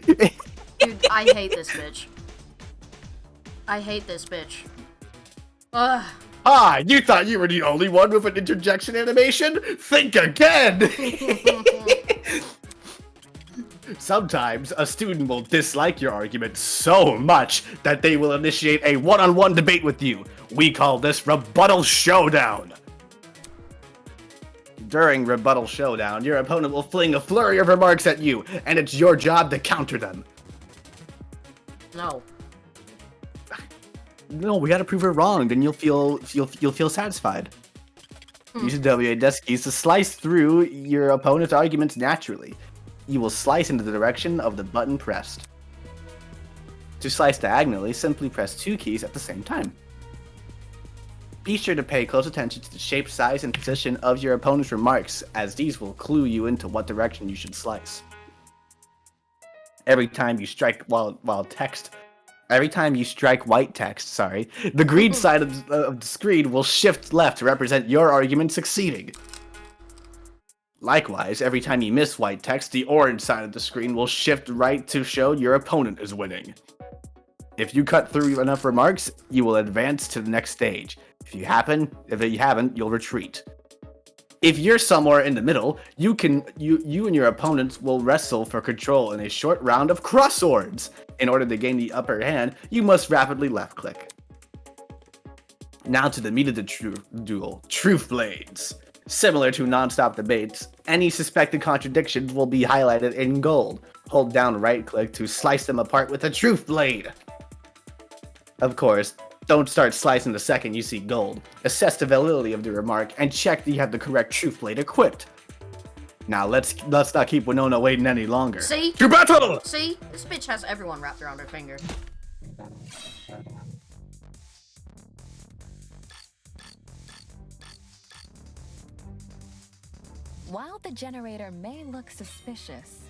Dude, I hate this bitch. I hate this bitch. Ugh. Ah, you thought you were the only one with an interjection animation? Think again! Sometimes a student will dislike your argument so much that they will initiate a one-on-one debate with you. We call this Rebuttal Showdown. During Rebuttal Showdown, your opponent will fling a flurry of remarks at you, and it's your job to counter them. No. No, we gotta prove her wrong. Then you'll feel satisfied. Use the WA desk keys to slice through your opponent's arguments naturally. You will slice into the direction of the button pressed. To slice diagonally, simply press 2 keys at the same time. Be sure to pay close attention to the shape, size, and position of your opponent's remarks, as these will clue you into what direction you should slice. Every time you strike white text, the green side of the screen will shift left to represent your argument succeeding. Likewise, every time you miss white text, the orange side of the screen will shift right to show your opponent is winning. If you cut through enough remarks, you will advance to the next stage. If you haven't, you'll retreat. If you're somewhere in the middle, you and your opponents will wrestle for control in a short round of crosswords. In order to gain the upper hand, you must rapidly left-click. Now to the meat of the duel, Truth Blades. Similar to non-stop debates, any suspected contradictions will be highlighted in gold. Hold down right-click to slice them apart with a Truth Blade. Of course, don't start slicing the second you see gold. Assess the validity of the remark and check that you have the correct Truth Blade equipped. Now let's not keep Winona waiting any longer. See? To battle! See? This bitch has everyone wrapped around her finger. While the generator may look suspicious,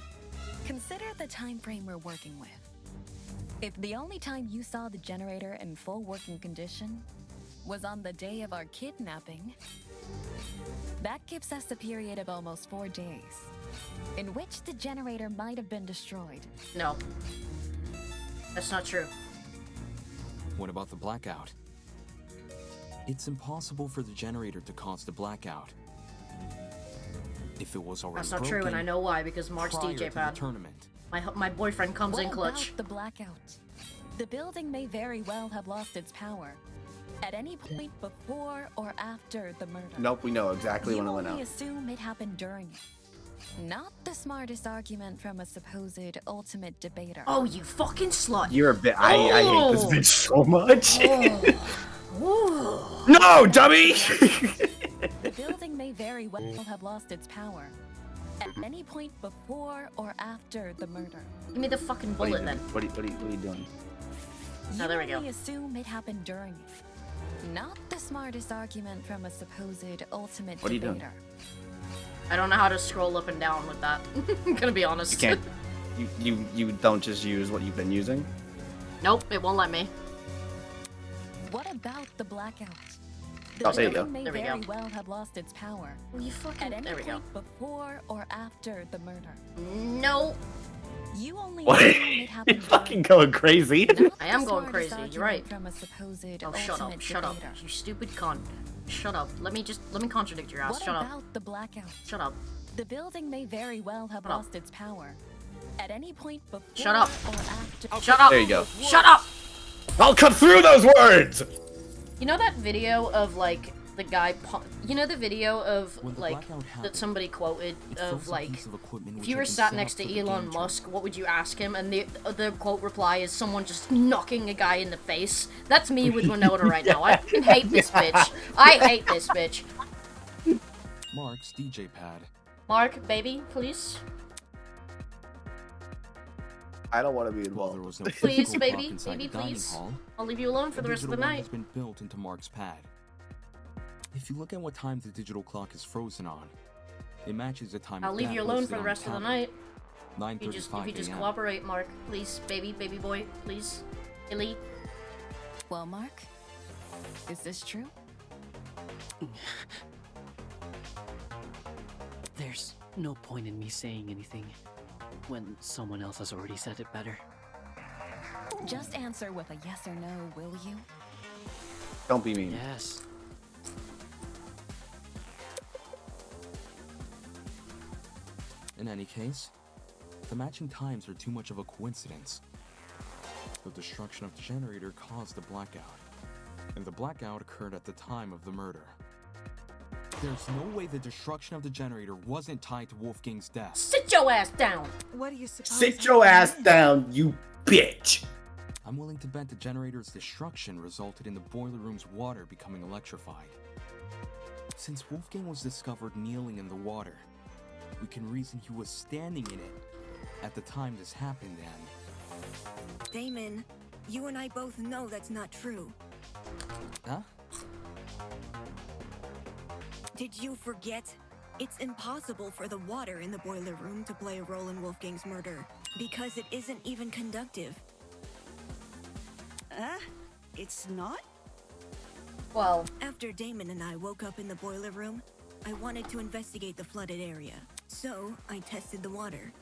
consider the time frame we're working with. If the only time you saw the generator in full working condition was on the day of our kidnapping, that gives us a period of almost 4 days, in which the generator might have been destroyed. No. That's not true. What about the blackout? It's impossible for the generator to cause the blackout. If it was already That's not broken, true, and I know why, because Mark's prior to DJ the pad. tournament. My boyfriend comes What in clutch. about the blackout? The building may very well have lost its power at any point before or after the murder. Nope, we know exactly when it went only out. assume it happened during it. Not the smartest argument from a supposed ultimate debater. Oh, you fucking slut. You're a bit. I hate this bitch so much. No, dummy! The building may very well have lost its power at any point before or after the murder. Give me the fucking bullet then. What are you doing? Oh, there we go. only assume it happened during it. Not the smartest argument from a supposed ultimate What are you debater. doing? I don't know how to scroll up and down with that. I'm gonna be honest. You can't. You don't just use what you've been using. Nope, it won't let me. What about the blackout? Oh, there you go. building may There we very go. well have lost its power Well, you fucking. at any There we go. point before or after the murder. No. You only What? assume it You're happened fucking going crazy. Not I am the going smartest crazy, you're right. argument From a supposed Oh, shut up, ultimate shut up. debater. You stupid cunt. Shut up. Let me contradict your ass. What Shut about up. the blackout? Shut up. The building may very well have lost its power. At any point before Shut up. or after. Shut up. There you go. Shut up. I'll cut through those words! You know that video of like the guy? You know the video of like that somebody quoted of like, if you were sat next to Elon Musk, what would you ask him? And the quote reply is someone just knocking a guy in the face. That's me with Winona right now. I fucking hate this bitch. I hate this bitch. Mark's DJ pad. Mark, baby, please. I don't want to be involved. Was no Please, physical baby, clock inside baby, the dining please. hall, I'll leave you alone for the rest of the digital one night. has been built into Mark's pad. If you look at what time the digital clock is frozen on, it matches the time. I'll leave you alone for the rest of the night. 9:35 If you just a.m. cooperate, Mark, please, baby boy, please, Illy. Well, Mark, is this true? There's no point in me saying anything when someone else has already said it better. Just answer with a yes or no, will you? Don't be mean. Yes. In any case, the matching times are too much of a coincidence. The destruction of the generator caused the blackout, and the blackout occurred at the time of the murder. There's no way the destruction of the generator wasn't tied to Wolfgang's death. Sit your ass down! What do you suppose? Sit your ass down, you bitch! I'm willing to bet the generator's destruction resulted in the boiler room's water becoming electrified. Since Wolfgang was discovered kneeling in the water, we can reason he was standing in it at the time this happened and... Damon, you and I both know that's not true. Huh? Did you forget? It's impossible for the water in the boiler room to play a role in Wolfgang's murder, because it isn't even conductive. It's not? Well, after Damon and I woke up in the boiler room, I wanted to investigate the flooded area. So, I tested the water.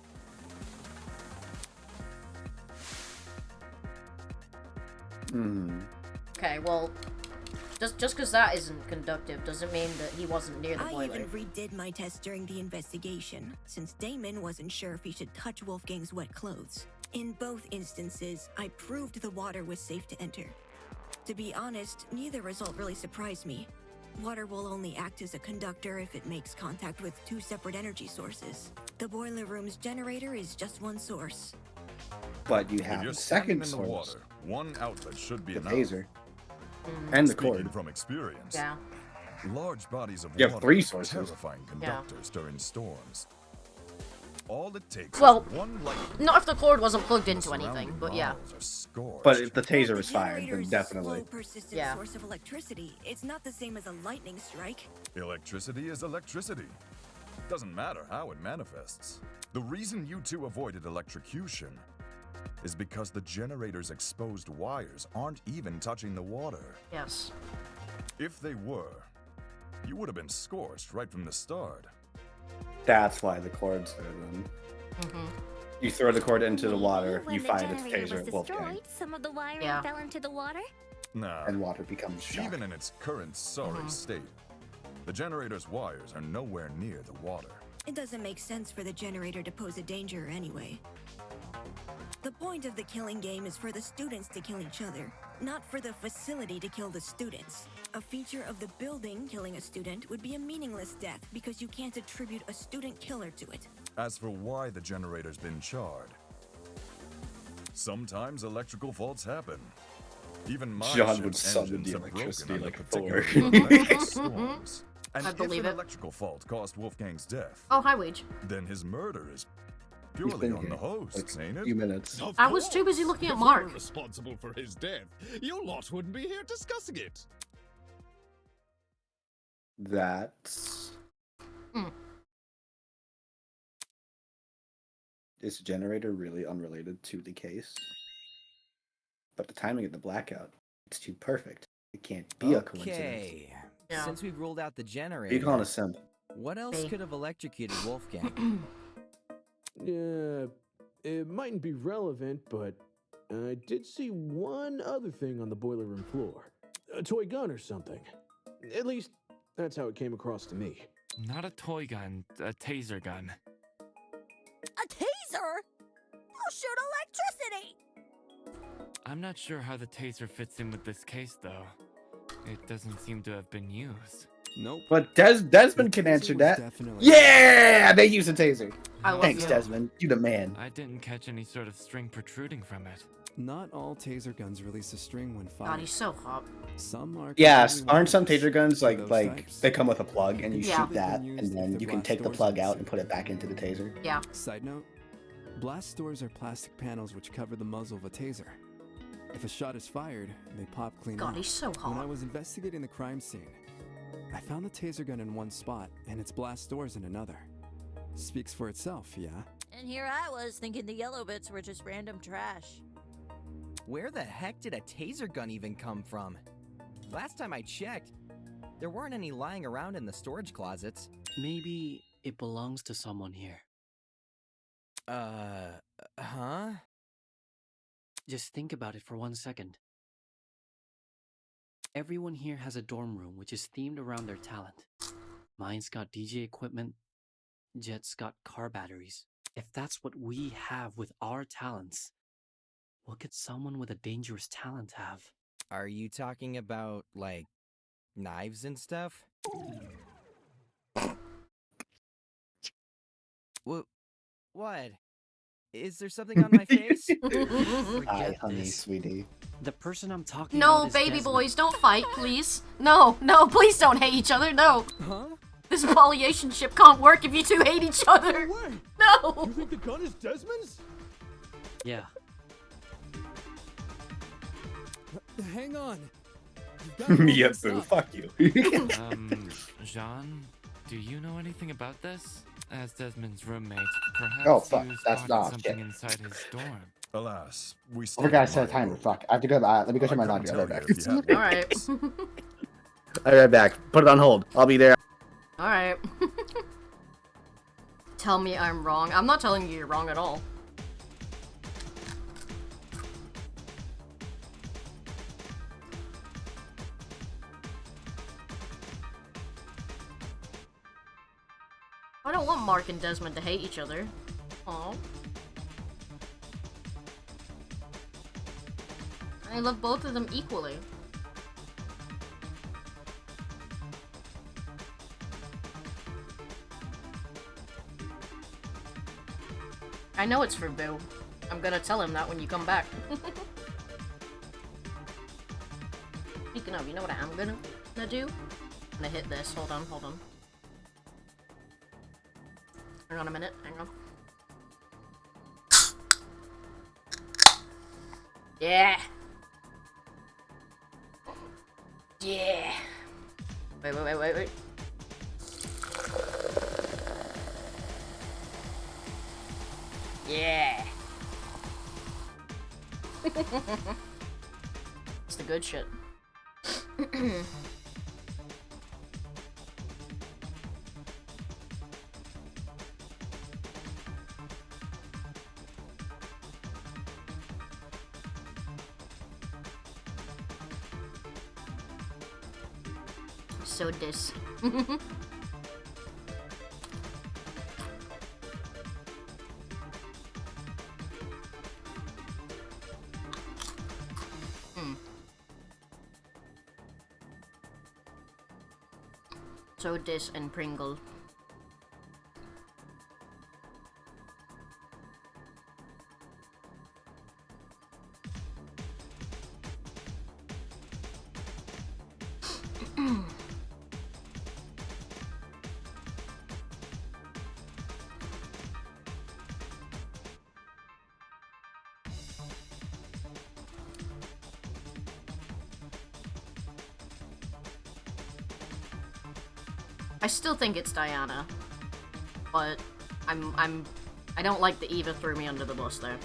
Okay, well, just because that isn't conductive doesn't mean that he wasn't near the I boiler. even redid my test during the investigation, since Damon wasn't sure if he should touch Wolfgang's wet clothes. In both instances, I proved the water was safe to enter. To be honest, neither result really surprised me. Water will only act as a conductor if it makes contact with two separate energy sources. The boiler room's generator is just one source. But you If have you're a standing second in the source. water, one outlet should be The enough. taser. And the Speaking cord. from experience, Yeah. large bodies of You have water three are sources. terrifying conductors during storms. All it takes Well, is one light. not if the cord wasn't plugged into anything, but yeah. But if the taser is fired, then Generator's definitely. slow, persistent Yeah. source of electricity. It's not the same as a lightning strike. Electricity is electricity. Doesn't matter how it manifests. The reason you two avoided electrocution is because the generator's exposed wires aren't even touching the water. Yes. If they were, you would have been scorched right from the start. That's why the cord's there then. You throw the cord into the water, When you the find its generator taser was at Wolfgang. destroyed, some of the wiring Yeah. fell into the water. Nah, And water becomes shock. even in its current sorry state, the generator's wires are nowhere near the water. It doesn't make sense for the generator to pose a danger anyway. The point of the killing game is for the students to kill each other, not for the facility to kill the students. A feature of the building killing a student would be a meaningless death because you can't attribute a student killer to it. As for why the generator's been charred, sometimes electrical faults happen. Even my John would ship's summon engines the have electricity broken like under Thor. particularly electric storms. And I believe if an it. electrical fault caused Wolfgang's death, Oh, hi, Wage. then his murder is He's purely been on here the hosts, like ain't a it? few minutes. Of I was too busy course. looking at If Mark. we were responsible for his death, your lot wouldn't be here discussing it. That's... Is the generator really unrelated to the case? But the timing of the blackout, it's too perfect. It can't be a coincidence. Okay. Yeah. Since we've ruled out the What generator, are you calling a simp? what else Hey. could have electrocuted Wolfgang? It mightn't be relevant, but I did see one other thing on the boiler room floor. A toy gun or something. At least, that's how it came across to me. Not a toy gun, a taser gun. A taser? I'll shoot electricity! I'm not sure how the taser fits in with this case, though. It doesn't seem to have been used. Nope. But Desmond can answer that. definitely- Yeah, they use a taser. I love Thanks, you. Desmond. You the man. I didn't catch any sort of string protruding from it. Not all taser guns release a string when fired. God, he's so hot. Some are. Yes, completely aren't some worthless taser guns for like those like types. they come with a plug and you Yeah. shoot that and then you can take the plug out and put it back into the taser? Yeah. Side note: blast doors are plastic panels which cover the muzzle of a taser. If a shot is fired, they pop clean God, out. he's so When I hot. was investigating the crime scene, I found the taser gun in one spot and its blast doors in another. Speaks for itself, yeah? And here I was thinking the yellow bits were just random trash. Where the heck did a taser gun even come from? Last time I checked, there weren't any lying around in the storage closets. Maybe it belongs to someone here. Huh? Just think about it for 1 second. Everyone here has a dorm room which is themed around their talent. Mine's got DJ equipment, Jet's got car batteries. If that's what we have with our talents, what could someone with a dangerous talent have? Are you talking about, like, knives and stuff? What? Is there something on my face? Hi, Forget honey, this. sweetie. The person I'm talking No, about is baby Desmond. boys, don't fight, please. No, no, please don't hate each other, no. Huh? This polyationship can't work if you two hate each other. No. You think the gun is Desmond's? Yeah. Hang on. You've got it all Yeah, mixed boo. up. Fuck you. Jean, do you know anything about this? As Desmond's roommate, perhaps Oh, fuck. you That's spotted not something shit. inside his dorm. Alas, we I still forgot to have set a my timer. room. Fuck. I have to go. Let me go check my I laundry. couldn't I'll be right tell you if you back. had Alright. I'll be right back. Put it on hold. I'll be there. Alright. Tell me I'm wrong. I'm not telling you you're wrong at all. I don't want Mark and Desmond to hate each other. Aw. I love both of them equally. I know it's for Boo. I'm gonna tell him that when you come back. Speaking of, you know what I'm gonna do? I'm gonna hit this. Hold on, hold on. Hang on a minute, hang on. Yeah! Yeah! Wait. Yeah! It's the good shit. So this. So this and Pringle. I still think it's Diana, but I don't like that Eva threw me under the bus there.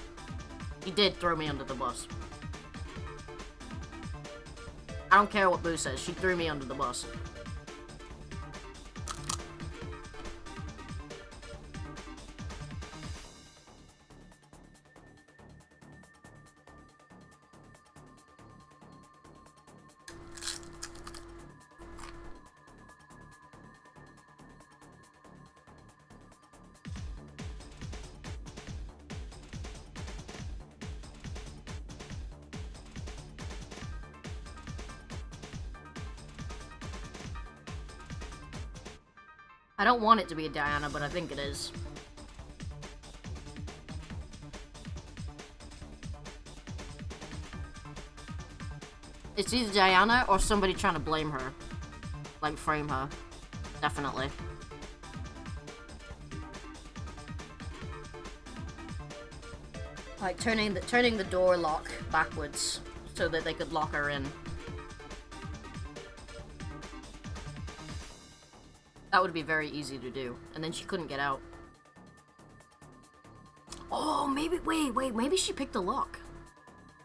He did throw me under the bus. I don't care what Boo says, she threw me under the bus. I don't want it to be Diana, but I think it is. It's either Diana or somebody trying to blame her. Like, frame her. Definitely. Like, turning the door lock backwards so that they could lock her in. That would be very easy to do. And then she couldn't get out. Oh, maybe, wait, maybe she picked the lock.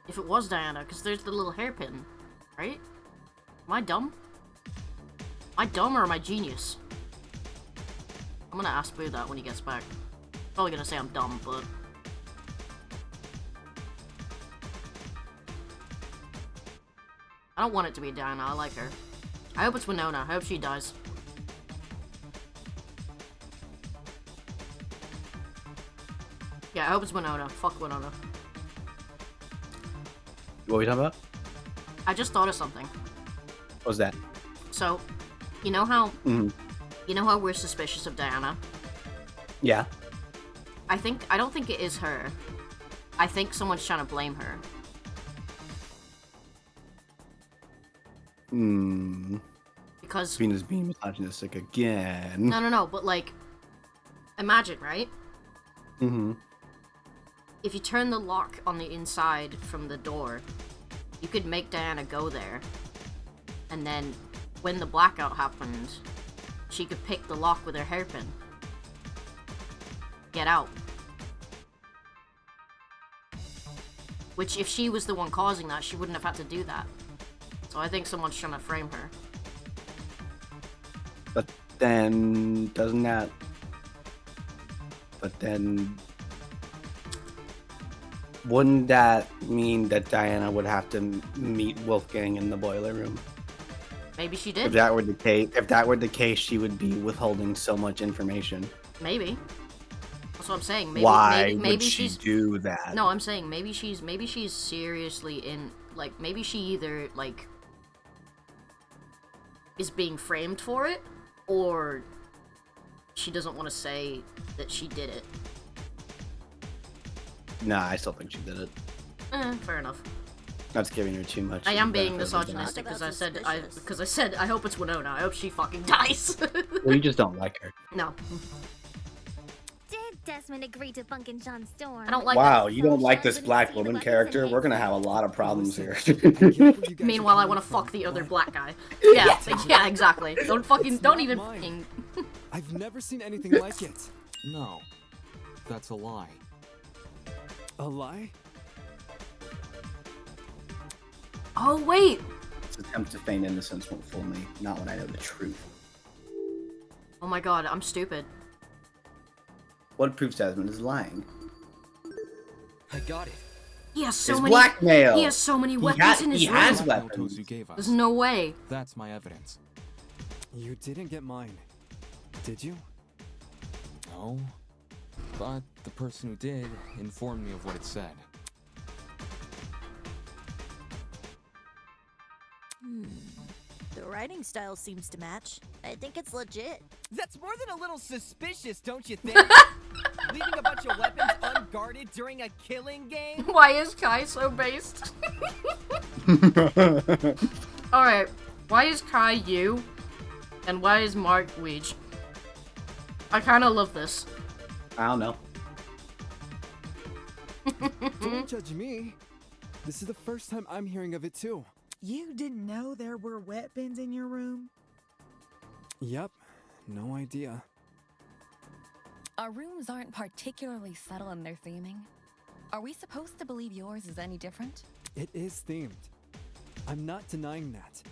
If it was Diana, because there's the little hairpin, right? Am I dumb? Am I dumb or am I genius? I'm gonna ask Boo that when he gets back. Probably gonna say I'm dumb, but... I don't want it to be Diana, I like her. I hope it's Winona, I hope she dies. Yeah, I hope it's Winona. Fuck Winona. What were we talking about? I just thought of something. What was that? So, you know how... Mm-hmm. You know how we're suspicious of Diana? Yeah. I don't think it is her. I think someone's trying to blame her. Because... Venus being misogynistic again. No, but like... Imagine, right? Mm-hmm. If you turn the lock on the inside from the door, you could make Diana go there. And then, when the blackout happened, she could pick the lock with her hairpin. Get out. Which, if she was the one causing that, she wouldn't have had to do that. So I think someone's trying to frame her. But then, doesn't that... But then... Wouldn't that mean that Diana would have to meet Wolfgang in the boiler room? Maybe she did. If that were the case, she would be withholding so much information. Maybe. That's what I'm saying. Maybe, Why maybe would she do that? No, I'm saying maybe she's seriously in, like, maybe she either, like, is being framed for it, or she doesn't want to say that she did it. Nah, I still think she did it. Fair enough. That's giving her too much. I am being misogynistic because I said I hope it's Winona. I hope she fucking dies. Well, you just don't like her. No. Did Desmond agree to bunk in John's dorm? I don't like Wow, you don't like this black woman character? We're gonna have a lot of problems here. Meanwhile, I want to fuck the other black guy. Yeah, yeah, exactly. Don't even fucking... I've never seen anything like it. No, that's a lie. A lie? Oh, wait! This attempt to feign innocence won't fool me, not when I know the truth. Oh my god, I'm stupid. What proves Desmond is lying? I got it. He has so His many... blackmail! He has so many weapons in his room. He has weapons. You gave us. There's no way. That's my evidence. You didn't get mine, did you? No. But the person who did informed me of what it said. The writing style seems to match. I think it's legit. That's more than a little suspicious, don't you think? Leaving a bunch of weapons unguarded during a killing game? Why is Kai so based? Alright, why is Kai you? And why is Mark Weege? I kinda love this. I don't know. Don't judge me. This is the first time I'm hearing of it too. You didn't know there were weapons in your room? Yep, no idea. Our rooms aren't particularly subtle in their theming. Are we supposed to believe yours is any different? It is themed. I'm not denying that.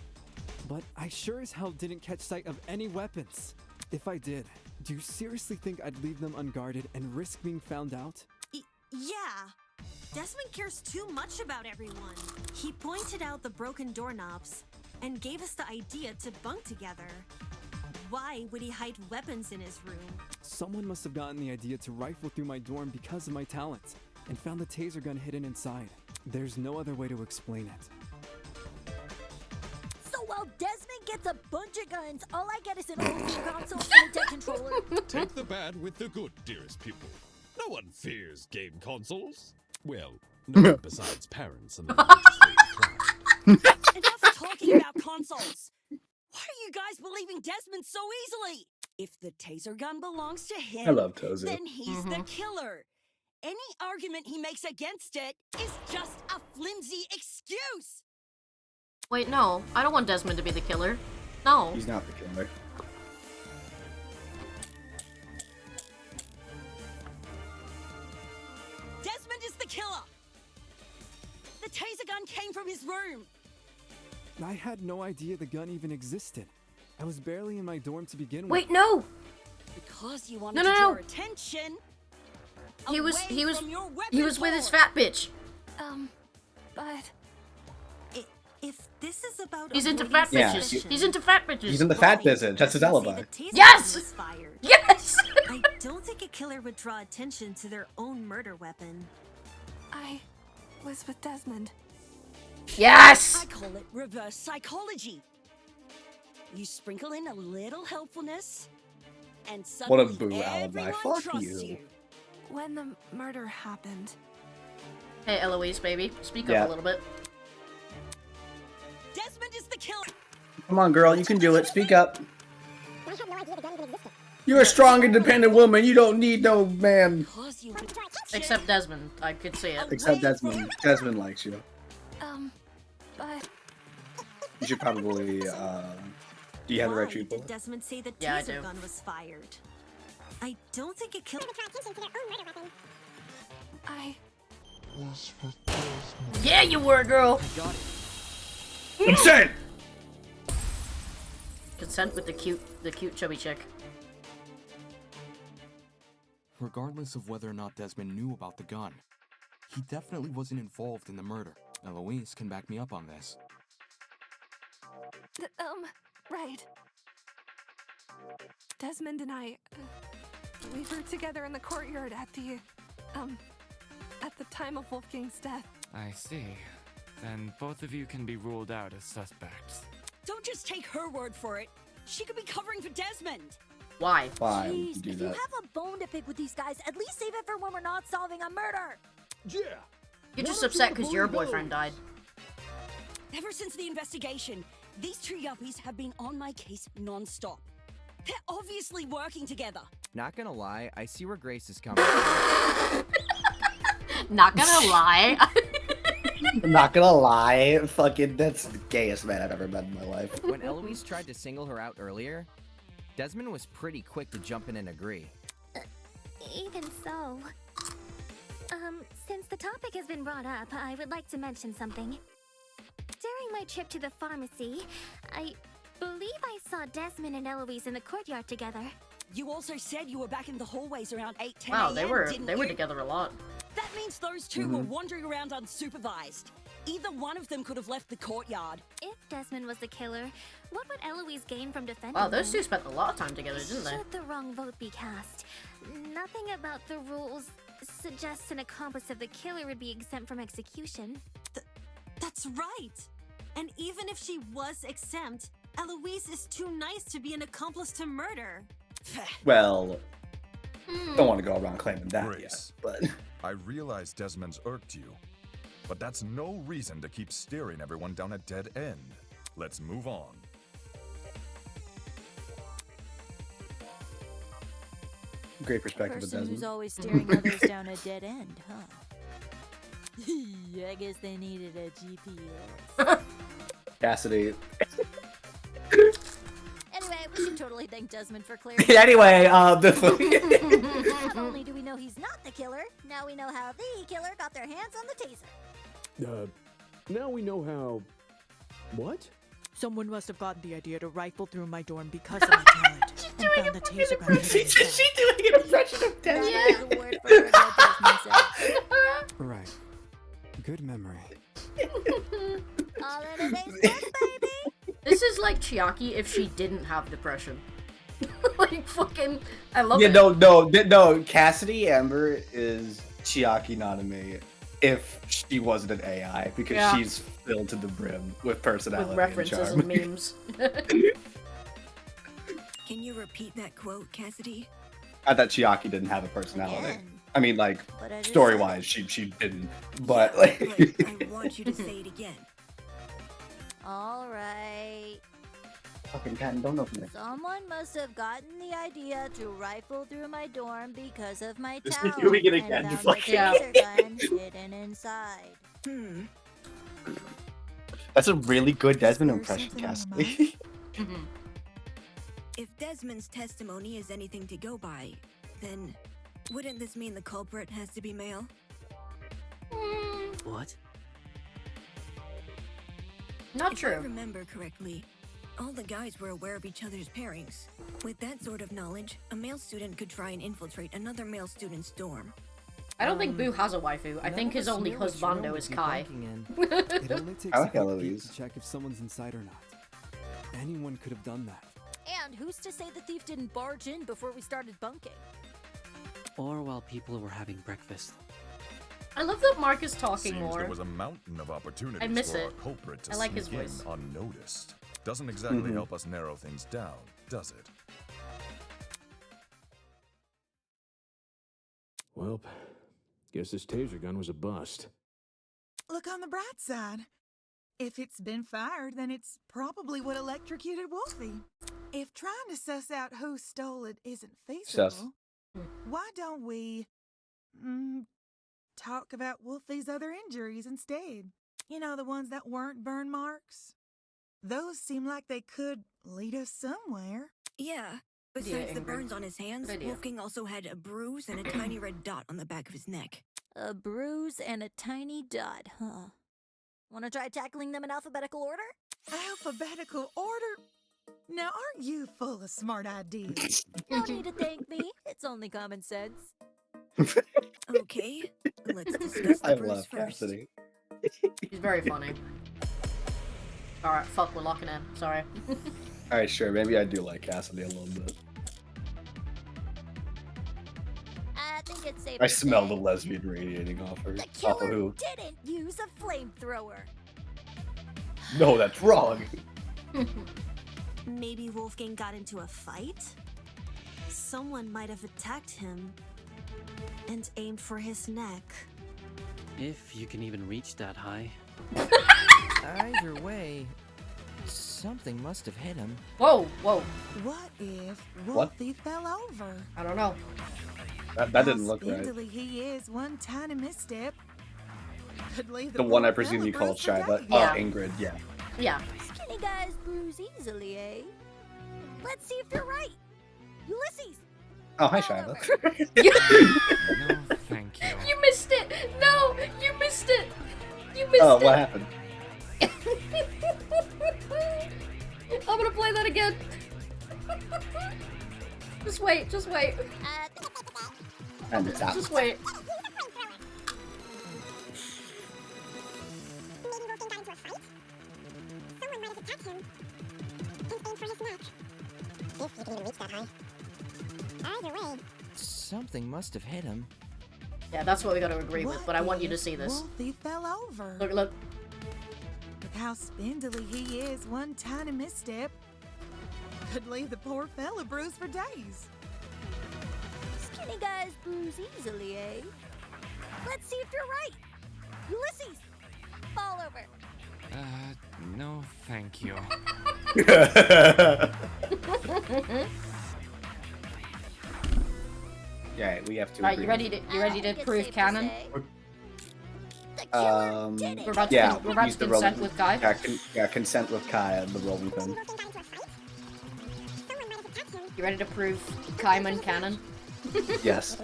But I sure as hell didn't catch sight of any weapons. If I did, do you seriously think I'd leave them unguarded and risk being found out? Yeah. Desmond cares too much about everyone. He pointed out the broken doorknobs and gave us the idea to bunk together. Why would he hide weapons in his room? Someone must have gotten the idea to rifle through my dorm because of my talent, and found the taser gun hidden inside. There's no other way to explain it. So while Desmond gets a bunch of guns. All I get is an old school console and a deck controller. Take the bad with the good, dearest pupil. No one fears game consoles. Well, no one besides parents and the Enough talking about consoles. Why are you guys believing Desmond so easily? If the taser gun belongs to him, I love Tozu. then he's the killer. Any argument he makes against it is just a flimsy excuse. Wait, no. I don't want Desmond to be the killer. No. He's not the killer. Desmond is the killer. The taser gun came from his room. I had no idea the gun even existed. I was barely in my dorm to begin with. Wait, no! Because you wanted No, to no, draw no. attention. He was from your he was with his fat bitch. But if this is about He's into avoiding fat Yeah, bitches. he- He's into fat bitches. He's in the fat business. That's his alibi. Yes! Yes! I don't think a killer would draw attention to their own murder weapon. I was with Desmond. Yes! I call it reverse psychology. You sprinkle in a little helpfulness, and What a suddenly boo alibi. everyone Fuck trusts you. When the murder happened, Hey, Eloise, baby. Speak Yeah. up a little bit. Desmond is the killer. Come on, girl. You can do it. Speak up. You're a strong, independent woman. You don't need no man. Except Desmond. I could see it. Except Desmond. Desmond likes you. but You should probably, do you have the right Why people? did Desmond say the Yeah, I taser do. gun was fired? I don't think a killer. I Yeah, you were, girl. Consent! Consent with the cute chubby chick. Regardless of whether or not Desmond knew about the gun, he definitely wasn't involved in the murder. Eloise can back me up on this. right. Desmond and I, we were together in the courtyard at the time of Wolfgang's death. I see. Then both of you can be ruled out as suspects. Don't just take her word for it. She could be covering for Desmond. Why? Why would Jeez, you do if you that? have a bone to pick with these guys, at least save it for when we're not solving a murder. Yeah. You're just upset because your boyfriend died. Ever since the investigation, these two yuppies have been on my case non-stop. They're obviously working together. Not gonna lie, I see where Grace is coming. Not gonna lie. I'm not gonna lie. Fucking, that's the gayest man I've ever met in my life. When Eloise tried to single her out earlier, Desmond was pretty quick to jump in and agree. Even so. Since the topic has been brought up, I would like to mention something. During my trip to the pharmacy, I believe I saw Desmond and Eloise in the courtyard together. You also said you were back in the hallways around 8-10 Wow, a.m., they were didn't you? together a lot. That means those 2 were wandering around unsupervised. Either one of them could have left the courtyard. If Desmond was the killer, what would Eloise gain from defending Wow, those him? two spent a lot of time together, didn't they? Should the wrong vote be cast, nothing about the rules suggests an accomplice of the killer would be exempt from execution. That's right. And even if she was exempt, Eloise is too nice to be an accomplice to murder. Well, don't want to go around claiming that yet, Grace, but I realize Desmond's irked you, but that's no reason to keep steering everyone down a dead end. Let's move on. great perspective of Person who's Desmond. always steering others down a dead end, huh? I guess they needed a GPS. Cassidy. Anyway, we should totally thank Desmond for clearing. Anyway, Not only do we know he's not the killer, now we know how the killer got their hands on the taser. Now we know how. What? Someone must have gotten the idea to rifle through my dorm because of my talent and found the taser gun. She's doing an impression of Desmond. That is a word for word what Desmond said. Right. Good memory. All in a day's work, baby. This is like Chiaki if she didn't have depression. Like fucking, I love Yeah, it. no. Cassidy Amber is Chiaki Nanami if she wasn't an AI, because Yeah. she's filled to the brim with personality With references and and charm. memes. Can you repeat that quote, Cassidy? I thought Chiaki didn't have a personality. Again. I mean, like, But I just story-wise, she didn't. But, like... I want you to say it again. All right. Fucking cat, don't open it. Someone must have gotten the idea to rifle through my dorm because of my This is talent doing it and again, found fucking- my laser gun hidden inside. That's a really good Desmond impression, Cassidy. If Desmond's testimony is anything to go by, then wouldn't this mean the culprit has to be male? What? Not if true. I remember correctly, all the guys were aware of each other's pairings. With that sort of knowledge, a male student could try and infiltrate another male student's dorm. I don't think Boo has a waifu. I None think of his us only knew which husbando room is we'd be Kai. bunking in. It only takes I a like quick Eloise. peek to check if someone's inside or not. Anyone could have done that. And who's to say the thief didn't barge in before we started bunking? Or while people were having breakfast. I love that Mark is talking Seems more. there was a mountain of opportunities I miss for our it. culprit to I like his sneak in voice. unnoticed. Doesn't exactly Mhm. help us narrow things down, does it? Well, guess this taser gun was a bust. Look on the bright side. If it's been fired, then it's probably what electrocuted Wolfie. If trying to suss out who stole it isn't feasible, Sus. why don't we talk about Wolfie's other injuries instead? You know, the ones that weren't burn marks? Those seem like they could lead us somewhere. Yeah. Besides Yeah, the Ingrid. burns on his hands, Good idea. Wolfgang also had a bruise and a tiny red dot on the back of his neck. A bruise and a tiny dot, huh? Want to try tackling them in alphabetical order? Alphabetical order? Now, aren't you full of smart ideas? No need to thank me. It's only common sense. Okay, let's discuss I the bruise love first. Cassidy. He's very funny. Alright, fuck, we're locking in. Sorry. Alright, sure, maybe I do like Cassidy a little bit. I think it's safe I to smell say the lesbian radiating off her. the Off of killer who? didn't use a flamethrower. No, that's wrong. Maybe Wolfgang got into a fight? Someone might have attacked him and aimed for his neck. If you can even reach that high. Either way, something must have hit him. Whoa, whoa. What if What? Wolfie fell over? I don't know. That didn't How look right. spindly he is, one tiny misstep could leave The one poor I presume fella you called bruised for Shiva. days. Yeah. Ingrid, yeah. Yeah. Skinny guys bruise easily, eh? Let's see if you're right. Ulysses! Oh, hi, Shiva. No, thank you. You missed it! No! You missed it! You missed Oh, it! what happened? I'm gonna play that again. Just wait, just wait. And it's out. Just wait. Something must have hit him. Yeah, that's what we gotta agree with, What but I want you to if see this. Wolfie fell over. Look, look. Look how spindly he is, one tiny misstep could leave the poor fella bruised for days. Skinny guys bruise easily, eh? Let's see if you're right. Ulysses! Fall over. No, thank you. Yeah, we have to. Alright, you agree. ready to prove canon? We're about to yeah, con- we're about use to the consent rolling- with Kai? Yeah, consent with Kai and the rolling pin. You ready to prove Kaiman canon? Yes.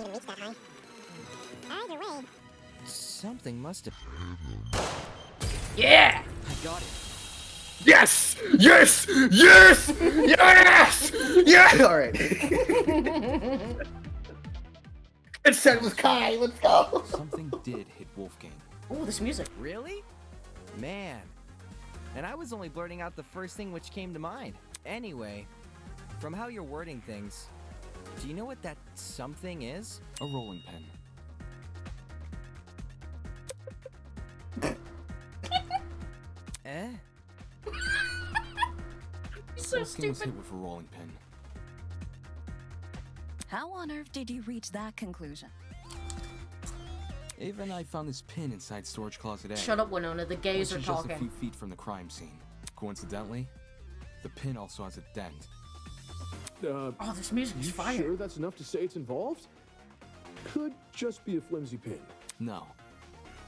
Something must have. Yeah! I got it. Yes! Yes! Yes! Yes! Yes! Alright. Consent with Kai, let's go! Something did hit Wolfgang. Ooh, this music. Really? Man. And I was only blurting out the first thing which came to mind. Anyway, from how you're wording things, do you know what that something is? A rolling pin. Eh? So Wolfgang was stupid. hit with a rolling pin. How on earth did you reach that conclusion? Ava and I found this pin inside storage closet A. Shut up, Winona. The gays are which is just a talking. few feet from the crime scene. Coincidentally, the pin also has a dent. Oh, this music is you fire. Sure, that's enough to say it's involved? Could just be a flimsy pin. No.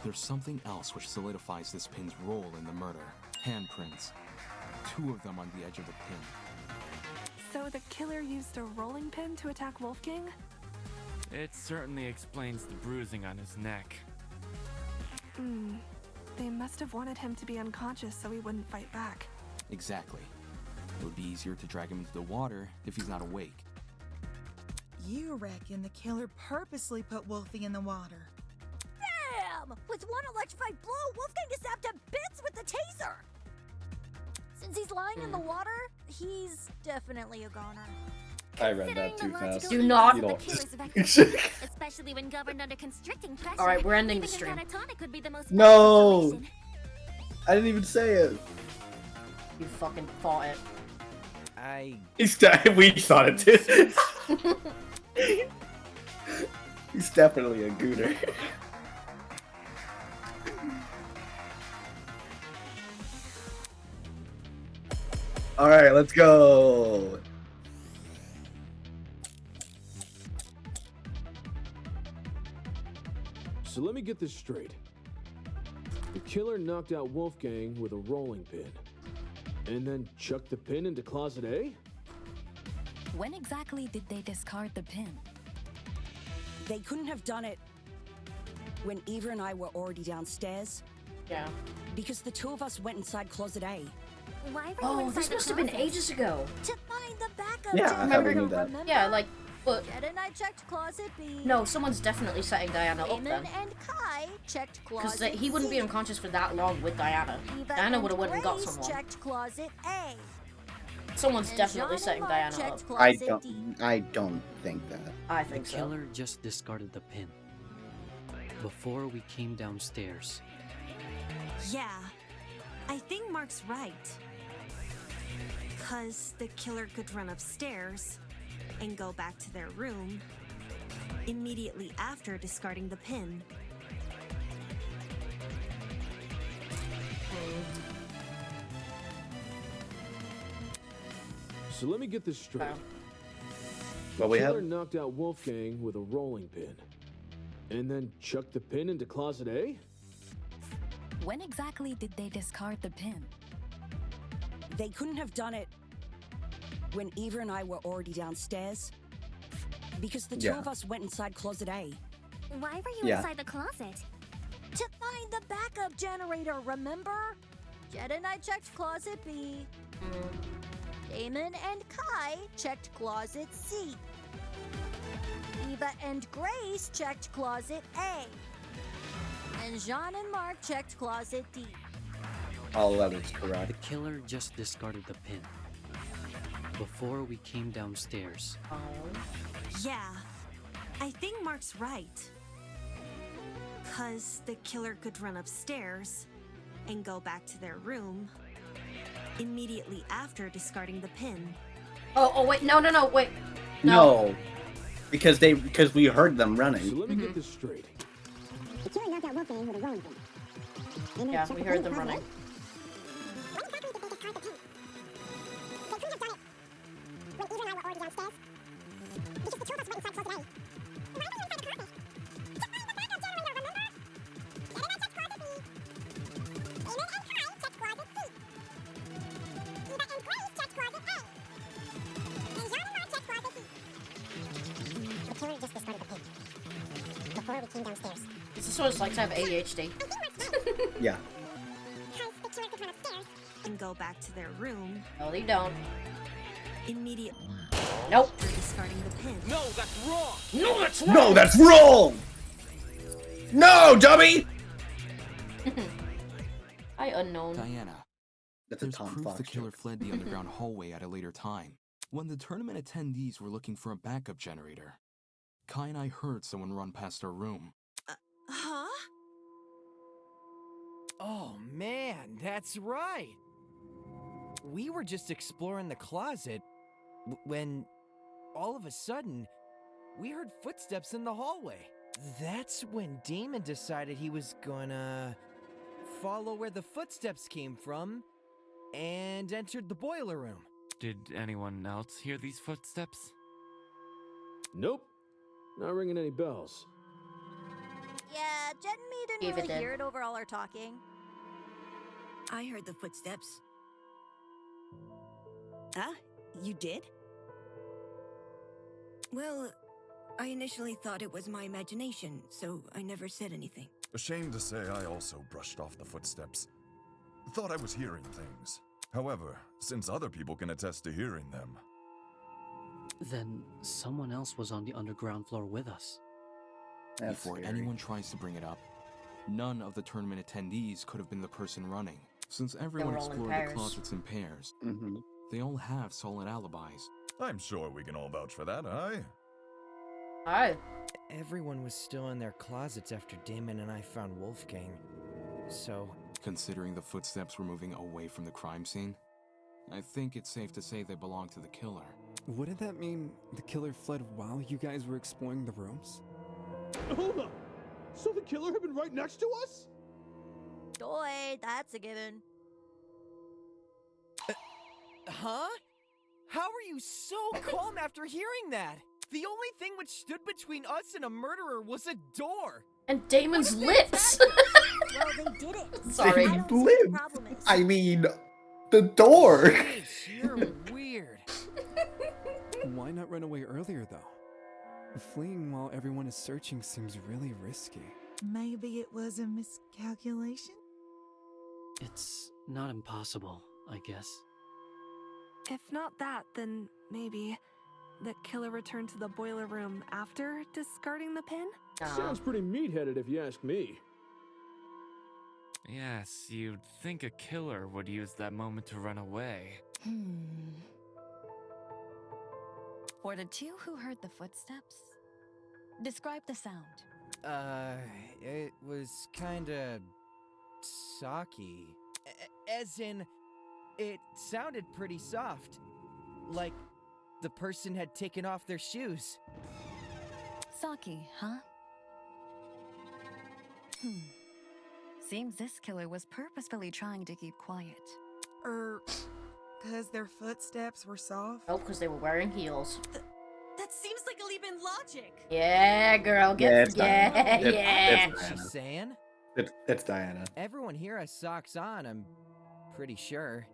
There's something else which solidifies this pin's role in the murder. Handprints. 2 of them on the edge of the pin. So the killer used a rolling pin to attack Wolfgang? It certainly explains the bruising on his neck. They must have wanted him to be unconscious so he wouldn't fight back. Exactly. It would be easier to drag him into the water if he's not awake. You reckon the killer purposely put Wolfie in the water? Bam! With one electrified blow, Wolfgang is zapped to bits with the taser! Since he's lying in the water, he's definitely a goner. I read that too fast. Do not. You don't. Especially when governed under constricting pressure. Alright, we're ending the leaving stream. a catatonic would be the most No! solution. I didn't even say it. You fucking thought it. We thought it too. He's definitely a gooner. Alright, let's go. So let me get this straight. The killer knocked out Wolfgang with a rolling pin, and then chucked the pin into Closet A? When exactly did they discard the pin? They couldn't have done it when Eva and I were already downstairs. Yeah. Because the 2 of us went inside Closet A. Why were you Oh, inside this the must have been closet? ages ago. To find the backup Yeah, I thought we knew that. Yeah, like, but Jed and I checked Closet B. no, someone's definitely setting Diana up Damon then. and Kai checked Because Closet he wouldn't be C. unconscious for that long with Diana. Eva Diana and would have went and got Grace someone. checked Closet A. Someone's And definitely Jean setting and Mark Diana up. checked I Closet D. don't think that. I The think so. killer just discarded the pin. Before we came downstairs. Yeah, I think Mark's right. Because the killer could run upstairs and go back to their room immediately after discarding the pin. So let me get this straight. Well, we the have. killer knocked out Wolfgang with a rolling pin, and then chucked the pin into Closet A? When exactly did they discard the pin? They couldn't have done it when Eva and I were already downstairs. Because the 2 Yeah. of us went inside Closet A. Why were you Yeah. inside the closet? To find the backup generator, remember? Jed and I checked Closet B. Damon and Kai checked Closet C. Eva and Grace checked Closet A. And Jean and Mark checked Closet D. All that is correct. The killer just discarded the pin. Before we came downstairs. Yeah, I think Mark's right. Because the killer could run upstairs and go back to their room immediately after discarding the pin. Oh, wait, no, wait. No. Because we heard them running. So let me get this straight. The killer knocked out Wolfgang with a rolling pin. And then Yeah, checked we the heard pin them in running. Closet A. When exactly did they discard the pin? They couldn't have done it when Eva and I were already downstairs. Because the 2 of us went inside Closet A. Why were you inside the closet? To find the backup generator, remember? Jed and I checked Closet B. Damon and Kai checked Closet C. Eva and Grace checked Closet A. And Jean and Mark checked Closet D. The killer just discarded the pin. Before we came downstairs. This is what it's like to have ADHD. Yeah. Because the killer could run upstairs and go back to their room No, they don't. immediately Nope. after discarding the pin. No, that's wrong! No, that's wrong! No, that's wrong! No, dummy! Hi, unknown. Diana. That's a There's Tom proof Fox the killer joke. fled the underground hallway at a later time, when the tournament attendees were looking for a backup generator. Kai and I heard someone run past our room. Huh? Oh man, that's right. We were just exploring the closet when all of a sudden we heard footsteps in the hallway. That's when Damon decided he was gonna follow where the footsteps came from and entered the boiler room. Did anyone else hear these footsteps? Nope. Not ringing any bells. Yeah, Jet and me didn't Eva really did. hear it over all our talking. I heard the footsteps. Huh? You did? Well, I initially thought it was my imagination, so I never said anything. Ashamed to say, I also brushed off the footsteps. Thought I was hearing things. However, since other people can attest to hearing them, Then someone else was on the underground floor with us. Before anyone tries to bring it up, none of the tournament attendees could have been the person running, since everyone all in explored pairs. the closets in pairs. They all have solid alibis. I'm sure we can all vouch for that, aye? Aye. Everyone was still in their closets after Damon and I found Wolfgang. So, Considering the footsteps were moving away from the crime scene, I think it's safe to say they belong to the killer. Wouldn't that mean the killer fled while you guys were exploring the rooms? Hold up! So the killer had been right next to us? Joy, that's a given. huh? How are you so calm after hearing that? The only thing which stood between us and a murderer was a door. And Damon's lips. Well, they did it. Sorry. I don't see what the problem is. I mean, the door. Sheesh, you're weird. Why not run away earlier, though? Fleeing while everyone is searching seems really risky. Maybe it was a miscalculation? It's not impossible, I guess. If not that, then maybe the killer returned to the boiler room after discarding the pin? Sounds pretty meat-headed if you ask me. Yes, you'd think a killer would use that moment to run away. For the two who heard the footsteps, describe the sound. It was kinda socky. As in, it sounded pretty soft. Like the person had taken off their shoes. Saki, huh? Seems this killer was purposefully trying to keep quiet. Because their footsteps were soft? Oh, because they were wearing heels. That seems like a leap in logic. Yeah, girl. it's Yeah, Diana. yeah. It's She's saying? It's Diana. Everyone here has socks on, I'm pretty sure.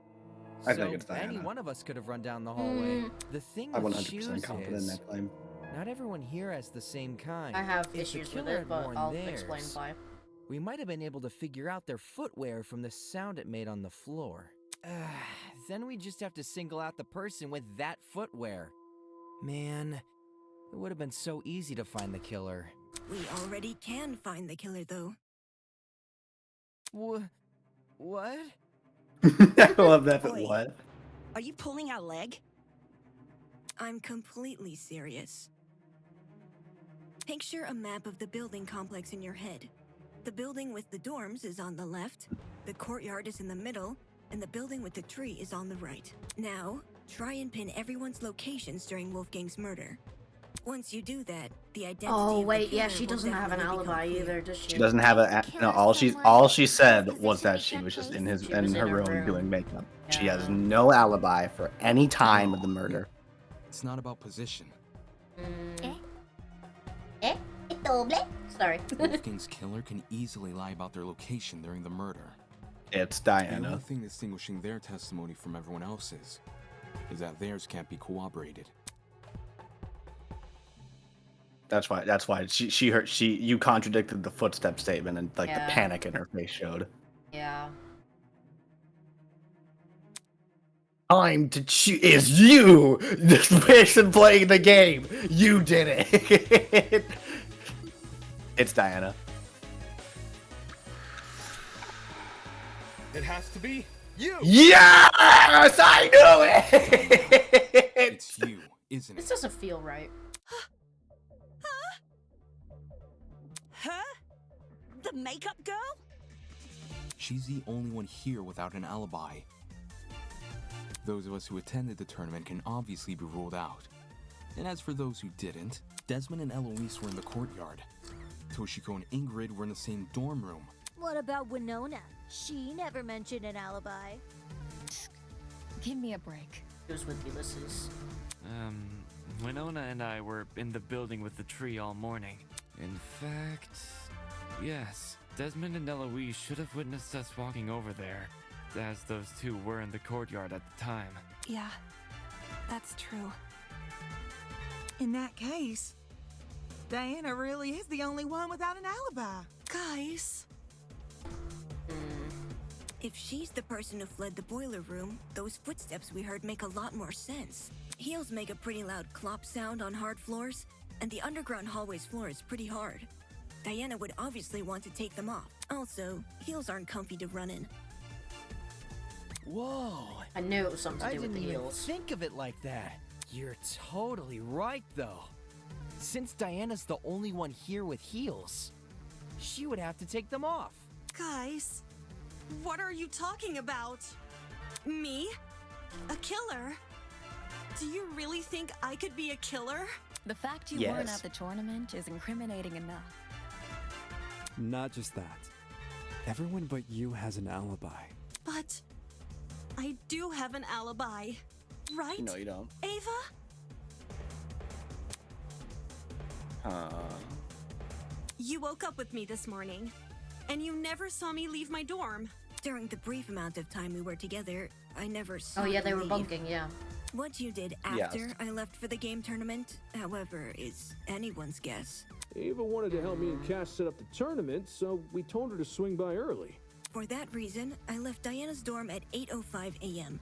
I think it's Any Diana. one of us could have run down the hallway. The thing I'm with 100% shoes confident in is, that claim. not everyone here has the same kind. I have If the issues with killer it, had but worn I'll theirs, explain why. we might have been able to figure out their footwear from the sound it made on the floor. Then we just have to single out the person with that footwear. Man, it would have been so easy to find the killer. We already can find the killer, though. What? I love that, but Wait. what? Are you pulling out leg? I'm completely serious. Picture a map of the building complex in your head. The building with the dorms is on the left, the courtyard is in the middle, and the building with the tree is on the right. Now, try and pin everyone's locations during Wolfgang's murder. Once you do that, the identity Oh of the wait, yeah, killer she will doesn't have an definitely become alibi clear. either, does she? She doesn't have a no. All she said was that she was just in her room doing makeup. She has no alibi for any time of the murder. It's not about position. Sorry. Wolfgang's killer can easily lie about their location during the murder. It's The Diana. only thing distinguishing their testimony from everyone else's is that theirs can't be corroborated. That's why you contradicted the footstep statement and like Yeah. the panic in her face showed. Yeah. Time to choose is you, this person playing the game. You did it. It's Diana. It has to be you! Yes, I knew it. It's you, isn't This it? doesn't feel right. Huh? The makeup girl? she's the only one here without an alibi. Those of us who attended the tournament can obviously be ruled out. And as for those who didn't, Desmond and Eloise were in the courtyard. Toshiko and Ingrid were in the same dorm room. What about Winona? She never mentioned an alibi. Give me a break. It was with Ulysses. Winona and I were in the building with the tree all morning. In fact, yes, Desmond and Eloise should have witnessed us walking over there, as those two were in the courtyard at the time. Yeah, that's true. In that case, Diana really is the only one without an alibi. Guys. If she's the person who fled the boiler room, those footsteps we heard make a lot more sense. Heels make a pretty loud clop sound on hard floors, and the underground hallway's floor is pretty hard. Diana would obviously want to take them off. Also, heels aren't comfy to run in. Whoa! I knew it was something to do with the I didn't even heels. think of it like that. You're totally right, though. Since Diana's the only one here with heels, she would have to take them off. Guys, what are you talking about? Me? A killer? Do you really think I could be a killer? The fact you Yes. weren't at the tournament is incriminating enough. Not just that. Everyone but you has an alibi. But I do have an alibi, right? No, you don't. Ava? You woke up with me this morning, and you never saw me leave my dorm. During the brief amount of time we were together, I never saw Oh yeah, they you were leave. bunking, yeah. What you did Yes. after I left for the game tournament, however, is anyone's guess. Ava wanted to help me and Cash set up the tournament, so we told her to swing by early. For that reason, I left Diana's dorm at 8:05 a.m.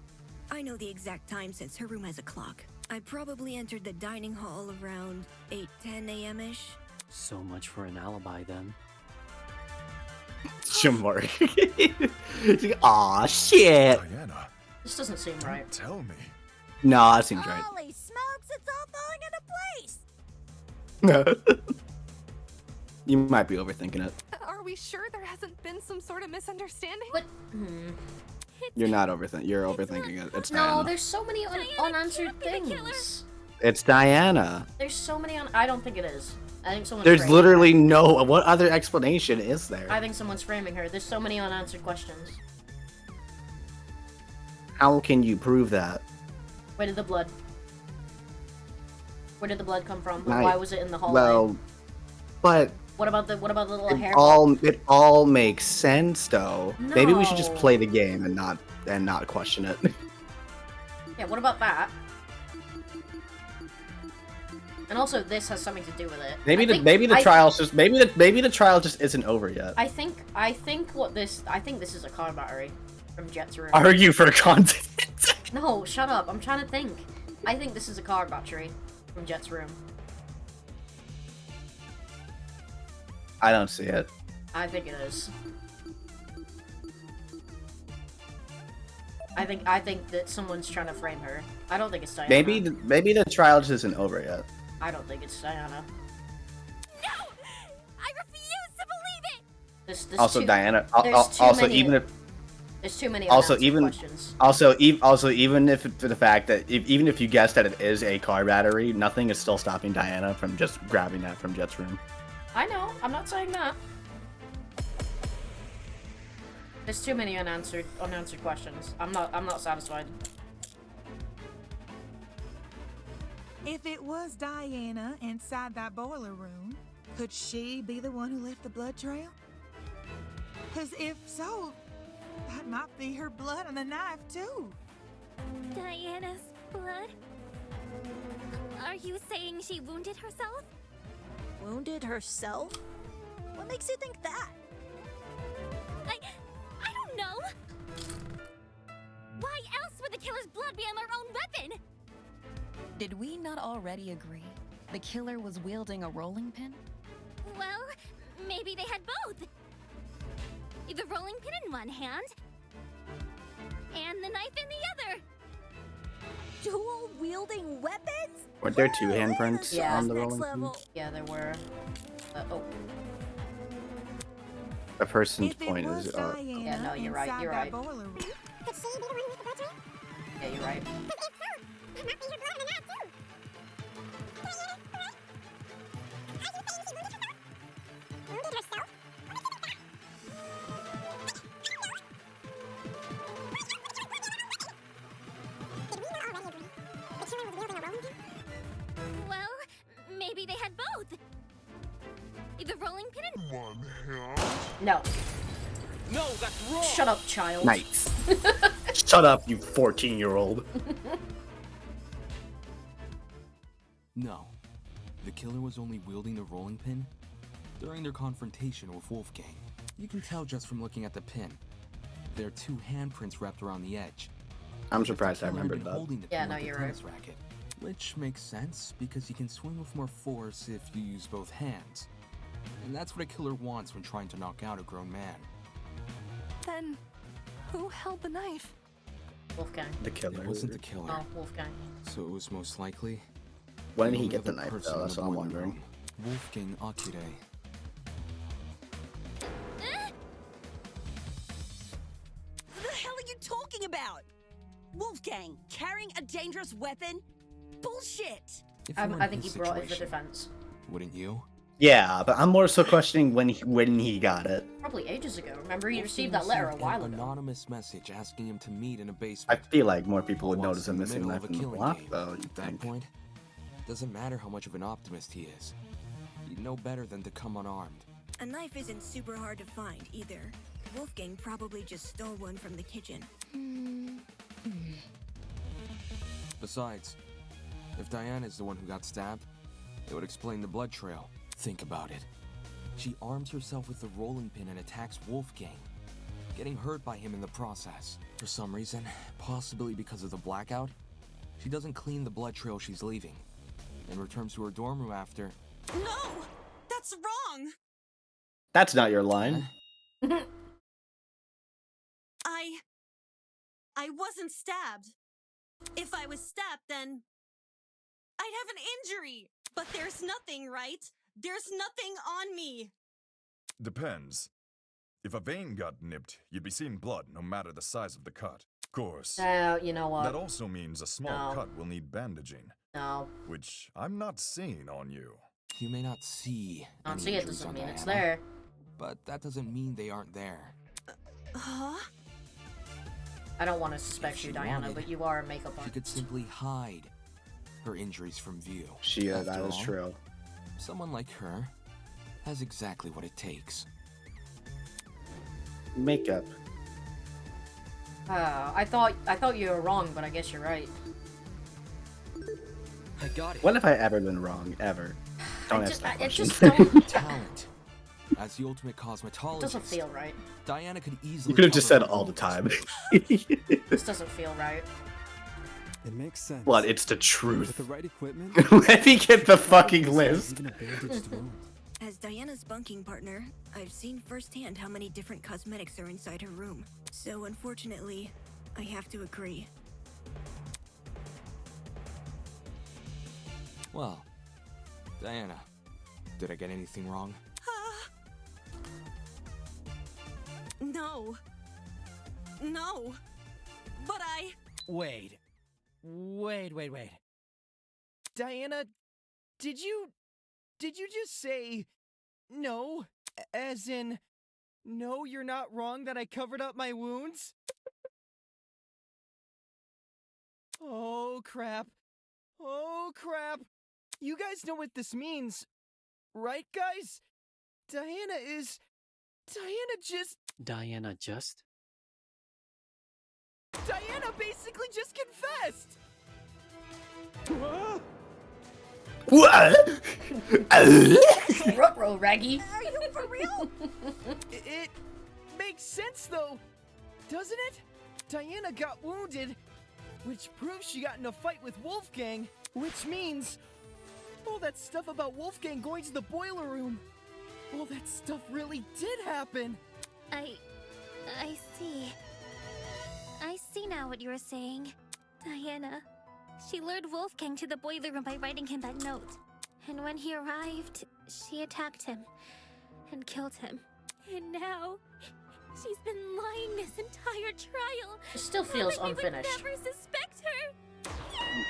I know the exact time since her room has a clock. I probably entered the dining hall around 8:10 a.m.-ish. So much for an alibi then. Shamori. Aw, shit. Diana, This doesn't seem right. tell me. No, that seems right. Holy smokes, it's all falling into place! You might be overthinking it. Are we sure there hasn't been some sort of misunderstanding? What? You're not overthinking. You're overthinking it. It's No, Diana. there's so many unanswered things. It's Diana. There's so many I don't think it is. I think someone's There's framing literally no. What other explanation is there? her. I think someone's framing her. There's so many unanswered questions. How can you prove that? Where did the blood? Where did the blood come from? I- Why was it in the hallway? Well, but What about the little hair? it all makes sense though. Maybe we should just No. play the game and not question it. Yeah, what about that? And also, this has something to do with it. Maybe I the think- maybe the I- trial's just maybe the trial just isn't over yet. I think this is a car battery from Jet's room. Argue for content. No, shut up. I'm trying to think. I think this is a car battery from Jet's room. I don't see it. I think it is. I think that someone's trying to frame her. I don't think it's Diana. Maybe the trial just isn't over yet. I don't think it's Diana. I refuse to believe it! There's Also, too- Diana. there's too Also, many- even if There's too many also unanswered even questions. also even if for the fact that even if you guess that it is a car battery, nothing is still stopping Diana from just grabbing that from Jet's room. I know. I'm not saying that. There's too many unanswered questions. I'm not satisfied. If it was Diana inside that boiler room, could she be the one who left the blood trail? Because if so, that might be her blood on the knife, too. Diana's blood? Are you saying she wounded herself? Wounded herself? What makes you think that? I don't know! Why else would the killer's blood be on their own weapon? Did we not already agree the killer was wielding a rolling pin? Well, maybe they had both. The rolling pin in one hand, and the knife in the other. Dual wielding weapons? Were there two handprints Yeah. on the Next rolling pin? level. Yeah, there were. Oh. A person's If it point was is. Diana Yeah, no, you're right, inside you're that right. boiler room, Could she be the one who used the blood trail? Yeah, you're right. Because if so, that might be her blood in the knife too. Diana, correct? Are you saying she wounded herself? Wounded herself? What is it like that? Did we not already agree? The killer was wielding a rolling pin? Well, maybe they had both. The rolling pin and No. No, that's wrong. Shut up, child. Nice. Shut up, you 14-year-old. No. The killer was only wielding the rolling pin during their confrontation with Wolfgang. You can tell just from looking at the pin. There are two handprints wrapped around the edge. I'm surprised I The killer remembered been that. holding the Yeah, pin no, like a you're right. tennis racket, which makes sense because you can swing with more force if you use both hands. And that's what a killer wants when trying to knock out a grown man. Then, who held the knife? Wolfgang. The killer. It wasn't the killer. Oh, Wolfgang. So it was most likely. When did he only get the other knife, person though? in That's the what I'm boiler wondering. room. Wolfgang Akire. What the hell are you talking about? Wolfgang, carrying a dangerous weapon? Bullshit! If you were I in think he his brought it for situation, defense. Wouldn't you? Yeah, but I'm more so questioning when he got it. Probably ages ago. Remember, he Wolfgang received that letter a received while an ago. anonymous message asking him to meet in a I basement. feel like more people would While notice a in the missing middle knife of a in the killing block, game. though. You At that think? point, doesn't matter how much of an optimist he is. He'd know better than to come unarmed. A knife isn't super hard to find either. Wolfgang probably just stole one from the kitchen. Besides, if Diana is the one who got stabbed, it would explain the blood trail. Think about it. She arms herself with the rolling pin and attacks Wolfgang, getting hurt by him in the process. For some reason, possibly because of the blackout, she doesn't clean the blood trail she's leaving, and returns to her dorm room after. No! That's wrong! That's not your line. I wasn't stabbed. If I was stabbed, then I'd have an injury. But there's nothing, right? There's nothing on me. Depends. If a vein got nipped, you'd be seeing blood no matter the size of the cut. Of course. You know what? That also means a small No. cut will need bandaging. No. Which I'm not seeing on you. You may not see Not any see it injuries doesn't on mean it's Diana, there. but that doesn't mean they aren't there. Huh? I don't want to suspect she you, Diana, wanted, but you are a makeup She artist. could simply hide her injuries from view. That After is all, true. Someone like her has exactly what it takes. Makeup. I thought you were wrong, but I guess you're right. I got it. When have I ever been wrong? Ever? Don't ask that I question. just don't. Talent. As the ultimate cosmetologist, It doesn't feel right. Diana could easily. You could have just cover said her all the wounds. time. This doesn't feel right. It makes sense. What? It's the With truth. the right equipment, Let me get the fucking list. even a bandaged wound. As Diana's bunking partner, I've seen firsthand how many different cosmetics are inside her room. So unfortunately, I have to agree. Well, Diana, did I get anything wrong? No. No. But I... Wait. Diana, did you just say no? As in, no, you're not wrong that I covered up my wounds? Oh, crap. Oh, crap. You guys know what this means, right, guys? Diana basically just confessed! What? Ruh-roh, Raggy. Are you for real? It makes sense, though, doesn't it? Diana got wounded, which proves she got in a fight with Wolfgang, which means all that stuff about Wolfgang going to the boiler room, all that stuff really did happen. I see. I see now what you were saying. Diana. She lured Wolfgang to the boiler room by writing him that note. And when he arrived, she attacked him and killed him. And now, she's been lying this entire trial. It still feels Like unfinished. we would never suspect her.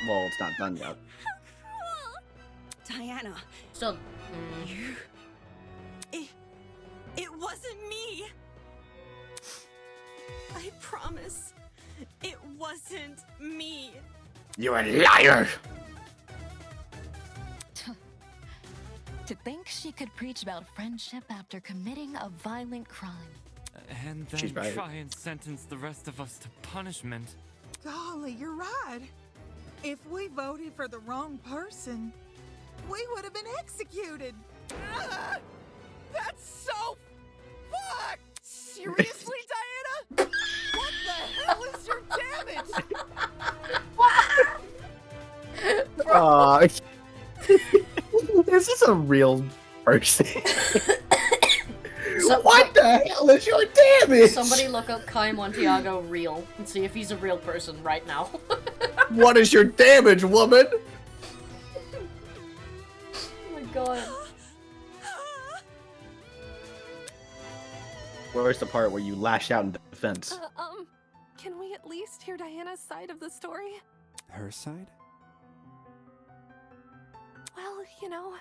Well, it's not done yet. Diana. Still. It wasn't me. I promise. It wasn't me. You're a liar! To think she could preach about friendship after committing a violent crime. And She's then right. try and sentence the rest of us to punishment. Golly, you're right. If we voted for the wrong person, we would have been executed. That's so fucked! Seriously, Diana? What the hell is your damage? Aw. This is a real person. What the hell is your damage? Somebody look up Kai Montiago real and see if he's a real person right now. What is your damage, woman? Oh my god. Where's the part where you lash out in defense? Can we at least hear Diana's side of the story? Her side? Well, you know,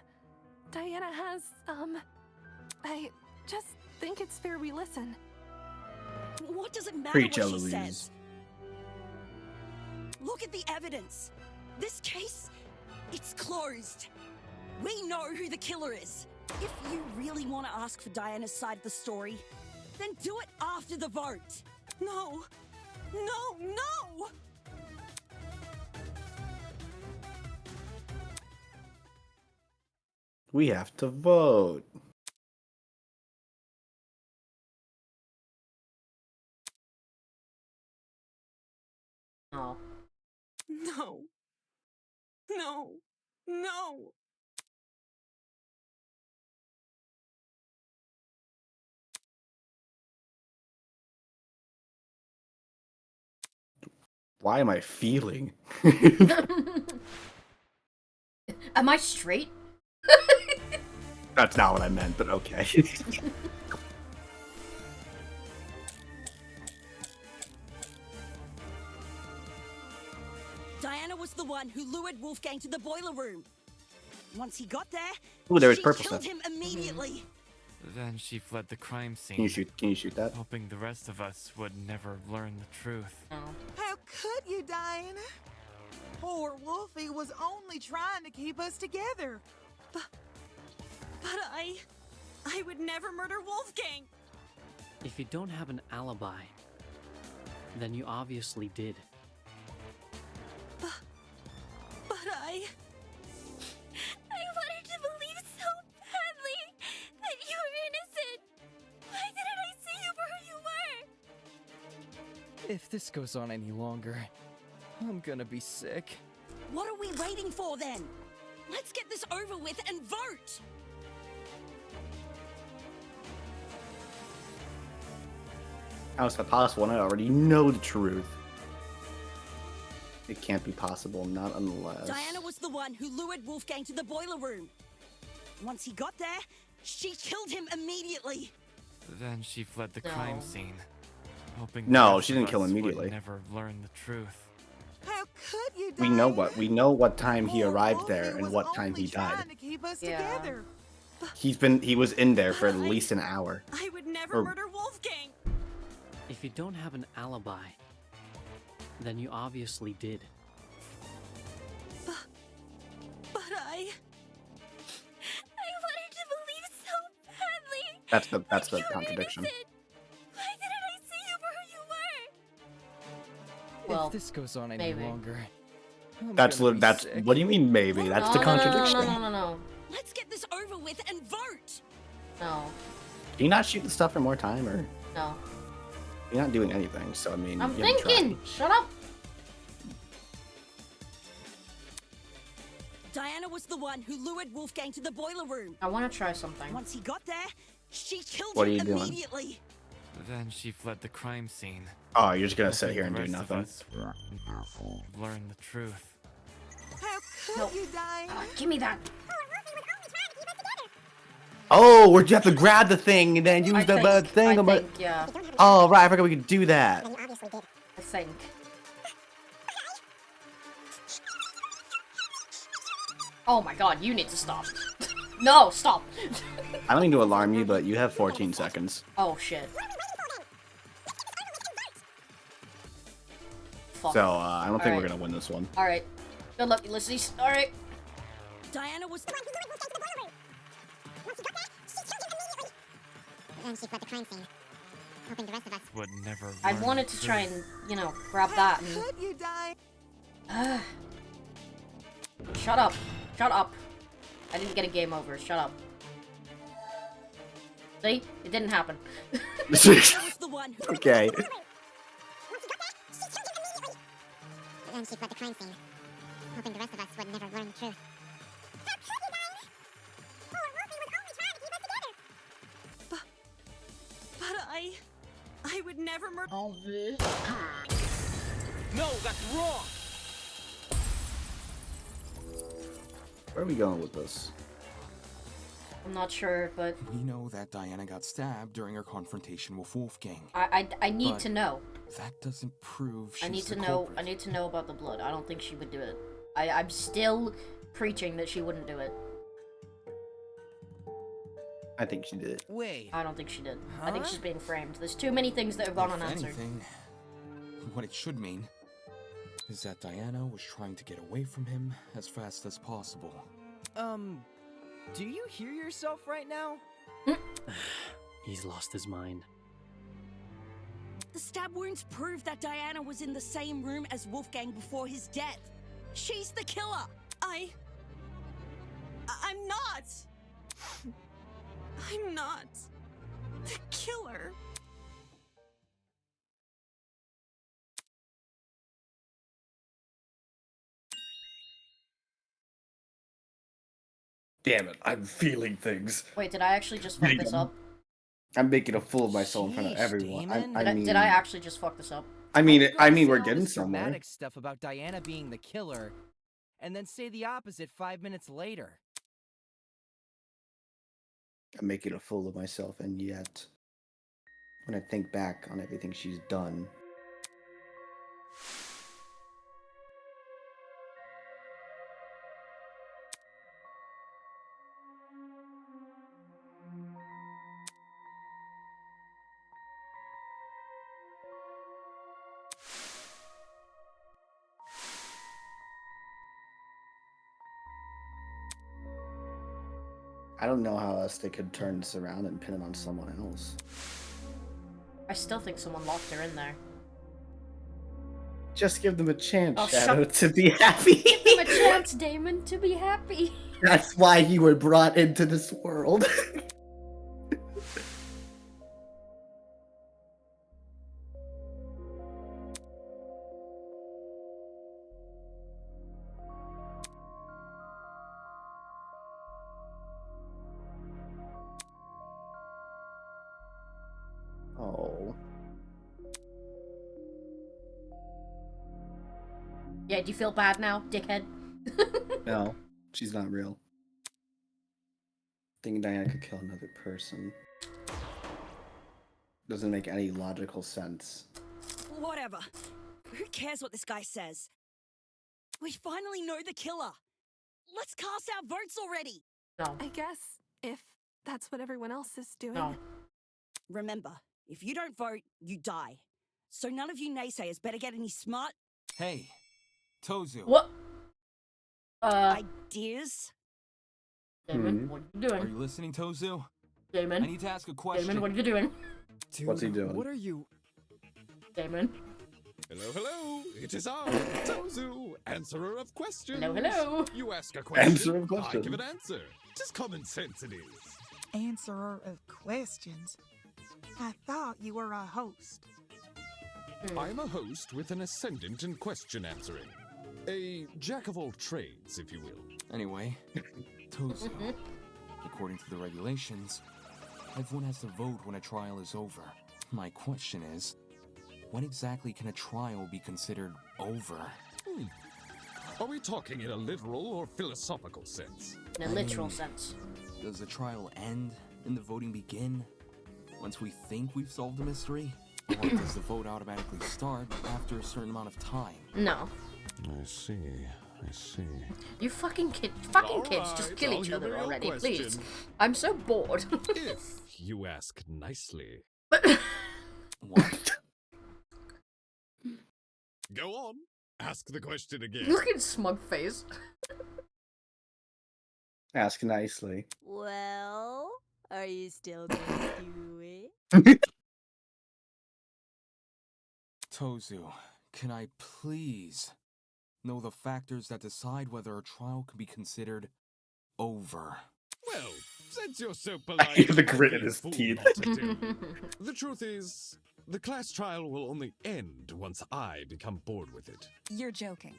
Diana has, I just think it's fair we listen. What does it matter Preach, what she Eloise. says? Look at the evidence. This case, it's closed. We know who the killer is. If you really want to ask for Diana's side of the story, then do it after the vote. No. No, no! We have to vote. Oh. No. No. No. Why am I feeling? Am I straight? That's not what I meant, but okay. Diana was the one who lured Wolfgang to the boiler room. Once he got there, Ooh, there was she purple killed stuff. him immediately. Then she fled the crime scene. Can you shoot that? Hoping the rest of us would never learn the truth. How could you, Diana? Poor Wolfie was only trying to keep us together. But I would never murder Wolfgang. If you don't have an alibi, then you obviously did. But I wanted to believe so badly that you were innocent. Why didn't I see you for who you were? If this goes on any longer, I'm gonna be sick. What are we waiting for then? Let's get this over with and vote! How is that possible? And I already know the truth. It can't be possible, not unless. Diana was the one who lured Wolfgang to the boiler room. Once he got there, she killed him immediately. Then she fled the crime scene. Hoping No, the rest she of didn't kill us would immediately. never learn the truth. How could you, We Diana? know what time he arrived there Wolfie and was what time only he died. trying to keep us Yeah. together. He was in there for at least an hour. I would never Or- murder Wolfgang. If you don't have an alibi, then you obviously did. But I wanted to believe so badly. That's the contradiction. Why didn't I see you for who you were? Well, if this goes on any maybe. longer, I'm That's gonna be that's. sick. What do you mean maybe? That's the contradiction. No. Let's get this over with and vote! No. Can you not shoot the stuff for more time, or No. you're not doing anything? So I mean, I'm you haven't tried. thinking. Shut up. Diana was the one who lured Wolfgang to the boiler room. I want to try something. Once he got there, she killed What are him you doing? immediately. Then she fled the crime scene. Oh, you're just gonna sit Hoping here and the do rest of nothing. us would learn the truth. How could No. you, Diana? Give me that. Oh, where you have to grab the thing and then use the thing. Yeah. Oh, right. I forgot we could do that. I think. Oh my god, you need to stop. No, stop. I don't mean to alarm you, but you have 14 seconds. Oh shit. Fuck. So, I don't think Alright. we're gonna win this one. Alright. Good luck, Ulysses. Alright. Diana was. Then she fled the crime scene, hoping the rest of us Would never. I learn wanted the to try truth. and, you know, grab that and... Could you die? Shut up. Shut up. I didn't get a game over. Shut up. See? It didn't happen. Okay. Then she fled the crime scene, hoping the rest of us would never learn the truth. But I would never murder. No, that's wrong. Where are we going with this? I'm not sure, but We know that Diana got stabbed during her confrontation with Wolfgang. I need But to know. That doesn't prove she's I need the to know. culprit. I need to know about the blood. I don't think she would do it. I'm still preaching that she wouldn't do it. I think she did it. Wait. I don't think she did. I think Huh? she's being framed. There's too many things that have gone If unanswered. anything, what it should mean is that Diana was trying to get away from him as fast as possible. Do you hear yourself right now? He's lost his mind. The stab wounds prove that Diana was in the same room as Wolfgang before his death. She's the killer. I'm not. I'm not the killer. Damn it, I'm feeling things. Wait, did I actually just fuck this up? I'm making a fool of myself in front of Sheesh, everyone. Damon. I mean, Did I actually just fuck this up? I mean, How I you mean, gonna we're say all getting this somewhere. dramatic stuff about Diana being the killer, and then say the opposite 5 minutes later. I'm making a fool of myself, and yet, when I think back on everything she's done, I don't know how else they could turn this around and pin it on someone else. I still think someone locked her in there. Just give them a chance, Oh, Shadow, shut- to be happy. Give them a chance, Damon, to be happy. That's why you were brought into this world. Oh. Yeah, do you feel bad now, dickhead? No, she's not real. Thinking Diana could kill another person doesn't make any logical sense. Whatever. Who cares what this guy says? We finally know the killer. Let's cast our votes already. No. I guess if that's what everyone else is doing. No. Remember, if you don't vote, you die. So none of you naysayers better get any smart Hey, Tozu. What? ideas. Damon, what are you Are doing? you listening, Tozu? Damon? I need to ask a question. Damon, what are you doing? Dude, What's he doing? What are you? Damon? Hello, hello. It is I, Tozu, answerer of questions. Hello, hello. You ask a question, Answer of I questions. give an answer. Just common sense it is. Answerer of questions. I thought you were a host. I'm a host with an ascendant in question answering. A jack of all trades, if you will. Anyway, Tozu. According to the regulations, everyone has to vote when a trial is over. My question is, when exactly can a trial be considered over? Are we talking in a literal or philosophical sense? In a literal sense. Does the trial end and the voting begin once we think we've solved the mystery? Or does the vote automatically start after a certain amount of time? No. I see. I see. You fucking kids, just kill I'll each other humor your already, question. please. I'm so bored. If you ask nicely. What? Go on. Ask the question again. Look at smug face. Ask nicely. Well, are you still gonna do it? Tozu, can I please know the factors that decide whether a trial can be considered over? Well, since you're so I polite, hear the I'll grit be in a his fool teeth. not to tell you. The truth is, the class trial will only end once I become bored with it. You're joking.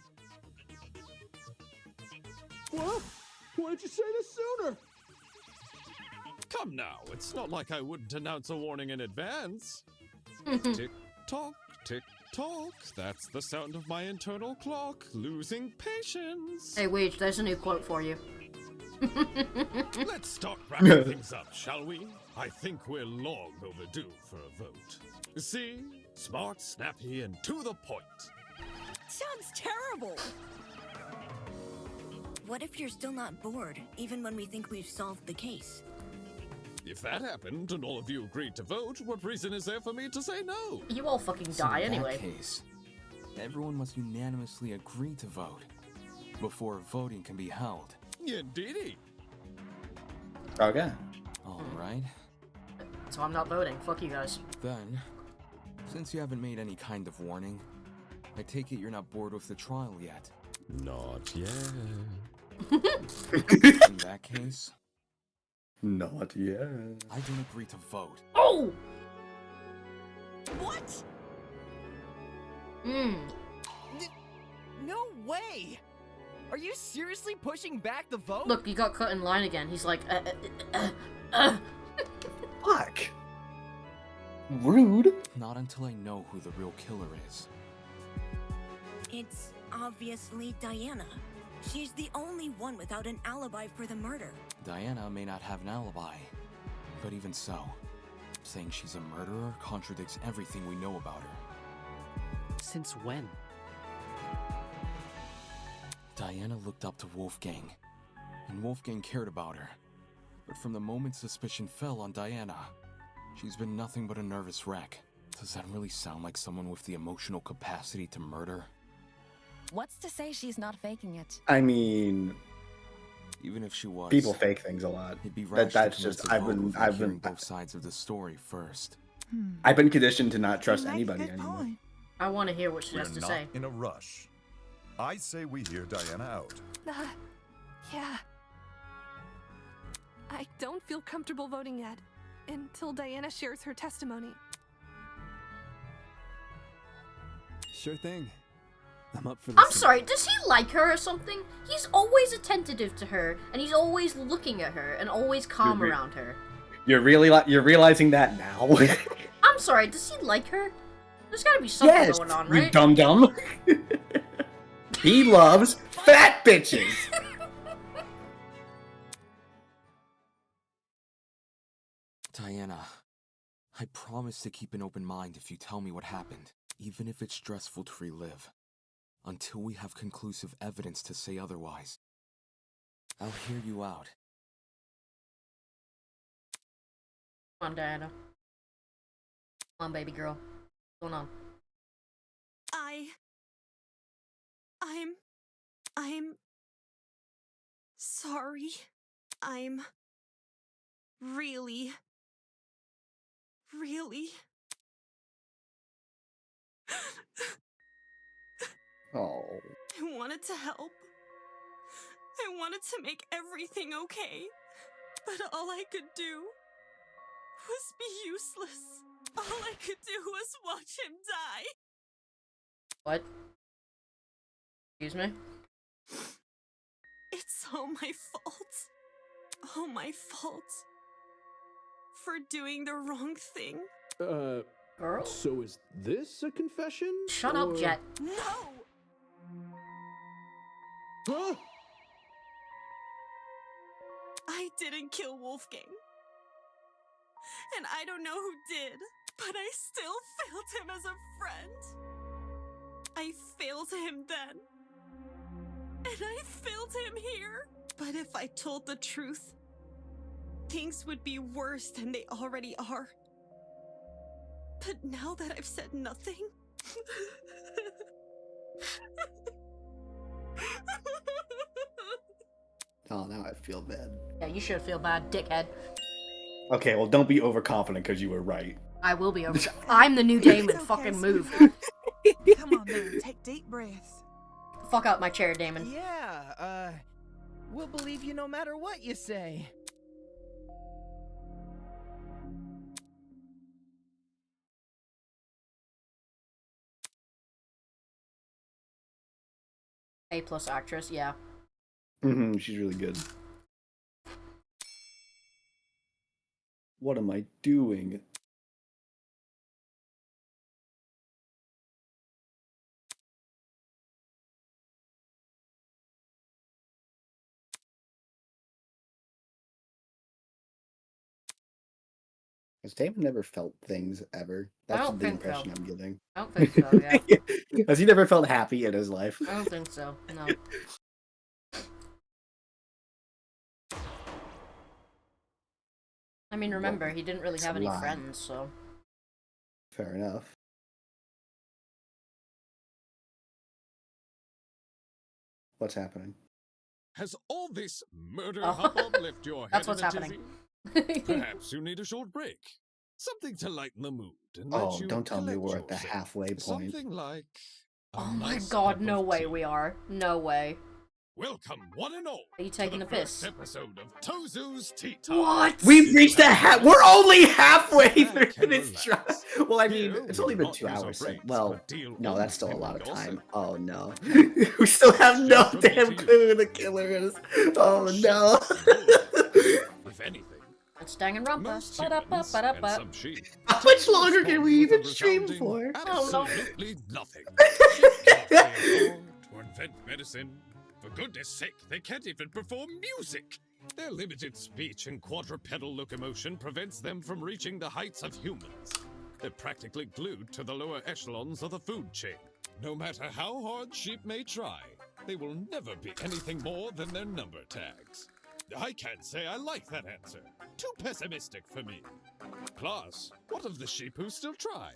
What? Why'd you say this sooner? Come now, it's not like I wouldn't announce a warning in advance. Tick tock, tick tock. That's the sound of my internal clock losing patience. Hey, Weege, there's a new quote for you. Let's start wrapping things up, shall we? I think we're long overdue for a vote. See? Smart, snappy, and to the point. Sounds terrible. What if you're still not bored, even when we think we've solved the case? If that happened and all of you agreed to vote, what reason is there for me to say no? You all fucking So die in anyway. that case, everyone must unanimously agree to vote before voting can be held. Indeedy. Okay. All right. So I'm not voting. Fuck you guys. Then, since you haven't made any kind of warning, I take it you're not bored with the trial yet. Not yet. In that case, Not yet. I don't agree to vote. Oh! What? No way! Are you seriously pushing back the vote? Look, you got cut in line again. He's like, Fuck. Rude. Not until I know who the real killer is. It's obviously Diana. She's the only one without an alibi for the murder. Diana may not have an alibi, but even so, saying she's a murderer contradicts everything we know about her. Since when? Diana looked up to Wolfgang, and Wolfgang cared about her. But from the moment suspicion fell on Diana, she's been nothing but a nervous wreck. Does that really sound like someone with the emotional capacity to murder? What's to say she's not faking it? I mean, even if she was, people fake things a lot. It'd be rash That's to just commit to vote without I've hearing been both sides of the story first. I've been conditioned to not trust You make a anybody good anymore. point. I want to hear what she We're has to not say. in a rush. I say we hear Diana out. Yeah. I don't feel comfortable voting yet until Diana shares her testimony. Sure thing. I'm up for this. I'm sorry, does he like her or something? He's always attentive to her, and he's always looking at her, and always calm You're around her. You're realizing that now. I'm sorry, does he like her? There's gotta be something Yes, going on, you right? dum dum. He loves fat bitches. Diana, I promise to keep an open mind if you tell me what happened, even if it's stressful to relive, until we have conclusive evidence to say otherwise. I'll hear you out. Come on, Diana. Come on, baby girl. What's going on? I'm sorry. I'm really Oh. I wanted to help. I wanted to make everything okay. But all I could do was be useless. All I could do was watch him die. What? Excuse me? It's all my fault. All my fault. For doing the wrong thing. Girl? So is this a confession? Shut up, or- Jet. No! Huh? I I didn't kill Wolfgang. And I don't know who did, but I still failed him as a friend. I failed him then. And I failed him here. But if I told the truth, things would be worse than they already are. But now that I've said nothing... Oh, now I feel bad. Yeah, you should feel bad, dickhead. Okay, well, don't be overconfident because you were right. I will be over. I'm the new Damon. It's okay, Fucking move. Come on now, take deep breaths. Fuck out my chair, Damon. Yeah, we'll believe you no matter what you say. A+ actress, yeah. She's really good. What am I doing? Has Damon never felt things ever? That's don't the think so. impression I'm getting. I don't think so, yeah. Has he never felt happy in his life? I don't think so, no. I mean, remember, he didn't really It's have a any lie. friends, so... Fair enough. What's happening? Has all this murder Oh. hubbub left your head That's in what's a happening. tizzy? Perhaps you need a short break. Something to lighten the mood and let Oh, you don't tell me collect we're at the yourself. halfway point. Something like a Oh my nice god, cup no of way tea. we are. No way. Welcome, one and all. Are you taking to the the piss? first episode of Tozu's Tea Time. What? We've reached the we're only halfway through this trial. Well, I mean, it's only been 2 hours. Well, no, that's still a lot of time. Oh no. We still have no damn clue who the killer is. Oh no. If anything, It's Danganronpa. most Ba-da-ba, humans ba-da-ba. and some sheep How much longer can we respond with even a stream resounding for? Absolutely nothing. Sheep can't play a chord or invent medicine. For goodness sake, they can't even perform music. Their limited speech and quadrupedal locomotion prevents them from reaching the heights of humans. They're practically glued to the lower echelons of the food chain. No matter how hard sheep may try, they will never be anything more than their number tags. I can't say I like that answer. Too pessimistic for me. Plus, what of the sheep who still try?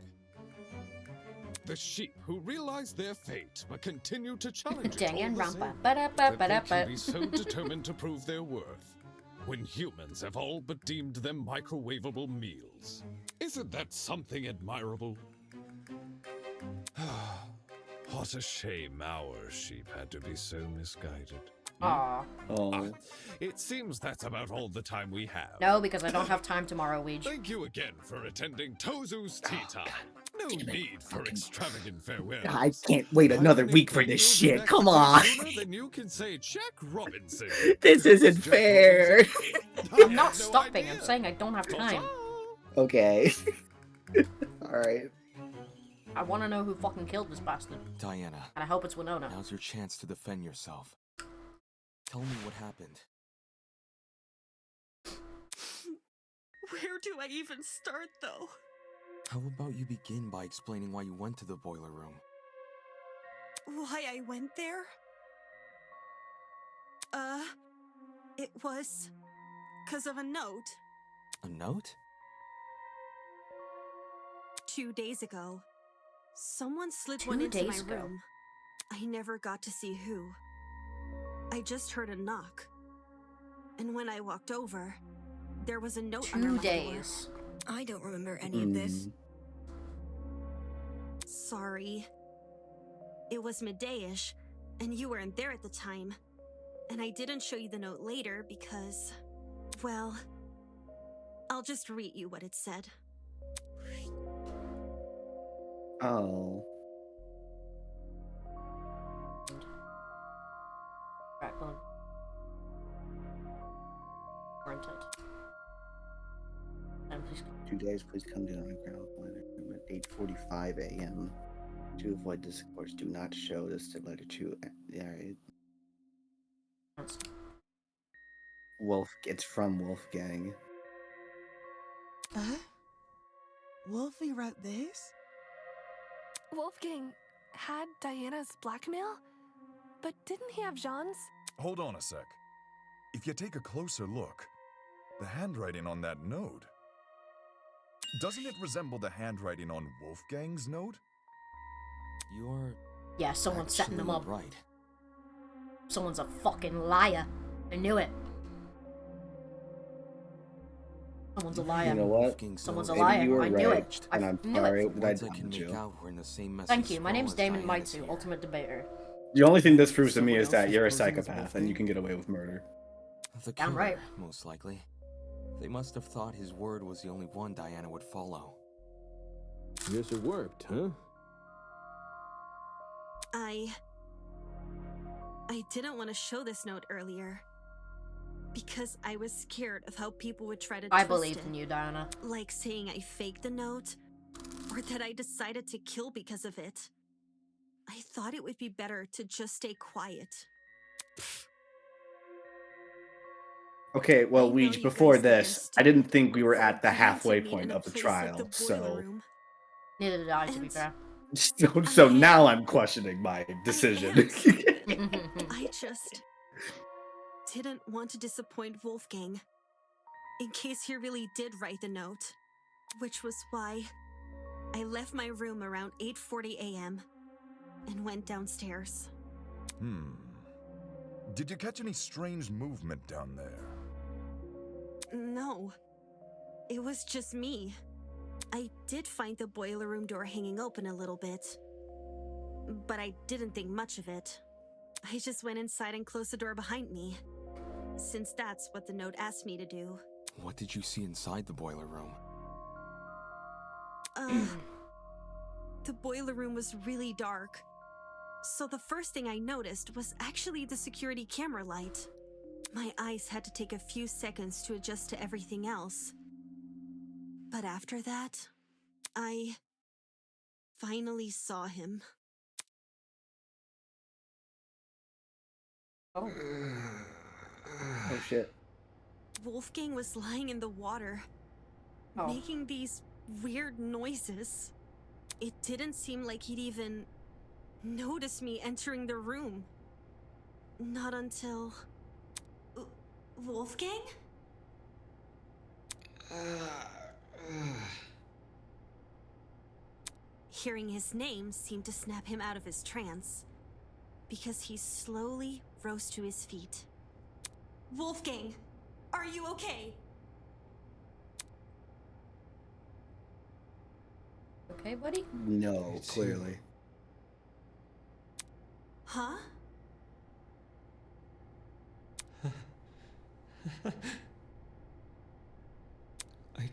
The sheep who realize their fate but continue to challenge it all the Danganronpa. same. Ba-da-ba, That they ba-da-ba. can be so determined to prove their worth when humans have all but deemed them microwavable meals. Isn't that something admirable? What a shame our sheep had to be so misguided. Aw. Oh. It seems that's about all the time we have. No, because I don't have time tomorrow, Weege. Thank you again for attending Tozu's Tea Time. No need for extravagant farewells. I can't wait another week for this shit. Come on. Sooner than you can say Jack Robinson. This isn't fair. I'm not stopping. I'm saying I don't have time. Okay. Alright. I want to know who fucking killed this bastard. Diana, And I hope it's Winona. now's your chance to defend yourself. Tell me what happened. Where do I even start, though? How about you begin by explaining why you went to the boiler room? Why I went there? It was... 'cause of a note. A note? 2 days ago. Someone slid 2 one into my days ago? room. I never got to see who. I just heard a knock. And when I walked over, there was a note under 2 my days. I don't remember any of this. door. Sorry. It was midday-ish, and you weren't there at the time. And I didn't show you the note later because... well... I'll just read you what it said. Oh. Right, well. Warranted. And please 2 days, please come to the underground letter room at 8:45 a.m. To avoid discourse, do not show this letter to. Alright. It's from Wolfgang. Wolfie wrote this? Wolfgang had Diana's blackmail? But didn't he have Jean's? Hold on a sec. If you take a closer look, the handwriting on that note, doesn't it resemble the handwriting on Wolfgang's note? You're Yeah, someone's setting them up. right. Someone's a fucking liar. I knew it. Someone's a liar. You know what? Someone's a Maybe liar. you were I knew right, it. I and I'm knew sorry it. that I Ones I can doubted make you. out were in the same mess Thank as you. My name's Scroll as Damon Diana's Maitsu, here. Ultimate Debater. The only thing this proves to me Someone is that else you're a is posing as psychopath Wolfgang? and you can get away with murder. The Damn killer, right. most likely. They must have thought his word was the only one Diana would follow. Guess it worked, huh? I didn't want to show this note earlier. Because I was scared of how people would try to I twist believed it. in you, Diana. Like saying I faked the note, or that I decided to kill because of it. I thought it would be better to just stay quiet. Okay, well, know Weege, you before guys think I'm this, I didn't think we were at the halfway planting me point in a of the place trial, like the boiler so room. Neither did I, to be fair. so now I'm questioning my decision. I just didn't want to disappoint Wolfgang. In case he really did write the note. Which was why I left my room around 8:40 a.m. and went downstairs. Did you catch any strange movement down there? No, it was just me. I did find the boiler room door hanging open a little bit, but I didn't think much of it. I just went inside and closed the door behind me, since that's what the note asked me to do. What did you see inside the boiler room? The boiler room was really dark, so the first thing I noticed was actually the security camera light. My eyes had to take a few seconds to adjust to everything else. But after that, I finally saw him. Oh shit. Wolfgang was lying in the water, making these weird noises. It didn't seem like he'd even notice me entering the room. Not until... Wolfgang? Hearing his name seemed to snap him out of his trance, because he slowly rose to his feet. Wolfgang, are you okay? Okay, buddy? No, clearly. Huh? I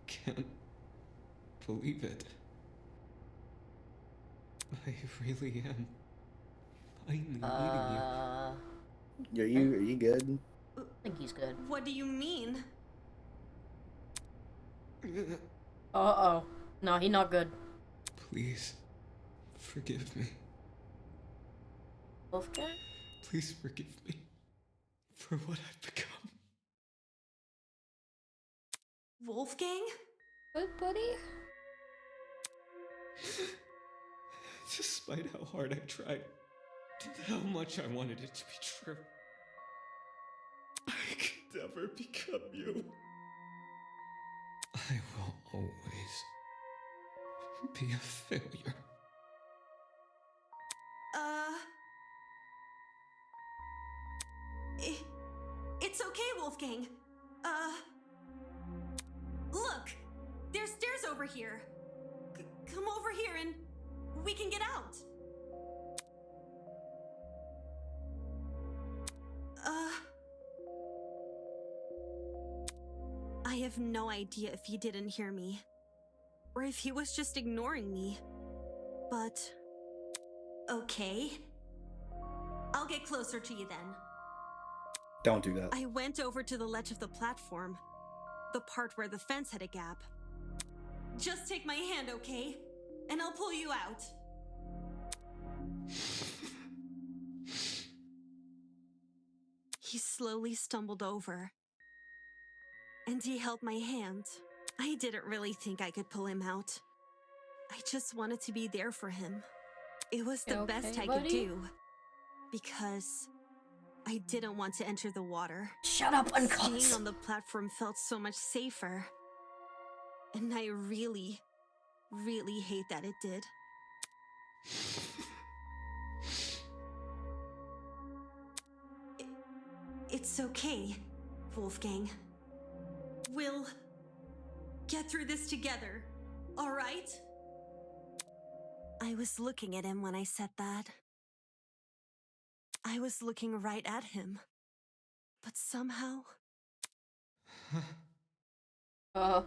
can't believe it. I really am finally meeting you. Are you good? I think he's good. What do you mean? Uh-oh. No, he not good. Please, forgive me. Wolfgang? Please forgive me for what I've become. Wolfgang? Good, buddy? Despite how hard I tried, how much I wanted it to be true, I could never become you. I will always be a failure. It's okay, Wolfgang. Look! There's stairs over here. Come over here and we can get out. I have no idea if he didn't hear me, or if he was just ignoring me. But, okay. I'll get closer to you then. Don't do that. I went over to the ledge of the platform, the part where the fence had a gap. Just take my hand, okay? And I'll pull you out. He slowly stumbled over and he held my hand. I didn't really think I could pull him out. I just wanted to be there for him. It was the best I could do. Because I didn't want to enter the water. Shut up, Uncles. Staying on the platform felt so much safer. And I really, really hate that it did. It's okay, Wolfgang. We'll get through this together, all right? I was looking at him when I said that. I was looking right at him. But somehow... Oh.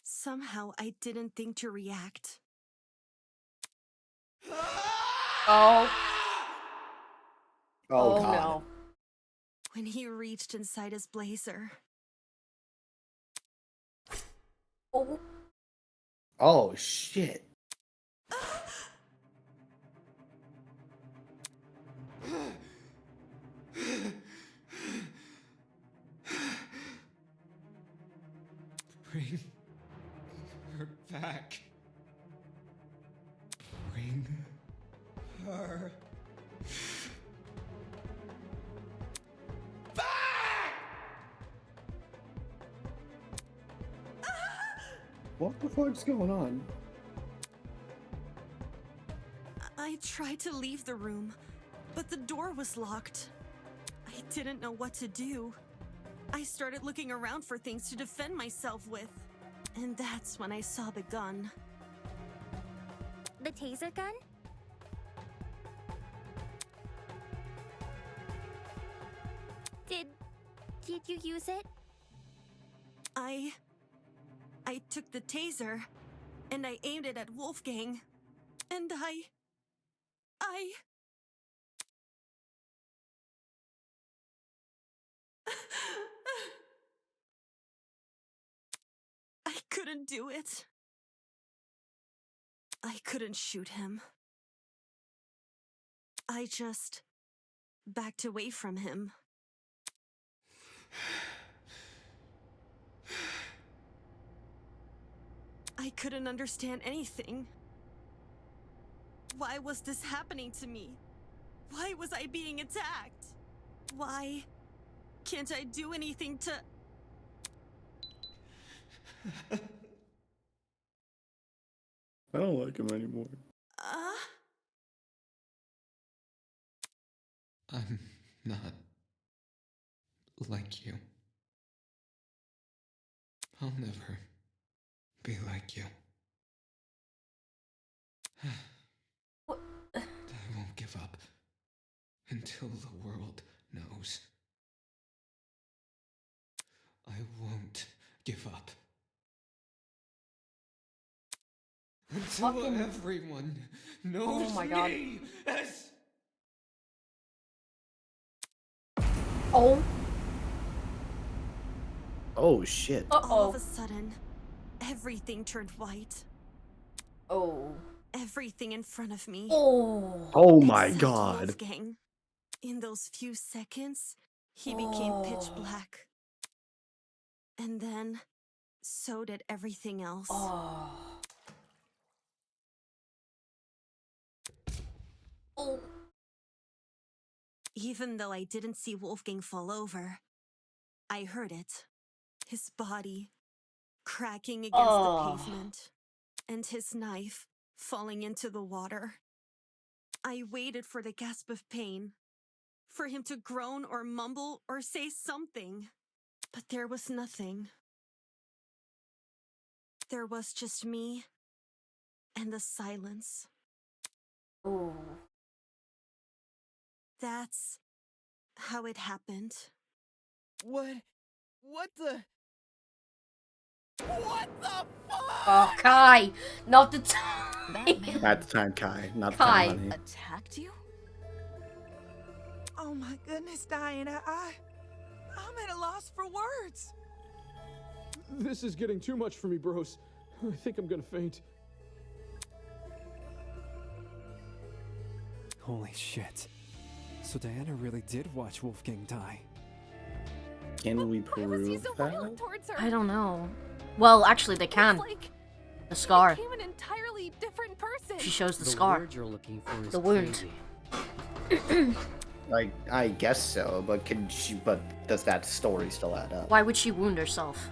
Somehow I didn't think to react. Oh. Oh, God. No. When he reached inside his blazer. Oh. Oh, shit. Bring her back. Bring her back! What the fuck's going on? I tried to leave the room, but the door was locked. I didn't know what to do. I started looking around for things to defend myself with. And that's when I saw the gun. The taser gun? Did you use it? I took the taser, and I aimed it at Wolfgang, and I couldn't do it. I couldn't shoot him. I just backed away from him. I couldn't understand anything. Why was this happening to me? Why was I being attacked? Why can't I do anything to... I don't like him anymore. I'm not like you. I'll never be like you. I won't give up until the world knows. I won't give up until everyone knows me as... Oh. Oh, shit. All of a sudden, everything turned white. Oh. Everything in front of me. Oh. Oh my Except God. Wolfgang. In those few seconds, he became pitch black. And then, so did everything else. Oh. Oh. Even though I didn't see Wolfgang fall over, I heard it. His body cracking against the pavement, and his knife falling into the water. I waited for the gasp of pain, for him to groan or mumble or say something, but there was nothing. There was just me and the silence. Oh. That's how it happened. What the... What the fuck? Oh, Kai, not the time. Not the time, Kai. Not the Kai. time, honey. Attacked you? Oh my goodness, Diana, I'm at a loss for words. This is getting too much for me, bros. I think I'm gonna faint. Holy shit. So Diana really did watch Wolfgang die. Can we prove that? I don't know. Well, actually, they can. The scar. Became an entirely different person. She shows the scar. word you're looking for is The wound. crazy. I guess so, but can she? But does that story still add up? Why would she wound herself?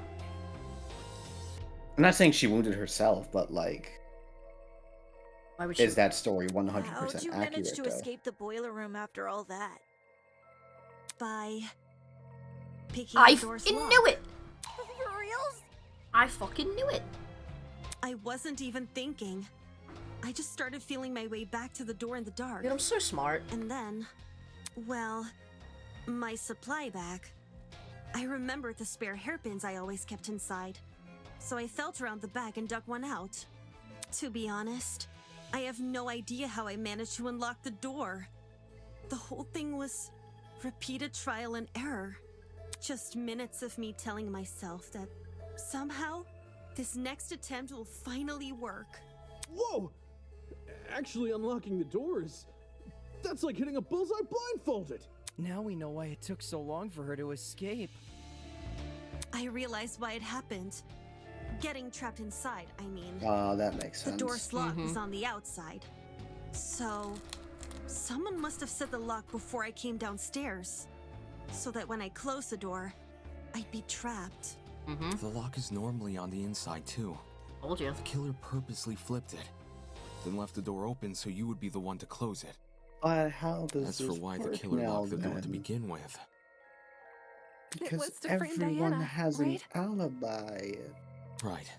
I'm not saying she wounded herself, but like, Why would she? is that story 100% How'd you accurate? manage to though? escape the boiler room after all that? By picking I the door's fucking lock. knew it. For reals? I fucking knew it. I wasn't even thinking. I just started feeling my way back to the door in the dark. Dude, I'm so smart. And then, well, my supply bag. I remembered the spare hairpins I always kept inside. So I felt around the bag and dug one out. To be honest, I have no idea how I managed to unlock the door. The whole thing was repeated trial and error. Just minutes of me telling myself that somehow this next attempt will finally work. Whoa! Actually unlocking the doors. That's like hitting a bullseye blindfolded. Now we know why it took so long for her to escape. I realized why it happened. Getting trapped inside, I mean. That makes The sense. door's lock Mm-hmm. was on the outside. So, someone must have set the lock before I came downstairs. So that when I closed the door, I'd be trapped. Mm-hmm. The lock is normally on the inside too. Told you. The killer purposely flipped it, then left the door open so you would be the one to close it. But how does As this for why the work killer now, locked the door to then? begin with. Because was to frame everyone Diana, has right? an alibi. Right.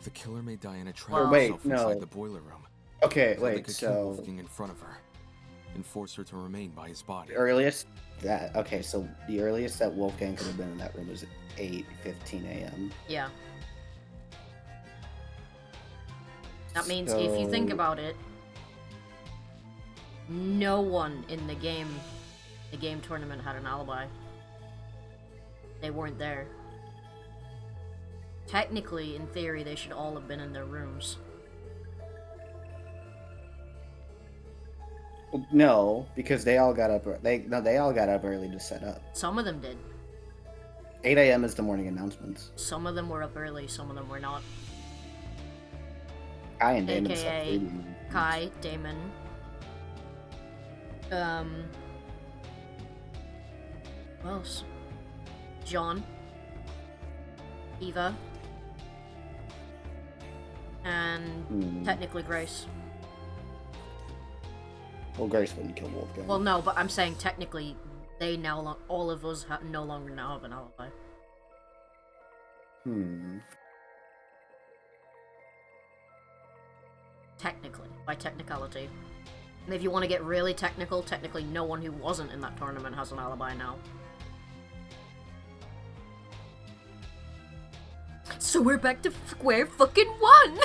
The killer made Diana trap Or wait, herself inside no. the boiler room. Okay, so they wait, could kill so Wolfgang in front of her and force her to remain by his body. the earliest that okay, so the earliest that Wolfgang could have been in that room was 8:15 a.m. Yeah. That means if you think So- about it, no one in the game tournament had an alibi. They weren't there. Technically, in theory, they should all have been in their rooms. No, because they all got up. They all got up early to set up. Some of them did. 8 a.m. is the morning announcements. Some of them were up early, some of them were not. Kai and Damon slept AKA through. Kai, Damon. Who else? John. Eva. And technically Grace. Well, Grace wouldn't kill Wolfgang. Well, no, but I'm saying technically, they now all of us no longer now have an alibi. Technically, by technicality. And if you want to get really technical, technically no one who wasn't in that tournament has an alibi now. So we're back to square fucking one!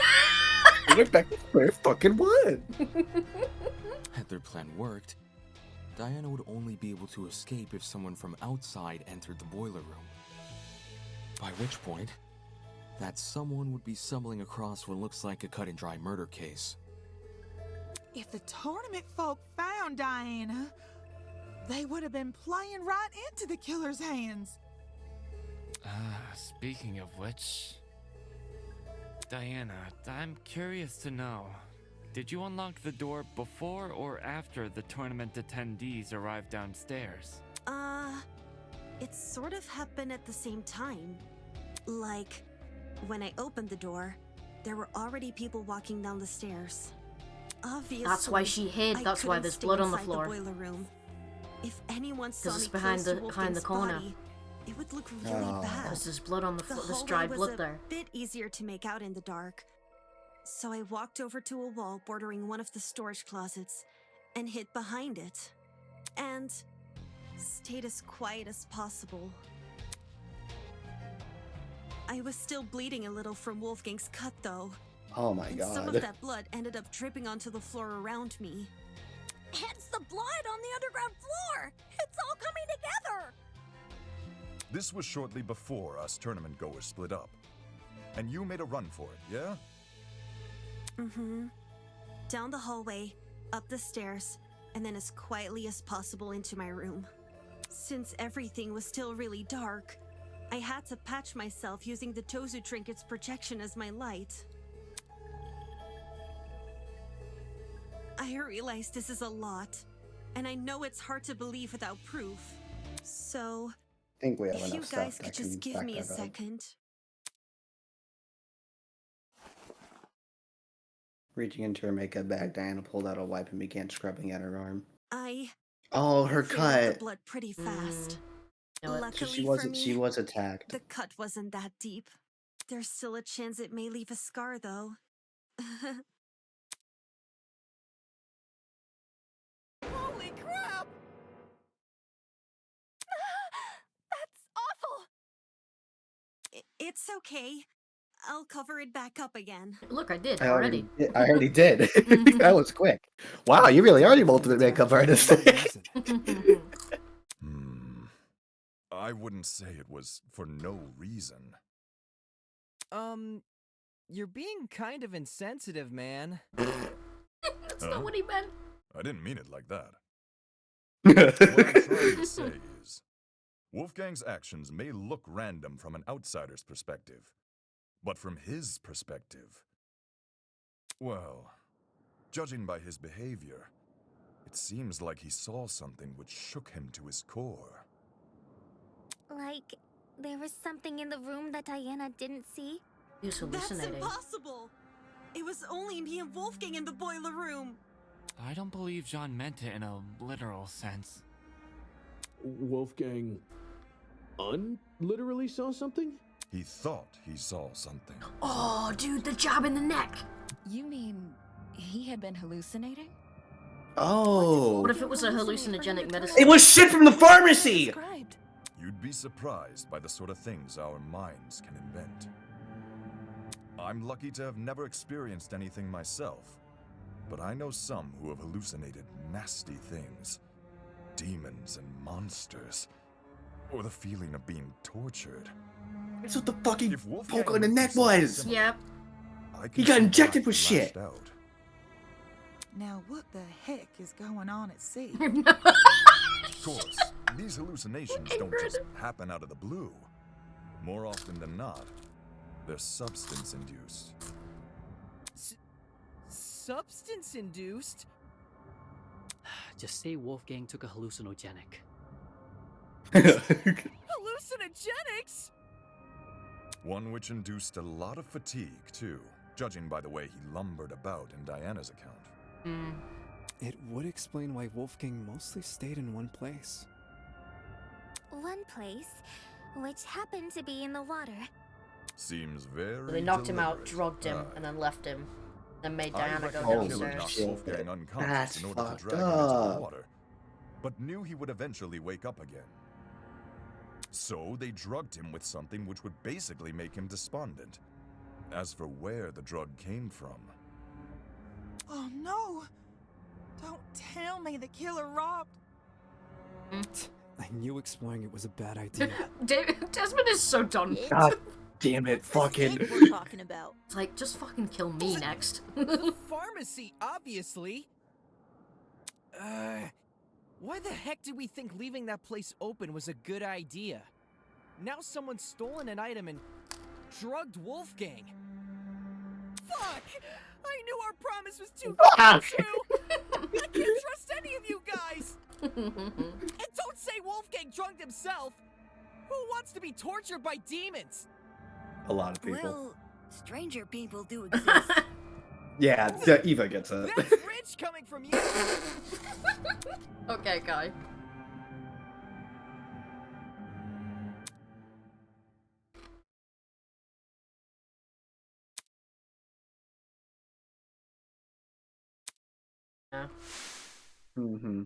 We're back to square fucking one! Had their plan worked, Diana would only be able to escape if someone from outside entered the boiler room. By which point, that someone would be stumbling across what looks like a cut-and-dry murder case. If the tournament folk found Diana, they would have been playing right into the killer's hands. Speaking of which... Diana, I'm curious to know. Did you unlock the door before or after the tournament attendees arrived downstairs? It sort of happened at the same time. Like, when I opened the door, there were already people walking down the stairs. Obviously, That's why she hid. I That's why couldn't there's stay blood on the inside floor. boiler room. If anyone saw me it's behind close to the Wolfgang's corner. body, it would look really Oh. bad. Because there's blood on the floor. There's hallway dried was blood a there. bit easier to make out in the dark. So I walked over to a wall bordering one of the storage closets and hid behind it. And stayed as quiet as possible. I was still bleeding a little from Wolfgang's cut though. Oh my And some of god. that blood ended up dripping onto the floor around me. Hence the blood on the underground floor! It's all coming together! This was shortly before us tournament goers split up. And you made a run for it, yeah? Mm-hmm. Down the hallway, up the stairs, and then as quietly as possible into my room. Since everything was still really dark, I had to patch myself using the Tozu Trinket's projection as my light. I realize this is a lot, and I know it's hard to believe without proof. So, I think we have if you enough guys stuff could that can just give back me a that up. second. Reaching into her makeup bag, Diana pulled out a wipe and began scrubbing at her arm. I Oh, her cleared out cut. the blood pretty fast. So Luckily she for wasn't. me, She was attacked. the cut wasn't that deep. There's still a chance it may leave a scar, though. Holy crap! That's awful! It's okay. I'll cover it back up again. Look, I did I already. already did. That was quick. Wow, you really are the ultimate makeup artist. I wouldn't say it was for no reason. You're being kind of insensitive, man. That's not what he meant. I didn't mean it like that. What I'm trying to say is, Wolfgang's actions may look random from an outsider's perspective, but from his perspective, well, judging by his behavior, it seems like he saw something which shook him to his core. Like, there was something in the room that Diana didn't see? He was That's hallucinating. impossible! It was only me and Wolfgang in the boiler room. I don't believe John meant it in a literal sense. Wolfgang literally saw something? He thought he saw something. Oh, dude, the jab in the neck. You mean he had been hallucinating? Oh. What if it was a hallucinogenic medicine? It was shit from the pharmacy. You'd be surprised by the sort of things our minds can invent. I'm lucky to have never experienced anything myself, but I know some who have hallucinated nasty things. Demons and monsters. Or the feeling of being tortured. That's what the fucking If Wolfgang poke on the went neck through something was. similar, Yep. I He can got see why injected he with shit. lashed out. Now, what the heck is going on at sea? Of course, these hallucinations don't just happen out of the blue. More often than not, they're substance-induced. Substance-induced? Just say Wolfgang took a hallucinogenic. Hallucinogenics? One which induced a lot of fatigue, too, judging by the way he lumbered about in Diana's account. It would explain why Wolfgang mostly stayed in one place. One place, which happened to be in the water. Seems very They knocked him out, deliberate. drugged him, and then left him. Then made I Diana go reckon the killer downstairs. knocked Wolfgang unconscious That's in order to fucked drag him into the up. water, but knew he would eventually wake up again. So they drugged him with something which would basically make him despondent. As for where the drug came from, Oh no! Don't tell me the killer robbed. I knew exploring it was a bad idea. Desmond is so done. God damn it, fucking. We're talking about. It's like, just fucking kill me next. Pharmacy, obviously. Why the heck did we think leaving that place open was a good idea? Now someone's stolen an item and drugged Wolfgang. Fuck! I knew our promise was too good to be true! I can't trust any of you guys! And don't say Wolfgang drugged himself! Who wants to be tortured by demons? A lot of people. Well, stranger people do exist. Yeah, Eva gets it. That's rich coming from you! Okay, guy. Yeah. Mm-hmm.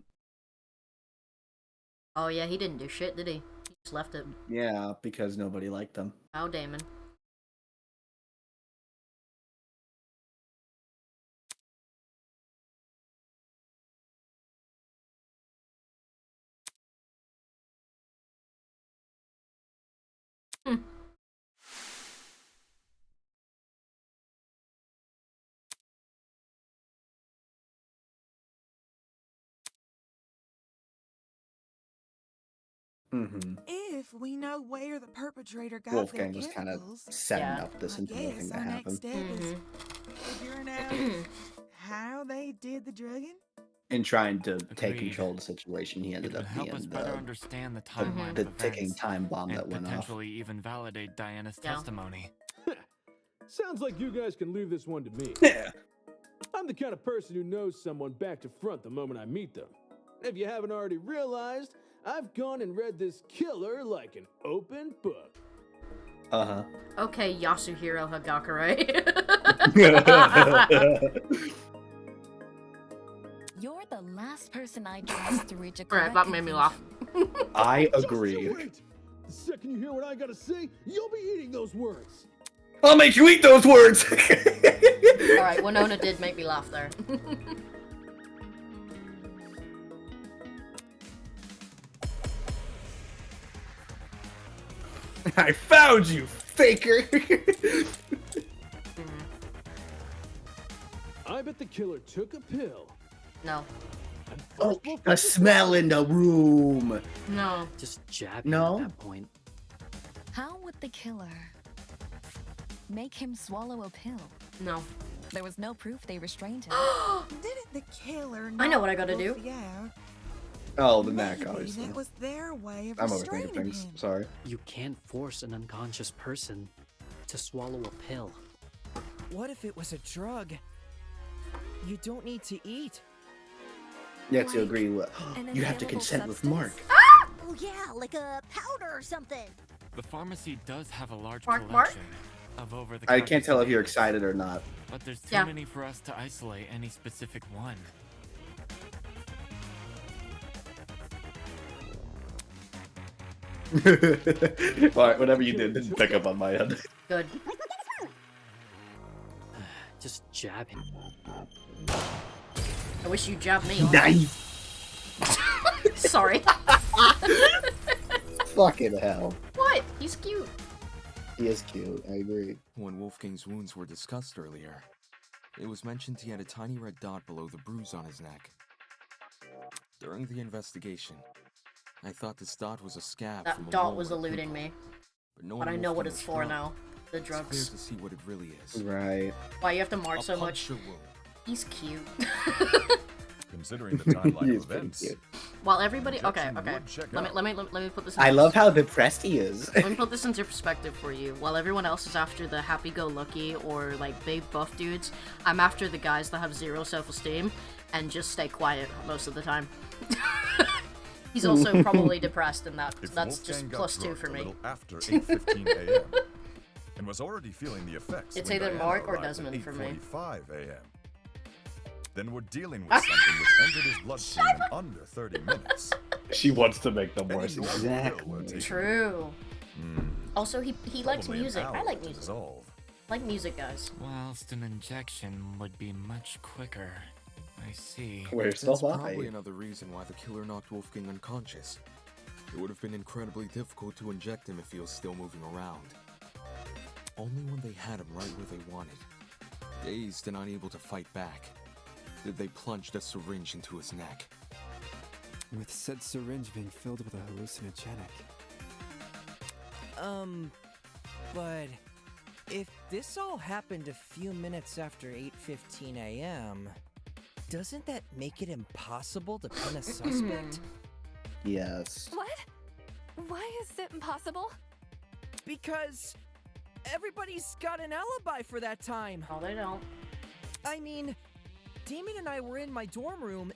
Oh yeah, he didn't do shit, did he? He just left it. Yeah, because nobody liked them. How Damon. Mm-hmm. If we know where the perpetrator got Wolfgang their was kind of chemicals, setting Yeah. up this I entire guess thing to our next happen. step is figuring out how they did the drugging. In trying to take Agreed. control of the situation, he ended It would up help being us better understand the the, timeline the of ticking events time bomb and that went off. potentially even validate Diana's Yeah. testimony. Sounds like you guys can leave this one to me. Yeah. I'm the kind of person who knows someone back to front the moment I meet them. If you haven't already realized, I've gone and read this killer like an open book. Uh-huh. Okay, Yasuhiro Hagakure. You're the last person I trust to reach a Right, correct that made me laugh. I Just agree. you wait. The second you hear what I gotta say, you'll be eating those words. I'll make you eat those words! Alright, Winona did make me laugh there. I found you, faker! I bet the killer took a pill. No. Oh, a smell in the room! No. Just jabbing No? at that point. How would the killer make him swallow a pill? No. There was no proof they restrained him. Didn't the killer I know what I gotta knock do. Wolfie out? Oh, the neck, Maybe obviously. that was their way of I'm overthinking restraining things. him. Sorry. You can't force an unconscious person to swallow a pill. What if it was a drug? You don't need to eat. Yeah, to agree with. an You have to inhalable consent with substance? Mark. Oh yeah, like a powder or something. The pharmacy does have a large Mark? collection of over the I can't tell if you're excited or not. But there's too Yeah. many for us to isolate any specific one. Alright, whatever you did didn't pick up on my end. Good. Just jabbing. I wish you jabbed me. Nice! Sorry. Fucking hell. What? He's cute. He is cute, I agree. When Wolfgang's wounds were discussed earlier, it was mentioned he had a tiny red dot below the bruise on his neck. During the investigation, I thought this dot was a scab from That a dot mole was or eluding pimple, me. no But one I know what Wolfgang it's was for from. now. The It's clear drugs. to see what it really is. Right. Why you have to mark A so much? puncture wound. He's cute. Considering the timeline He of is pretty events, cute. While everybody, okay, Injection okay. would check Let me out. let me put this. In I love how depressed he is. Let me put this into perspective for you. While everyone else is after the happy-go-lucky or like big buff dudes, I'm after the guys that have zero self-esteem and just stay quiet most of the time. He's also probably depressed, and that's Wolfgang just got +2 drugged for a me. little after 8:15 a.m. and was already feeling the effects. It's when either Diana Mark or arrived at Desmond for me. 8:45 a.m. Then we're dealing with something which entered his bloodstream in under 30 minutes. She wants to make them Any worse. normal Exactly. pill we're taking True. Hmm, Also, he likes probably an music. I hour like to music. dissolve. Like music, guys. Whilst an injection would be much quicker. I see. Where's the That's lie? probably another reason why the killer knocked Wolfgang unconscious. It would have been incredibly difficult to inject him if he was still moving around. Only when they had him right where they wanted, dazed and unable to fight back, did they plunge the syringe into his neck. With said syringe being filled with a hallucinogenic. But if this all happened a few minutes after 8:15 a.m., doesn't that make it impossible to pin a suspect? Yes. What? Why is it impossible? Because everybody's got an alibi for that time. No, they don't. I mean, Damon and I were in my dorm room,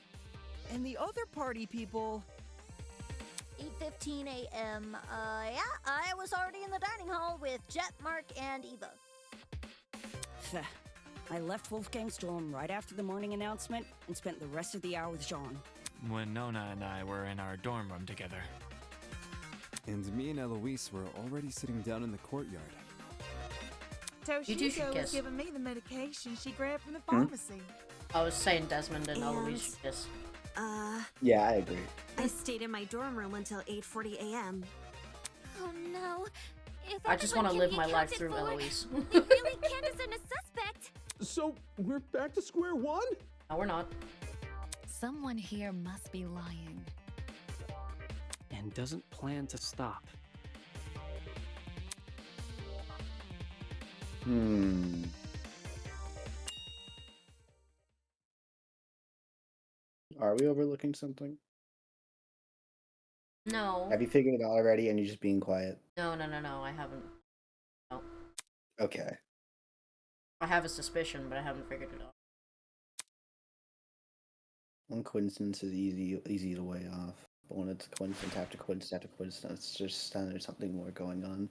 and the other party people. 8:15 a.m. Yeah, I was already in the dining hall with Jet, Mark, and Eva. I left Wolfgang's dorm right after the morning announcement and spent the rest of the hour with Jean. When Nona and I were in our dorm room together. And me and Eloise were already sitting down in the courtyard. You two should Toshiko was kiss. giving me the medication she grabbed from the Hmm? pharmacy. I was saying Desmond and And- Eloise should kiss. Yeah, I agree. I stayed in my dorm room until 8:40 a.m. Oh no. If I just want to everyone live can be my life accounted through for, Eloise. we really can't assign a suspect. So, we're back to square one? No, we're not. Someone here must be lying. And and doesn't plan to stop. Are we overlooking something? No. Have you figured it out already and you're just being quiet? No, I haven't. No. Okay. I have a suspicion, but I haven't figured it out. One coincidence is easy to weigh off. But when it's coincidence after coincidence after coincidence, it's just there's something more going on.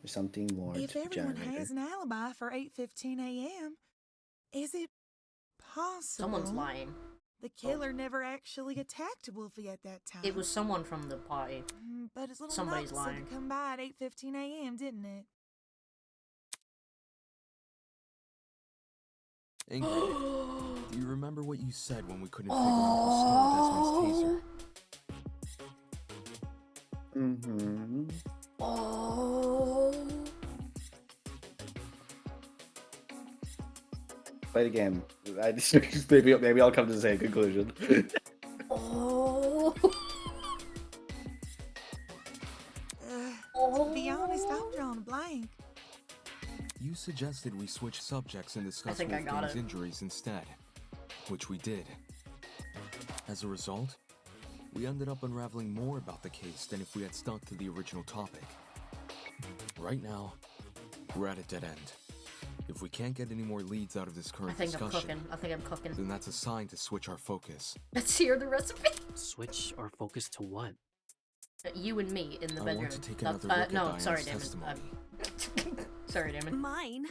There's something more If to the everyone generator. has an alibi for 8:15 a.m., is it possible Someone's lying. the killer never actually attacked Wolfie at that time? It was someone from the party. But his little Somebody's note said lying. to come by at 8:15 a.m., didn't it? Ingrid, do you remember what you said when we couldn't figure out who stole Desmond's taser? Mm-hmm. Oh. Play the game. Maybe I'll come to the same conclusion. Oh. To be honest, I'm drawing a blank. You suggested we switch subjects and discuss think I got Wolfgang's it. injuries instead, which we did. As a result, we ended up unraveling more about the case than if we had stuck to the original topic. Right now, we're at a dead end. If we can't get any more leads out of this I current think I'm discussion, cooking. I think I'm cooking. then that's a sign to switch our focus. Let's hear the recipe. Switch our focus to what? You and me in the I bedroom. want to take another look at no, Diana's sorry, Damon. testimony. Sorry, Damon. Mine?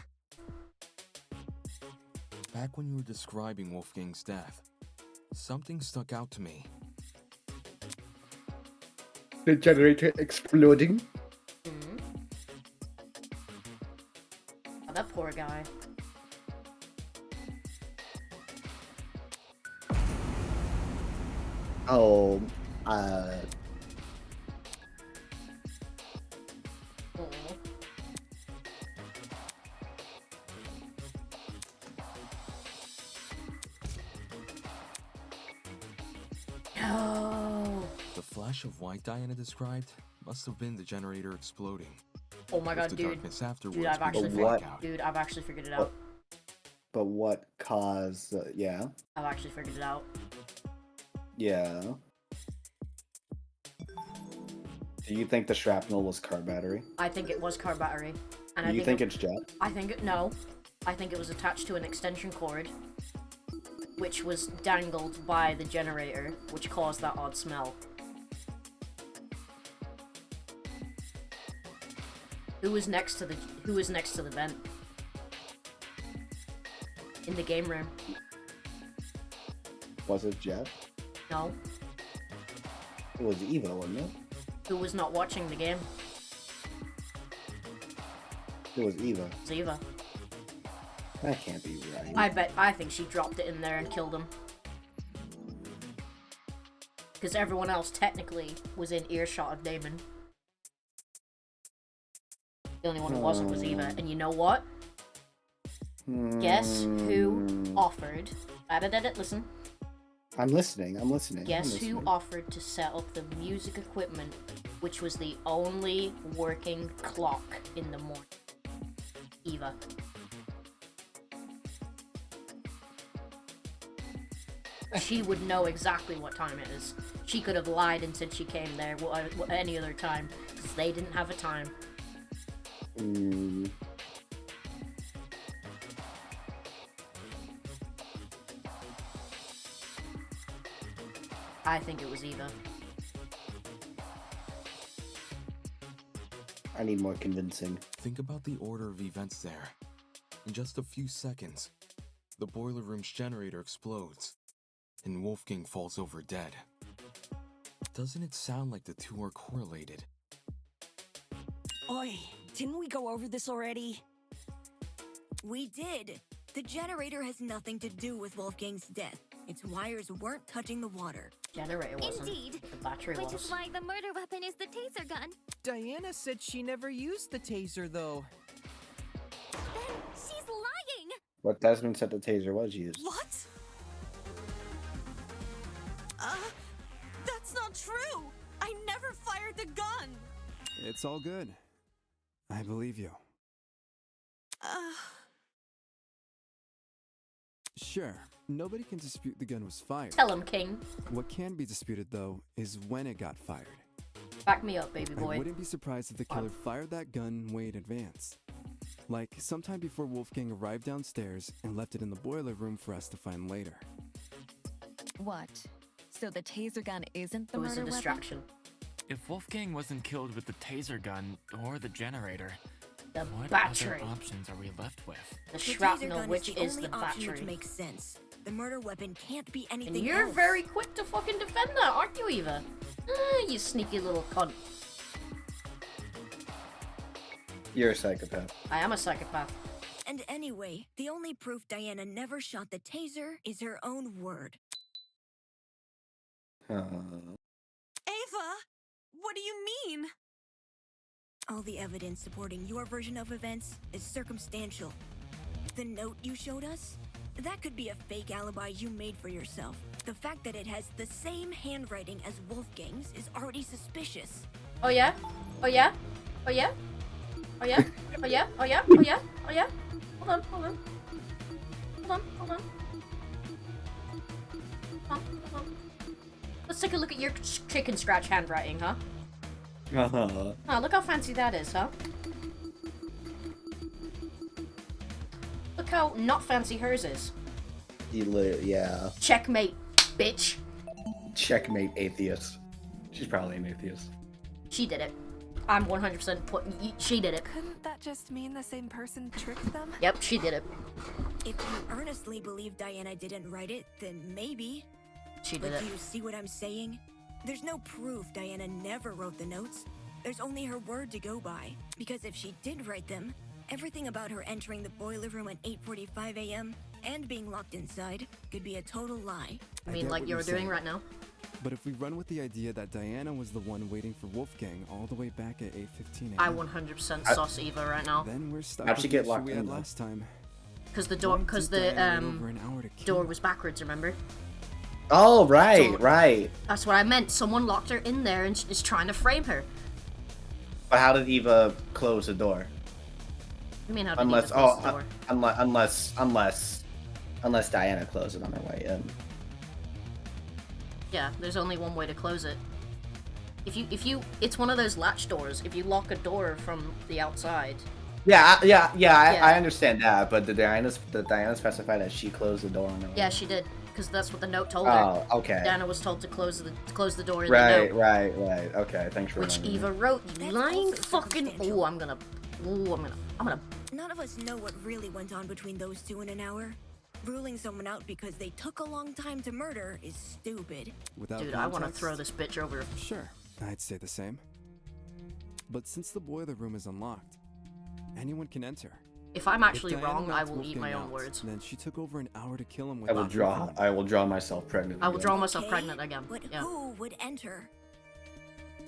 Back when you were describing Wolfgang's death, something stuck out to me. The generator exploding. Oh, that poor guy. Oh, No. The flash of white Diana described must have been the generator exploding. Oh my god, the dude. darkness afterwards Dude, I've actually became blackout. Dude, I've actually figured it out. but what caused? Yeah, I've actually figured it out. yeah. Do you think the shrapnel was car battery? I think it was car battery. And Do you think it, it's jet? I think it, no. I think it was attached to an extension cord, which was dangled by the generator, which caused that odd smell. Who was next to the vent? In the game room. Was it jet? No. It was Eva, wasn't it? Who was not watching the game? It was Eva. It was Eva. That can't be right. I think she dropped it in there and killed him. Because everyone else technically was in earshot of Damon. The only one who wasn't was Eva. And you know what? Guess who offered... Listen. I'm listening. I'm listening. Guess who offered to set up the music equipment, which was the only working clock in the morning? Eva. She would know exactly what time it is. She could have lied and said she came there any other time, because they didn't have a time. I think it was Eva. I need more convincing. Think about the order of events there. In just a few seconds, the boiler room's generator explodes, and Wolfgang falls over dead. Doesn't it sound like the two are correlated? Oi, didn't we go over this already? We did. The generator has nothing to do with Wolfgang's death. Its wires weren't touching the water. Generator wasn't. Indeed. The battery Which was. is why the murder weapon is the taser gun. Diana said she never used the taser, though. Then she's lying! But Desmond said the taser was used. What? That's not true! I never fired It's all good. I believe you. Sure, nobody can dispute the gun was fired. Tell him, King. What can be disputed, though, is when it got fired. Back me up, baby boy. I wouldn't be surprised if the killer fired that gun way in advance. Like, sometime before Wolfgang arrived downstairs and left it in the boiler room for us to find later. What? So the taser gun isn't the It was a murder distraction. If Wolfgang wasn't killed with the taser gun or the generator, The what battery. other options are we left with? The taser shrapnel, gun which is the the only option battery. which makes sense. The murder weapon can't be anything And you're else. very quick to fucking defend that, aren't you, Eva? You sneaky little cunt. You're a psychopath. I am a psychopath. And anyway, the only proof Diana never shot the taser is her own word. Ava, what do you mean? All the evidence supporting your version of events is circumstantial. The note you showed us? That could be a fake alibi you made for yourself. The fact that it has the same handwriting as Wolfgang's is already suspicious. Oh yeah? Oh yeah? Oh yeah? Oh yeah? Oh yeah? Oh yeah? Oh yeah? Oh yeah? Hold on, hold on. Hold on, hold on. Hold on. Let's take a look at your chicken scratch handwriting, huh? Uh-huh. Oh, look how fancy that is, huh? Look how not fancy hers is. Yeah. Checkmate, bitch. Checkmate atheist. She's probably an atheist. She did it. I'm 100% putting. She did it. Couldn't that just mean the same person tricked them? Yep, she did it. If you earnestly believe Diana didn't write it, then maybe. She did But it. do you see what I'm saying? There's no proof Diana never wrote the notes. There's only her word to go by. Because if she did write them, everything about her entering the boiler room at 8:45 a.m. and being locked inside could be a total lie. I mean, like you're doing right now. But if we run with the idea that Diana was the one waiting for Wolfgang all the way back at 8:15 a.m. I 100% sauce Eva right now. Then we're stuck How'd with she the get issue locked we in, had though? last time. Because the door, because the door was backwards. Remember? Oh, right, So- right. That's what I meant. Someone locked her in there and is trying to frame her. But how did Eva close the door? I mean, how did Unless, Eva close the oh, door? unless Diana closed it on her way in. Yeah, there's only one way to close it. If you, it's one of those latch doors. If you lock a door from the outside. Yeah, I Yeah. understand that, but the Diana specified that she closed the door on her way. Yeah, she did, because that's what the note told her. Oh, okay. Diana was told to close the door in the Right, note. right. Okay, thanks for Which reminding me. Eva wrote. You lying fucking. Ooh, I'm gonna. None of us know what really went on between those two in an hour. Ruling someone out because they took a long time to murder is stupid. Without Dude, I want to context, throw this bitch over. Sure, I'd say the same. But since the boiler room is unlocked, anyone can enter. If I'm actually Diana wrong, I knocked will eat my Wolfgang own out, words. Then she took over an hour to kill him I without will draw myself pregnant. I will again. draw myself Okay, pregnant again. But Yeah. who would enter?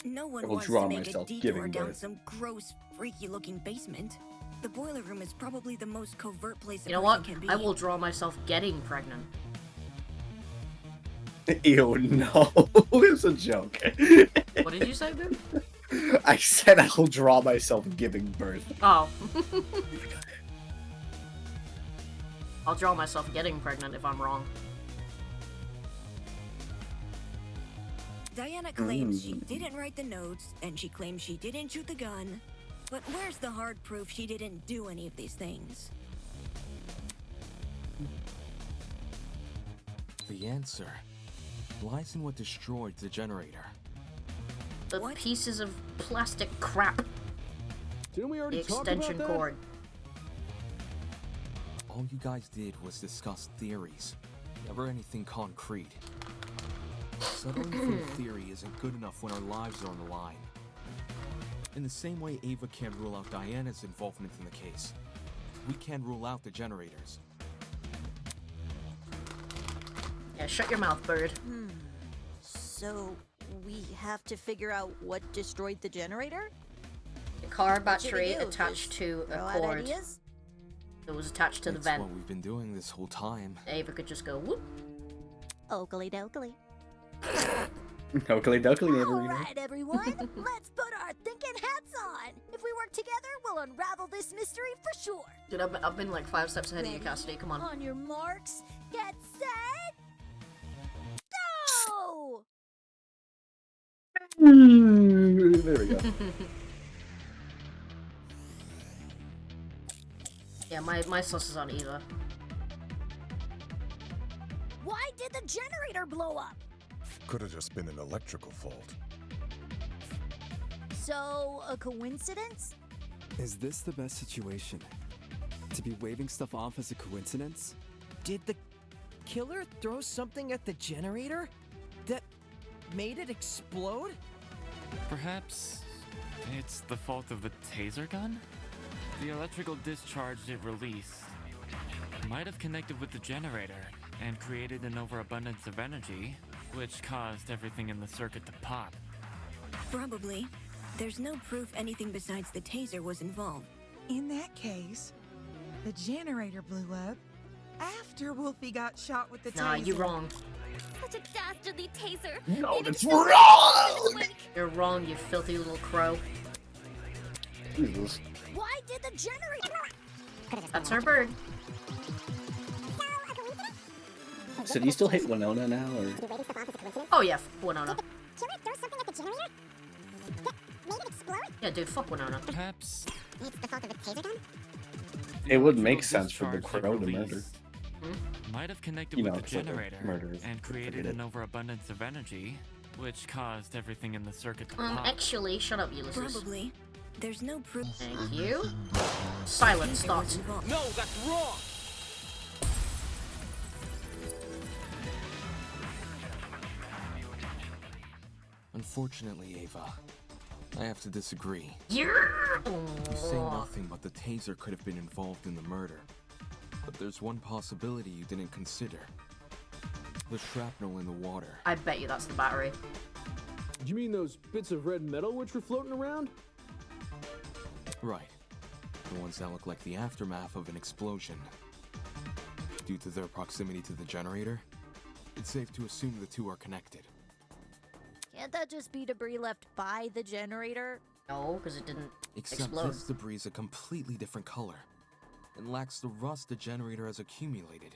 No one I will wants draw to make a myself detour giving down birth. some gross, freaky-looking basement. The boiler room is probably the most covert place a You know person what? can be. I will draw myself getting pregnant. Ew, no, it's a joke. What did you say, dude? I said I will draw myself giving birth. Oh. I'll draw myself getting pregnant if I'm wrong. Diana claims she didn't write the notes, and she claims she didn't shoot the gun. But where's the hard proof she didn't do any of these things? The answer lies in what destroyed the generator. The pieces of plastic crap. Didn't we already The talk about extension that? cord. All you guys did was discuss theories, never anything concrete. Settling for a theory isn't good enough when our lives are on the line. In the same way Ava can't rule out Diana's involvement in the case, we can't rule out the generators. Yeah, shut your mouth, bird. So we have to figure out what destroyed the generator? The car What should we battery do? attached Just to throw a out cord ideas? that was attached to the It's vent. what we've been doing this whole time. Ava could just go whoop. Oakley dokley. Oakley dokley, neighbor. Alright, everyone, let's put our thinking hats on! If we work together, we'll unravel this mystery for sure. Dude, I've been like 5 steps ahead of you, Cassidy. Come on. On your marks, get set, go! There we go. Yeah, my sus is on Eva. Why did the generator blow up? Could have just been an electrical fault. So, a coincidence? Is this the best situation? To be waving stuff off as a coincidence? Did the killer throw something at the generator that made it explode? Perhaps it's the fault of the taser gun? The electrical discharge it released might have connected with the generator and created an overabundance of energy, which caused everything in the circuit to pop. Probably. There's no proof anything besides the taser was involved. In that case, the generator blew up after Wolfie got shot with the taser. Nah, you're wrong. Such a dastardly taser. No, Maybe that's the killer wrong! was awake. You're wrong, you filthy little crow. Jesus. Why did the generator... That's our bird. So do you still hate Winona now, or? Oh yeah, Winona. Killer throw something at the generator that made it explode? Yeah, dude, fuck Winona. Perhaps It's the fault of the taser gun? It would make sense for the crow to murder. Might have connected You with know, the it's like a generator murder. and created an overabundance of energy, which caused everything in the circuit to pop. Actually, shut up, Ulysses. Probably. There's no proof. Thank you. Silence thoughts. No, that's wrong! Unfortunately, Ava, I have to disagree. Yeah. You say nothing but the taser could have been involved in the murder. But there's one possibility you didn't consider. The shrapnel in the water. I bet you that's the battery. Do you mean those bits of red metal which were floating around? Right. The ones that look like the aftermath of an explosion. Due to their proximity to the generator, it's safe to assume the two are connected. Can't that just be debris left by the generator? No, because it didn't Except explode. this debris is a completely different color and lacks the rust the generator has accumulated.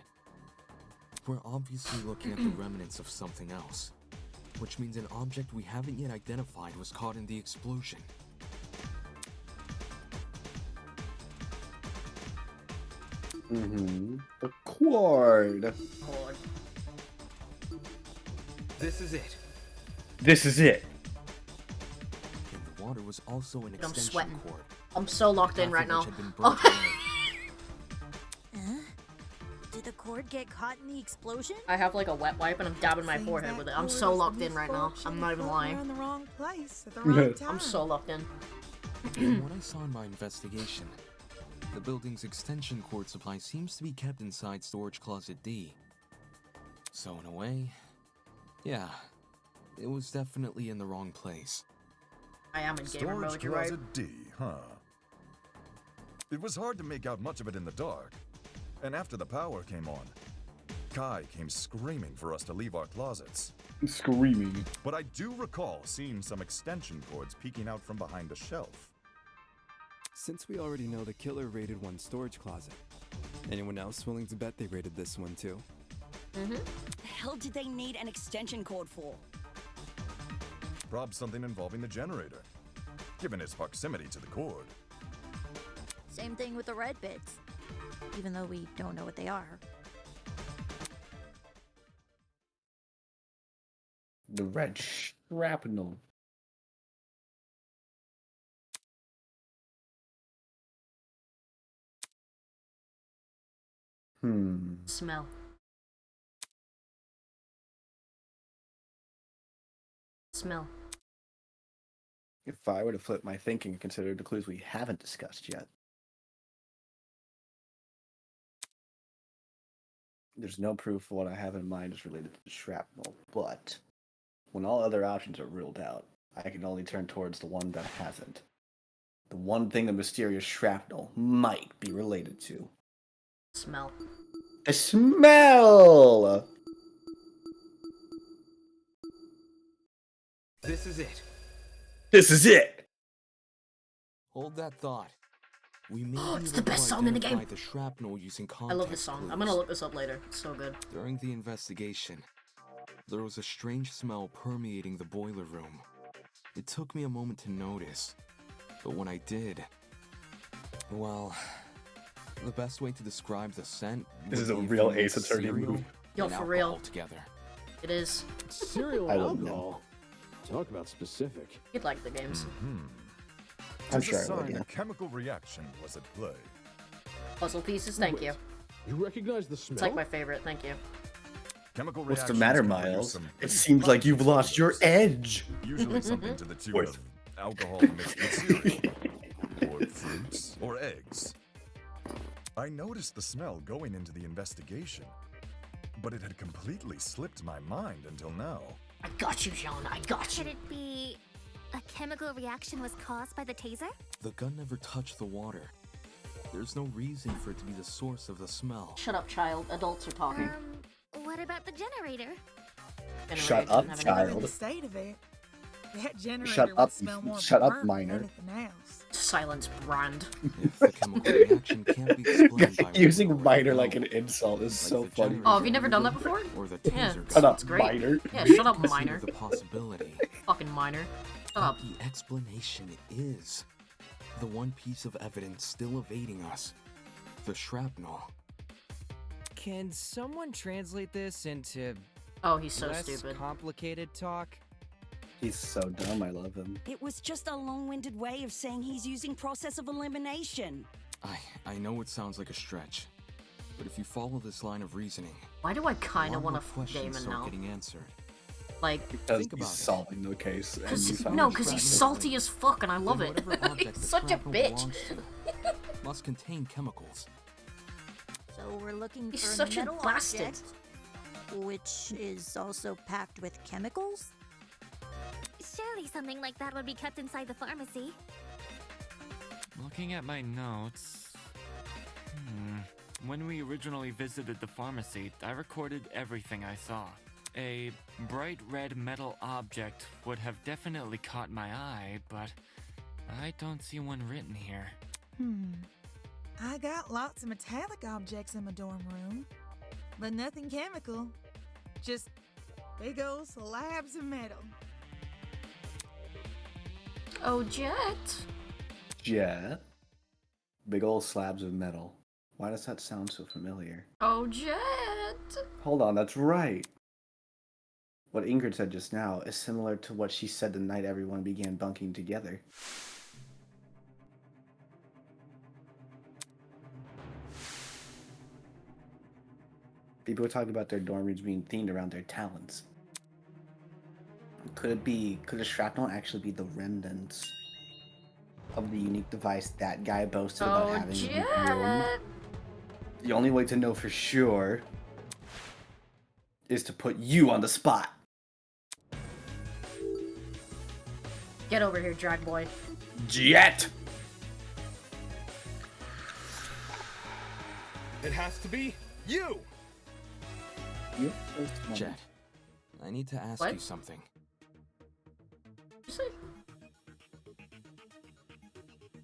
We're obviously looking at the remnants of something else, which means an object we haven't yet identified was caught in the explosion. Mm-hmm. The cord. This is it. This is it. In the water was also an I'm extension sweating. cord. I'm so locked in half right of now. which had been broken away. Did the cord get caught in the explosion? I have like a wet wipe and I'm dabbing my Seems forehead that with it. I'm cord so is locked in right now. I'm not even floating around lying. the wrong place at the wrong time. I'm so locked in. From what I saw in my investigation, the building's extension cord supply seems to be kept inside storage closet D. So in a way, yeah, it was definitely in the wrong place. I am in gamer Storage mode, you're right. closet D, huh? It was hard to make out much of it in the dark. And after the power came on, Kai came screaming for us to leave our closets. Screaming. But I do recall seeing some extension cords peeking out from behind a shelf. Since we already know the killer raided one storage closet, anyone else willing to bet they raided this one too? The hell did they need an extension cord for? Probably something involving the generator, given its proximity to the cord. Same thing with the red bits. Even though we don't know what they are. The red shrapnel. Smell. Smell. If I were to flip my thinking and consider the clues we haven't discussed yet. There's no proof what I have in mind is related to the shrapnel, but when all other options are ruled out, I can only turn towards the one that hasn't. The one thing the mysterious shrapnel might be related to. Smell. The smell! This is it. This is it! Hold that thought. We may be It's able the best to song in the identify game. the shrapnel using I context love this song. I'm gonna clues. look this up later. It's so good. During the investigation, there was a strange smell permeating the boiler room. It took me a moment to notice, but when I did, well, the best way to describe the scent This would is a be if real you mix Ace Attorney cereal move. Yo, and for alcohol real. together. It is. Cereal I and wouldn't know. alcohol. Talk about specific. You'd like the games. I'm Tis sure a I sign would, yeah. a chemical reaction was at play. Puzzle pieces, thank you. You recognize the smell? It's like my favorite, thank you. Chemical What's the reactions matter, can produce Miles? some It pretty seems like you've potent lost your edge. Usually something to the tune Or- of alcohol mixed with cereal, or fruits, or eggs. I noticed the smell going into the investigation, but it had completely slipped my mind until now. I got you, Jean. I got you. Could it be a chemical reaction was caused by the taser? The gun never touched the water. There's no reason for it to be the source of the smell. Shut up, child. Adults are talking. What about the generator? Shut up, In the child. state of it, that generator Shut up, would smell more shut up, burnt minor. than anything else. Silence, Brand. If the chemical reaction can't be explained by Using water or minor like no, an insult is so the funny. Oh, have you never done that before? or the Yeah, taser Shut gun. up, great. minor. Yeah, shut up, Consider minor. the possibility. Fucking minor. Shut up. The explanation is the one piece of evidence still evading us: the shrapnel. Can someone translate this into Oh, he's so less stupid. complicated talk? He's so dumb. I love him. It was just a long-winded way of saying he's using process of elimination. I know it sounds like a stretch, but if you follow this line of reasoning, Why do I kind a of lot want more to questions Damon start now? getting answered. Like, Because Think he's about it. solving the case. And you found no, it. because he's shrapnel. salty as fuck, and I love Then it. whatever object He's the such a shrapnel bitch. belongs to must contain chemicals. So we're looking He's for such a a metal bastard. object, which is also packed with chemicals. Surely something like that would be kept inside the pharmacy. Looking at my notes. When we originally visited the pharmacy, I recorded everything I saw. A bright red metal object would have definitely caught my eye, but I don't see one written here. I got lots of metallic objects in my dorm room, but nothing chemical. Just big old slabs of metal. Oh, Jet. Jet. Big old slabs of metal. Why does that sound so familiar? Oh, Jet. Hold on, that's right. What Ingrid said just now is similar to what she said the night everyone began bunking together. People were talking about their dorm rooms being themed around their talents. Could a shrapnel actually be the remnants of the unique device that guy boasted about Oh, having in his room? Jet. The only way to know for sure is to put you on the spot. Get over here, drag boy. Jet! It has to be you! You're so smart. Jet, I need to ask What? you something. You say?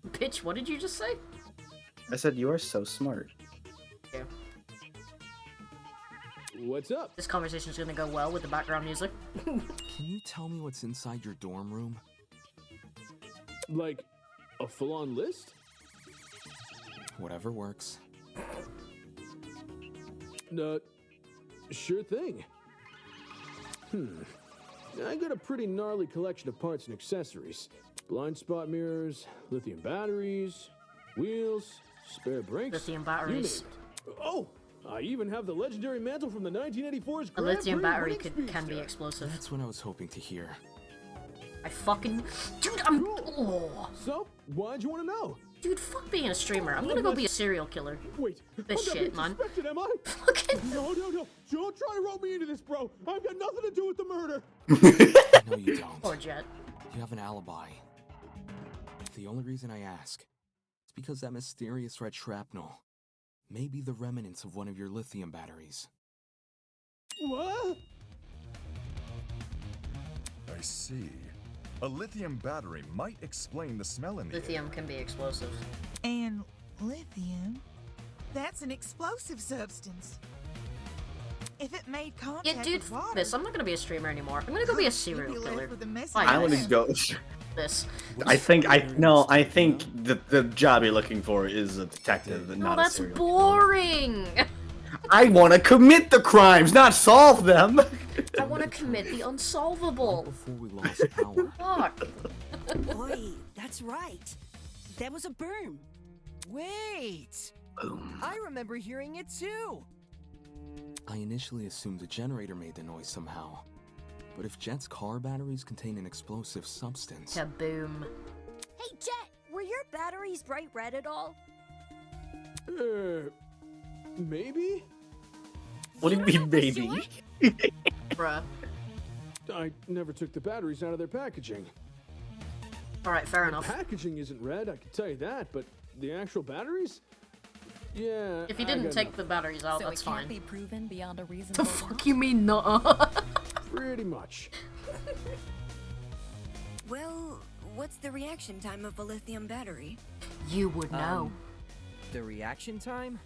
Bitch, what did you just say? I said you are so smart. Yeah. What's up? This conversation's gonna go well with the background music. Can you tell me what's inside your dorm room? Like, a full-on list? Whatever works. Sure thing. I got a pretty gnarly collection of parts and accessories. Blind spot mirrors, lithium batteries, wheels, spare brakes. Lithium you batteries. name it. Oh, I even have the legendary mantle from the 1984's A Grand lithium Prix battery winning can be speedster. explosive. That's what I was hoping to hear. I fucking... Dude, I'm... Oh. So, why'd you want to know? Dude, fuck being a streamer. I'm gonna go be a serial killer. Wait, This I'm not shit, man. suspected, am I? No. Don't try to rope me into this, bro. I've got nothing to do with the murder. No, you don't. Poor Jet. You have an alibi. The only reason I ask is because that mysterious red shrapnel may be the remnants of one of your lithium batteries. What? I see. A lithium battery might explain the smell in the Lithium can be explosive. And lithium, that's an explosive substance. If it made contact Yeah, dude, with water, this. I'm not gonna be a streamer anymore. I'm gonna go be a serial killer. I want to go. This. I think the job you're looking for is a detective and No, not a that's serial. boring. I want to commit the crimes, not solve them. I want to commit the unsolvable. Before we lost power. Fuck. Boy, that's right. There was a boom. Wait! I remember hearing it too! I initially assumed the generator made the noise somehow. But if Jet's car batteries contain an explosive substance... Kaboom. Hey, Jet, were your batteries bright red at all? Maybe? What do you mean, maybe? Bruh. I never took the batteries out of their packaging. Alright, fair The enough. packaging isn't red, I can tell you that, but the actual batteries? Yeah. If you I didn't got take nothing. the batteries out, So that's it can't fine. be proven beyond a The reasonable doubt. fuck you mean, nuh-uh? Pretty much. Well, what's the reaction time of a lithium battery? You would know. The reaction time?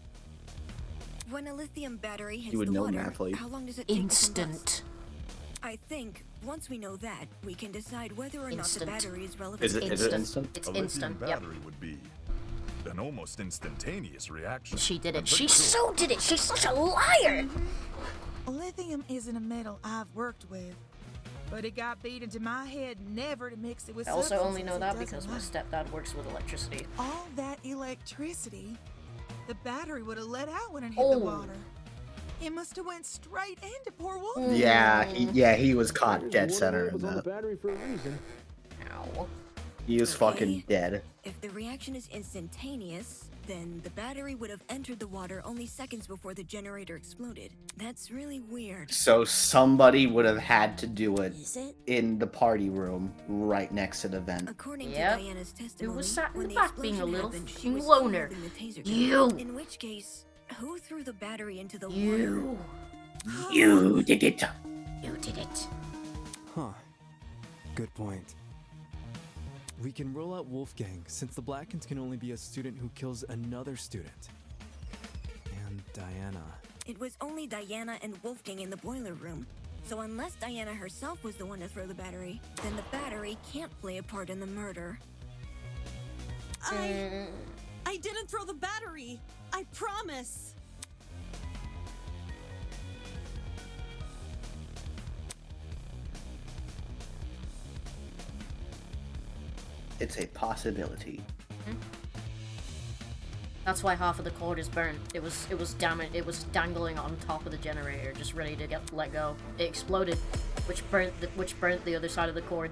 When a lithium battery hits You would the know, water, Mathlete. how long does it take to Instant. combust? I think once we know that, we can decide whether or Instant. not the battery is relevant. Is it instant? It's A lithium instant, yep. battery would be an almost instantaneous reaction. She did it. And She pretty so cool. did it. She's such a liar. lithium isn't a metal I've worked with, but it got beat into my head never to mix it with I also only substances know it that doesn't because my like. stepdad works with electricity. All that electricity, the battery would have let out when it hit Oh. the water. It must have went straight into poor Wolf. Yeah, he was caught dead center in was on the that. battery for a reason. Ow. He was fucking dead. If the reaction is instantaneous, then the battery would have entered the water only seconds before the generator exploded. That's really weird. So somebody would have had to do it Is it? in the party room right next to the vent. According Yep. to Diana's Who testimony, was sat in when the the back being a explosion little happened, she fucking was loner? holding the taser gun. You. In which case, who threw the battery into the You. water? You did it. You did it. Huh. Good point. We can rule out Wolfgang, since the Blackens can only be a student who kills another student. And Diana. It was only Diana and Wolfgang in the boiler room. So unless Diana herself was the one to throw the battery, then the battery can't play a part in the murder. I didn't throw the battery. I promise. It's a possibility. That's why half of the cord is burnt. It was dangling on top of the generator, just ready to get let go. It exploded, which burnt the other side of the cord.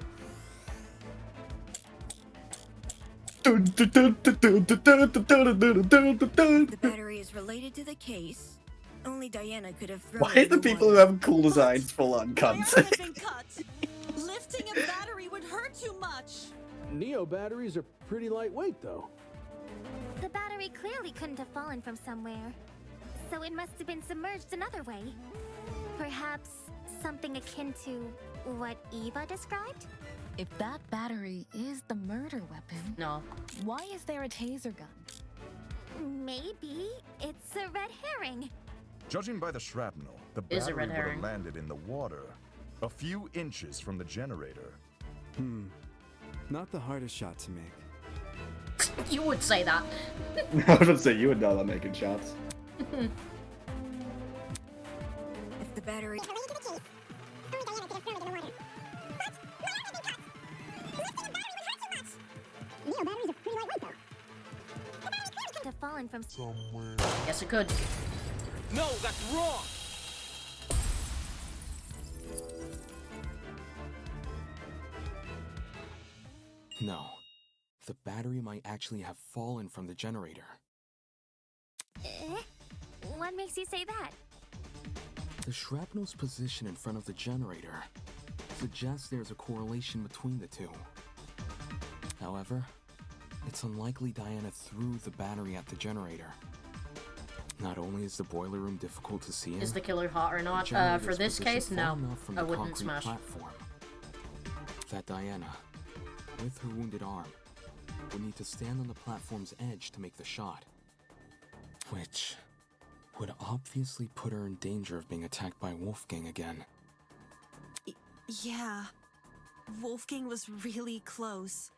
The battery is related to the case. Only Diana could have thrown Why it are the in people who water. have cool designs full on cunts? Been cut. Lifting a battery would hurt too much. Neo batteries are pretty lightweight, though. The battery clearly couldn't have fallen from somewhere, so it must have been submerged another way. Perhaps something akin to what Eva described? If that battery is the murder weapon, no. Why is there a taser gun? Maybe it's a red herring. Judging by the shrapnel, the Is a battery red would herring. have landed in the water, a few inches from the generator. Not the hardest shot to make. You would say that. I was gonna say you would know about making shots. If the battery... Neo batteries are pretty lightweight though. The battery clearly couldn't have fallen from somewhere. Yes, it could. No, that's wrong! No. The battery might actually have fallen from the generator. What makes you say that? The shrapnel's position in front of the generator suggests there's a correlation between the two. However, it's unlikely Diana threw the battery at the generator. Not only is the boiler room difficult to see in, Is the killer hot or the not? For generator's this position case, far no. enough from I the wouldn't concrete smash. platform that Diana with her wounded arm, would need to stand on the platform's edge to make the shot. Which would obviously put her in danger of being attacked by Wolfgang again. Yeah. Wolfgang was really close.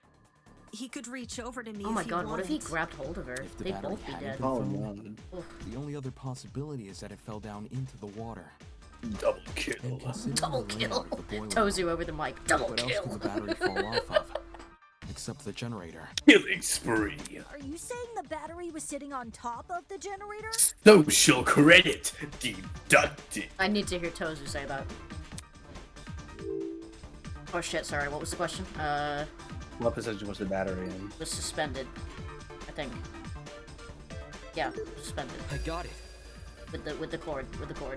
He could reach over to me Oh my if he god, what if he wanted. grabbed hold of her? If the They'd battery both be hadn't dead. been Oh, thrown, no. the only other possibility is that it fell down into the water. Double kill. Double kill. Boiler Toes you over the mic. Double what else kill. could the battery fall off of? Except the generator. Killing spree. Are you saying the battery was sitting on top of the generator? Social credit deducted. I need to hear Tozu say that. Oh shit, sorry, what was the question? What position was the battery in? Was suspended. I think. Yeah, suspended. I got it. With the cord,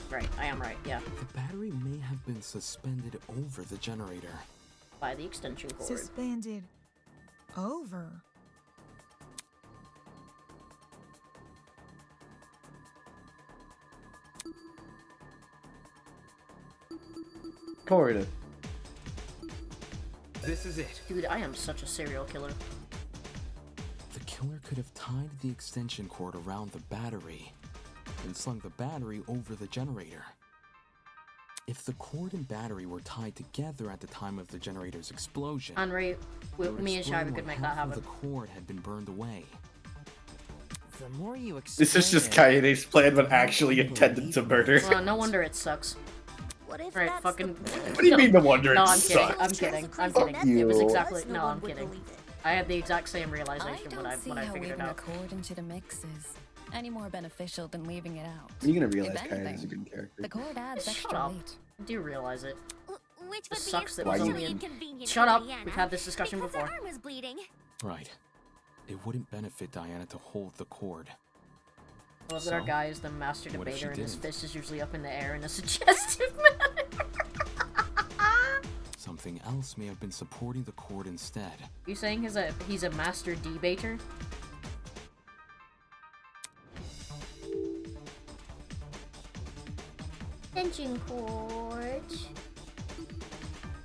right. I am right, yeah. The battery may have been suspended over the generator. By the extension cord. Suspended over. Florida. This is it. Dude, I am such a serial killer. The killer could have tied the extension cord around the battery and slung the battery over the generator. If the cord and battery were tied together at the time of the generator's explosion, Henry, it would me and explain Shiva why could make that half of happen. the cord had been burned away. The more you This is just Kaede's plan, but actually intended to murder. Well, no wonder it sucks. What if Right, that's fucking. What do you mean, no wonder No, it I'm kidding. sucks? I'm kidding. I'm Oh, kidding. It was you. exactly. No No, one I'm would kidding. believe it. I had the exact same I realization don't when I see when I how figured weaving it a out. cord into the mix is any more beneficial than leaving it out. You're gonna If realize Kaede is a anything, good character. the cord adds Shut extra up. weight. Do you realize it? Which It would sucks be that it was Why only you- in. inconvenient Shut for up. Diana, We've had this discussion because before. her arm was bleeding. Right. It wouldn't benefit Diana to hold the cord. I love that our So, guy is the master what if she debater and his didn't? fist is usually up in the air in a suggestive manner. Something else may have been supporting the cord instead. You saying he's a master debater? Extension cord.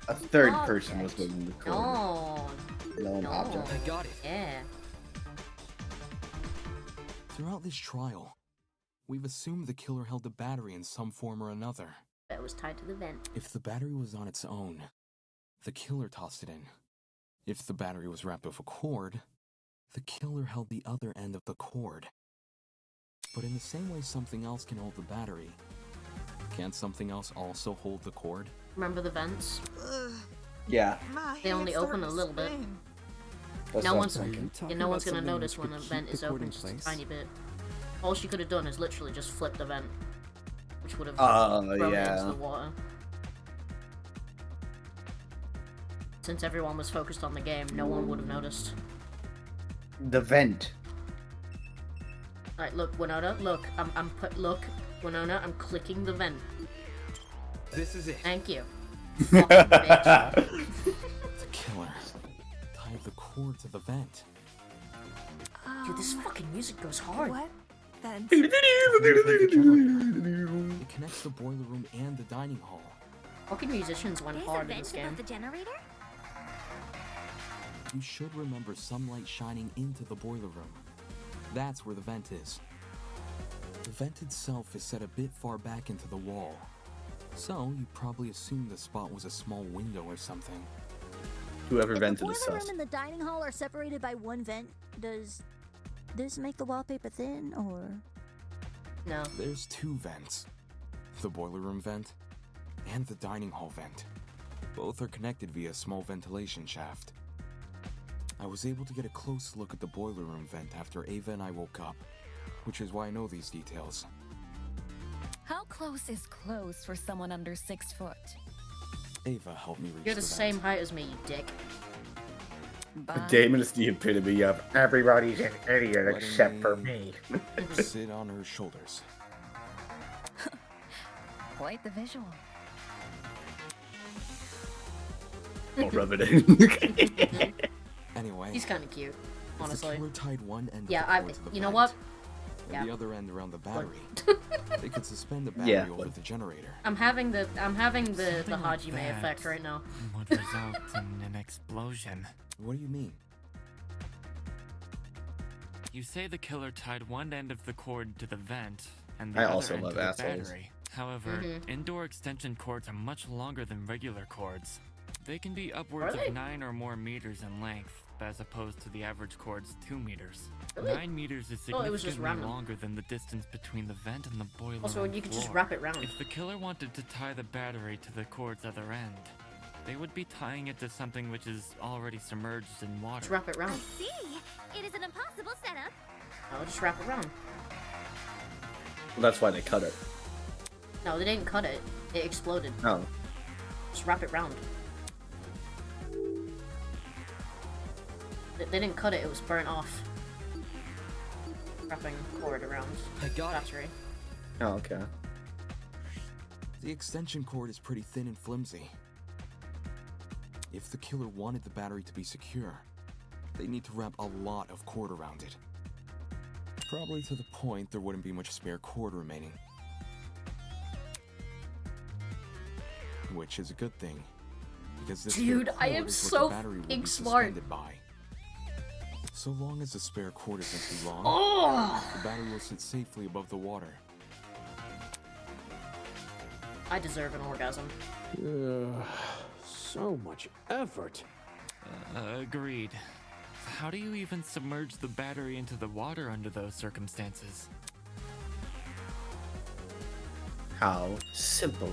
A third person was holding the cord. No. Known No. object. I got it. Yeah. Throughout this trial, we've assumed the killer held the battery in some form or another. That was tied to the vent. If the battery was on its own, the killer tossed it in. If the battery was wrapped with a cord, the killer held the other end of the cord. But in the same way something else can hold the battery, can't something else also hold the cord? Remember the vents? Yeah. My They only head's open a starting to little bit. spin. That's No what one's, I'm thinking. yeah, no one's gonna something notice which when a could vent keep is the cord open in just a place? tiny bit. All she could have done is literally just flip the vent, which would have Oh, thrown it into yeah. the water. Since everyone was focused on the game, no one would have noticed. The vent. Alright, look, Winona, look, look, Winona, I'm clicking the vent. This is it. Thank you. Fucking bitch. The killer tied the cord to the vent. Dude, this fucking music goes hard. What? Then It connects the boiler room and the dining hall. Fucking musicians went There's a hard in vent this above game. the generator? You should remember some light shining into the boiler room. That's where the vent is. The vent itself is set a bit far back into the wall, so you probably assumed the spot was a small window or something. Whoever If the vented boiler is sus. room and the dining hall are separated by one vent, does this make the wallpaper thin, or...? No. There's two vents. The boiler room vent and the dining hall vent. Both are connected via a small ventilation shaft. I was able to get a close look at the boiler room vent after Ava and I woke up, which is why I know these details. how close is close for someone under 6 foot? Ava helped me reach You're the vent. same height as me, you dick. Damon is the epitome of everybody's an idiot Letting except for me. Sit on her shoulders. Quite the visual. I'll rub it in. Anyway, He's kind of cute, if the honestly. killer tied one end Yeah, of the cord to the you know vent, what? Yeah. the other end around the battery. They could suspend the Yeah, battery over but- the generator. I'm having the Something like Hajime that effect right now. would result in an explosion. What do you mean? You say the killer tied one end of the cord to the vent and the I other also end love to the assholes. battery. However, indoor extension cords are much longer than regular cords. They can be upwards Are they? of 9 or more meters in length, as opposed to the average cord's 2 meters. Really? 9 meters is Oh, it was just significantly random. longer than the distance between the vent and the boiler Also, room you could just floor. wrap it round. If the killer wanted to tie the battery to the cord's other end, they would be tying it to something which is already submerged in water. Just wrap it round. See, it is an impossible setup. No, just wrap it round. Well, that's why they cut it. No, they didn't cut it. It exploded. Oh. Just wrap it round. They didn't cut it, it was burnt off. Wrapping cord around I got it. battery. Oh, okay. The extension cord is pretty thin and flimsy. If the killer wanted the battery to be secure, they need to wrap a lot of cord around it. Probably to the point there wouldn't be much spare cord remaining. Which is a good thing, because this Dude, spare I cord am is what so the battery will fucking be smart. suspended by. So long as the spare cord isn't too long, Oh! the battery will sit safely above the water. I deserve an orgasm. So much effort. Agreed. How do you even submerge the battery into the water under those circumstances? How simple.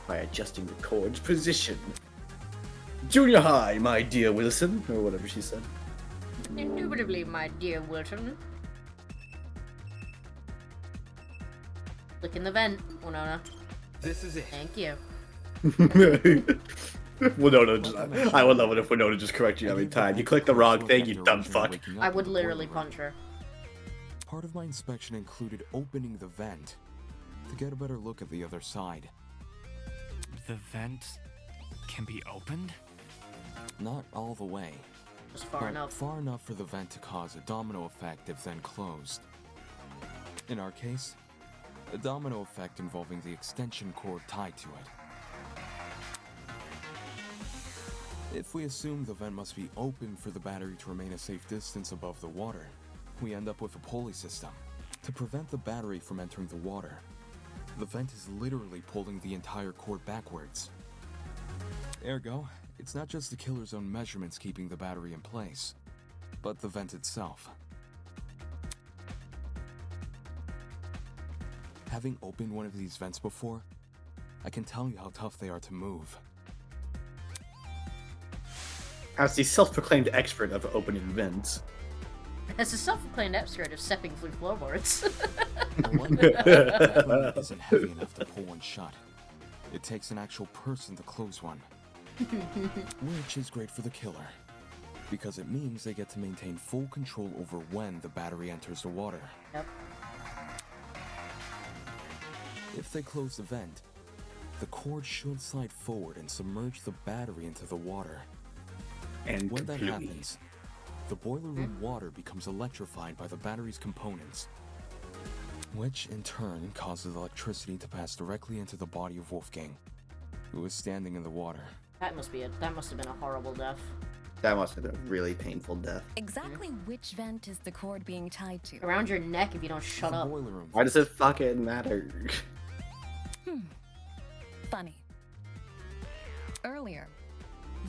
By adjusting the cord's position. Junior high, my dear Wilson, or whatever she said. Indubitably, my dear Wilson. Look in the vent, Winona. This is it. Thank you. Winona just, I would love it if Winona just correct you every time. You click the wrong thing, you dumb fuck. I would literally punch her. Part of my inspection included opening the vent to get a better look at the other side. The vent can be opened? Not all the way. Just far but enough. Far enough for the vent to cause a domino effect if then closed. In our case, a domino effect involving the extension cord tied to it. If we assume the vent must be open for the battery to remain a safe distance above the water, we end up with a pulley system. To prevent the battery from entering the water, the vent is literally pulling the entire cord backwards. Ergo, it's not just the killer's own measurements keeping the battery in place, but the vent itself. Having opened one of these vents before, I can tell you how tough they are to move. As the self-proclaimed expert of opening vents. As a self-proclaimed expert of stepping through floorboards. The equipment isn't heavy enough to pull one shut. It takes an actual person to close one. Which is great for the killer, because it means they get to maintain full control over when the battery enters the water. Yep. If they close the vent, the cord should slide forward and submerge the battery into the water. And when that completely. happens, the boiler room water becomes electrified by the battery's components, which in turn causes electricity to pass directly into the body of Wolfgang, who is standing in the water. That must have been a horrible death. That must have been a really painful death. Exactly which vent is the cord being tied to? Around your neck if you don't shut up. Why does it fucking matter? Funny. Earlier,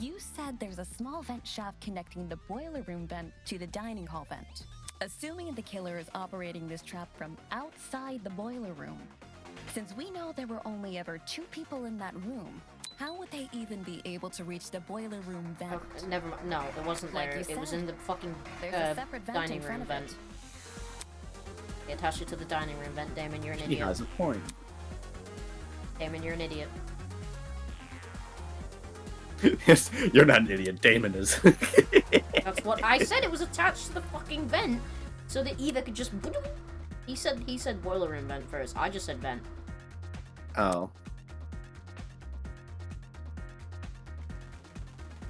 you said there's a small vent shaft connecting the boiler room vent to the dining hall vent. Assuming the killer is operating this trap from outside the boiler room, since we know there were only ever 2 people in that room, how would they even be able to reach the boiler room vent? Oh, never mind. No, it wasn't Like there. you It was said, in the fucking there's a separate vent dining in front room of vent. it. They attached it to the dining room vent. Damon, you're an He idiot. has a point. Damon, you're an idiot. Yes, you're not an idiot. Damon is. That's what I said. It was attached to the fucking vent, so that Eva could just. He said boiler room vent first. I just said vent. Oh.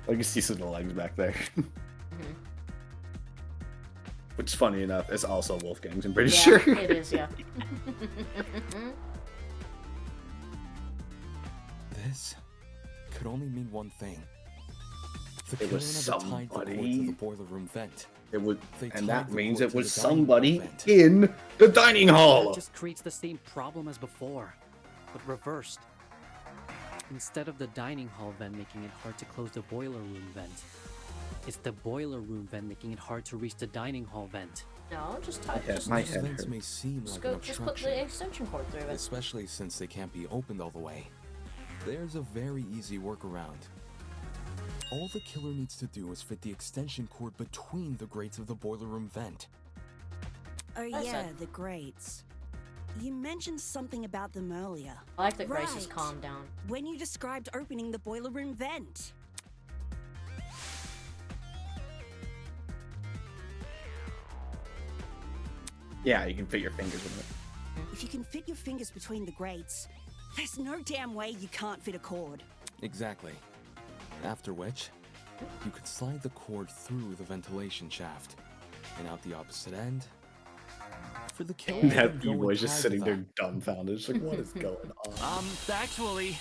I can see some of the legs back there. But which, funny enough, is also Wolfgang's, I'm pretty Yeah, sure. it is, yeah. This could only mean one thing. The It was killer never tied the cord to somebody. the boiler room vent. It would, They and tied that the means cord it to was the dining hall somebody vent. in the dining That hall. just creates the same problem as before, but reversed. Instead of the dining hall vent making it hard to close the boiler room vent, it's the boiler room vent making it hard to reach the dining hall vent. No, just type. Yeah, Just, my These head vents hurt. may seem just like go. an Just put obstruction, the extension cord through it. especially since they can't be opened all the way. There's a very easy workaround. All the killer needs to do is fit the extension cord between the grates of the boiler room vent. Oh That's yeah, it. the grates. You mentioned something about them earlier. I like that Grace has Right. calmed down. When you described opening the boiler room vent. Yeah, you can fit your fingers in it. If you can fit your fingers between the grates, there's no damn way you can't fit a cord. Exactly. After which, you could slide the cord through the ventilation shaft and out the opposite end. For the killer, And to that go B-boy's just inside sitting the there dumbfounded. It's like, what is going on? Actually,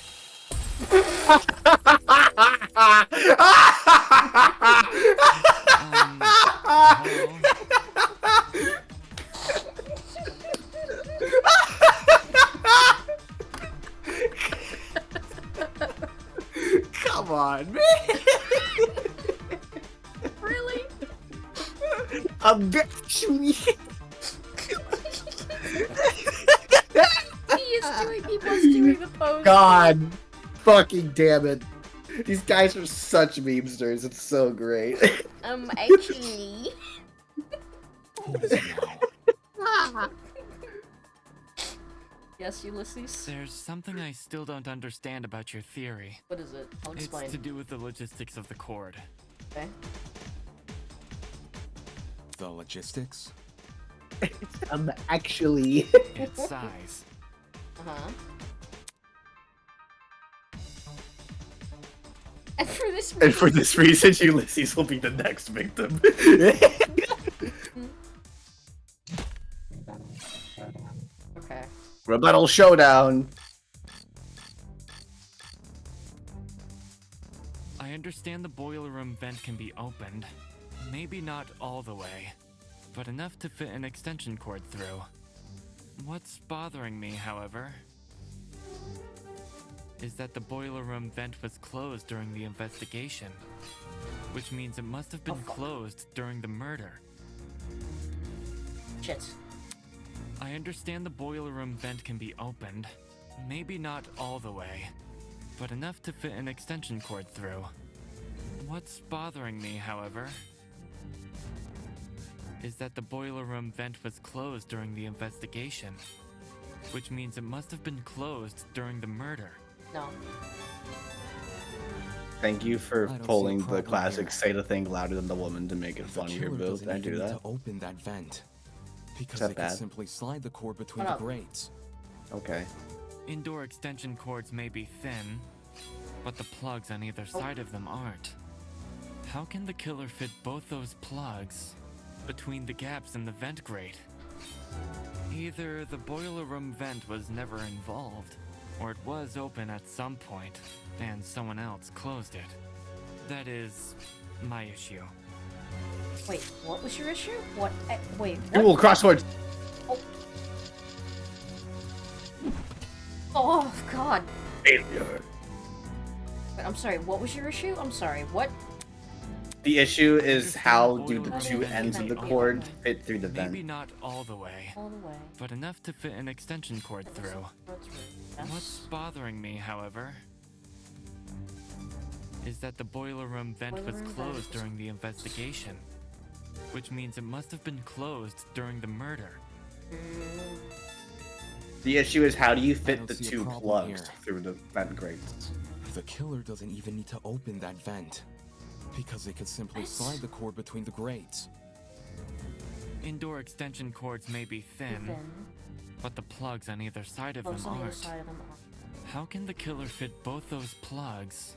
Come on, man. Really? Actually. He is doing. He was doing the pose. God fucking damn it. These guys are such memesters. It's so great. Actually. Yes, Ulysses. there's something I still don't understand about your theory. What is it? I'll explain. It's to do with the logistics of the cord. Okay. The logistics? Actually. Its size. Uh-huh. And for this reason, And for this reason, Ulysses will be the next victim. okay. Rebuttal showdown. I understand the boiler room vent can be opened. Maybe not all the way, but enough to fit an extension cord through. What's bothering me, however, is that the boiler room vent was closed during the investigation, which means it must have been closed during the murder. Shit. I understand the boiler room vent can be opened, maybe not all the way, but enough to fit an extension cord through. What's bothering me, however, is that the boiler room vent was closed during the investigation, which means it must have been closed during the murder. No. Thank you for I don't see a pulling the problem classic here. say the thing louder than the woman to make it The funnier, killer Bill. doesn't Did I even do need that? to open that vent because that they can bad? simply slide the cord between Shut the up. grates. Okay. Indoor extension cords may be thin, but the plugs on either side of them aren't. How can the killer fit both those plugs between the gaps in the vent grate? Either the boiler room vent was never involved, or it was open at some point, and someone else closed it. That is my issue. Wait, what was your issue? What? Wait, what? Google crosswords. Oh, God. Failure. Wait, I'm sorry, what was your issue? I'm sorry, what? The issue is how do the boiler two room ends of vent the be cord open. fit through the Maybe vent? not all the way, All the way. but enough to fit an extension cord through. Yes. What's bothering me, however, is that the boiler room vent Boiler was room vent closed was- during the investigation, which means it must have been closed during the murder. The issue is how do you I fit don't the see a two problem plugs here. through the vent grates? The killer doesn't even need to open that vent because they could simply slide the cord between the grates. Indoor extension cords may be thin, but the plugs on either side of Plugs them on either aren't. side of them aren't. How can the killer fit both those plugs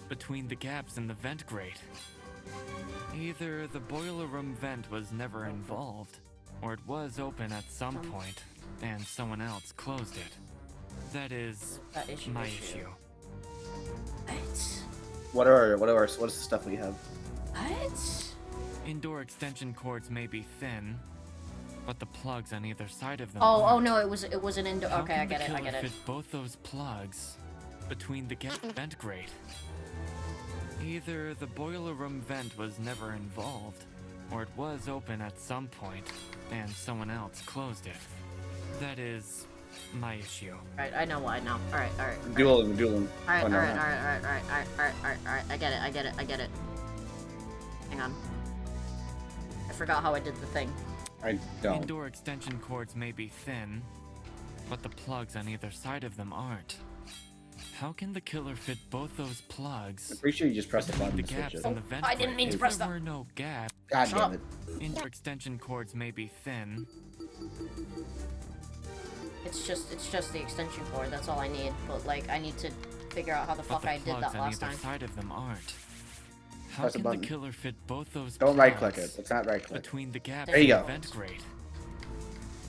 between the gaps in the vent grate? Either the boiler room vent was never involved, or it was open at some point, and someone else closed it. That is my issue. What's the stuff we have? What? Indoor extension cords may be thin, but the plugs on either side of them. Oh no, it was an indoor. How Okay, can I get the it. I killer get it. fit both those plugs between the vent grate? Either the boiler room vent was never involved, or it was open at some point, and someone else closed it. That is my issue. Alright, I know why now. Alright. Duel. Alright, Oh, no, alright. I get it. Hang on. I forgot how I did the thing. I don't. Indoor extension cords may be thin, but the plugs on either side of them aren't. How can the killer fit both those plugs? I'm pretty sure you just press the button the to switch gaps it. in the vent I didn't mean to grate? press If that. there were no gaps. God damn it. Indoor extension cords may be thin. It's just the extension cord. That's all I need. But like, I need to figure out how the fuck but the I did plugs that on last either time. side of them aren't. How Press the can the button. killer fit both those Don't right click plugs it. It's not right click. between the gaps There you in go. the vent grate?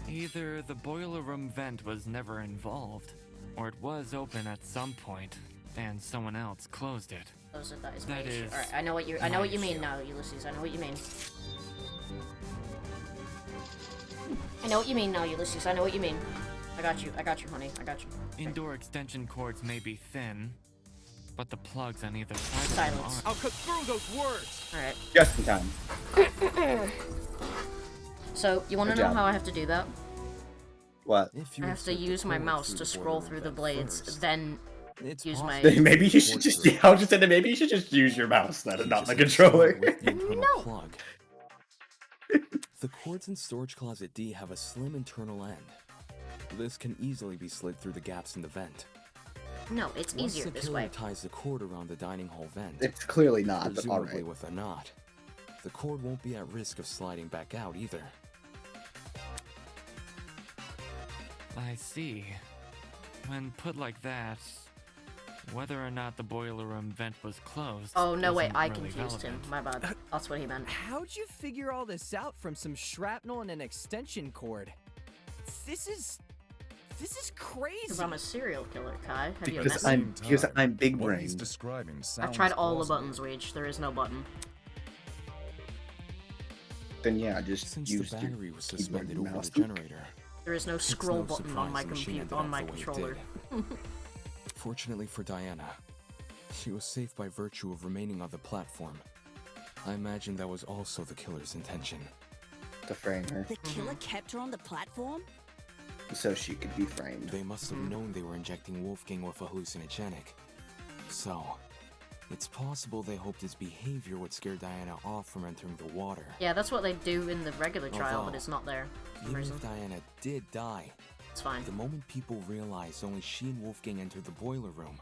Either the boiler room vent was never involved, or it was open at some point, and someone else closed it. That is my That issue. is Alright, I know what you my mean issue. now, Ulysses. I know what you mean. I know what you mean now, Ulysses. I know what you mean. I got you, honey. I got you. Indoor extension cords may be thin, but the plugs on either side of Silence. them aren't. I'll cut through those words. Alright. Just in time. So, you wanna Good know job. how I have to do that? What? I have to use my mouse to scroll through the blades, then use my... Maybe you should just. I was just saying that maybe you should just use your mouse then, and not the controller. No. Plug. The cords in storage closet D have a slim internal end. This can easily be slid through the gaps in the vent. No, it's Once easier the this killer way. ties the cord around the dining hall vent, It's clearly not, but presumably alright. with a knot, the cord won't be at risk of sliding back out either. I see. When put like that, whether or not the boiler room vent was closed. Oh, no, wait, isn't I really confused him. relevant. My bad. That's what he meant. How'd you figure all this out from some shrapnel and an extension cord? This is crazy. Because I'm a serial killer, Kai. Have you Because met me? I'm big What he's brain. describing I've sounds tried all the plausible. buttons, Weege. There is no button. Then yeah, just Since use the your battery was keyboard suspended and over mouse. the generator, There is no it's scroll no button on surprise my the machine computer, ended on up my the way it controller. Fortunately for Diana, she was safe by virtue of remaining on the platform. I imagine that was also the killer's intention. To frame her, The killer kept her on the platform? so she could be framed. They must have known they were injecting Wolfgang with a hallucinogenic. So, it's possible they hoped his behavior would scare Diana off from entering the water. Yeah, that's what they do in the regular trial, but Although, it's not there. For some Even reason. if Diana did die, It's fine. the moment people realized only she and Wolfgang entered the boiler room,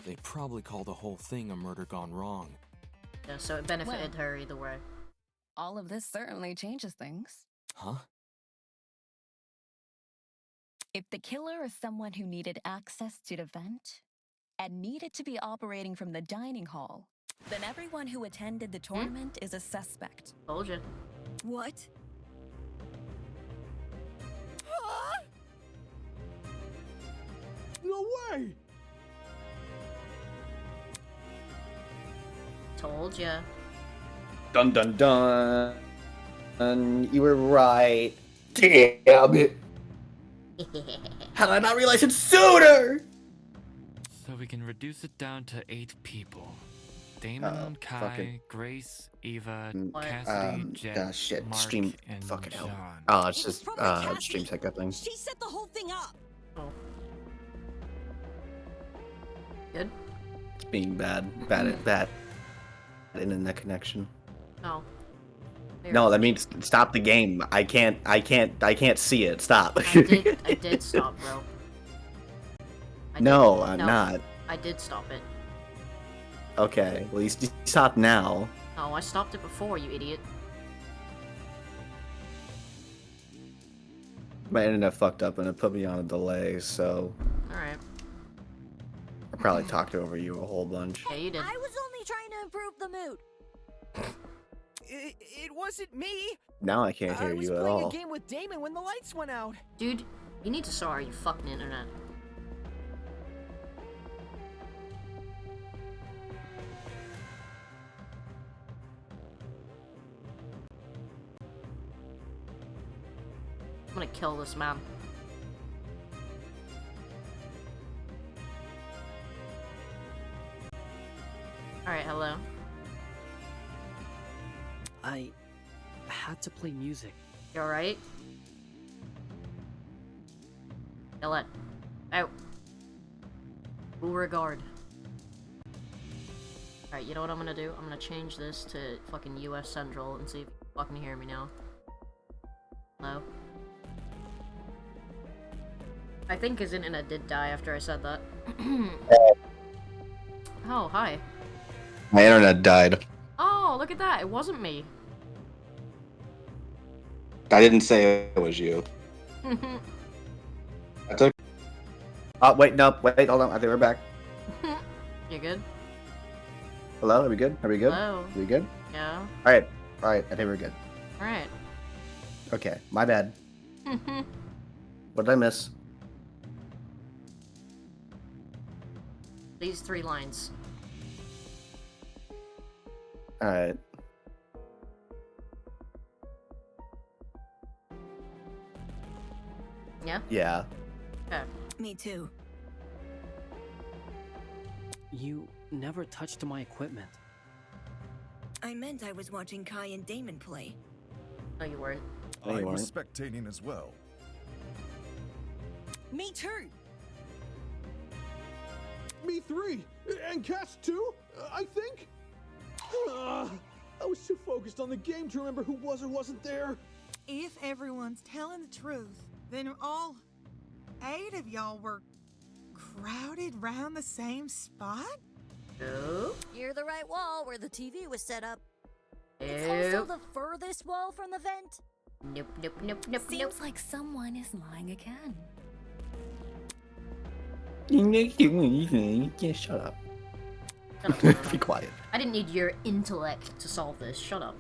they probably call the whole thing a murder gone wrong. Yeah, so it benefited her either way. All of this certainly changes things. Huh? If the killer is someone who needed access to the vent and needed to be operating from the dining hall, then everyone who attended the tournament is a suspect. Told you. What? No way! Told you. Dun dun dun. You were right. Damn it. How did I not realize it sooner? So we can reduce it down to 8 people. Damon, Kai, fucking- Grace, Eva, What? Cassidy, Jet, Shit. Mark, Stream. and Fucking hell. John. Oh, it's It was just probably Cassie. stream tech thing. She set the whole thing up. Oh. Good? It's being bad internet connection. No. No, that means stop the game. I can't see it. Stop. I did stop, bro. No, I'm No. not. I did stop it. Okay, well you stop now. No, I stopped it before, you idiot. My internet fucked up and it put me on a delay, so Alright. I probably talked over you a whole bunch. Yeah, you did. I was only trying to improve the mood. It wasn't me. Now I can't I hear was you at playing all. a game with Damon when the lights went out. Dude, you need to sorry you fucking internet. I'm gonna kill this man. Alright, hello. I had to play music. You alright? Kill it. Out. Beauregard. Alright, you know what I'm gonna do? I'm gonna change this to fucking US Central and see if you fucking hear me now. Hello? I think his internet did die after I said that. Oh, hi. My internet died. Oh, look at that. It wasn't me. I didn't say it was you. I took. Oh wait, no, wait, hold on. I think we're back. You good? Hello, are we good? Are we good? Hello. Are we good? Yeah. All right, I think we're good. Alright. Okay, my bad. What did I miss? These 3 lines. All right. Yeah? Yeah. Okay. Me too. You never touched my equipment. I meant I was watching Kai and Damon play. No, you weren't. No, you I was weren't. spectating as well. Me too. Me 3! And Cass 2, I think? I was too focused on the game to remember who was or wasn't there. If everyone's telling the truth, then all 8 of y'all were crowded round the same spot? Nope. Near the right wall where the TV was set up. It's Nope. also the furthest wall from the vent. Nope, nope, nope, nope, Seems nope. like someone is lying again. Yeah, shut up. Shut up. Be quiet. I didn't need your intellect to solve this. Shut up.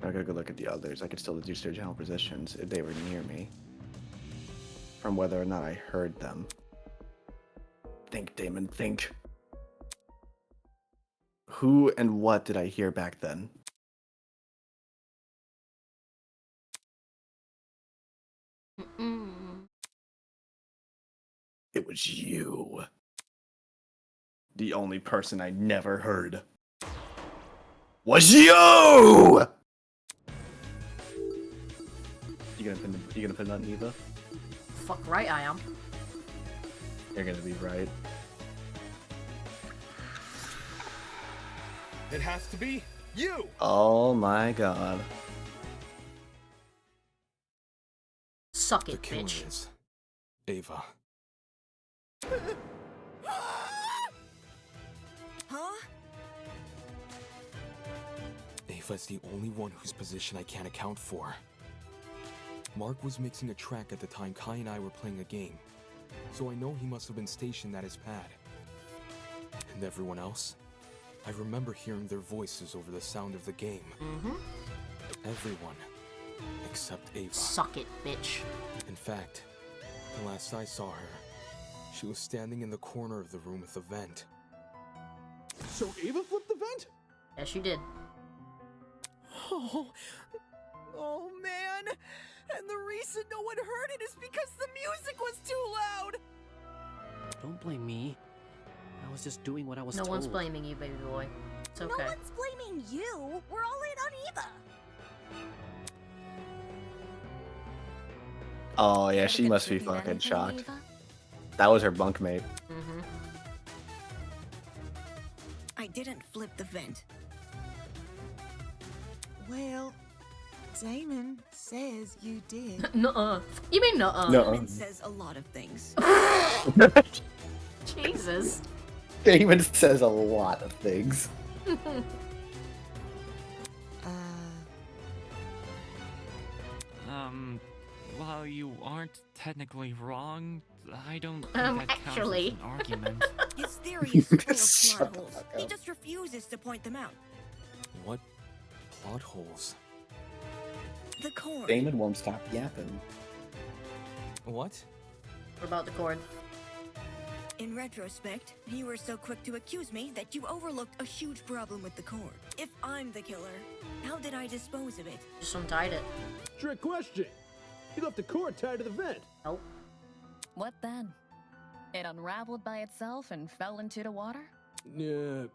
I gotta go look at the others. I could still deduce their general positions if they were near me, from whether or not I heard them. Think, Damon, think. Who and what did I hear back then? It was you. The only person I never heard was you! You gonna put it on Eva? Fuck right I am. You're gonna be right. It has to be you. Oh my god. Suck it, The killer bitch. is Ava. Huh? Ava's the only one whose position I can't account for. Mark was mixing a track at the time Kai and I were playing a game, so I know he must have been stationed at his pad. And everyone else? I remember hearing their voices over the sound of the game. Everyone. Except Ava. Suck it, bitch. In fact, the last I saw her, she was standing in the corner of the room with the vent. So Ava flipped the vent? Yes, you did. Oh man! And the reason no one heard it is because the music was too loud! Don't blame me. I was just doing what I was No told. one's blaming you, baby boy. It's okay. No one's blaming you. We're all in on Eva. Oh yeah, she must be Did anything, fucking shocked. Ava? That was her bunkmate. I didn't flip the vent. Well, Damon says you did. Nuh-uh. You mean nuh-uh? Nuh-uh. Damon says a lot of things. Jesus. Damon says a lot of things. While you aren't technically wrong, I don't think that counts as actually. an argument. His theory is full of Shut plot the holes. fuck He up. just refuses to point them out. What plot holes? The cord. Damon won't stop yapping. What? What about the cord? In retrospect, you were so quick to accuse me that you overlooked a huge problem with the cord. If I'm the killer, how did I dispose of it? Just untied it. Trick question. You left the cord tied to the vent. Nope. What then? It unraveled by itself and fell into the water? Yeah,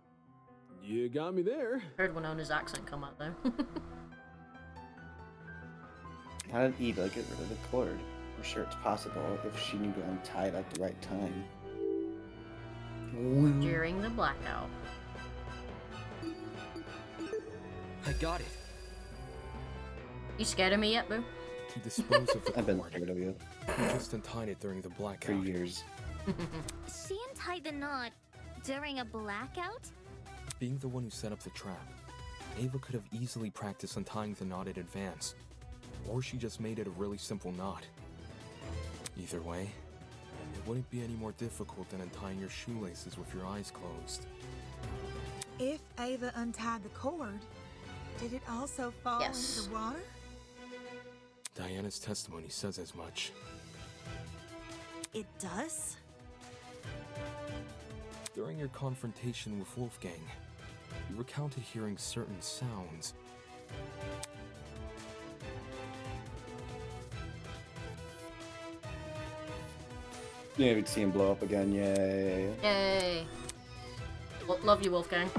you got me there. Heard Winona's accent come out there. How did Eva get rid of the cord? I'm sure it's possible if she knew to untie it at the right time. During the blackout. I got it. You scared of me yet, boo? To dispose of the I've been cord, scared of you you just untied it during the for blackout. years. She untied the knot during a blackout? Being the one who set up the trap, Ava could have easily practiced untying the knot in advance. Or she just made it a really simple knot. Either way, it wouldn't be any more difficult than untying your shoelaces with your eyes closed. If Ava untied the cord, did it also fall Yes. into the water? Diana's testimony says as much. It does? During your confrontation with Wolfgang, you recounted hearing certain sounds. Yeah, we'd see him blow up again. Yay. Yay. Love you, Wolfgang.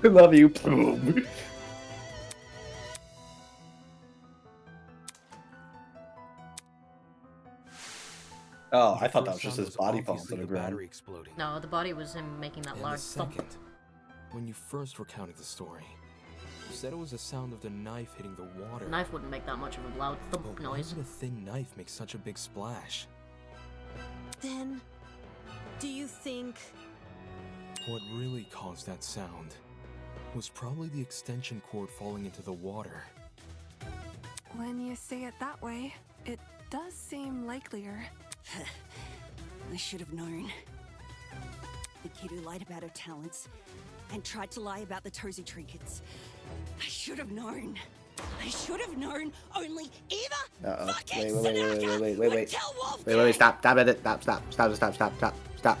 Love you. Boom. Oh, I thought that was just his body falling to the ground. Battery exploding. No, the body was him making that And large the thump. second, when you first recounted the story, you said it was the sound of the knife hitting the water. The knife wouldn't make that much of a loud thump But noise. why would a thin knife make such a big splash? Then, do you think... What really caused that sound was probably the extension cord falling into the water. When you say it that way, it does seem likelier. I should have known. The kid who lied about her talents and tried to lie about the Tozy trinkets. I should have known. I should have known only Eva Uh-oh. fucking Wait. would tell Wolfgang. Wait, stop it. Stop.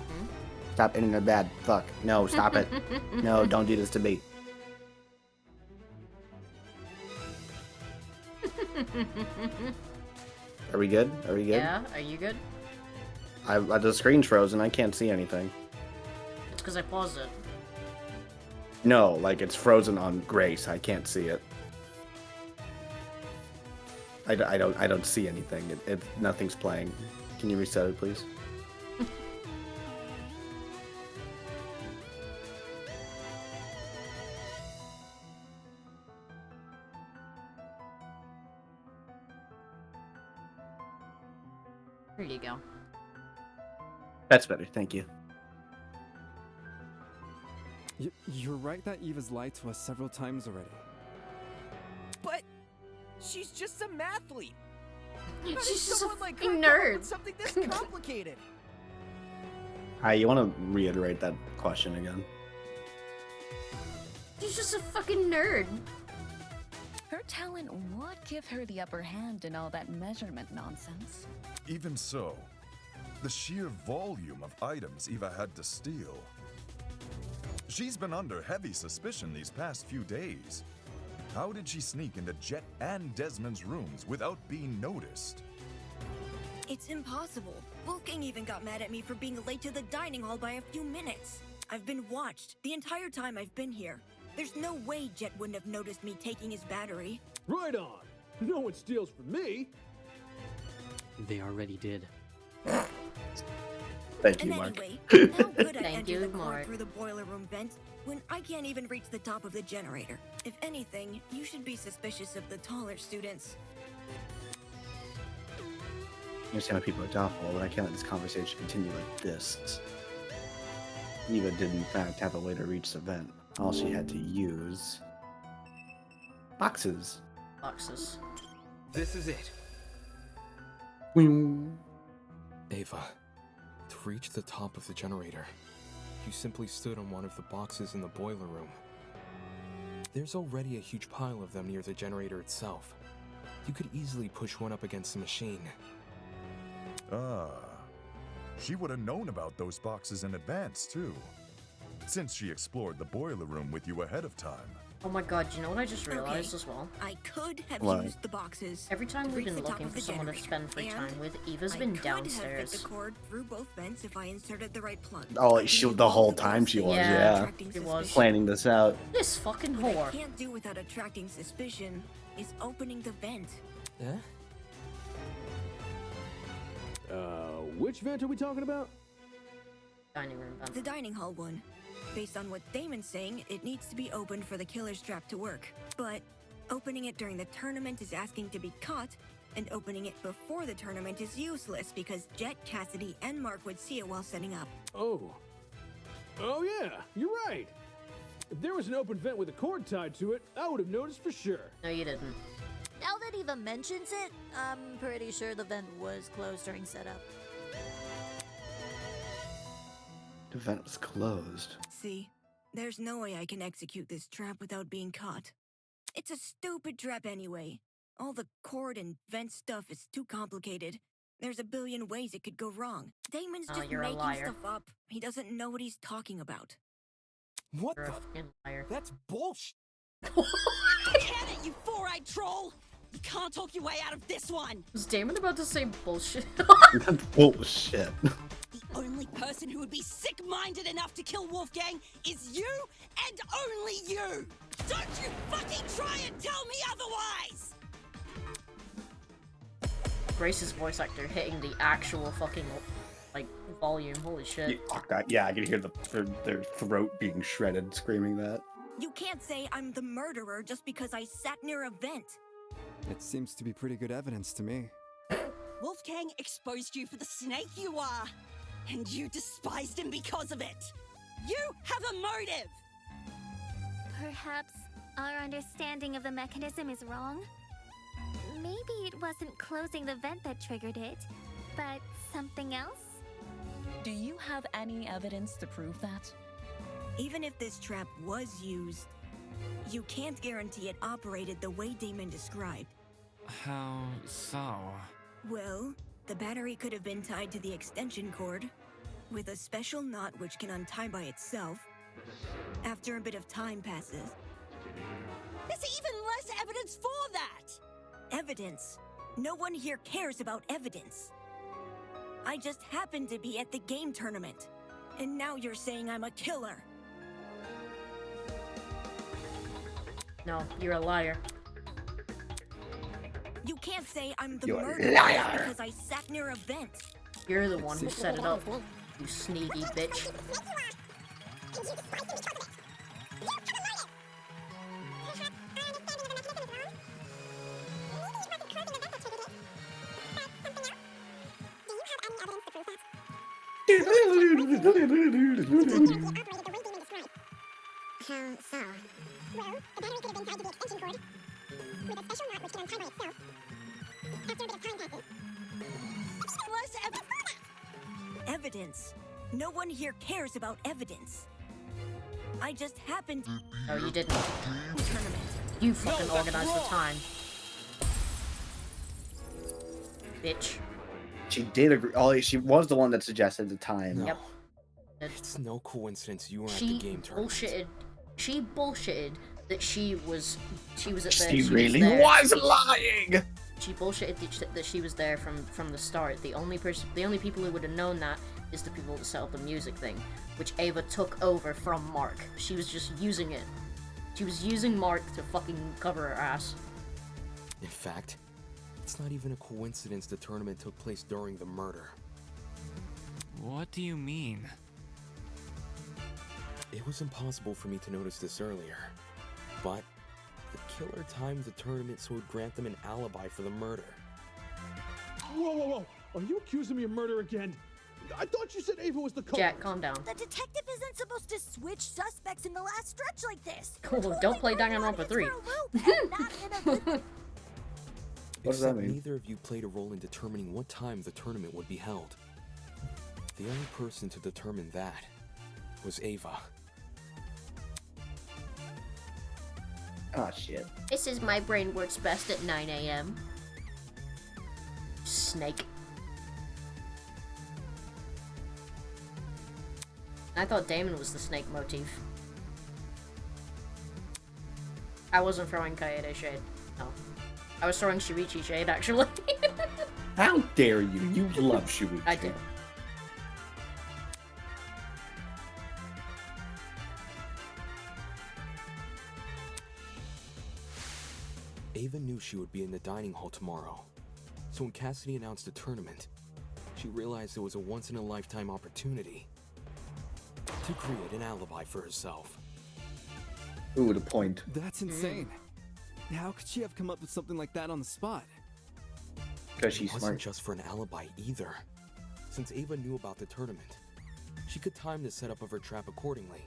Stop ending the bad. Fuck. No, stop it. No, don't do this to me. Are we good? Yeah, are you good? The screen's frozen. I can't see anything. It's because I paused it. No, like it's frozen on Grace. I can't see it. I don't see anything. Nothing's playing. Can you reset it, please? There you go. That's better. Thank you. You're right that Eva's lied to us several times already. But she's just a mathlete. She's How does just a someone like her fucking come up nerd. with something this complicated? Hi, you want to reiterate that question again? She's just a fucking nerd. Her talent would give her the upper hand in all that measurement nonsense. Even so, the sheer volume of items Eva had to steal. She's been under heavy suspicion these past few days. How did she sneak into Jet and Desmond's rooms without being noticed? It's impossible. Wolfgang even got mad at me for being late to the dining hall by a few minutes. I've been watched the entire time I've been here. There's no way Jet wouldn't have noticed me taking his battery. Right on. No one steals from me. They already did. Thank And you, Mark. anyway, how could I Thank enter you, the cord Mark. through the boiler room vent when I can't even reach the top of the generator? If anything, you should be suspicious of the taller students. understand why people are doubtful, but I can't let this conversation continue like this. Eva did in fact have a way to reach the vent. All she had to use... boxes. Boxes. This is it. Ava, to reach the top of the generator, you simply stood on one of the boxes in the boiler room. There's already a huge pile of them near the generator itself. You could easily push one up against the machine. Ah. She would have known about those boxes in advance, too. Since she explored the boiler room with you ahead of time. Oh my god, you know what I just realized as well? I could have What? used the boxes. Every time to we've reach been the top looking of for the someone to generator, spend free and time with, Eva's I been could have fit downstairs. the cord through both vents if I inserted the right plug. Oh, I she can the do whole both of time those she things was, Yeah, yeah. attracting she was. suspicion. Planning this out. This fucking What I whore. can't do without attracting suspicion is opening the vent. Eh? Which vent are we talking about? Dining room vent. The dining hall one. Based on what Damon's saying, it needs to be opened for the killer's trap to work. But opening it during the tournament is asking to be caught, and opening it before the tournament is useless because Jet, Cassidy, and Mark would see it while setting up. Oh yeah, you're right. If there was an open vent with a cord tied to it, I would have noticed for sure. No, you didn't. Now that Eva mentions it, I'm pretty sure the vent was closed during setup. The vent was closed. See, there's no way I can execute this trap without being caught. It's a stupid trap anyway. All the cord and vent stuff is too complicated. There's a billion ways it could go wrong. Damon's Oh, just you're a making liar. stuff up. He doesn't know what he's talking about. What You're a the? fucking liar. That's bullshit. Can it, you four-eyed troll? You can't talk your way out of this one. Was Damon about to say bullshit? That's bullshit. The only person who would be sick-minded enough to kill Wolfgang is you and only you. Don't you fucking try and tell me otherwise. Grace's voice actor hitting the actual fucking, like, volume. Holy shit. Yeah, fuck that. Yeah, I can hear their throat being shredded screaming that. You can't say I'm the murderer just because I sat near a vent. It seems to be pretty good evidence to me. Wolfgang exposed you for the snake you are, and you despised him because of it. You have a motive. Perhaps our understanding of the mechanism is wrong? Maybe it wasn't closing the vent that triggered it, but something else? Do you have any evidence to prove that? Even if this trap was used, you can't guarantee it operated the way Damon described. How so? Well, the battery could have been tied to the extension cord, with a special knot which can untie by itself. After a bit of time passes. There's even less evidence for that. Evidence? No one here cares about evidence. I just happened to be at the game tournament, and now you're saying I'm a killer. No, you're a liar. You can't say I'm the You're a murderer liar. because I sat near a vent. You're the one who set it up, you sneaky bitch. How so? Well, the battery could have been tied to the extension cord, with a special knot which can untie by itself. After a bit of time passes. Less evidence. No one here cares about evidence. I just happened. No, you didn't. Tournament. You fucking organized the time. Bitch. She did agree. She was the one that suggested the time. Yep. It's no coincidence you were at the She game tournament. bullshitted. She bullshitted that she was at the. She really was lying. She bullshitted that she was there from the start. The only people who would have known that is the people that set up the music thing, which Ava took over from Mark. She was just using it. She was using Mark to fucking cover her ass. In fact, it's not even a coincidence the tournament took place during the murder. What do you mean? It was impossible for me to notice this earlier, but the killer timed the tournament so it would grant them an alibi for the murder. Whoa! Are you accusing me of murder again? I thought you said Ava was the culprit. Jack, calm down. The detective isn't supposed to switch suspects in the last stretch like this. Cool, don't play Danganronpa 3. What does that Except mean? neither of you played a role in determining what time the tournament would be held. The only person to determine that was Ava. Ah, shit. This is my brain works best at 9 a.m. Snake. I thought Damon was the snake motif. I wasn't throwing Kaede shade. No. I was throwing Shuichi shade, actually. How dare you? You love Shuichi. I do. Ava knew she would be in the dining hall tomorrow. So when Cassidy announced the tournament, she realized it was a once-in-a-lifetime opportunity to create an alibi for herself. Ooh, the point. That's insane. How could she have come up with something like that on the spot? Because she's It wasn't smart. just for an alibi either. Since Ava knew about the tournament, she could time the setup of her trap accordingly.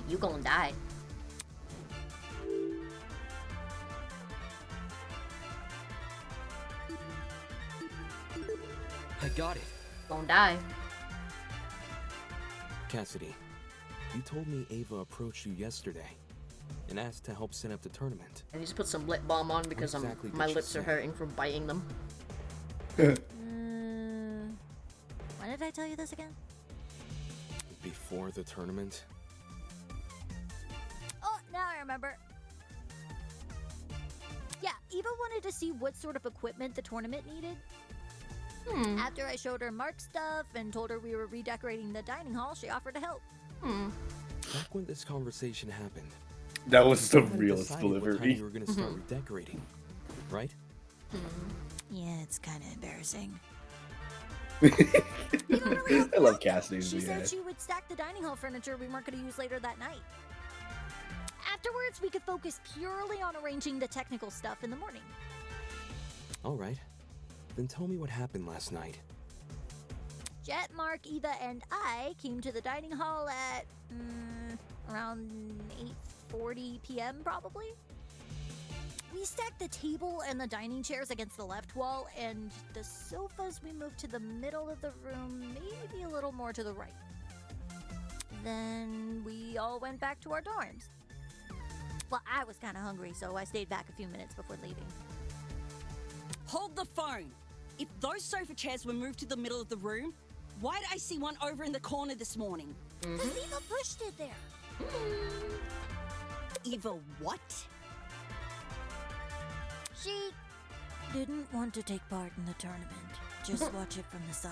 You gonna die. I got it. Gonna die. Cassidy, you told me Ava approached you yesterday and asked to help set up the tournament. I need to put some lip balm on because exactly my did she lips are say? hurting from biting them. When did I tell you this again? Before the tournament? Oh, now I remember. Yeah, Eva wanted to see what sort of equipment the tournament needed. After I showed her Mark's stuff and told her we were redecorating the dining hall, she offered to help. Back when this conversation happened, That was the you hadn't realest decided what time delivery. you were going to start redecorating, right? Yeah, it's kind of embarrassing. I love Cassidy's She VA. said she would stack the dining hall furniture we weren't going to use later that night. Afterwards, we could focus purely on arranging the technical stuff in the morning. All right. Then tell me what happened last night. Jet, Mark, Eva, and I came to the dining hall at around 8:40 p.m. probably. We stacked the table and the dining chairs against the left wall, and the sofas we moved to the middle of the room, maybe a little more to the right. Then we all went back to our dorms. Well, I was kind of hungry, so I stayed back a few minutes before leaving. Hold the phone. If those sofa chairs were moved to the middle of the room, why did I see one over in the corner this morning? Because Eva pushed it there. Eva what? She didn't want to take part in the tournament. Just watch it from the side.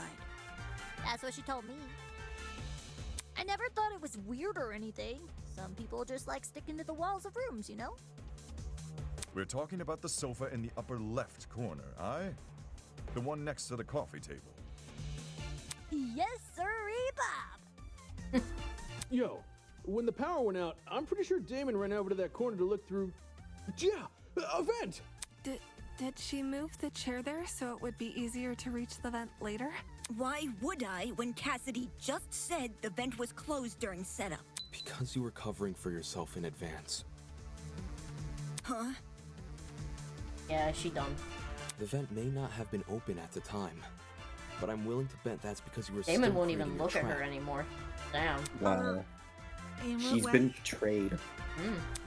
That's what she told me. I never thought it was weird or anything. Some people just like sticking to the walls of rooms, you know? We're talking about the sofa in the upper left corner, aye? The one next to the coffee table. Yes, sirree, Bob. Yo, when the power went out, I'm pretty sure Damon ran over to that corner to look through. Yeah, a vent! Did she move the chair there so it would be easier to reach the vent later? Why would I when Cassidy just said the vent was closed during setup? Because you were covering for yourself in advance. Huh? Yeah, she done. The vent may not have been open at the time, but I'm willing to bet that's because you were Damon still won't creating even your look at her trap. anymore. Damn. Wow. In what She's way? been betrayed.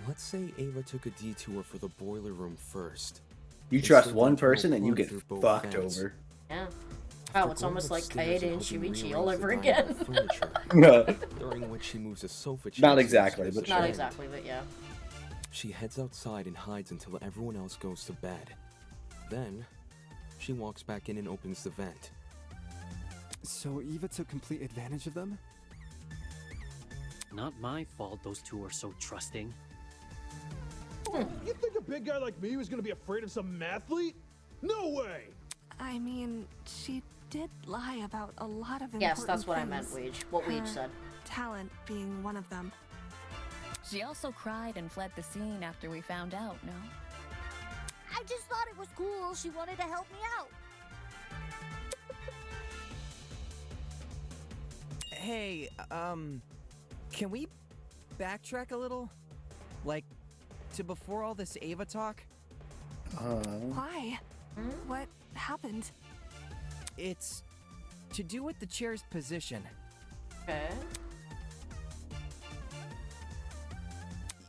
Let's say Ava took a detour for the boiler room first. You and trust slid one the internal person and you plug get through both fucked vents. over. Yeah. After Wow, it's going almost like upstairs Kaede and helping Shuichi rearrange all the over dining again. hall furniture, during which she moves a sofa chair. Not exactly, but Not sure. exactly, but yeah. She heads outside and hides until everyone else goes to bed. Then, she walks back in and opens the vent. So Eva took complete advantage of them? Not my fault those two are so trusting. You think a big guy like me was gonna be afraid of some mathlete? No way! I mean, she did lie about a lot of important Yes, that's what I meant, things. Weege. What Weege Her said. Talent being one of them. She also cried and fled the scene after we found out, no? I just thought it was cool. She wanted to help me out. Hey, can we backtrack a little? Like, to before all this Ava talk? Why? What happened? It's to do with the chair's position. Okay.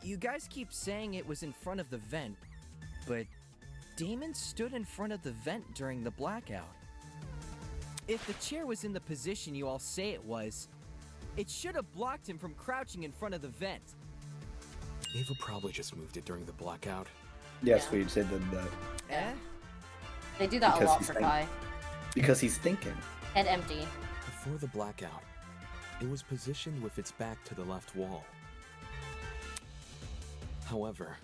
You guys keep saying it was in front of the vent, but Damon stood in front of the vent during the blackout. If the chair was in the position you all say it was, it should have blocked him from crouching in front of the vent. Ava probably just moved it during the blackout. Yes, we said that. Yeah. They do that a lot for Kai. Because he's thinking. Head empty. Before the blackout, it was positioned with its back to the left wall. However,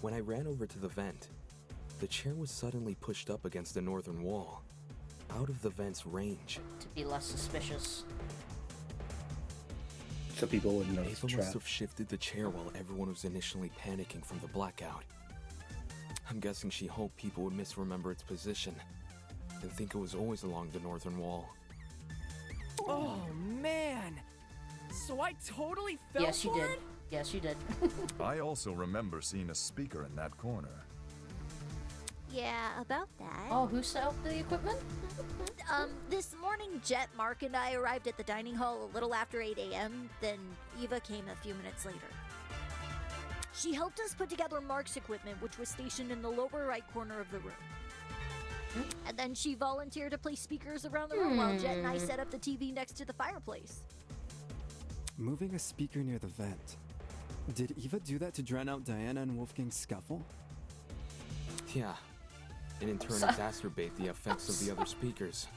when I ran over to the vent, the chair was suddenly pushed up against the northern wall, out of the vent's range. To be less suspicious. So people wouldn't know it's a Ava trap. must have shifted the chair while everyone was initially panicking from the blackout. I'm guessing she hoped people would misremember its position and think it was always along the northern wall. Oh man! So I totally fell Yes, you for did. it? Yes, you did. I also remember seeing a speaker in that corner. Yeah, about that. Oh, who set up the equipment? This morning, Jet, Mark, and I arrived at the dining hall a little after 8 a.m., then Eva came a few minutes later. She helped us put together Mark's equipment, which was stationed in the lower right corner of the room. And then she volunteered to place speakers around the room while Jet and I set up the TV next to the fireplace. Moving a speaker near the vent. Did Eva do that to drown out Diana and Wolfgang's scuffle? Yeah, and in turn exacerbate the effects of the other speakers.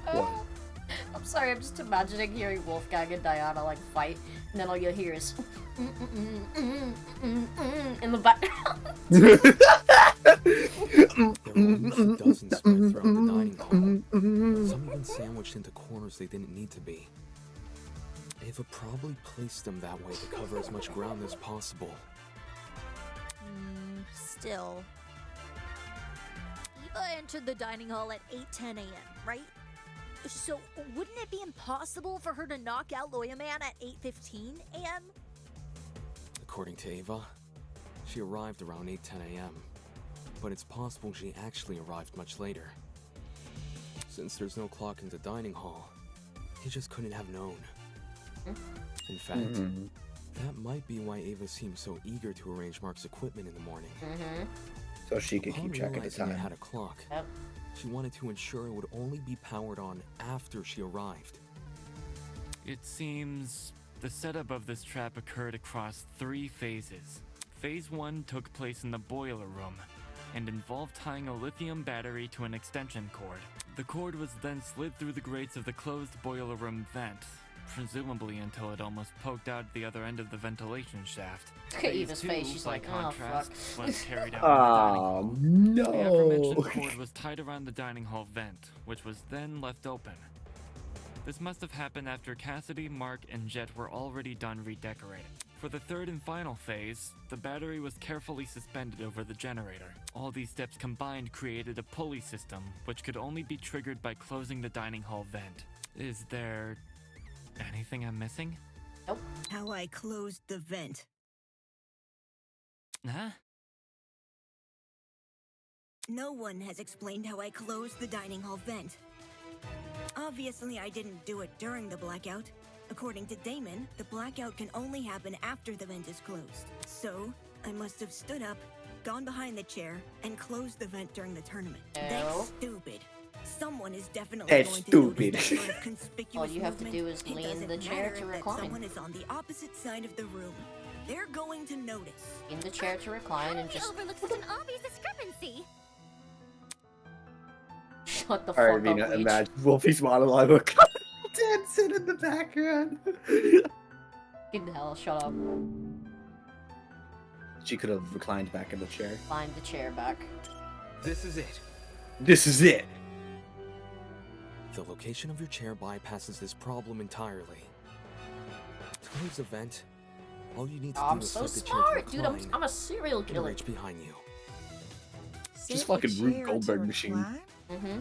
I'm sorry, I'm just imagining hearing Wolfgang and Diana like fight, and then all you'll hear is in the background. There were almost a dozen spread throughout the dining hall. Some even sandwiched into corners they didn't need to be. Ava probably placed them that way to cover as much ground as possible. Still. Eva entered the dining hall at 8:10 a.m., right? So, wouldn't it be impossible for her to knock out Lawyer Man at 8:15 a.m.? According to Ava, she arrived around 8:10 a.m., but it's possible she actually arrived much later. Since there's no clock in the dining hall, he just couldn't have known. In fact, that might be why Ava seemed so eager to arrange Mark's equipment in the morning. So she could Upon keep track of the realizing time. it had a clock, she wanted to ensure it would only be powered on after she arrived. It seems the setup of this trap occurred across 3 phases. Phase 1 took place in the boiler room and involved tying a lithium battery to an extension cord. The cord was then slid through the grates of the closed boiler room vent, presumably until it almost poked out the other end of the ventilation shaft. Look at Phase Eva's 2, face, she's by like, "Oh, contrast, fuck." was carried out in the dining hall. no. The aforementioned cord was tied around the dining hall vent, which was then left open. This must have happened after Cassidy, Mark, and Jet were already done redecorating. For the third and final phase, the battery was carefully suspended over the generator. All these steps combined created a pulley system, which could only be triggered by closing the dining hall vent. Is there anything I'm missing? Nope. How I closed the vent. Huh? No one has explained how I closed the dining hall vent. Obviously, I didn't do it during the blackout. According to Damon, the blackout can only happen after the vent is closed. So, I must have stood up, gone behind the chair, and closed the vent during the tournament. That's stupid. Someone is definitely That's going stupid. to notice that sort of conspicuous All you have to movement. do is It lean doesn't the chair matter to if that recline. Someone is on the opposite side of the room. They're going to notice. In the chair to recline and just overlook such an obvious discrepancy. shut the I fuck mean, up, Leech. imagine Wolfie's monologue with dancing in the background. Fucking hell, shut up. She could have reclined back in the chair. Find the chair back. This is it. This is it. The location of your chair bypasses this problem entirely. close the vent, all you need to I'm do is so set the chair to smart, dude. recline I'm a serial and killer. reach behind you. Just fucking Rube Goldberg machine.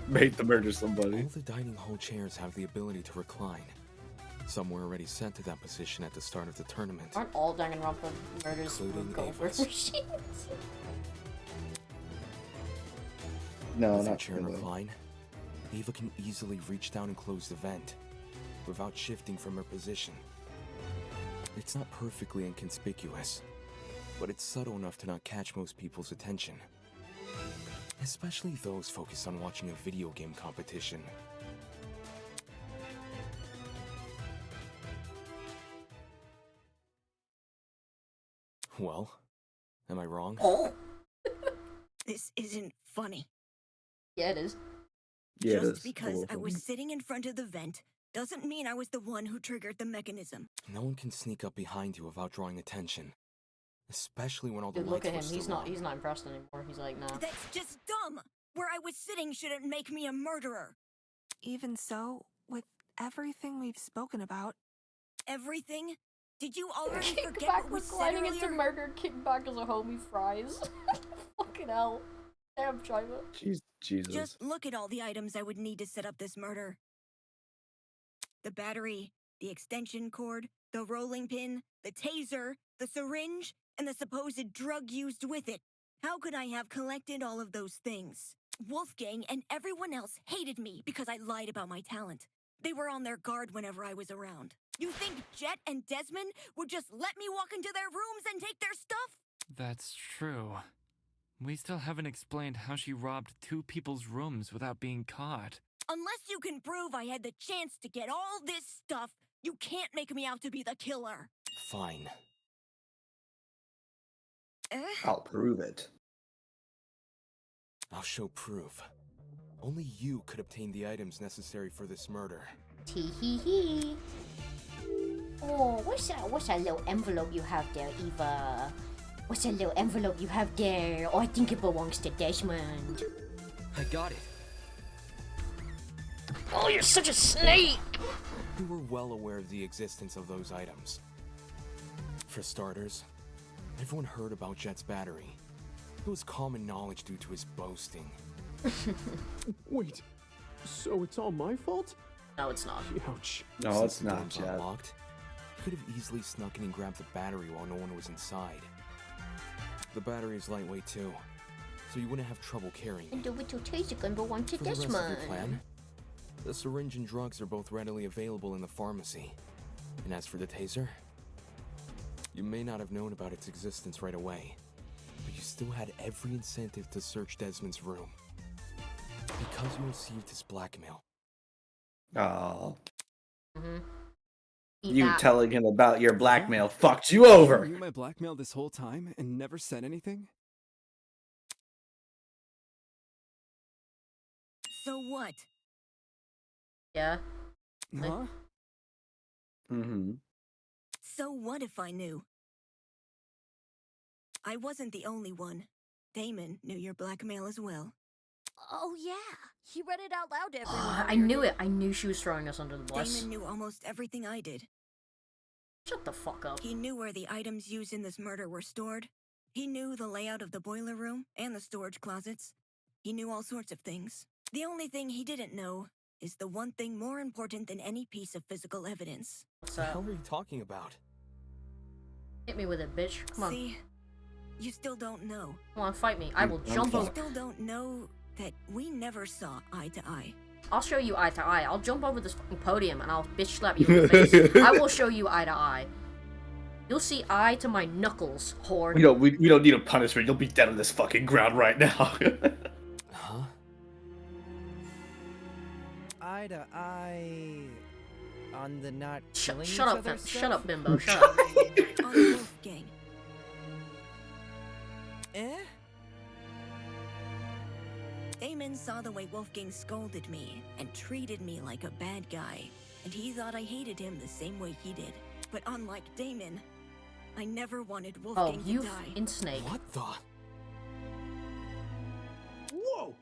Made to murder somebody. All the dining hall chairs have the ability to recline. Some were already set to that position at the start of the tournament. Aren't all Danganronpa murders Including Rube Goldberg Ava's. machines? No, With her not chair and really. recline, Ava can easily reach down and close the vent without shifting from her position. It's not perfectly inconspicuous, but it's subtle enough to not catch most people's attention. Especially those focused on watching a video game competition. Well, am I wrong? Oh. This isn't funny. Yeah, it is. Yeah, it Just is. because I was sitting in front of the vent doesn't mean I was the one who triggered the mechanism. No one can sneak up behind you without drawing attention. Especially when all the Dude, look lights at were him. still He's on. not impressed anymore. He's like, nah. That's just dumb. Where I was sitting shouldn't make me a murderer. Even so, with everything we've spoken about, Everything? Did you already Kick forget back what was said reclining into earlier? murder, kick back as a homie fries. Fucking hell. Damn, Chiva. Jesus. Just look at all the items I would need to set up this murder. The battery, the extension cord, the rolling pin, the taser, the syringe, and the supposed drug used with it. How could I have collected all of those things? Wolfgang and everyone else hated me because I lied about my talent. They were on their guard whenever I was around. You think Jet and Desmond would just let me walk into their rooms and take their stuff? That's true. We still haven't explained how she robbed 2 people's rooms without being caught. Unless you can prove I had the chance to get all this stuff, you can't make me out to be the killer. Fine. I'll prove it. I'll show proof. Only you could obtain the items necessary for this murder. Tee hee hee. Oh, what's that little envelope you have there, Eva? What's that little envelope you have there? Oh, I think it belongs to Desmond. I got it. Oh, you're such a snake! We were well aware of the existence of those items. For starters, everyone heard about Jet's battery. It was common knowledge due to his boasting. Wait, so it's all my fault? No, it's not. Ouch. No, Since it's the not, door was Jet. unlocked, you could have easily snuck in and grabbed the battery while no one was inside. The battery is lightweight too, so you wouldn't have trouble carrying it. And the little taser gun belongs to For the rest of your Desmond. plan, the syringe and drugs are both readily available in the pharmacy. And as for the taser, you may not have known about its existence right away, but you still had every incentive to search Desmond's room. Because you received his blackmail. Oh. Mm-hmm. You telling him about your blackmail fucked you over. You knew my blackmail this whole time and never said anything? So what? Yeah. Huh? Mm-hmm. So what if I knew? I wasn't the only one. Damon knew your blackmail as well. Oh yeah, he read it out loud to everyone. I knew it. I knew she was throwing us under the bus. Damon knew almost everything I did. Shut the fuck up. He knew where the items used in this murder were stored. He knew the layout of the boiler room and the storage closets. He knew all sorts of things. The only thing he didn't know is the one thing more important than any piece of physical evidence. What's What the that? hell are you talking about? Hit me with it, bitch. Come on. See, you still don't know. Come on, fight me. I will jump You over. still don't know that we never saw eye to eye. I'll show you eye to eye. I'll jump over this fucking podium and I'll bitch slap you in the face. I will show you eye to eye. You'll see eye to my knuckles, whore. We don't need a punishment. You'll be dead on this fucking ground right now. Huh? Eye to eye on the not killing Shut each up, other shut stuff? up, bimbo. Shut up. On Wolfgang. Damon saw the way Wolfgang scolded me and treated me like a bad guy, and he thought I hated him the same way he did. But unlike Damon, I never wanted Oh, Wolfgang you to die. fucking snake. What the? Whoa!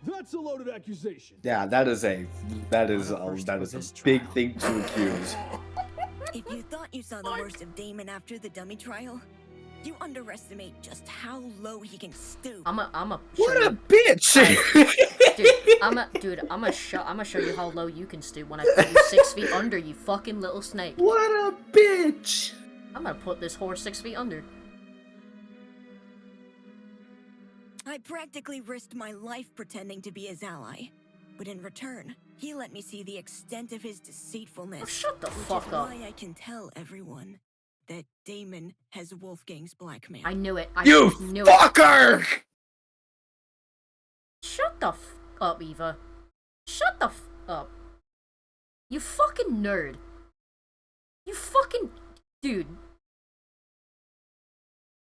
That's a loaded accusation. Yeah, that is a big thing to accuse. If you thought you saw the worst of Damon after the dummy trial, you underestimate just how low he can stoop. I'm a. What a bitch! Dude, I'm gonna show you how low you can stoop when I put you 6 feet under, you fucking little snake. What a bitch! I'm gonna put this whore 6 feet under. I practically risked my life pretending to be his ally. But in return, he let me see the extent of his deceitfulness. Oh, shut the which fuck is up. why I can tell everyone that Damon has Wolfgang's blackmail. I knew it. I You knew fucker! It. Shut the f up, Eva. Shut the f up. You fucking nerd. You fucking... Dude.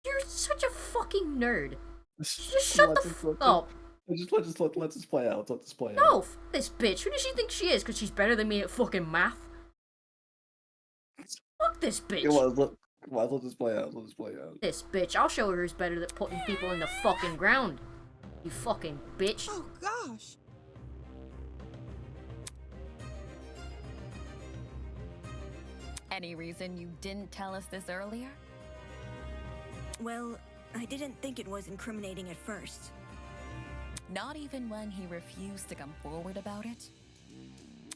You're such a fucking nerd. Just shut the f up. Let's just play out. Let's play out. No, f this bitch. Who does she think she is? Because she's better than me at fucking math? Fuck this bitch. Let's just play out. Let's play out. This bitch. I'll show her who's better at putting people in the fucking ground. You fucking bitch. Oh, gosh. Any reason you didn't tell us this earlier? Well, I didn't think it was incriminating at first. Not even when he refused to come forward about it?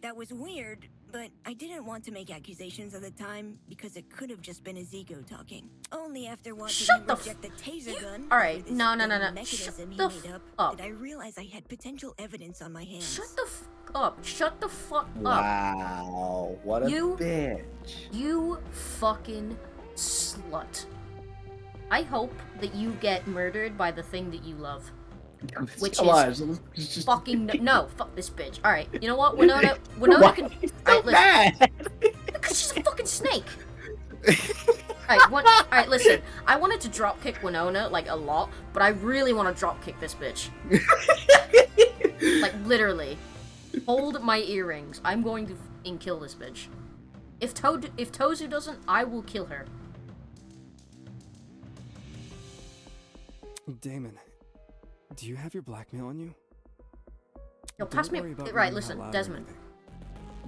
That was weird, but I didn't want to make accusations at the time because it could have just been his ego talking. Only after watching him reject the taser gun, Alright, no. mechanism he made up, did I realize I had potential evidence on my hands. Shut the f up. Shut the fuck up. Wow, what a bitch. You fucking slut. I hope that you get murdered by the thing that you love. Which is fucking no, fuck this bitch. Alright, you know what? Winona can. Alright, listen. Because she's a fucking snake. Alright, listen. I wanted to dropkick Winona, like, a lot, but I really want to dropkick this bitch. Like, literally. Hold my earrings. I'm going to f***ing kill this bitch. If Tozu doesn't, I will kill her. Damon, do you have your blackmail on you? Yo, pass me. Right, listen, Desmond.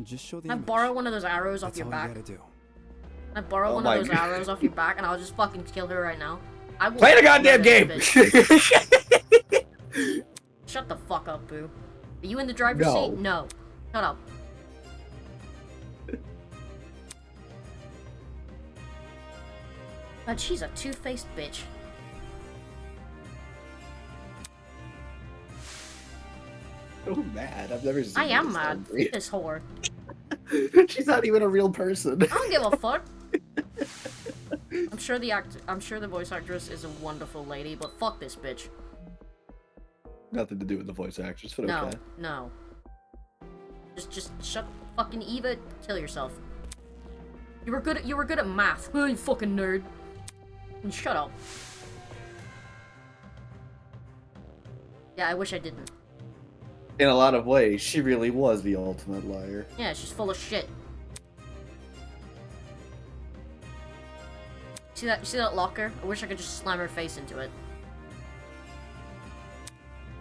Just show the Can I image. borrow one of those arrows off That's your all back? you gotta do. Can I borrow one of those arrows off your back, and I'll just fucking kill her right now? I will Play the goddamn game! Shut the fuck up, boo. Are you in the driver's seat? No. Shut up. God, she's a two-faced bitch. So mad. I've never seen I am this mad. angry. This whore. She's not even a real person. I don't give a fuck. I'm sure the voice actress is a wonderful lady, but fuck this bitch. Nothing to do with the voice actress, but No, okay. no. Just shut fucking Eva, kill yourself. You were good at math. You fucking nerd. And shut up. Yeah, I wish I didn't. In a lot of ways, she really was the ultimate liar. Yeah, she's full of shit. See that locker? I wish I could just slam her face into it.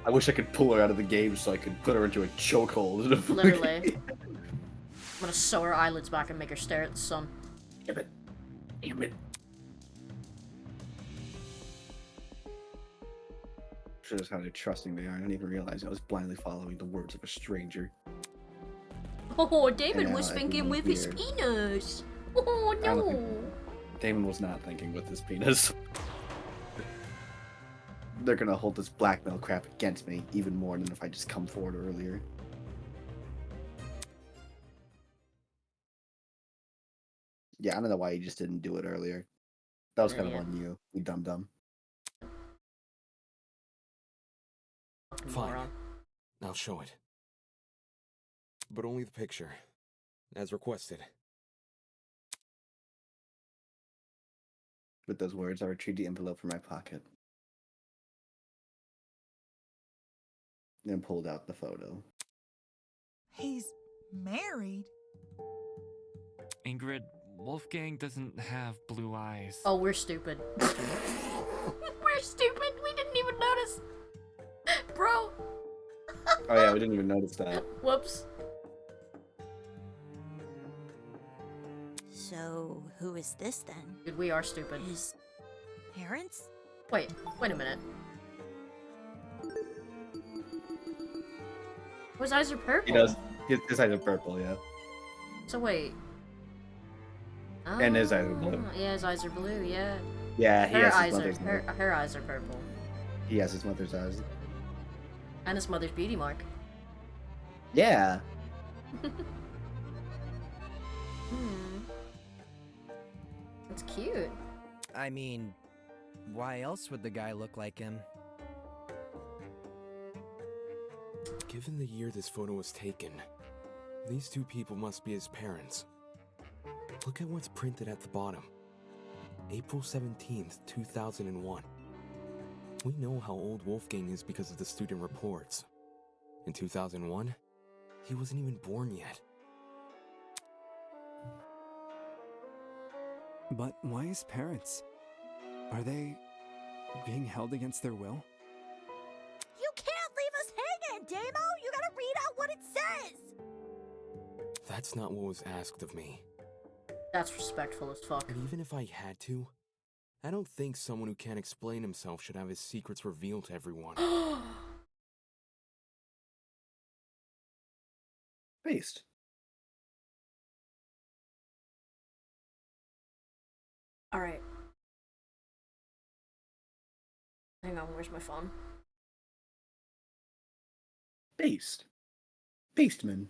I wish I could pull her out of the game so I could put her into a chokehold. Literally. I'm gonna sew her eyelids back and make her stare at the sun. Damn it. Damn it. Shows how trusting they are. I didn't even realize I was blindly following the words of a stranger. Oh, Damon was I thinking think with his weird. penis. Oh I don't no. think Damon was not thinking with his penis. They're gonna hold this blackmail crap against me even more than if I just come forward earlier. Yeah, I don't know why you just didn't do it earlier. That was kind of on you dum-dum. Fine. I'll show it. But only the picture, as requested. With those words, I retrieved the envelope from my pocket. Then pulled out the photo. He's married? Ingrid, Wolfgang doesn't have blue eyes. Oh, we're stupid. We're stupid. We didn't even notice. Bro. Oh yeah, we didn't even notice that. Whoops. So, So, who is this then? Dude, we are stupid. His parents? Wait a minute. His eyes are purple. He does. His eyes are purple, yeah. So wait. And his eyes are blue. Yeah, his eyes are blue, yeah. Yeah, he Her has his eyes are mother's her eyes are purple. He has his mother's eyes. And his mother's beauty mark. Yeah. That's cute. I mean, why else would the guy look like him? Given the year this photo was taken, these two people must be his parents. Look at what's printed at the bottom. April 17th, 2001. We know how old Wolfgang is because of the student reports. In 2001, he wasn't even born yet. But why his parents? Are they being held against their will? You can't leave us hanging, Damo! You gotta read out what it says! That's not what was asked of me. That's respectful as fuck. And even if I had to, I don't think someone who can't explain himself should have his secrets revealed to everyone. Based. Alright. Hang on, where's my phone? Based. Baseman.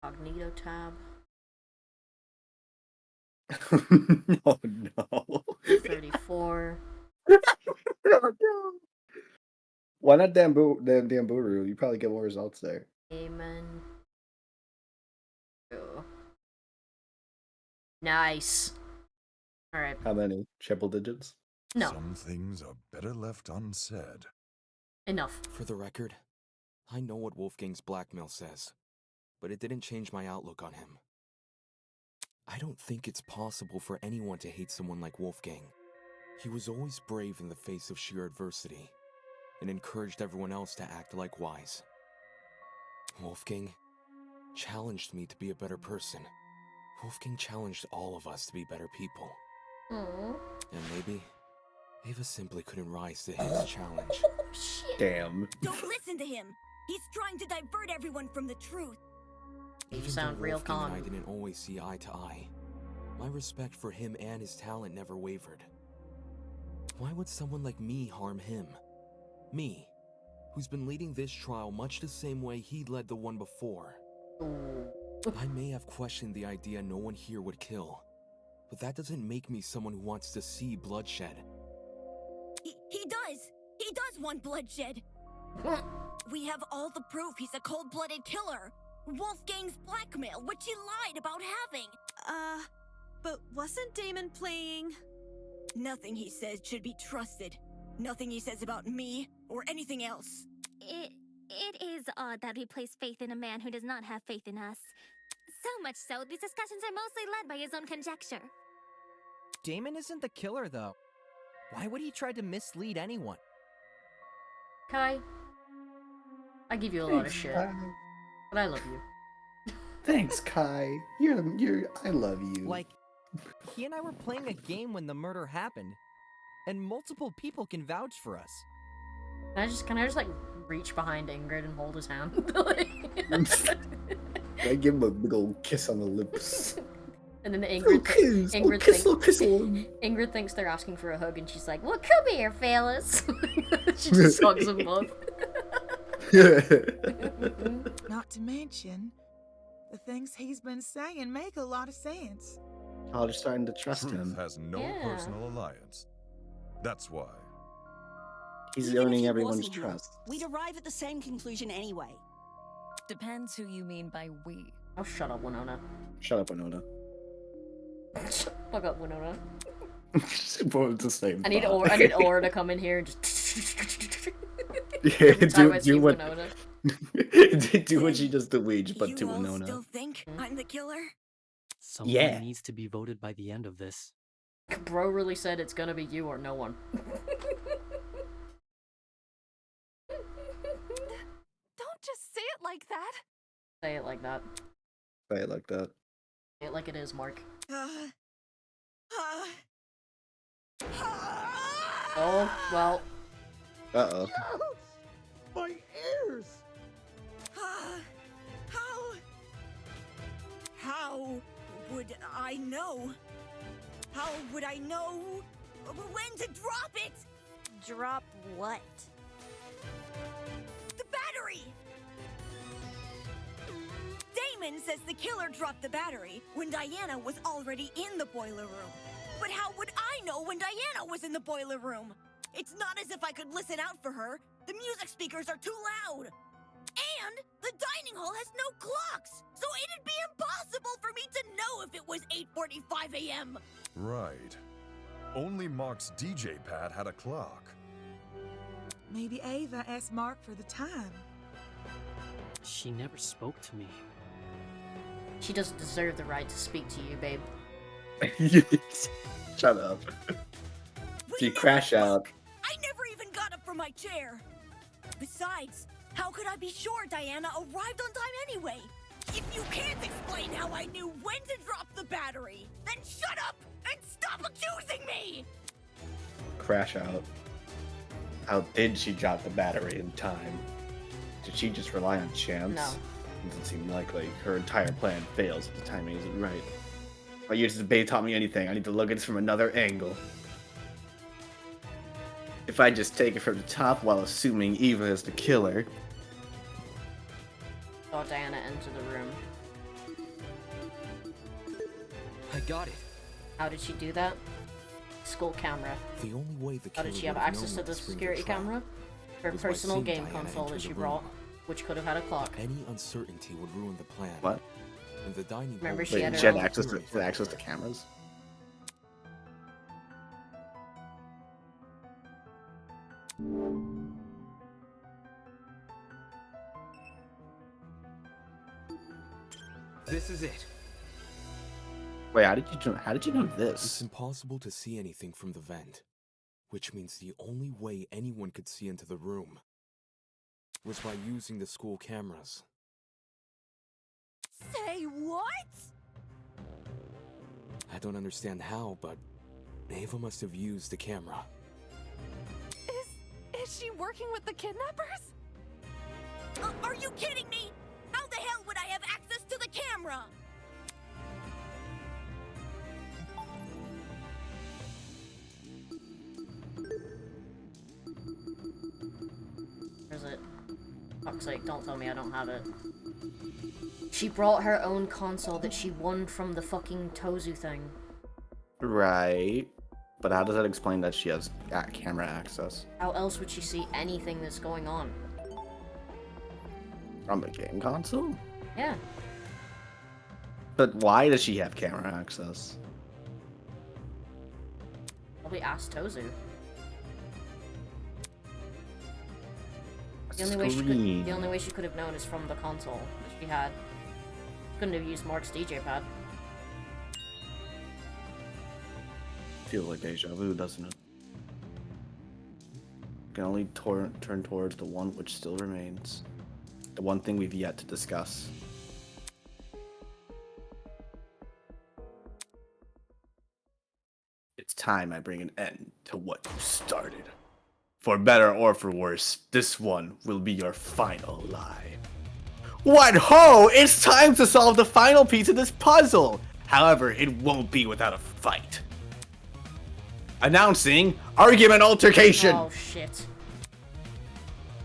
Cognito tab. Oh no. 34. Why not Damburu? You probably get more results there. Amen. Oh. Nice. Alright. How many? Triple digits? No. Some things are better left unsaid. Enough. For the record, I know what Wolfgang's blackmail says, but it didn't change my outlook on him. I don't think it's possible for anyone to hate someone like Wolfgang. He was always brave in the face of sheer adversity, and encouraged everyone else to act likewise. Wolfgang challenged me to be a better person. Wolfgang challenged all of us to be better people. Aww. And maybe Ava simply couldn't rise to his challenge. Damn. Don't listen to him! He's trying to divert everyone from the truth. You Even sound though real Wolfgang and I calm. didn't always see eye to eye, my respect for him and his talent never wavered. Why would someone like me harm him? Me, who's been leading this trial much the same way he led the one before. I may have questioned the idea no one here would kill, but that doesn't make me someone who wants to see bloodshed. He does! He does want bloodshed! We have all the proof he's a cold-blooded killer! Wolfgang's blackmail, which he lied about having! But wasn't Damon playing? Nothing he says should be trusted. Nothing he says about me, or anything else. It is odd that we place faith in a man who does not have faith in us. So much so, these discussions are mostly led by his own conjecture. Damon isn't the killer, though. Why would he try to mislead anyone? Kai, I give you a lot of shit, but I love you. Thanks, Kai. I love you. Like, he and I were playing a game when the murder happened, and multiple people can vouch for us. Can I just like reach behind Ingrid and hold his hand? I give him a big old kiss on the lips. And then Ingrid thinks they're asking for a hug, and she's like, "Well, come here, fellas." She just hugs them both. Not to mention, the things he's been saying make a lot of sense. Oh, they're starting to trust Truth him. has no personal alliance. That's why. He's Even if earning he everyone's wasn't here, trust. We'd arrive at the same conclusion anyway. Depends who you mean by we. Oh, shut up, Winona. Shut up, Winona. Fuck up, Winona. Both the same. I need Aura to come in here and just. Yeah, Every time I see do what Winona. do what she does to Weege, but to You all Winona. still think I'm the killer? Someone Yeah. needs to be voted by the end of this. Bro really said it's gonna be you or no one. Don't just say it like that. Say it like that. Say it like that. Say it like it is, Mark. Oh, well. Uh-oh. My ears! How would I know? How would I know when to drop it? Drop what? The battery! Damon says the killer dropped the battery when Diana was already in the boiler room. But how would I know when Diana was in the boiler room? It's not as if I could listen out for her. The music speakers are too loud. And the dining hall has no clocks, so it'd be impossible for me to know if it was 8:45 a.m. Right. Only Mark's DJ pad had a clock. Maybe Ava asked Mark for the time. She never spoke to me. She doesn't deserve the right to speak to you, babe. Shut up. You crash out. I never even got up from my chair. Besides, how could I be sure Diana arrived on time anyway? If you can't explain how I knew when to drop the battery, then shut up and stop accusing me! Crash out. How did she drop the battery in time? Did she just rely on chance? No. It doesn't seem likely. Her entire plan fails if the timing isn't right. My years of debate taught me anything. I need to look at this from another angle. If I just take it from the top while assuming Eva is the killer. Saw Diana enter the room. I got it. How did she do that? School camera. The only way the How killer did she have would've access known to the to spring security the trap camera? Her was by personal seeing game Diana console enter that she the brought, room. which could have had a clock. Any uncertainty would ruin the plan. What? And the dining Remember hall she Wait, had she her had own- access to cameras? This is it. Wait, how did you know It's this? impossible to see anything from the vent, which means the only way anyone could see into the room was by using the school cameras. Say what? I don't understand how, but Ava must have used the camera. Is she working with the kidnappers? Are you kidding me? How the hell would I have access to the camera? Where's it? Fuck's sake, don't tell me I don't have it. She brought her own console that she won from the fucking Tozu thing. Right. But how does that explain that she has camera access? How else would she see anything that's going on? From the game console? Yeah. But why does she have camera access? Probably ask Tozu. The only way she could have known is from the console that she had. Couldn't have used Mark's DJ pad. Feels like deja vu, doesn't it? Can only turn towards the one which still remains. The one thing we've yet to discuss. It's time I bring an end to what you started. For better or for worse, this one will be your final lie. What ho! It's time to solve the final piece of this puzzle! However, it won't be without a fight. Announcing Argument Altercation! Oh shit.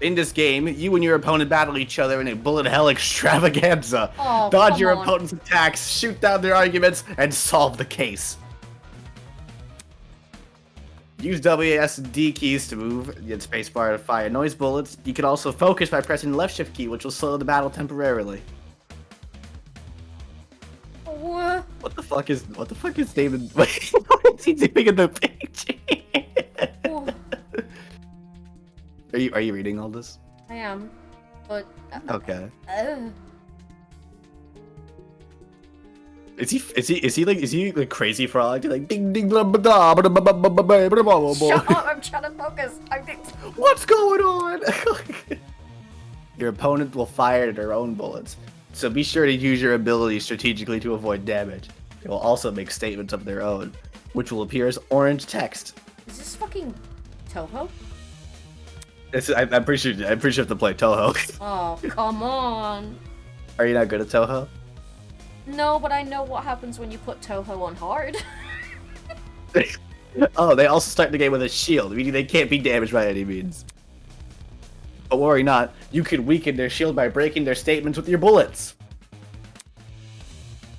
In this game, you and your opponent battle each other in a bullet hell extravaganza. Oh, Dodge your come on. opponent's attacks, shoot down their arguments, and solve the case. Use WASD keys to move, hit spacebar to fire noise bullets. You can also focus by pressing the left shift key, which will slow the battle temporarily. What? What the fuck is David? What is he doing in the page? Are you reading all this? I am, but. Okay. Is he like crazy frog? Like ding ding blah blah blah blah blah blah blah blah blah. Shut up! I'm trying to focus. I think. What's going on? Your opponent will fire their own bullets, so be sure to use your ability strategically to avoid damage. They will also make statements of their own, which will appear as orange text. Is this fucking Toho? I'm pretty sure you have to play Toho. Oh, come on. Are you not good at Toho? No, but I know what happens when you put Toho on hard. Oh, they also start the game with a shield, meaning they can't be damaged by any means. But worry not, you can weaken their shield by breaking their statements with your bullets.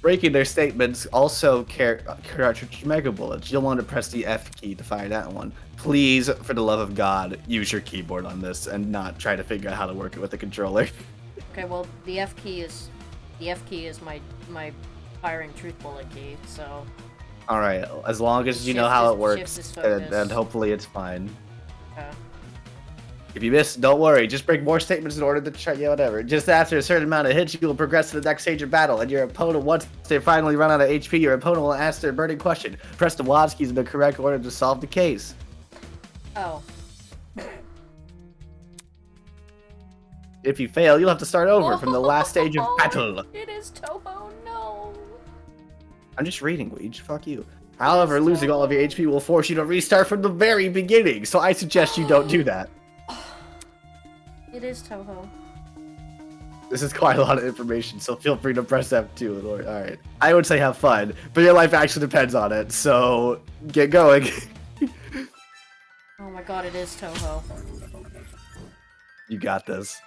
Breaking their statements also cartridge mega bullets. You'll want to press the F key to fire that one. Please, for the love of God, use your keyboard on this and not try to figure out how to work it with the controller. Okay, well, the F key is my firing truth bullet key, so. All right, as long as you know how it works, and hopefully it's fine. Okay. If you miss, don't worry. Just break more statements in order to try, whatever. Just after a certain amount of hits, you will progress to the next stage of battle, and your opponent, once they finally run out of HP, your opponent will ask their burning question. Press the WASD keys in the correct order to solve the case. Oh. If you fail, you'll have to start over from the last stage of battle. It is Toho, no. I'm just reading, Weege. Fuck you. However, losing all of your HP will force you to restart from the very beginning, so I suggest you don't do that. It is Toho. This is quite a lot of information, so feel free to press F2. Alright. I would say have fun, but your life actually depends on it, so get going. Oh my god, it is Toho. You got this.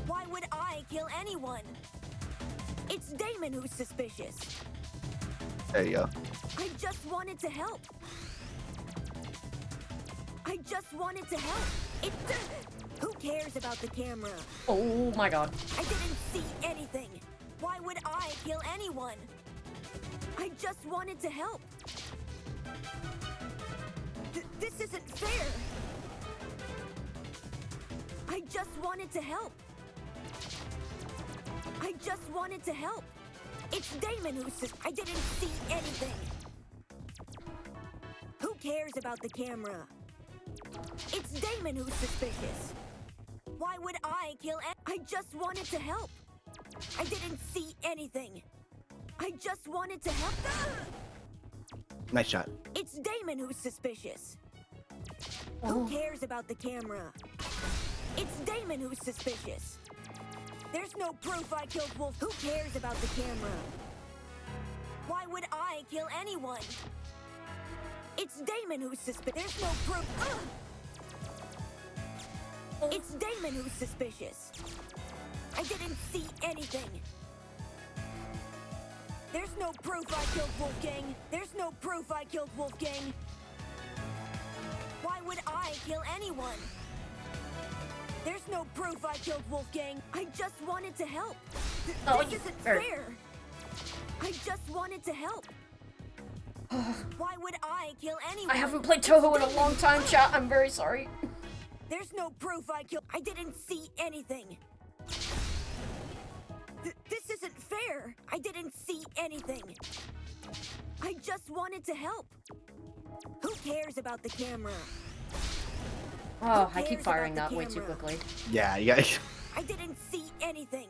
Why would I kill anyone? It's Damon who's suspicious. There you go. I just wanted to help. I just wanted to help. Who cares about the camera? Oh my god. I didn't see anything. Why would I kill anyone? I just wanted to help. This isn't fair. I just wanted to help. I just wanted to help. It's Damon who's I didn't see anything. Who cares about the camera? It's Damon who's suspicious. Why would I kill I just wanted to help. I didn't see anything. I just wanted to help. Nice shot. It's Damon who's suspicious. Who cares about the camera? It's Damon who's suspicious. There's no proof I killed Wolf. Who cares about the camera? Why would I kill anyone? It's Damon who's suspicious. There's no proof. It's Damon who's suspicious. I didn't see anything. There's no proof I killed Wolfgang. There's no proof I killed Wolfgang. Why would I kill anyone? There's no proof I killed Wolfgang. I just wanted to help. This isn't fair. I just wanted to help. Why would I kill anyone? I haven't played Toho in a long time, chat. I'm very sorry. There's no proof I killed. I didn't see anything. This isn't fair. I didn't see anything. I just wanted to help. Who cares about the camera? Oh, I keep firing that way too quickly. Yeah, you got. I didn't see anything.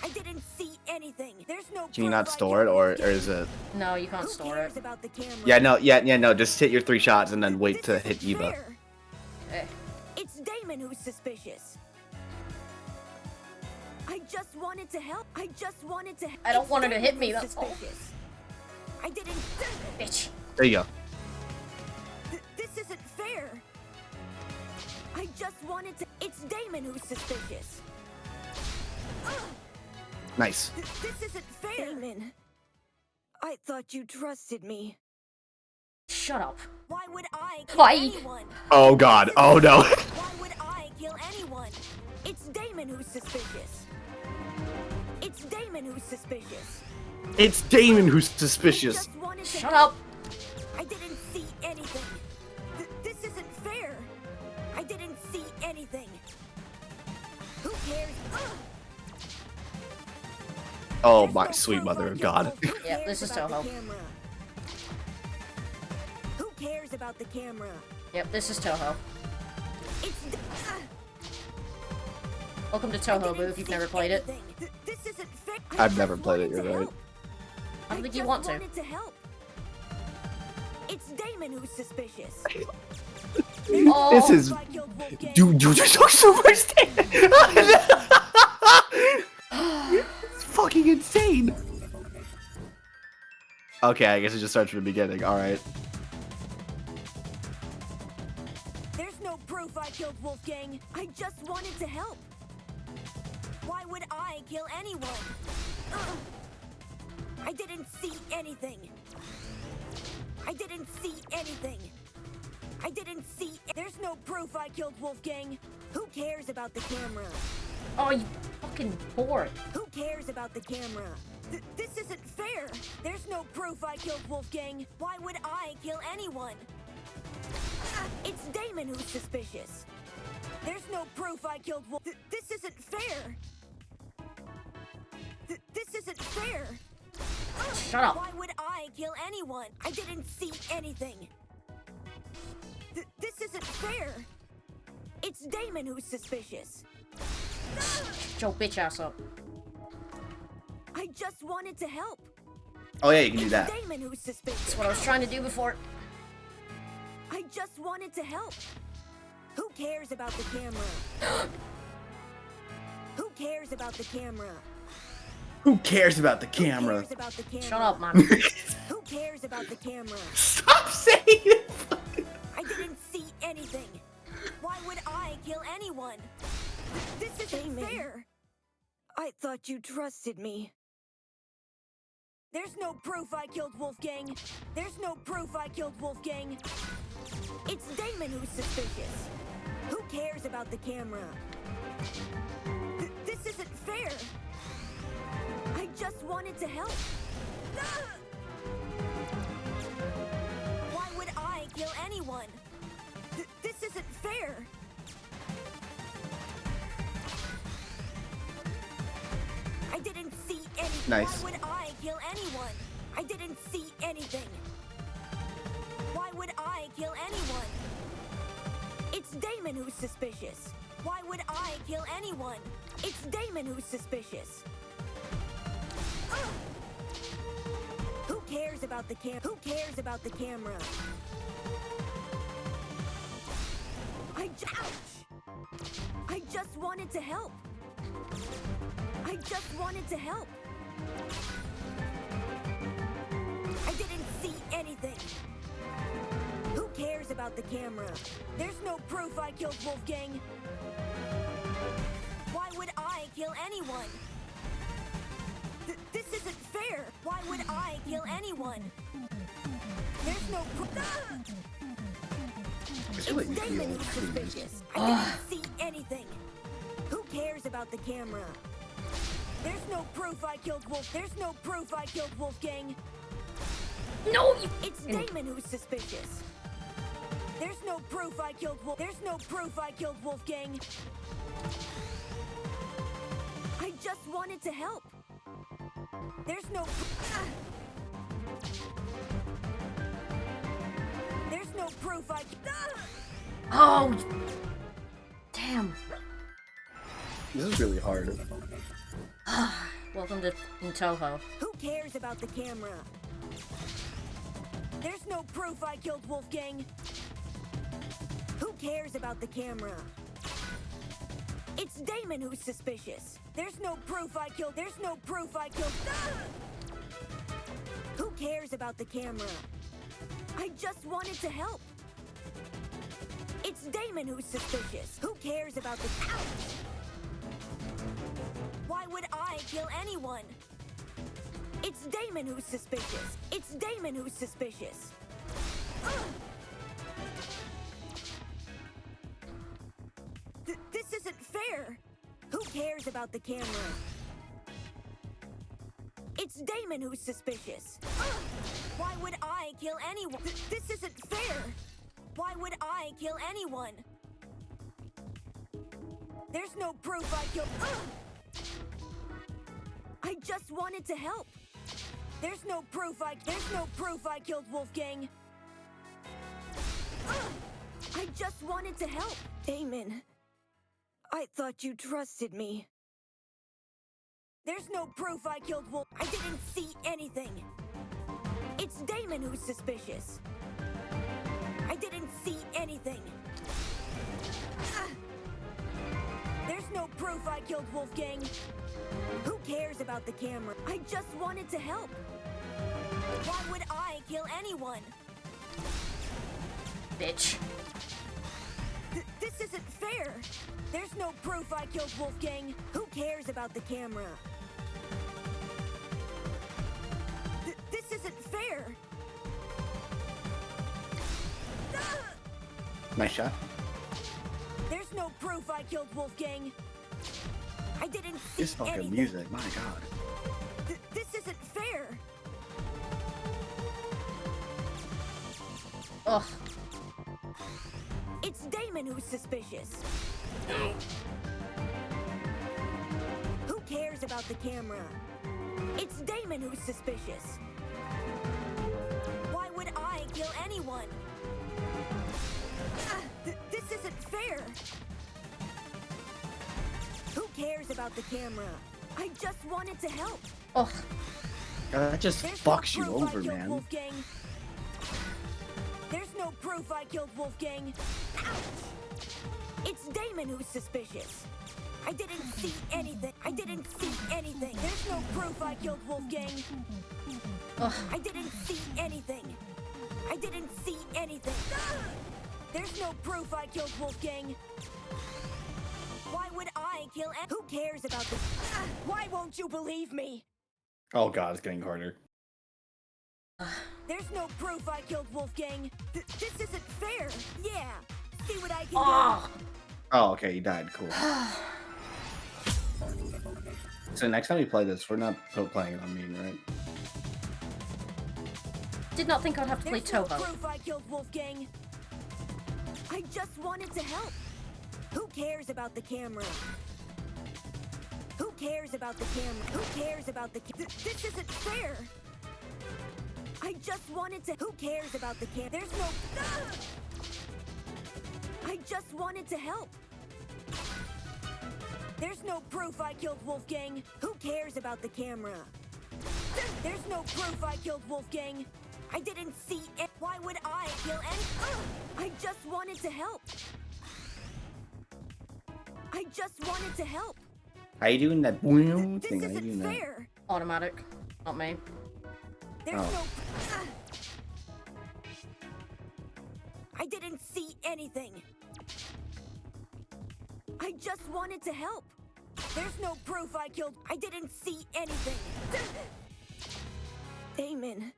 I didn't see anything. There's no. Can you not store it, or is it? No, you can't store it. Yeah, no, no. Just hit your 3 shots and then wait to hit Eva. It's Damon who's suspicious. I just wanted to help. I just wanted to. I don't want her to hit me. That's all. I didn't. Bitch. There you go. This isn't fair. I just wanted to. It's Damon who's suspicious. Nice. This isn't fair. Damon, I thought you trusted me. Shut up. Why would I kill anyone? Oh god. Oh no. Why would I kill anyone? It's Damon who's suspicious. It's Damon who's suspicious. It's Damon who's suspicious. Shut up. I didn't see anything. This isn't fair. I didn't see anything. Who cares? Oh my sweet mother of God. Yeah, this is Toho. Who cares about the camera? Yep, this is Toho. It's Welcome to Toho, Boo, if you've never played it. This isn't fair. I've never played it, you're right. I don't think you want to. Wanted to help. It's Damon who's suspicious. Oh. This is... Dude, you're so super It's fucking insane. Okay, I guess it just starts from the beginning. Alright. There's no proof I killed Wolfgang. I just wanted to help. Why would I kill anyone? I didn't see anything. I didn't see anything. I didn't see. There's no proof I killed Wolfgang. Who cares about the camera? Oh, you fucking whore. Who cares about the camera? This isn't fair. There's no proof I killed Wolfgang. Why would I kill anyone? It's Damon who's suspicious. There's no proof I killed Wolfgang. This isn't fair. This isn't fair. Shut up. Why would I kill anyone? I didn't see anything. This isn't fair. It's Damon who's suspicious. Shut your bitch ass up. I just wanted to help. Oh yeah, you can do that. It's Damon who's suspicious. That's what I was trying to do before. I just wanted to help. Who cares about the camera? Who cares about the camera? Who cares about the camera? Who cares about the camera? Shut up, man. Who cares about the camera? Stop saying it. I didn't see anything. Why would I kill anyone? This isn't fair. I thought you trusted me. There's no proof I killed Wolfgang. There's no proof I killed Wolfgang. It's Damon who's suspicious. Who cares about the camera? This isn't fair. I just wanted to help. Why would I kill anyone? This isn't fair. I didn't see anything. Nice. Why would I kill anyone? I didn't see anything. Why would I kill anyone? It's Damon who's suspicious. Why would I kill anyone? It's Damon who's suspicious. Who cares about the camera? Who cares about the camera? I just wanted to help. I just wanted to help. I didn't see anything. Who cares about the camera? There's no proof I killed Wolfgang. Why would I kill anyone? This isn't fair. Why would I kill anyone? There's no proof. It's Damon who's suspicious. I didn't see anything. Who cares about the camera? There's no proof I killed Wolf. There's no proof I killed Wolfgang. No, you. It's Damon who's suspicious. There's no proof I killed Wolf. There's no proof I killed Wolfgang. I just wanted to help. There's no. There's no proof I. Oh, damn. This is really hard. Welcome to Toho. Who cares about the camera? There's no proof I killed Wolfgang. Who cares about the camera? It's Damon who's suspicious. There's no proof I killed. There's no proof I killed. Who cares about the camera? I just wanted to help. It's Damon who's suspicious. Who cares about the... Ouch! Why would I kill anyone? It's Damon who's suspicious. It's Damon who's suspicious. This isn't fair. Who cares about the camera? It's Damon who's suspicious. Why would I kill anyone? This isn't fair. Why would I kill anyone? There's no proof I killed. I just wanted to help. There's no proof I killed Wolfgang. I just wanted to help. Damon, I thought you trusted me. There's no proof I killed Wolf. I didn't see anything. It's Damon who's suspicious. I didn't see anything. There's no proof I killed Wolfgang. Who cares about the camera? I just wanted to help. Why would I kill anyone? Bitch. This isn't fair. There's no proof I killed Wolfgang. Who cares about the camera? This isn't fair. Nice shot. There's no proof I killed Wolfgang. I didn't see This fucking anything. music, my god. This isn't fair. Ugh. It's Damon who's suspicious. Who cares about the camera? It's Damon who's suspicious. Why would I kill anyone? This isn't fair. Who cares about the camera? I just wanted to help. Oh. God, that just There's fucks no you proof I over, killed man. Wolfgang. There's no proof I killed Wolfgang. Ouch! It's Damon who's suspicious. I didn't see anything. I didn't see anything. There's no proof I killed Wolfgang. Ugh. I didn't see anything. I didn't see anything. There's no proof I killed Wolfgang. Why would I kill Who cares about this? Why won't you believe me? Oh god, it's getting harder. There's no proof I killed Wolfgang. This isn't fair. Yeah. See what I can Oh. Oh, okay, you died. Cool. So next time we play this, we're not playing it on Mean, right? Did not think I'd have to play There's no Tobo. proof I killed Wolfgang. I just wanted to help. Who cares about the camera? Who cares about the camera? Who cares about the This isn't fair. I just wanted to Who cares about the camera? There's no I just wanted to help. There's no proof I killed Wolfgang. Who cares about the camera? There's no proof I killed Wolfgang. I didn't see it. Why would I kill any? I just wanted to help. I just wanted to help. How you doing that boom This thing? How you isn't doing that? fair. Automatic. Not me. There's Oh. no. I didn't see anything. I just wanted to help. There's no proof I killed. I didn't see anything. Damon,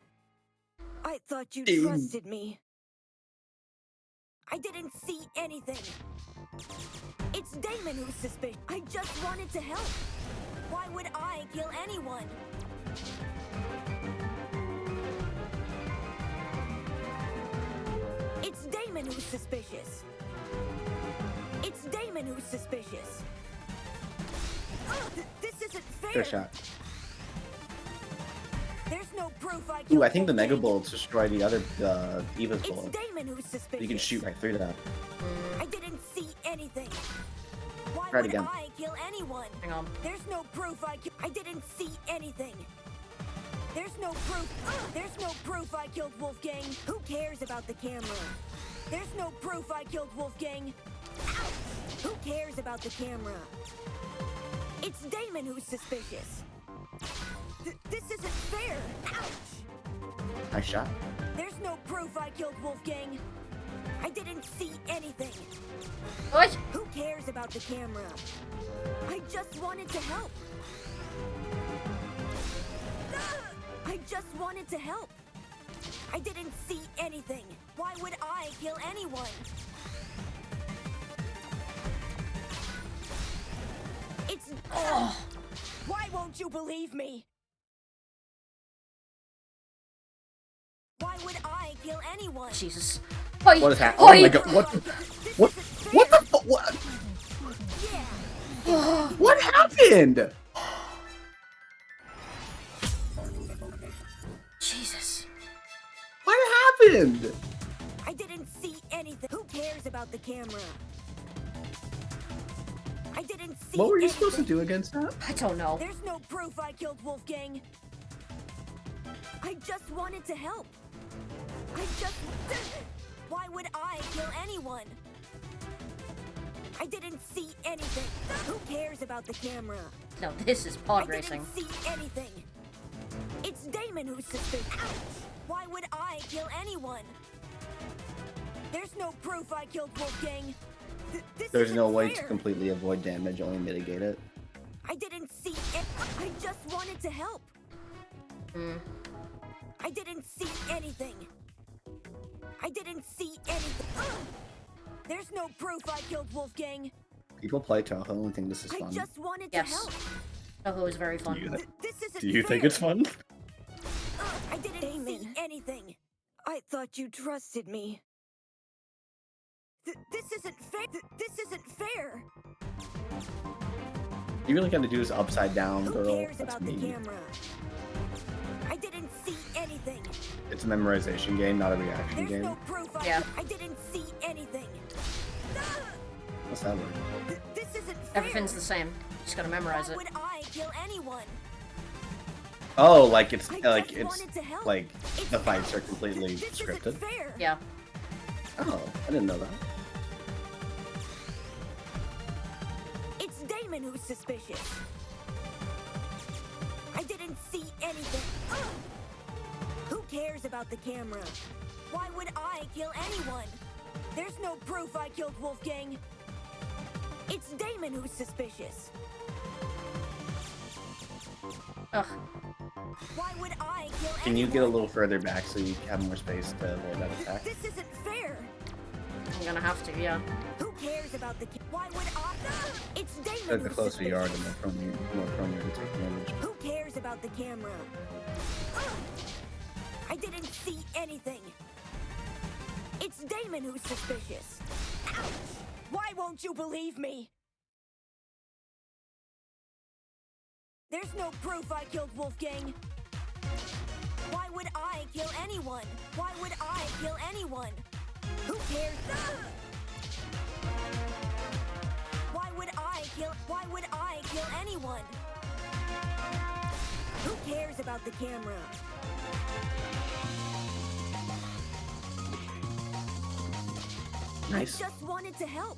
I thought you Damon. trusted me. I didn't see anything. It's Damon who's suspicious. I just wanted to help. Why would I kill anyone? It's Damon who's suspicious. It's Damon who's suspicious. This isn't fair. Good shot. There's no proof I killed Ooh, I think the Wolfgang. Mega Bullets destroy the other Eva's It's bullet. Damon who's suspicious. You can shoot right through that. I didn't see anything. Why Try it would again. I kill anyone? Hang on. There's no proof I didn't see anything. There's no proof. There's no proof I killed Wolfgang. Who cares about the camera? There's no proof I killed Wolfgang. Ouch! Who cares about the camera? It's Damon who's suspicious. This isn't fair. Ouch! Nice shot. There's no proof I killed Wolfgang. I didn't see anything. What? Who cares about the camera? I just wanted to help. I just wanted to help. I didn't see anything. Why would I kill anyone? It's... Why won't you believe me? Why would I kill anyone? Jesus. What is happening? Oh my god, what? What? What the fu- What? What happened? Jesus. What happened? I didn't see anything. Who cares about the camera? I didn't see What were you supposed to do against that? I don't know. There's no proof I killed Wolfgang. I just wanted to help. Why would I kill anyone? I didn't see anything. Who cares about the camera? No, this is pod racing. I didn't see anything. It's Damon who's suspicious. Ouch! Why would I kill anyone? There's no proof I killed Wolfgang. There's no way to completely avoid damage, only mitigate it. I didn't see it. I just wanted to help. I didn't see anything. I didn't see anything. There's no proof I killed Wolfgang. People play Toho and think this is I fun. just wanted to help. Toho is very fun. Do you think it's fun? I didn't see anything. I thought you trusted me. This isn't fair. This isn't fair. You really gotta do this upside down, Who girl. cares That's about the me. camera? I didn't see anything. It's a memorization game, not a reaction There's game. no proof I didn't see anything. What's that word? This isn't fair. Everything's the same. Just gotta memorize Why it. would I kill anyone? Oh, like it's I like just it's wanted to help. like the fights are completely scripted. Fair. Yeah. Oh, I didn't know that. It's Damon who's suspicious. I didn't see anything. Who cares about the camera? Why would I kill anyone? There's no proof I killed Wolfgang. It's Damon who's suspicious. Ugh. Why would I kill Can you anyone? get a little further back so you have more space to avoid that attack? This isn't fair. I'm gonna have to, yeah. Who cares about the Why would I? It's Damon The who's closer you are, suspicious. the more prone you are to take damage. Who cares about the camera? I didn't see anything. It's Damon who's suspicious. Ouch! Why won't you believe me? There's no proof I killed Wolfgang. Why would I kill anyone? Why would I kill anyone? Who cares? Why would I kill anyone? Who cares about the camera? Nice. I just wanted to help.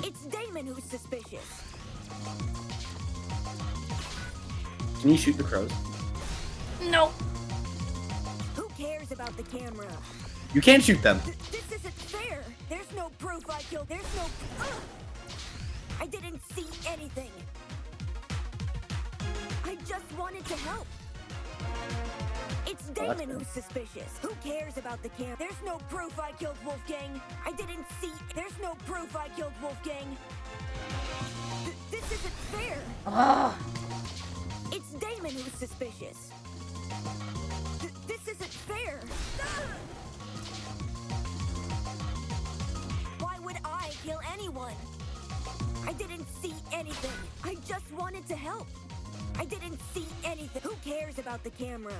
It's Damon who's suspicious. Can you shoot the crows? No. Who cares about the camera? You can't shoot them. This isn't fair. There's no proof I killed. There's no. I didn't see anything. I just wanted to help. It's that's Damon good. who's suspicious. Who cares about the camp? There's no proof I killed Wolfgang. I didn't see. There's no proof I killed Wolfgang. This isn't fair. Ugh. It's Damon who's suspicious. This isn't fair. Why would I kill anyone? I didn't see anything. I just wanted to help. I didn't see anything. Who cares about the camera?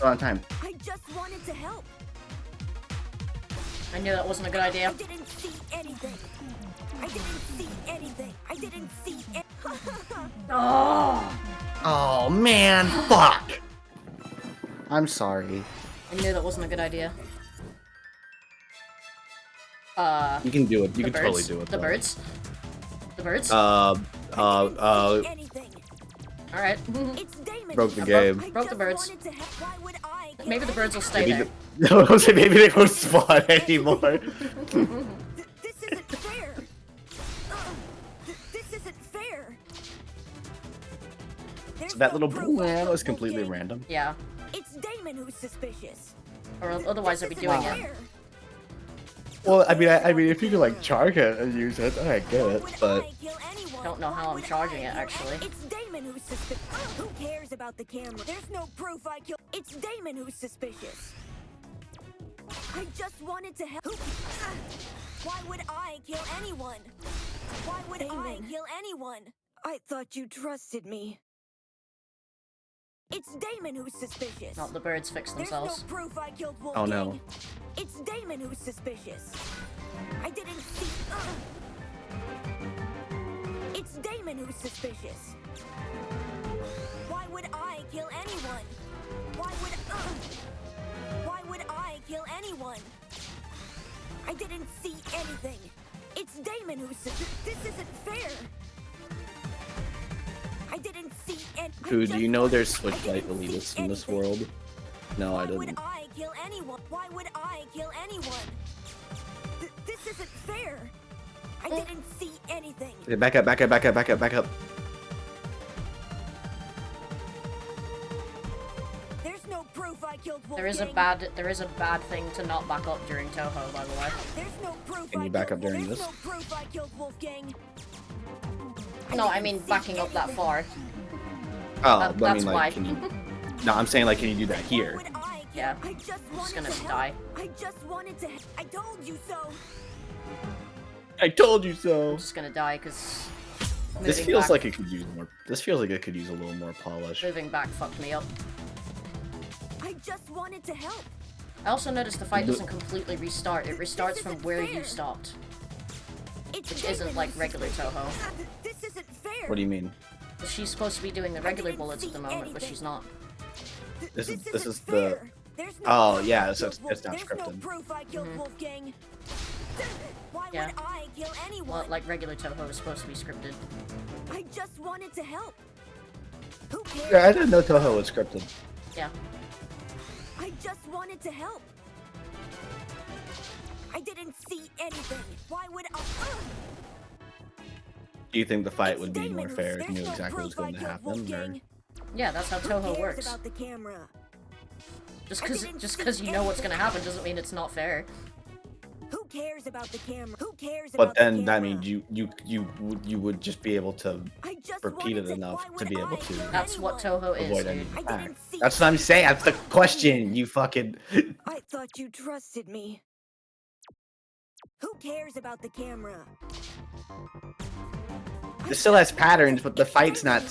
We're on time. I just wanted to help. I knew that wasn't a good idea. I didn't see anything. I didn't see anything. I didn't see Oh. Oh man, fuck. I'm sorry. I knew that wasn't a good idea. You can do it. You the can totally birds? do it. The though. birds? The birds? anything. Alright. It's Damon. Broke the game. Broke the birds. Why would I kill Maybe the birds will stay Maybe there. I was saying maybe they won't spawn anymore. This isn't fair. This isn't fair. So that little that was completely random. Yeah. It's Damon who's suspicious. Or otherwise I'd be doing it. Fair. Well, I mean, if you could like charge it and use it, I get it, but Don't know how I'm charging it actually. It's Damon who's suspicious. Who cares about the camera? There's no proof I killed. It's Damon who's suspicious. I just wanted to help. Why would I kill anyone? Why would I kill anyone? I thought you trusted me. It's Damon who's suspicious. Not the birds fix themselves. There's no proof I killed oh Wolfgang. no. It's Damon who's suspicious. I didn't see. who's suspicious. Why would I kill anyone? Why would I kill anyone? I didn't see anything. It's Damon who's suspicious. This isn't fair. I didn't see anything. Who do you know there's Switchlight elitists in this world? No, I Why would didn't. I kill anyone? Why would I kill anyone? This isn't fair. I didn't see anything. Okay, back up, back up, back up, back up, back up. There's no proof I killed Wolfgang. There is a bad thing to not back up during Toho, by the way. There's no proof Can you back up during There's this? no proof I killed Wolfgang. No, I mean backing up that far. Oh, I That's mean, why. like, can you... No, I'm saying, like, can you do that here? Yeah. I just I'm wanted just gonna to help. die. I just wanted to. I told you so. I told you so. I'm just gonna die because This feels like it could use more. This feels like it could use a little more polish. moving back fucked me up. I just wanted to help. I also noticed the fight doesn't completely restart. It restarts from where you stopped, which isn't like regular Toho. This isn't fair. What do you mean? She's supposed to be doing the regular bullets at the moment, but she's not. This is the. Oh yeah, it's not There's no scripted. proof I killed Wolfgang. Why Yeah. would I kill anyone? Well, like regular Toho is supposed to be scripted. I just wanted to help. Who cares? Yeah, I didn't know Toho was scripted. Yeah. I just wanted to help. I didn't see anything. Why would I? Do you think the fight would be more fair if you knew exactly what was going to happen? Or... Yeah, that's how Who Toho cares works. about the camera? Just because you know what's gonna happen doesn't mean it's not fair. Who cares about the camera? Who cares about But then the that camera? means you would just be able to repeat it enough to be able to That's what Toho is, avoid any dude. attack. That's what I'm saying. That's the question. You fucking. I thought you trusted me. Who cares about the camera? This still has patterns, but the fight's not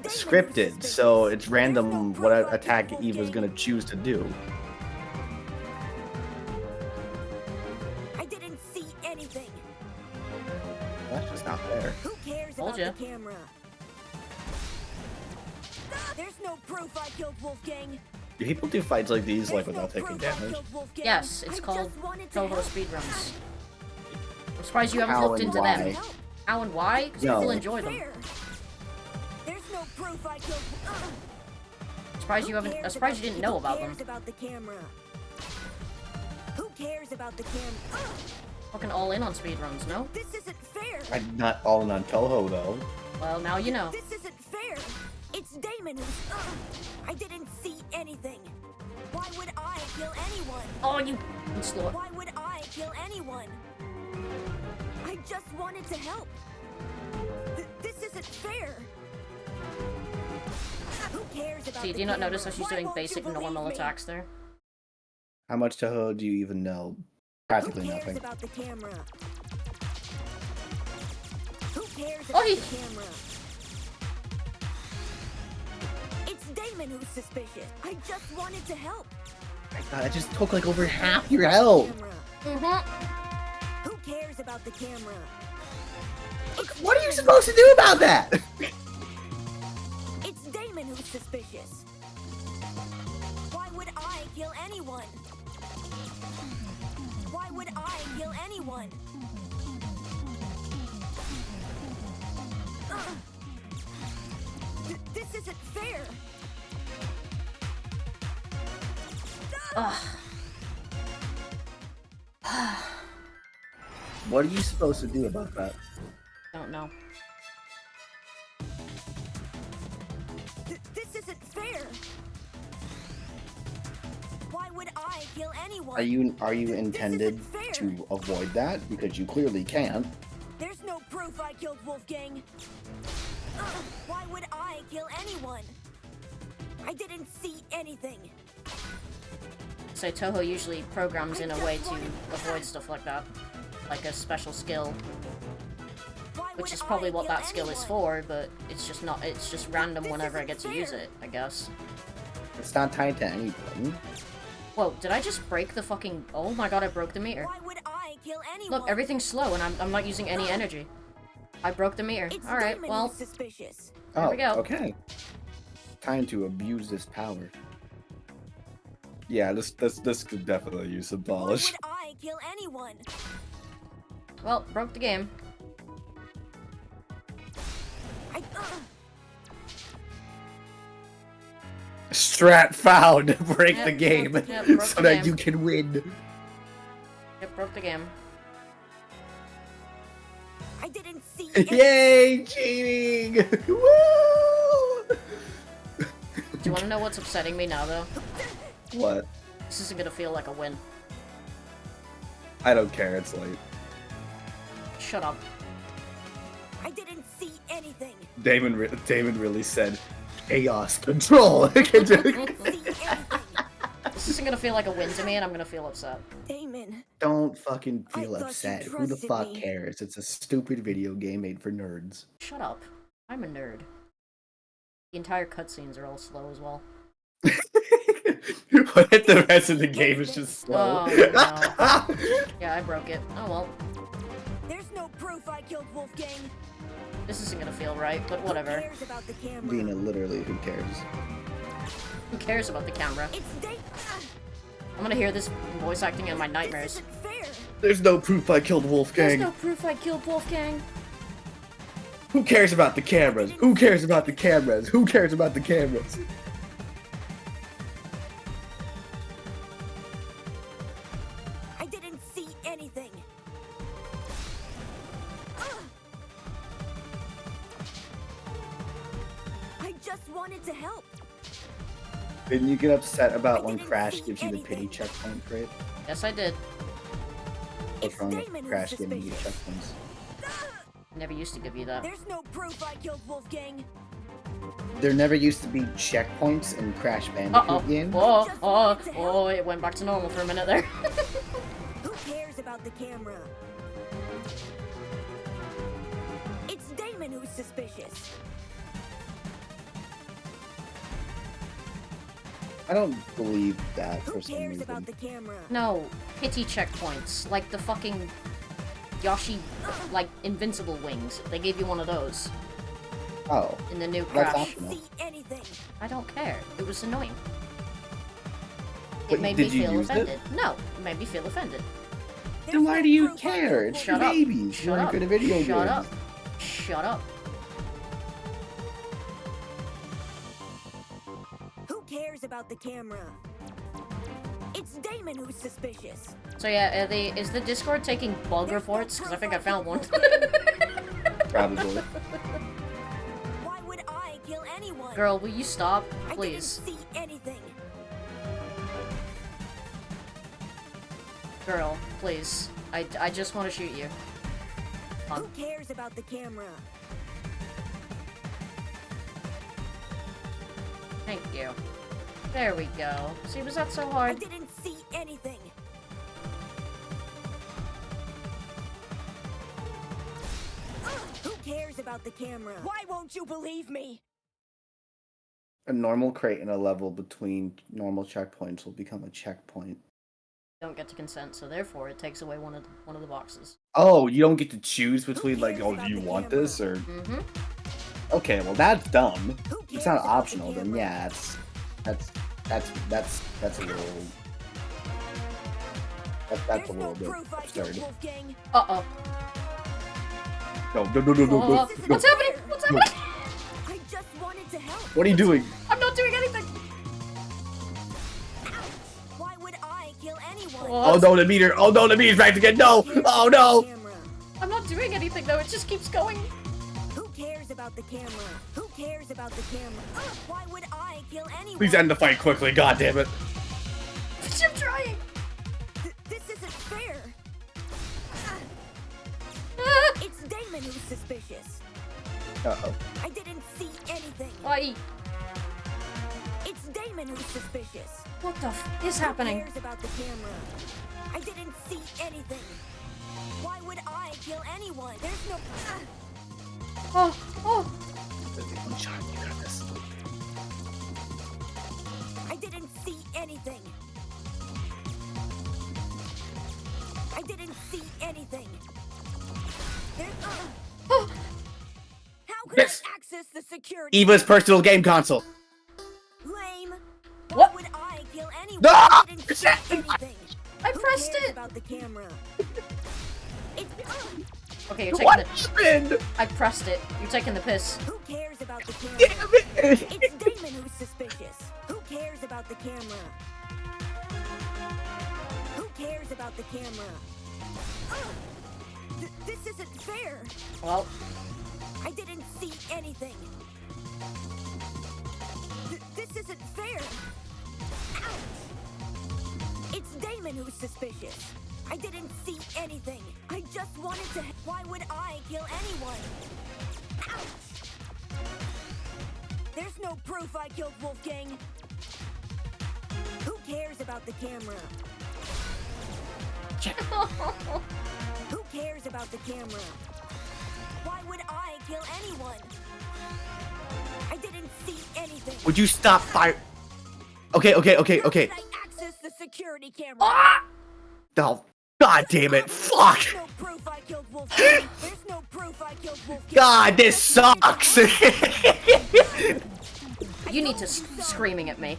scripted, so it's random what attack Eva's gonna choose to do. I didn't see anything. That's just not fair. Who cares Told about the camera? There's no proof I killed Wolfgang. Do people do fights like these like without taking damage? Yes, it's called Toho speedruns. I'm surprised you haven't How looked and into why? them. How and why? Because No. people enjoy them. There's no proof I killed. Surprised you haven't. I'm surprised you didn't know about Who them. cares about the camera? Who cares about the camera? Fucking all in on speedruns, no? This isn't fair. I'm not all in on Toho though. Well, now you know. This isn't fair. It's Damon who's. I didn't see anything. Why would I kill anyone? Oh, you slow. Why would I kill anyone? I just wanted to help. This isn't fair. Who cares about See, the do you not notice how camera? she's Why doing won't you basic believe normal me? attacks there? How much Toho do you even know? Practically Who cares nothing. about the camera? Who cares Oi! about the camera? It's Damon who's suspicious. I just wanted to help. God, I just took like over half your health. Who cares about the camera? What are you supposed to do about that? It's Damon who's suspicious. Why would I kill anyone? Why would I kill anyone? This isn't fair. What are you supposed to do about that? Don't know. This isn't fair. Why would I kill anyone? Are you intended to avoid that? Because you clearly can't. There's no proof I killed Wolfgang. Why would I kill anyone? I didn't see anything. So Toho usually programs in a way to avoid stuff like that. Like a special skill. Which is probably what that skill is for, but it's just not, it's just random whenever I get to use it, I guess. It's not tied to anything. Whoa, did I just break the fucking... Oh my god, I broke the meter. Why would I kill anyone? Look, everything's slow and I'm not using any energy. I broke the mirror. All right, well, suspicious. there we go. Okay. Time to abuse this power. Yeah, this could definitely use some polish. Why would I kill anyone? Well, broke the game. Strat found. Break Yep, the game broke so the that game. you can win. Yep, broke the game. I didn't see. Yay, cheating! Woo! Do you want to know what's upsetting me now, though? What? This isn't gonna feel like a win. I don't care. It's late. Shut up. I didn't see anything. Damon really said, "Chaos control." This isn't gonna feel like a win to me, and I'm gonna feel upset. Damon. Don't fucking feel thought you upset. Who the trusted fuck me. cares? It's a stupid video game made for nerds. Shut up. I'm a nerd. The entire cutscenes are all slow as well. What if the rest of the game is just slow? Oh, no. Yeah, I broke it. Oh well. There's no proof I killed Wolfgang. This isn't gonna feel right, but whatever. Who cares about the camera? Dina, literally, who cares? Who cares about the camera? It's I'm gonna hear this voice acting in my nightmares. There's no proof I killed Wolfgang. There's no proof I killed Wolfgang. Who cares about the cameras? Who cares about the cameras? Who cares about the cameras? I didn't see anything. I just wanted to help. Didn't you get upset about when Crash gives you the pity checkpoint for it? Yes, I did. What's wrong with Crash giving you checkpoints? Never used to give you that. There's no proof I killed Wolfgang. There never used to be checkpoints in Crash Bandicoot games. Oh, it went back to normal for a minute there. Who cares about the camera? It's Damon who's suspicious. I don't believe that Who for some cares reason. about the camera? No, pity checkpoints. Like the fucking Yoshi, like, invincible wings. They gave you one of those. Oh. In the new That's Crash. optional. I don't care. It was annoying. But It made me did you feel use it? offended. No, it made me feel offended. Then why do you care? It's Shut your up. babies. Shut You aren't up. good at video Shut games. up. Shut up. Who cares about the camera? It's Damon who's suspicious. So yeah, is the Discord taking bug reports? Because I think I found one. Probably. Why would I kill anyone? Girl, will you stop, I please? didn't see anything. Girl, please. I just want to shoot you. Who cares about the camera? Thank you. There we go. See, was that so I hard? didn't see anything. Who cares about the camera? Why won't you believe me? A normal crate in a level between normal checkpoints will become a checkpoint. Don't get to consent, so therefore it takes away one of the boxes. Oh, you don't get to choose between like, oh, do you want this or? Mm-hmm. Okay, well that's dumb. It's not optional. Then yeah, that's a little. That's a little bit absurd. Uh-oh. No. What's happening? What's happening? I just wanted to help. What are you doing? I'm not doing anything. Why would I kill anyone? Oh no, the meter! Oh no, the meter's back again! No! Oh no! I'm not doing anything though. It just keeps going. Who cares about the camera? Who cares about the camera? Why would I kill anyone? Please end the fight quickly, god damn it! I'm trying. This isn't fair. It's Damon who's suspicious. Uh-oh. I didn't see anything. Why? It's Damon who's suspicious. What the f is happening? Who cares about the camera? I didn't see anything. Why would I kill anyone? There's no. Oh, oh. One shot, you got this. I didn't see anything. I didn't see anything. There's. Yes. access the security? Eva's personal game console. Lame. Why What? would I kill anyone No! who didn't see anything? I Who pressed cares it. about the camera? Okay, you're taking What the. happened? I pressed it. You're taking the piss. Who cares about the camera? Damn it! It's Damon who's suspicious. Who cares about the camera? Who cares about the camera? This isn't fair. Well, I didn't see anything. This isn't fair. Ouch! It's Damon who's suspicious. I didn't see anything. I just wanted to. Why would I kill anyone? Ouch! There's no proof I killed Wolfgang. Who cares about the camera? Who cares about the camera? Why would I kill anyone? I didn't see anything. Would you stop fire? Okay. How did I access the security camera? Oh, god damn it! Fuck! There's no proof I killed Wolfgang. There's no proof I killed Wolfgang. God, this sucks. you need to screaming at me.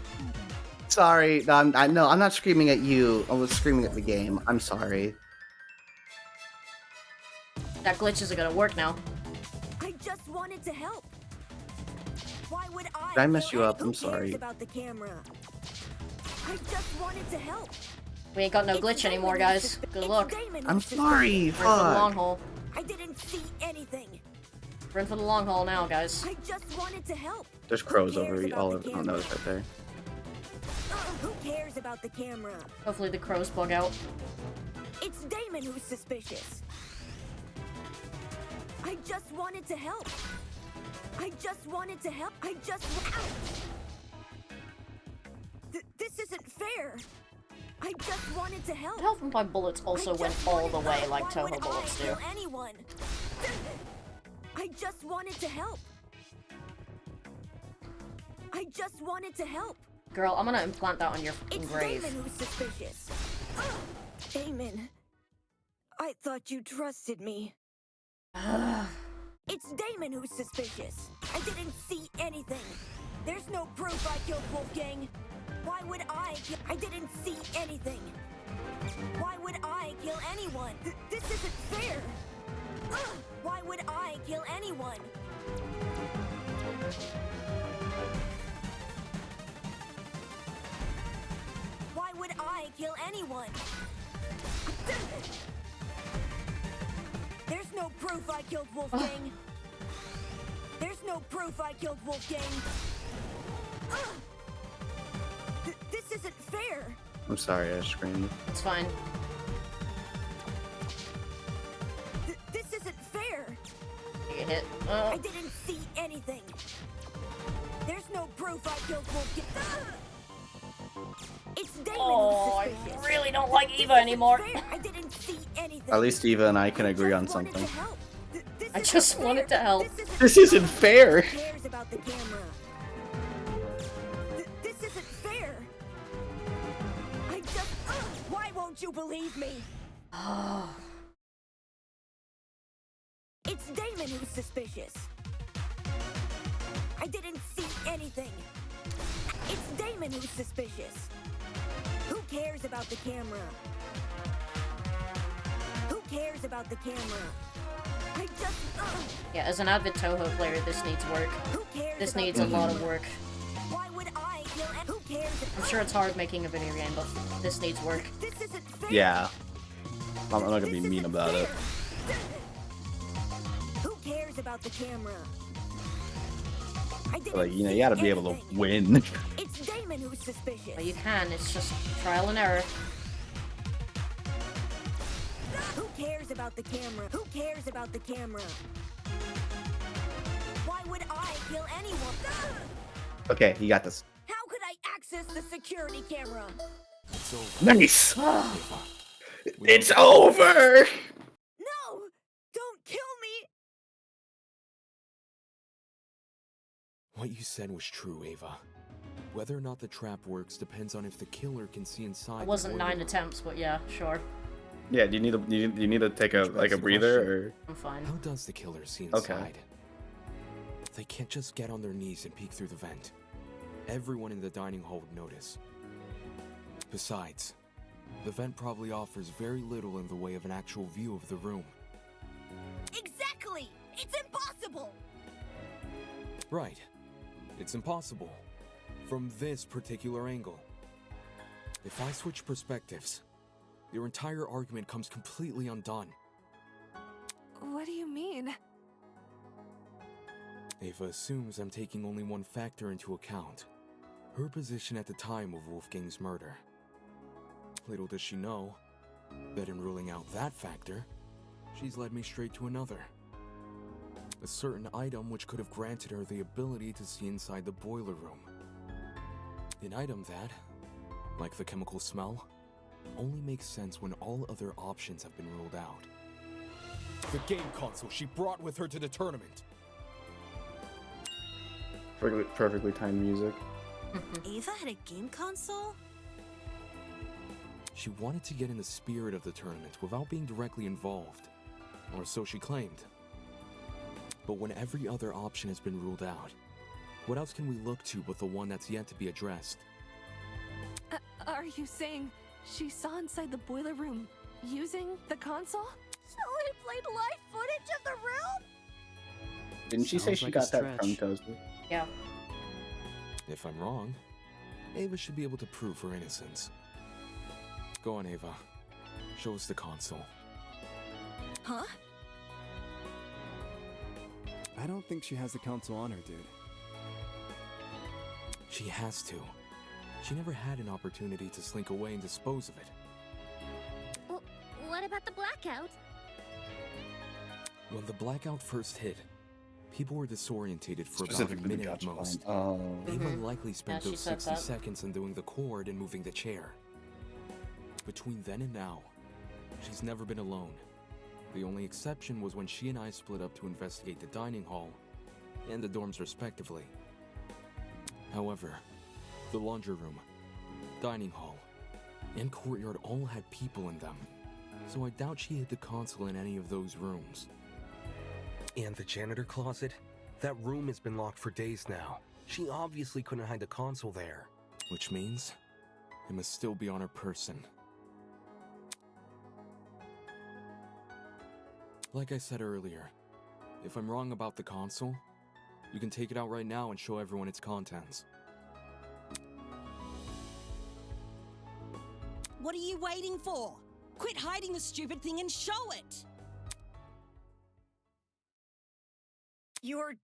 Sorry, no, I'm not screaming at you. I was screaming at the game. I'm sorry. That glitch isn't gonna work now. I just wanted to help. Why would I? Did I mess you up? Who I'm cares sorry. about the camera? I just wanted to help. We ain't got no glitch anymore, guys. Good luck. I'm sorry. We're in for the long Fuck. haul. I didn't see anything. We're in for the long haul now, guys. I just wanted to help. There's crows over all over on those right there. Who cares about the camera? Hopefully the crows bug out. It's Damon who's suspicious. I just wanted to help. I just wanted to help. I just. Ouch! This isn't fair. I just wanted to help. Health from my bullets also went all the way like Why would Toho bullets I do. kill anyone? I just wanted to help. I just wanted to help. Girl, I'm gonna implant that on your fucking It's grave. Damon who's suspicious. Damon, I thought you trusted me. It's Damon who's suspicious. I didn't see anything. There's no proof I killed Wolfgang. Why would I kill? I didn't see anything. Why would I kill anyone? This isn't fair. Why would I kill anyone? Why would I kill anyone? There's no proof I killed Wolfgang. There's no proof I killed Wolfgang. This isn't fair. I'm sorry, I screamed. It's fine. This isn't fair. You get hit. I didn't see anything. There's no proof I killed Wolfgang. It's Damon Oh, who's I suspicious. really don't like Eva anymore. I didn't see anything. At least Eva and I can agree on something. I just wanted to help. This isn't fair. Who cares about the camera? This isn't fair. I just. Why won't you believe me? It's Damon who's suspicious. I didn't see anything. It's Damon who's suspicious. Who cares about the camera? Who cares about the camera? I just. Yeah, as an avid Toho player, this needs work. This needs a lot of work. Why would I kill? Who cares? I'm sure it's hard making a video game, but this needs work. This isn't fair. Yeah. I'm not gonna be mean about it. Who cares about the camera? I didn't Like, you know, see you gotta be able to anything. win. It's Damon who's suspicious. But you can, it's just trial and error. Who cares about the camera? Who cares about the camera? Why would I kill anyone? Okay, you got this. How could I access the security camera? It's over. Nice. We It's don't- over. No! Don't kill me! What you said was true, Ava. Whether or not the trap works depends on if the killer can see inside. It wasn't the 9 boiler. attempts, but yeah, sure. Yeah, do you need to take a like a breather or? I'm fine. How does the killer see Okay. inside? They can't just get on their knees and peek through the vent. Everyone in the dining hall would notice. Besides, the vent probably offers very little in the way of an actual view of the room. Exactly! It's impossible! Right. It's impossible. From this particular angle. If I switch perspectives, your entire argument comes completely undone. What do you mean? Ava assumes I'm taking only one factor into account. Her position at the time of Wolfgang's murder. Little does she know that in ruling out that factor, she's led me straight to another. A certain item which could have granted her the ability to see inside the boiler room. An item that, like the chemical smell, only makes sense when all other options have been ruled out. The game console she brought with her to the tournament. Perfectly timed music. Ava had a game console? She wanted to get in the spirit of the tournament without being directly involved, or so she claimed. But when every other option has been ruled out, what else can we look to but the one that's yet to be addressed? Are you saying she saw inside the boiler room using the console? So he played live footage of the room? Didn't she say Sounds she like a got that from stretch. Toasty? Yeah. If I'm wrong, Ava should be able to prove her innocence. Go on, Ava. Show us the console. Huh? I don't think she has the console on her, dude. She has to. She never had an opportunity to slink away and dispose of it. Well, what about the blackout? When the blackout first hit, people were disorientated for about a Specifically the minute at gotcha most. line. Oh. Ava likely spent Yeah, she those said 60 that. seconds undoing the cord and moving the chair. Between then and now, she's never been alone. The only exception was when she and I split up to investigate the dining hall and the dorms respectively. However, the laundry room, dining hall, and courtyard all had people in them, so I doubt she hid the console in any of those rooms. And the janitor closet? That room has been locked for days now. She obviously couldn't hide the console there. Which means, it must still be on her person. Like I said earlier, if I'm wrong about the console, you can take it out right now and show everyone its contents. What are you waiting for? Quit hiding the stupid thing and show it! You're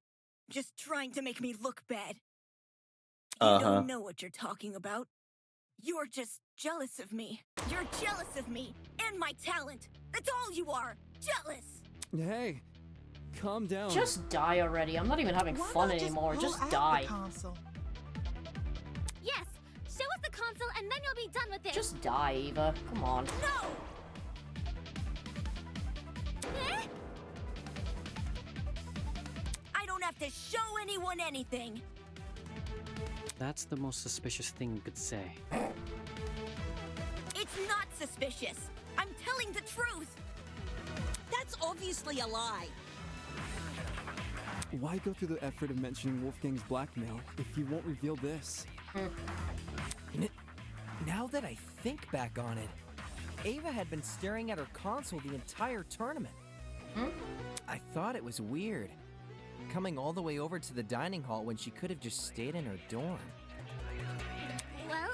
just trying to make me look bad. You don't know what you're talking about. You're just jealous of me. You're jealous of me and my talent. That's all you are. Jealous. Hey, calm down. Just die already. I'm not even having fun anymore. Just die. Yes, show us the console and then you'll be done with it. Just die, Eva. Come on. No! Eh? I don't have to show anyone anything. That's the most suspicious thing you could say. It's not suspicious. I'm telling the truth. That's obviously a lie. Why go through the effort of mentioning Wolfgang's blackmail if you won't reveal this? Now that I think back on it, Ava had been staring at her console the entire tournament. I thought it was weird, coming all the way over to the dining hall when she could have just stayed in her dorm. Well,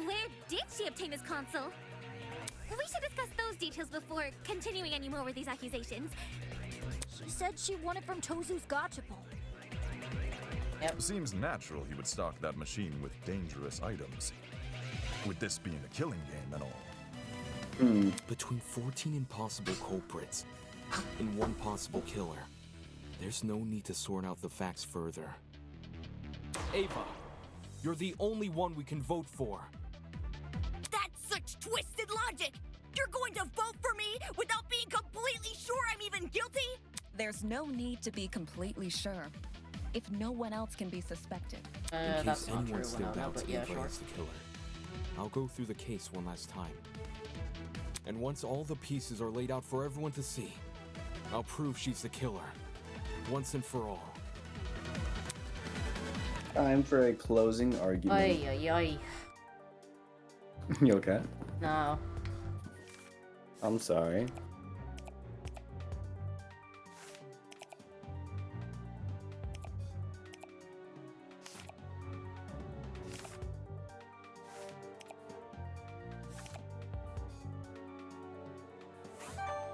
where did she obtain this console? We should discuss those details before continuing any more with these accusations. She said she won it from Tozu's gachapon. Seems natural he would stock that machine with dangerous items. With this being a killing game and all. Between 14 impossible culprits and one possible killer, there's no need to sort out the facts further. Ava, you're the only one we can vote for. That's such twisted logic. You're going to vote for me without being completely sure I'm even guilty? There's no need to be completely sure, if no one else can be suspected. In That's case not anyone true, still Winona, doubts but yeah, Ava sure. is the killer, I'll go through the case one last time. And once all the pieces are laid out for everyone to see, I'll prove she's the killer, once and for all. Time for a closing argument. Ay, ay, ay. You okay? No. I'm sorry.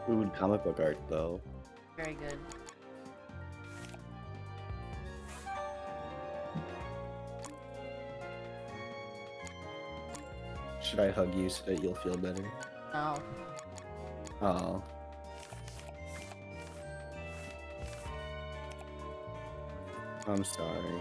Ooh, comic book art though. Very good. Should I hug you so that you'll feel better? No. Oh. I'm sorry.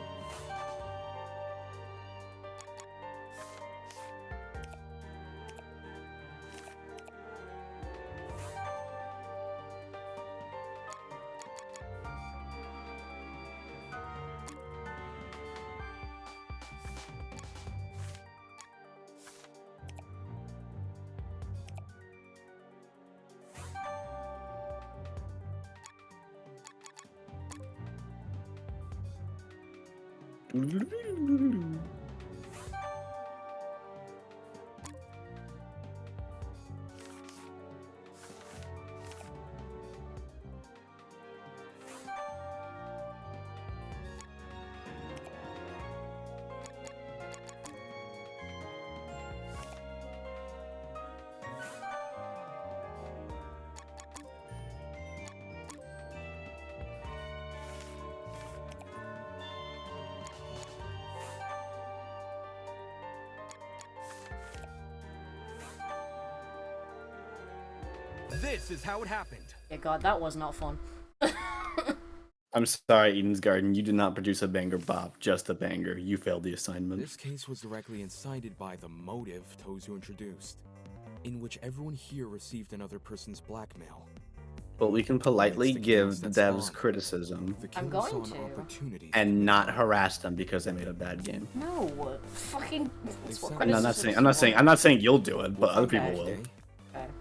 This is how it happened. Yeah, God, that was not fun. I'm sorry, Eden's Garden. You did not produce a banger, Bob. Just a banger. You failed the assignment. This case was directly incited by the motive Tozu introduced, in which everyone here received another person's blackmail. But we can politely give the devs criticism I'm going to. and not harass them because they made a bad game. No, fucking. That's what I'm not criticism saying. is I'm not saying you'll do it, but other Okay. people will.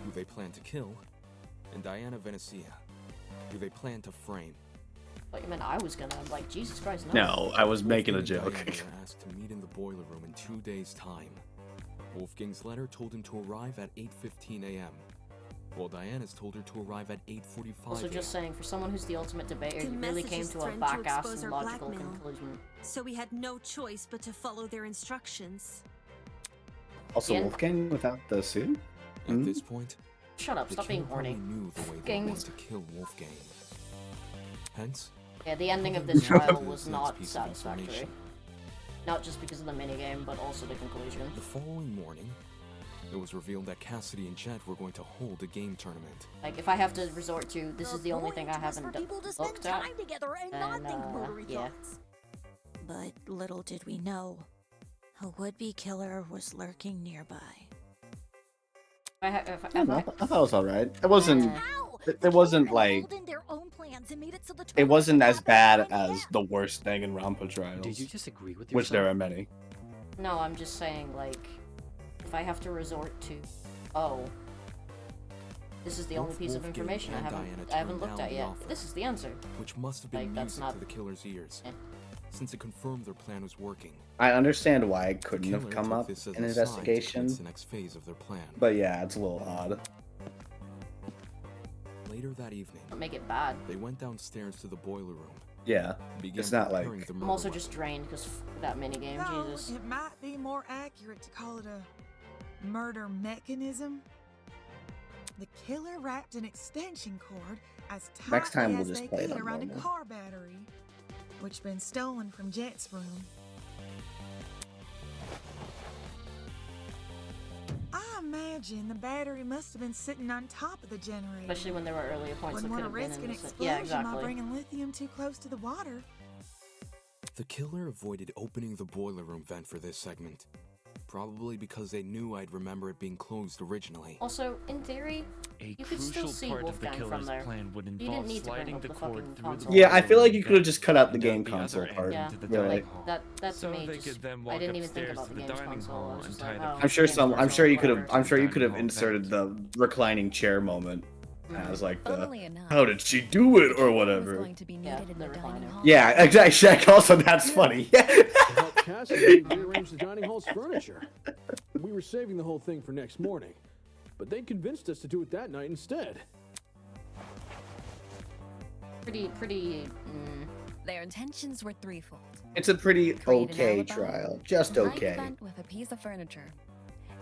Who they plan to kill, and Diana Venezia, who they plan to frame. But you meant I was gonna, like, Jesus Christ, no. No, I was making a Wolfgang and joke. Diana were asked to meet in the boiler room in 2 days' time. Wolfgang's letter told him to arrive at 8:15 a.m., while Diana's told her to arrive at 8:45 Also, a.m. just saying, for someone who's the ultimate debater, To you really message came his to a friend to back-ass expose and our logical blackmail. conclusion. So we had no choice but to follow their instructions. Also, Yeah. Wolfgang without the suit? At this point, Shut up, the stop being killer probably horny. knew the way they Wolfgang. wanted to kill Wolfgang. Hence, Yeah, the ending of he this knew trial this was next not piece of satisfactory. information. Not just because of the minigame, but also the conclusion. The following morning, it was revealed that Cassidy and Jet were going to hold a game tournament. Like, if I have to resort to, this is the only thing I point was haven't for people to spend looked at, time together and not then, think motory yeah. thoughts. But little did we know, a would-be killer was lurking nearby. I thought it was alright. It wasn't. It wasn't like. Rolled in their own plans and made it so the It wasn't as bad as the worst thing in Rampa Trials. Did you just agree with Which there yourself? are many. No, I'm just saying, like, if I have to resort to, oh, this is the only Both piece of Wolfgang information I and haven't Diana looked turned at down yet. the offer, This is the answer. which must have been Like, that's music not- to the killer's ears, since it confirmed their plan was working. I understand why it couldn't have Killer come took up this as in a sign to investigation. commence the next phase of their plan. But yeah, it's a little odd. Later that evening, Don't make it bad. they went downstairs to the boiler room. Yeah, and began it's not like. preparing the I'm murder also just drained because that minigame, Though Jesus. it might be more accurate to call it a murder mechanism. The killer wrapped an extension cord as Next time tightly we'll as just they play it could on around a normal. car battery, which been stolen from Jet's room. I imagine the battery must have been sitting on top of the generator. Especially when there were earlier points that Wouldn't could want have to been risk in an the Yeah, explosion by exactly. bringing lithium too close to the water. The killer avoided opening the boiler room vent for this segment. Probably because they knew I'd remember it being closed originally. Also, in theory, A you could still crucial see part of the Wolfgang from killer's there. plan would You didn't involve need to bring sliding up the the cord fucking through console. Yeah, I feel like you vent could have just cut out the and game the other console end part. Yeah, into the Really. dining hall. That's So me. they Just, could then I walk didn't even think upstairs about to the the game's dining console. I hall was and just tie like, the oh, I'm sure game's some. I'm console, sure you could have. whatever. I'm sure you could have Dining hall inserted the reclining chair moment Mm-hmm. as like the. Funnily enough, How did she do it or was whatever? going to be needed in the dining hall. Yeah, exactly. Shaq. Also, that's funny. Cassidy rearranged the dining hall's furniture. We were saving the whole thing for next morning, but they convinced us to do it that night instead. Pretty. Their intentions were threefold. It's a pretty Create an okay alibi, trial. Just light the okay. vent with a piece of furniture,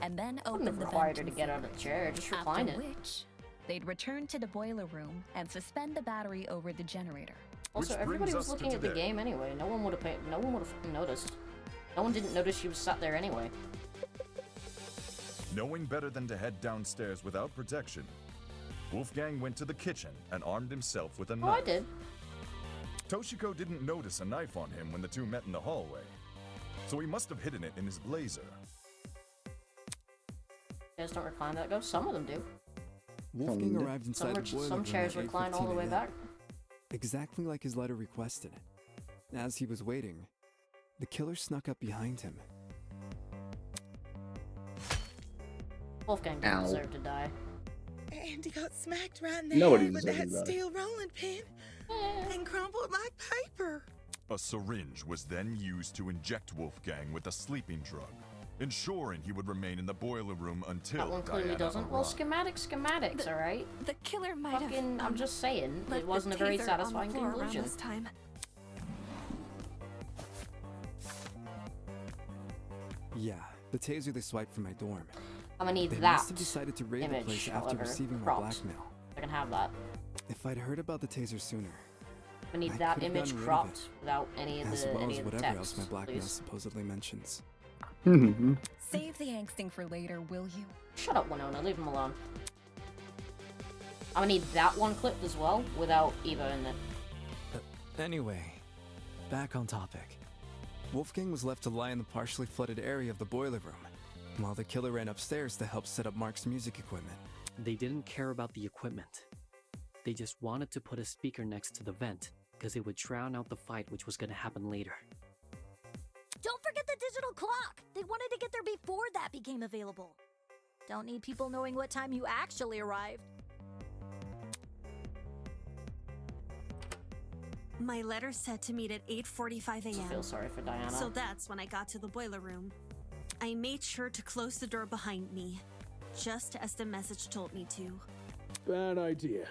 and then I open wouldn't the have required vent her to get out of the chair. Just recline after it. which they'd return to the boiler room and suspend the battery over the generator. Also, Which everybody brings was us to looking at the today. game anyway. No one would have noticed. No one didn't notice she was sat there anyway. Knowing better than to head downstairs without protection, Wolfgang went to the kitchen and armed himself with a knife. Oh, I did. Toshiko didn't notice a knife on him when the two met in the hallway, so he must have hidden it in his blazer. You guys don't recline that go? Some of them do. Wolfgang arrived inside the boiler Some room chairs at recline all the 8:15 way a.m., back. exactly like his letter requested. As he was waiting, the killer snuck up behind him. Wolfgang didn't deserve to die. And he got smacked right in the Nobody head with deserves that to die. steel rolling pin and crumpled like paper. A syringe was then used to inject Wolfgang with a sleeping drug, ensuring he would remain in the boiler room until That one clearly Diana doesn't. Well, arrived. schematics, alright? The killer might Fucking, have. I'm just saying, left it wasn't the a very taser on the satisfying floor around conclusion. this time. Yeah, the taser they swiped from my dorm. I'm gonna need They that must have decided to raid the image, place after however, receiving my cropped. blackmail. I can have that. If I'd heard about the taser sooner, I need I that could've image gotten rid of cropped it, without any of as the well any as of the whatever text, else my blackmail please. supposedly mentions. Save the angsting for later, will you? Shut up, Winona. Leave him alone. I'm gonna need that one clipped as well, without Eva in it. Anyway, back on topic. Wolfgang was left to lie in the partially flooded area of the boiler room, while the killer ran upstairs to help set up Mark's music equipment. They didn't care about the equipment. They just wanted to put a speaker next to the vent, because it would drown out the fight which was gonna happen later. Don't forget the digital clock! They wanted to get there before that became available. Don't need people knowing what time you actually arrived. My letter said to meet at 8:45 I a.m. feel sorry for Diana. So that's when I got to the boiler room. I made sure to close the door behind me, just as the message told me to. Bad idea.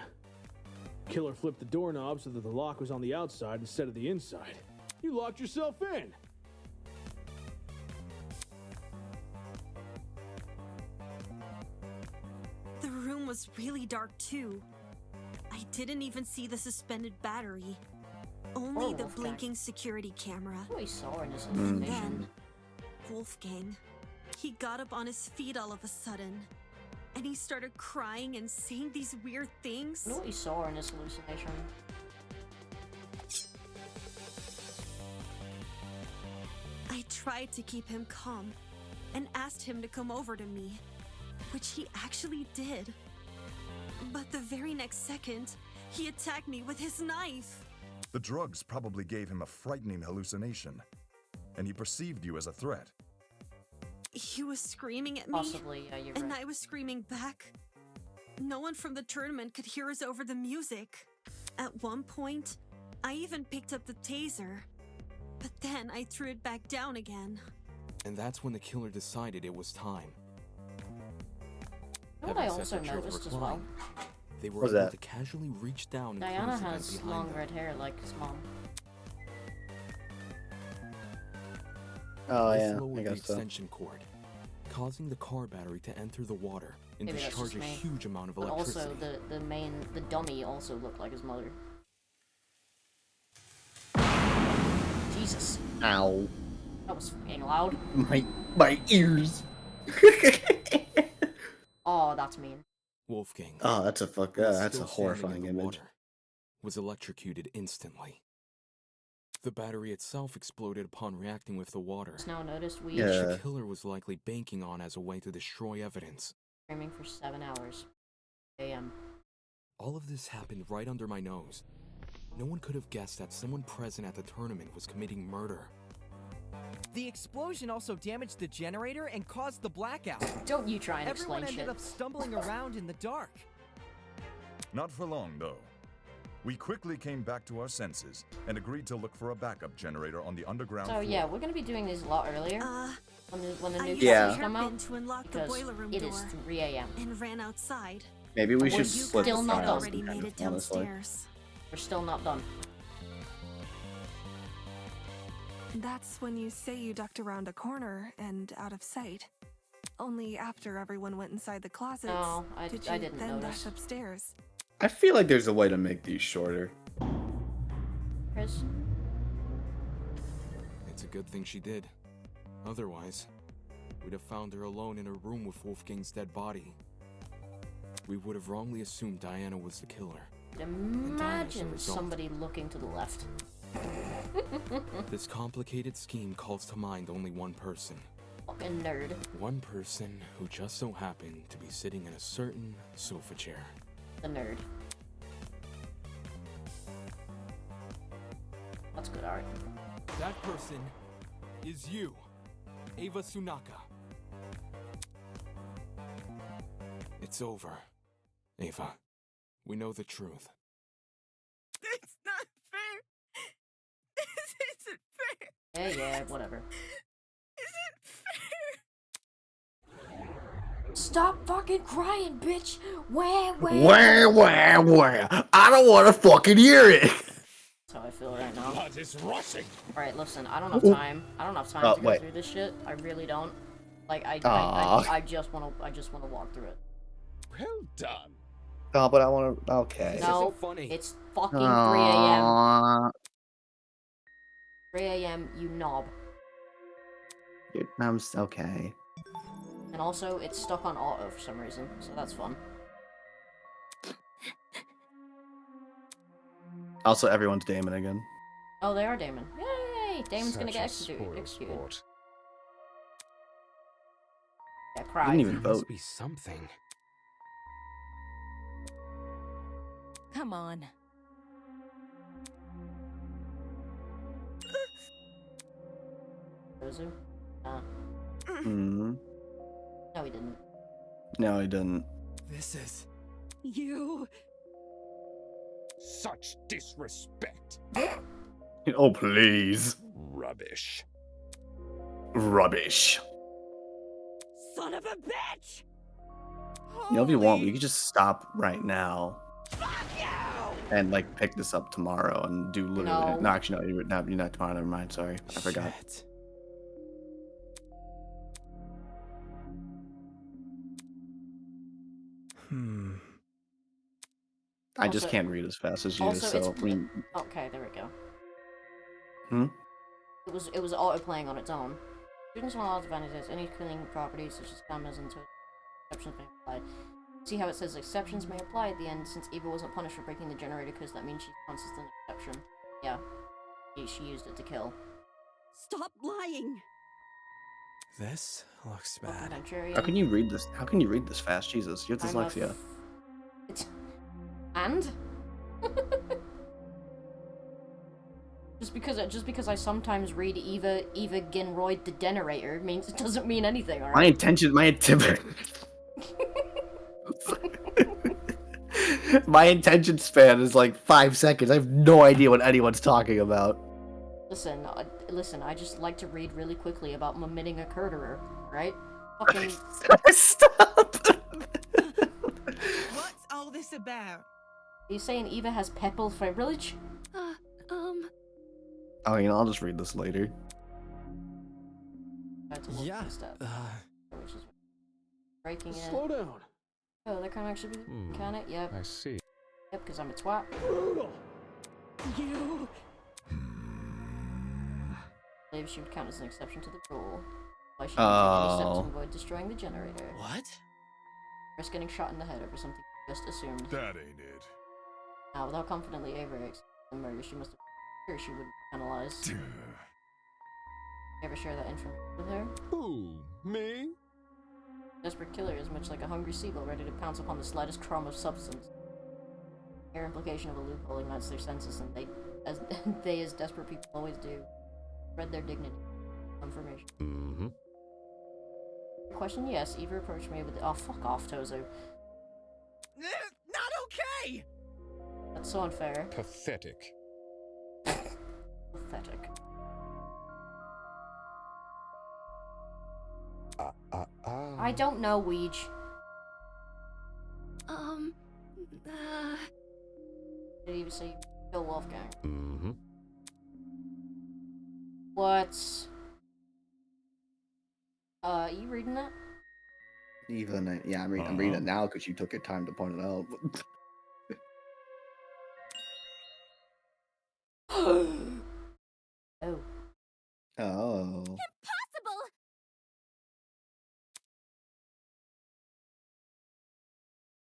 Killer flipped the doorknob so that the lock was on the outside instead of the inside. You locked yourself in. The room was really dark too. I didn't even see the suspended battery. Only the Wolfgang. blinking security camera. That's what he saw in his And hallucination. then, Wolfgang. He got up on his feet all of a sudden. And he started crying and saying these weird things. You know what he saw in his hallucination? I tried to keep him calm and asked him to come over to me, which he actually did. But the very next second, he attacked me with his knife. The drugs probably gave him a frightening hallucination, and he perceived you as a threat. He was screaming at me. Possibly, yeah, you're And right. I was screaming back. No one from the tournament could hear us over the music. At one point, I even picked up the taser. But then I threw it back down again. And that's when the killer decided it was time. You know what I Having set also their chairs noticed as well? recline, they were What's able that? to casually reach down and Diana close the vent has behind long them. red hair like his mom. Oh This yeah, lowered I the guess so. extension cord, causing the car battery to enter the water and Maybe that's discharge just a me. huge amount of But electricity. also, the dummy also looked like his mother. Jesus. Ow. That was fucking loud. My ears. Oh, that's mean. Wolfgang. Oh, that's a who was that's a still standing horrifying in the image. water, was electrocuted instantly. The battery itself exploded upon reacting with the water. Just now noticed we which the killer was likely banking on as a way to destroy evidence. streaming for 7 hours. A.m. All of this happened right under my nose. No one could have guessed that someone present at the tournament was committing murder. The explosion also damaged the generator and caused the blackout. Don't you try and Everyone explain ended shit. up stumbling around in the dark. Not for long, though. We quickly came back to our senses and agreed to look for a backup generator on the underground So floor. yeah, we're gonna be doing these a lot earlier. When the new Yeah. chapters come out. To unlock the Because boiler room it door is 3 a.m. and ran outside. Maybe we We're should split still the not files, already made it honestly. downstairs. We're still not done. That's when you say you ducked around a corner and out of sight. Only after everyone went inside the closets No, I did you didn't then notice. dash upstairs. I feel like there's a way to make these shorter. Chris? It's a good thing she did. Otherwise, we'd have found her alone in her room with Wolfgang's dead body. We would have wrongly assumed Diana was the killer. Imagine result. somebody looking to the left. This complicated scheme calls to mind only one person. Fucking nerd. One person who just so happened to be sitting in a certain sofa chair. The nerd. That's good art. That person is you, Ava Sunaka. It's over, Ava. We know the truth. It's not fair. This isn't fair. Yeah, whatever. Isn't fair. Stop fucking crying, bitch! Where? Where? I don't want to fucking hear it. That's how I feel right now. Blood is rushing. Alright, listen, I don't have time. I don't have time to go wait. through this shit. I really don't. Like, I just wanna walk through it. Well done. Oh, but I want to. Okay. No, funny. it's fucking 3 a.m. Aw. 3 a.m., you knob. Dude, okay. And also, it's stuck on auto for some reason, so that's fun. Also, everyone's Damon again. Oh, they are Damon. Yay! Damon's gonna Such get a executed. spoilsport. Yeah, Didn't cry. even There vote. must be something. Come on. Ozu? Hmm. No, he didn't. No, he didn't. This is... You... Such disrespect. Oh, please. Rubbish. Rubbish. Son of a bitch! You know, if you want, we could just stop right now Fuck you! and like pick this up tomorrow and do literally. No. No, actually, no. You're not tomorrow. Never mind. Sorry, I forgot. Shit. I just Also- can't read as fast as you, Also, so it's... I mean, Okay, there we go. Hmm? It was auto-playing on its own. Students are allowed to validate any cooling properties such as cameras and exceptions may apply. See how it says exceptions may apply at the end, since Eva wasn't punished for breaking the generator because that means she's consistent exception. Yeah. She used it to kill. Stop lying! This looks bad. how can you read this? How can you read this fast? Jesus, you have I'm a dyslexia. And? Just because I sometimes read Eva Ginroyd the Generator means it doesn't mean anything, alright? My intention. My attention span is like 5 seconds. I have no idea what anyone's talking about. Listen, I just like to read really quickly about omitting a curderer, right? Fucking... Stop! What's all this about? Are you saying Eva has Pepple Fibrillage? Oh, you know, I'll just read this later. Yeah. Breaking it. Slow down. Oh, that can actually be... Can it? Yep. I see. Yep, because I'm a twat. Brutal. You... I believe she would count as an exception to the rule. Why she didn't take any steps to Oh. avoid destroying the generator. What? Risk getting shot in the head over something you just assumed. That ain't it. Now, without confidently Ava the murder, she must have been sure she would be penalized. You ever share that information with her? Who? Me? Desperate killer is much like a hungry seagull ready to pounce upon the slightest crumb of substance. Mere implication of a loophole ignites their senses, and they as desperate people always do, spread their dignity. Information. Mm-hmm. Question? Yes, Eva approached me with. Oh, fuck off, Tozo. Not okay! So unfair. Pathetic. Pathetic. I don't know, Weege. Did he even say kill Wolfgang? Mm-hmm. What? You reading that? Even yeah, I'm reading it now because you took your time to point it out. Oh. Oh. Impossible!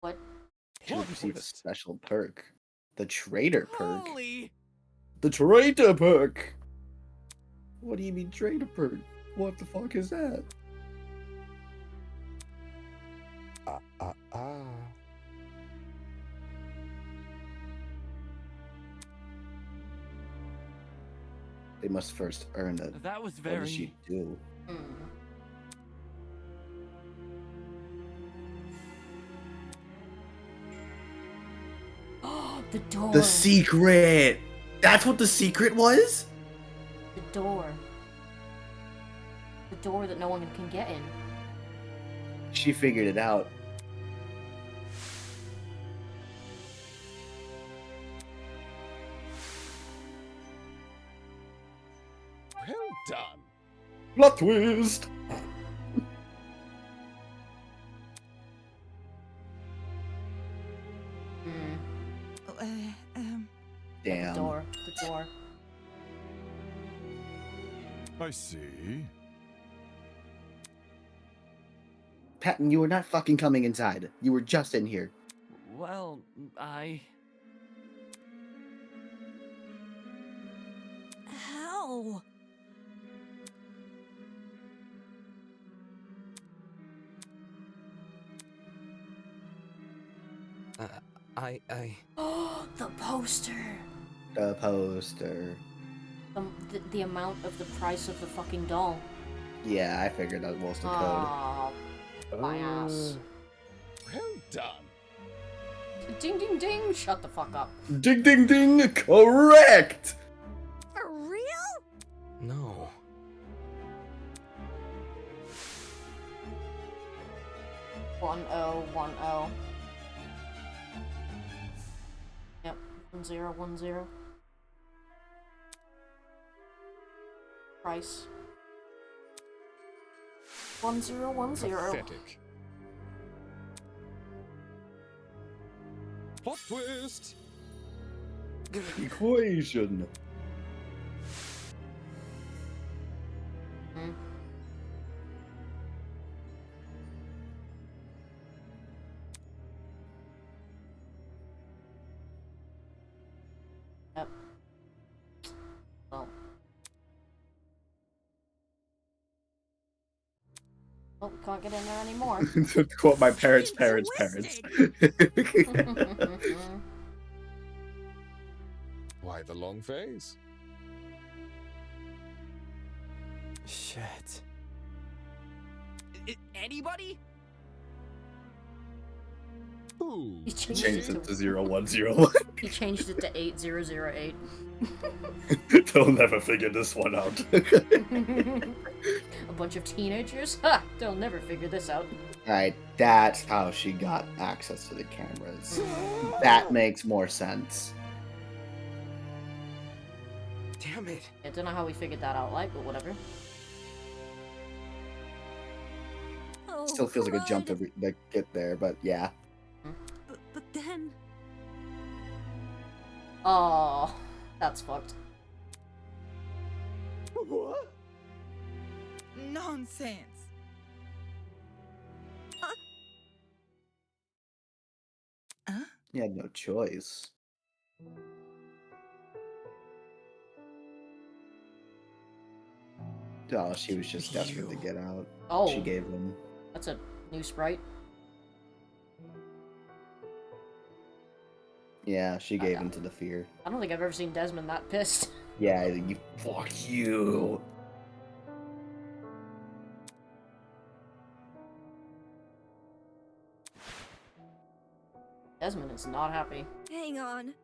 What? Should receive a special perk. The traitor perk. Holy! The traitor perk! What do you mean traitor perk? What the fuck is that? They must first earn it. That was What does she do? The door. The secret! That's what the secret was? The door. The door that no one can get in. She figured it out. Well done. Plot twist! Damn. The door. The door. I see. Patton, you were not fucking coming inside. You were just in here. Well, How? Oh, the poster. The poster. The amount of the price of the fucking doll. Yeah, I figured that was the code. Oh, my ass. Well done. Ding ding ding! Shut the fuck up. Ding ding ding! Correct! For real? No. One oh. Yep. 1010. Price. 1010. Pathetic. Plot twist. Equation. Yep. Well. Well, we can't get in there anymore. To quote my parents' parents' parents. Why the long face? Shit. Anybody? Ooh. He Changed it to 0101. He changed it to 8008. They'll never figure this one out. A bunch of teenagers? Ha! They'll never figure this out. Alright, that's how she got access to the cameras. That makes more sense. Damn it. I don't know how we figured that out, like, but whatever. Oh, Still feels like a jump to get there, but yeah. But then... Oh, that's fucked. What? Nonsense. You had no choice. Oh, she was just desperate to get out. Oh. She gave him. That's a new sprite. Yeah, she gave him to the fear. I don't think I've ever seen Desmond that pissed. Yeah, you fuck you. Desmond is not happy. Hang on.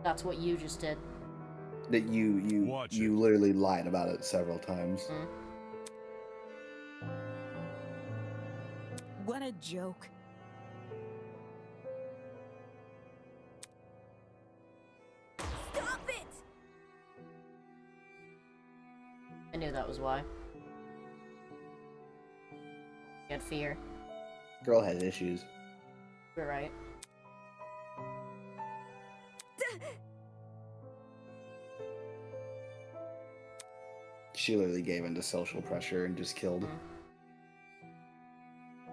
That's what you just did. That you literally lied about it several times. Mm. What a joke. Stop it! I knew that was why. You had fear. Girl has issues. You're right. She literally gave into social pressure and just killed.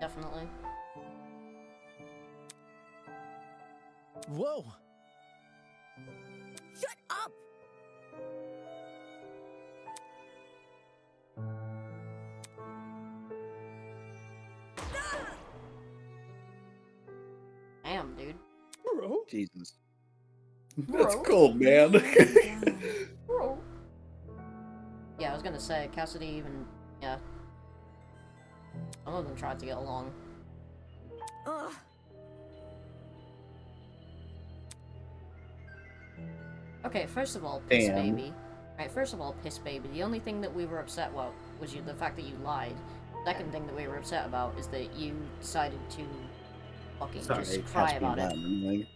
Definitely. Whoa! Shut up! Damn, dude. Bro. Jesus. Bro. That's cold, man. Bro. Yeah, I was gonna say, Cassidy even, yeah. Some of them tried to get along. Ugh. Okay, first of all, Piss Damn. Baby. Right, first of all, Piss Baby. The only thing that we were upset about was the fact that you lied. Second thing that we were upset about is that you decided to fucking Sorry, just catch cry me about it. down, like-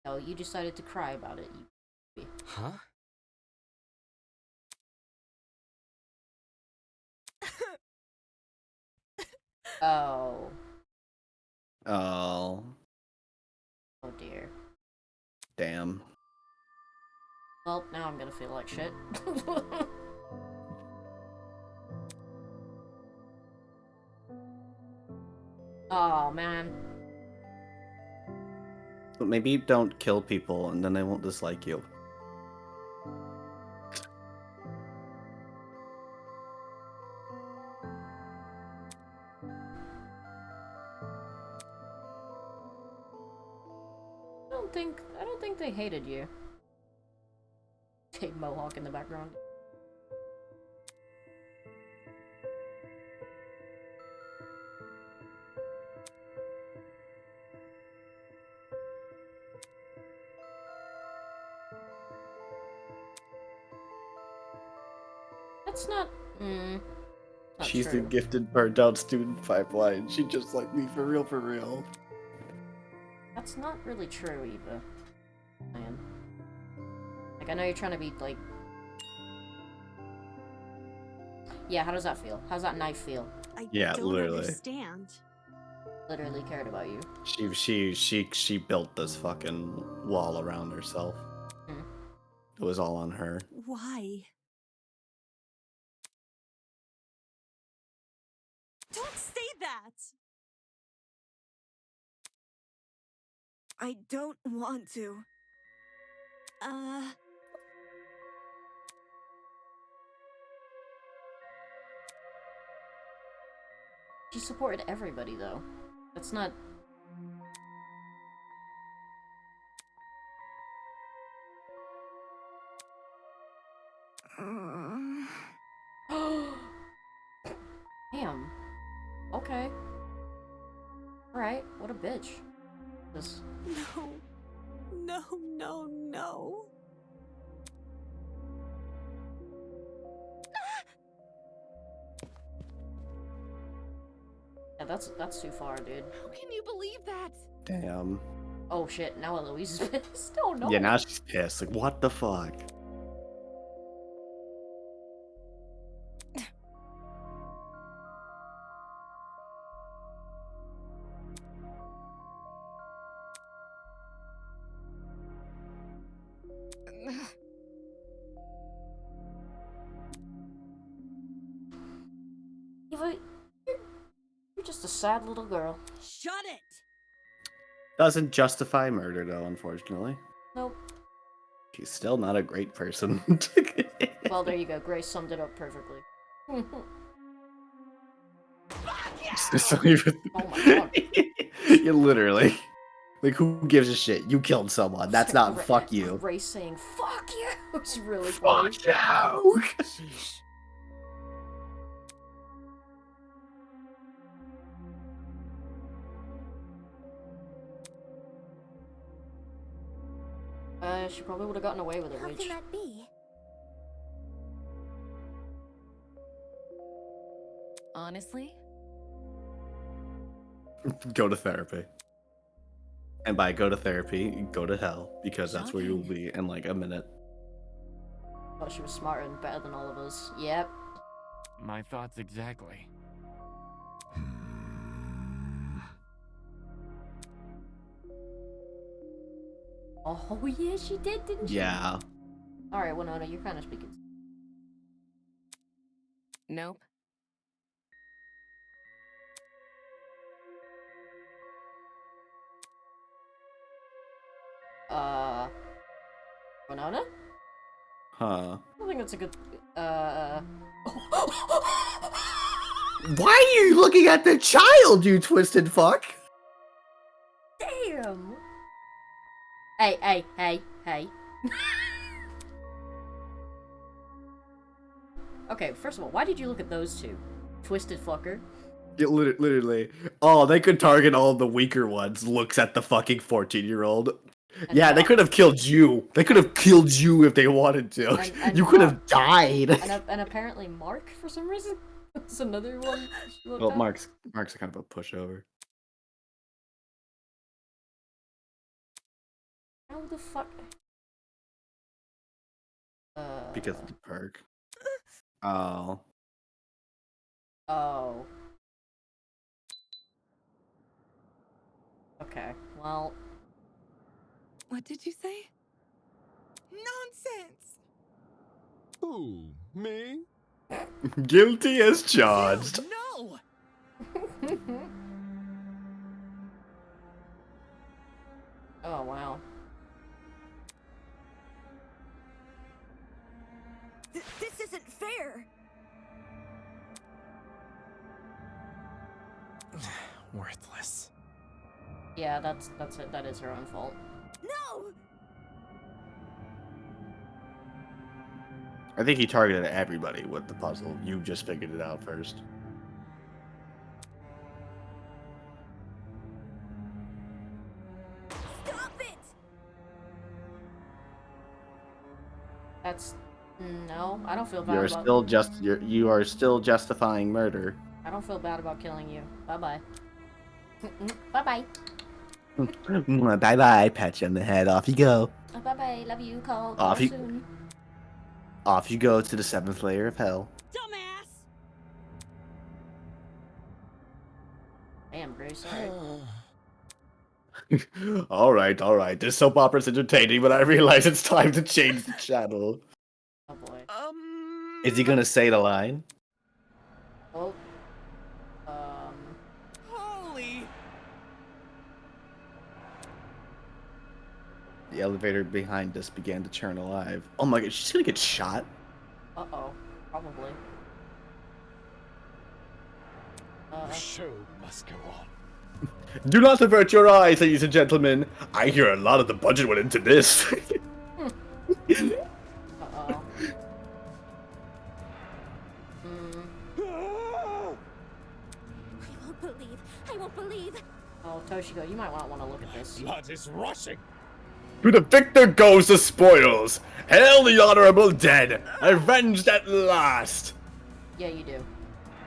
No, you decided to cry about it. You... Huh? Oh. Oh, Oh dear. damn. Well, now I'm gonna feel like shit. Oh man. But maybe don't kill people and then they won't dislike you. I don't think they hated you. Big mohawk in the background. That's not. Not She's true. the gifted burnt out student pipeline. She just like me for real, for real. That's not really true either. Man. Like, I know you're trying to be, like... Yeah, how does that feel? How's that knife feel? I Yeah, don't literally. understand. Literally cared about you. She built this fucking wall around herself. Hmm. It was all on her. Why? Don't say that! I don't want to. She supported everybody, though. That's not... Damn. Okay. Alright, what a bitch. This... No. No, no, no. Yeah, that's too far, dude. How can you believe that? Damn. Oh shit, now Eloise is pissed. Oh no. Yeah, now she's pissed. Like, what the fuck? Eva, you're just a sad little girl. Shut it! Doesn't justify murder, though, unfortunately. Nope. She's still not a great person. Well, there you go. Grace summed it up perfectly. It's not even... Oh my god. You literally. Like, who gives a shit? You killed someone. That's not fuck you. Grace saying, fuck you! It's really funny. Fuck you! she probably would have gotten away with it, How Rach. can that be? Honestly? Go to therapy. And by go to therapy, go to hell, because that's where you'll be in like a minute. Thought she was smarter and better than all of us. Yep. My thoughts exactly. Oh yeah, she did, didn't she? Yeah. Alright, Winona, you're kind of speaking. Nope. Winona? Huh. I don't think that's a good, Why are you looking at the child, you twisted fuck? Damn! Hey. Okay, first of all, why did you look at those two? Twisted fucker. It literally. Oh, they could target all the weaker ones. Looks at the fucking 14-year-old. Yeah, they could have killed you. They could have killed you if they wanted to. And You could have died. And apparently Mark, for some reason. That's another one. she looked Well, at. Mark's kind of a pushover. How the fuck? Because of the perk. Oh. Oh. Okay, well... What did you say? Nonsense! Who? Me? Guilty as charged. No! Oh, wow. This isn't fair! Worthless. Yeah, that's it. That is her own fault. No! I think he targeted everybody with the puzzle. You just figured it out first. Stop it! That's... No, I don't feel bad about... You are still justifying murder. I don't feel bad about killing you. Bye-bye. Bye-bye. Bye bye, pat you on the head. Off you go. Bye-bye. Love you. Call Off you- soon. Off you go to the 7th layer of hell. Dumbass! Damn, Grace. Alright. all right. This soap opera's entertaining, but I realize it's time to change the channel. Oh boy. Is he gonna say the line? Oh. Holy! The elevator behind us began to churn alive. Oh my god, she's gonna get shot? Uh-oh. Probably. The show must go on. Do not avert your eyes, ladies and gentlemen. I hear a lot of the budget went into this. Uh-oh. I won't believe. Oh, Toshiko, you might not want to look at this. Blood is rushing. To the victor goes the spoils. Hail the honorable dead, avenged at last. Yeah, you do.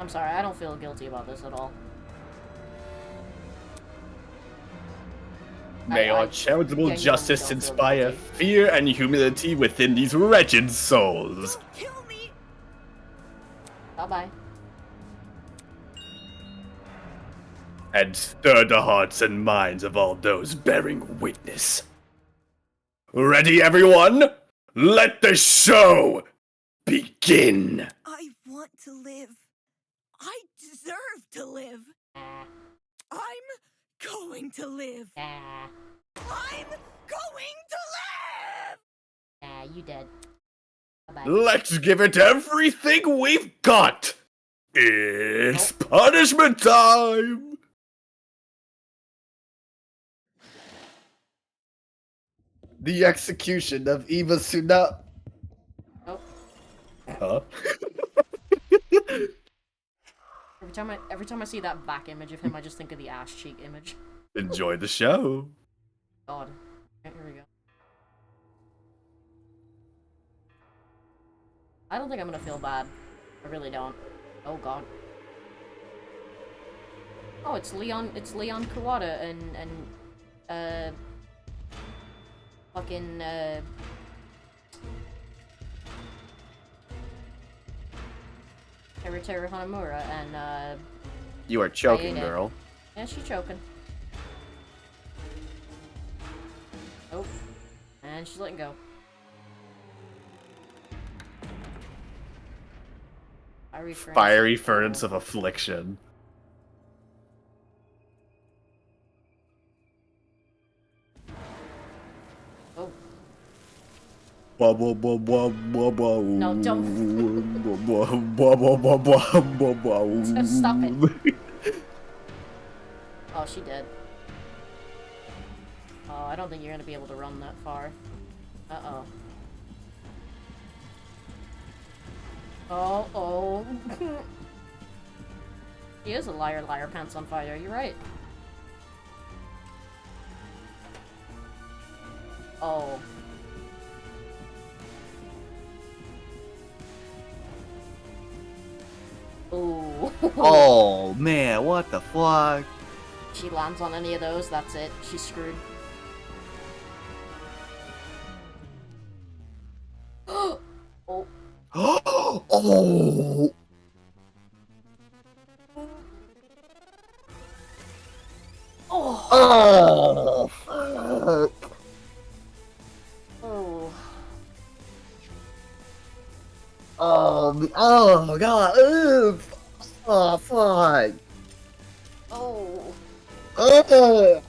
I'm sorry, I don't feel guilty about this at all. May our charitable genuinely justice don't feel inspire guilty. fear and humility within these wretched souls. Bye-bye. And stir the hearts and minds of all those bearing witness. Ready, everyone? Let the show begin. I want to live. I deserve to live. I'm going to live. I'm going to live! You dead. Bye-bye. Let's give it everything we've got. It's punishment time. The execution of Eva Suna. Oh. Huh? Every time I see that back image of him, I just think of the ass cheek image. Enjoy the show. God. Okay, here we go. I don't think I'm gonna feel bad. I really don't. Oh god. Oh, it's Leon Kawada and fucking Teruteru Hanamura and You are choking, Kaede. girl. Yeah, she's choking. Oh. And she's letting go. Fiery furnace of affliction. Oh. No, don't. Stop it. Oh, she did. Oh, I don't think you're gonna be able to run that far. Uh-oh. Oh. He is a liar, pants on fire, you're right. Oh. Ooh. Oh, man, what the fuck? She lands on any of those, that's it. She's screwed. Oh. Oh! Oh! Oh! Fuck! Oh. Oh god! Ugh. Oh fuck! Oh. Oh!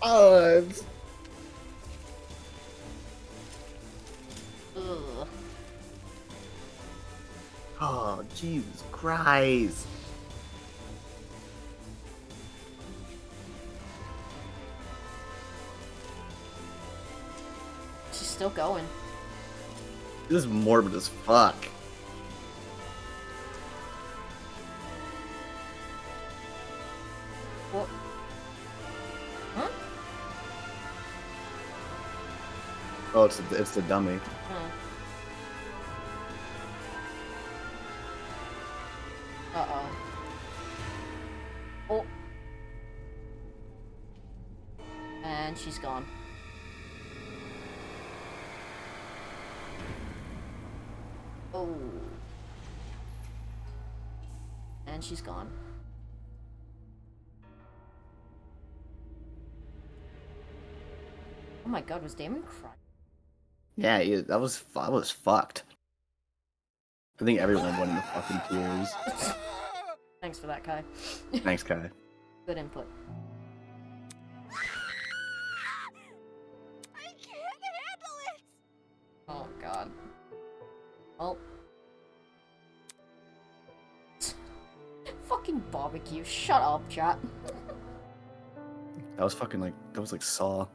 Ugh. Oh, Jesus Christ! She's still going. This is morbid as fuck. What? Huh? Oh, it's the dummy. Huh. Uh-oh. Oh. And she's gone. Oh. And she's gone. Oh my god, was Damon crying? Yeah, that was fucked. I think everyone went into fucking tears. Thanks for that, Kai. Thanks, Kai. Good input. I can't handle it! Oh god. Well. Fucking barbecue. Shut up, chat. That was fucking like Saw. I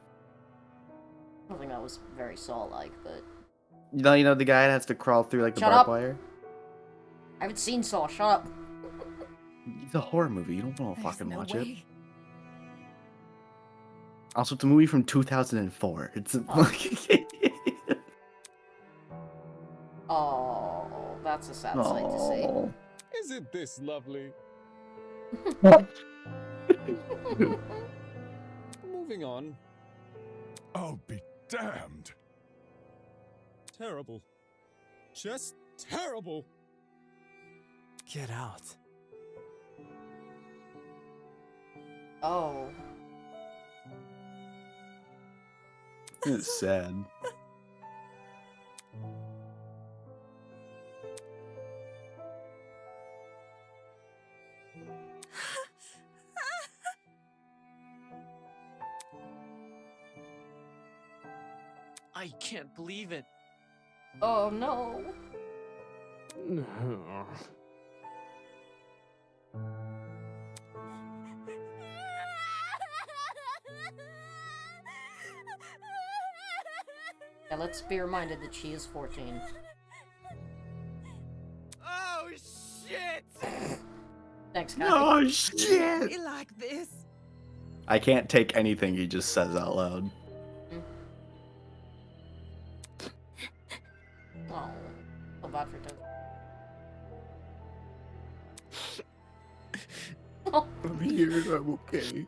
don't think that was very Saw-like, but... You know the guy that has to crawl through like the Shut barbed up. wire? I haven't seen Saw, shut up. It's a horror movie, you don't want to fucking no watch way. it. Also, it's a movie from 2004. It's a Oh, that's a sad sight to see. Isn't this lovely? Moving on. I'll be damned. Terrible. Just terrible. Get out. Oh. It's sad. I can't believe it. Oh no. Yeah, let's be reminded that she is 14. Oh shit! Thanks, Kai. Oh shit! You like this? I can't take anything he just says out loud. Oh, so bad for Toad. I'm here. I'm okay.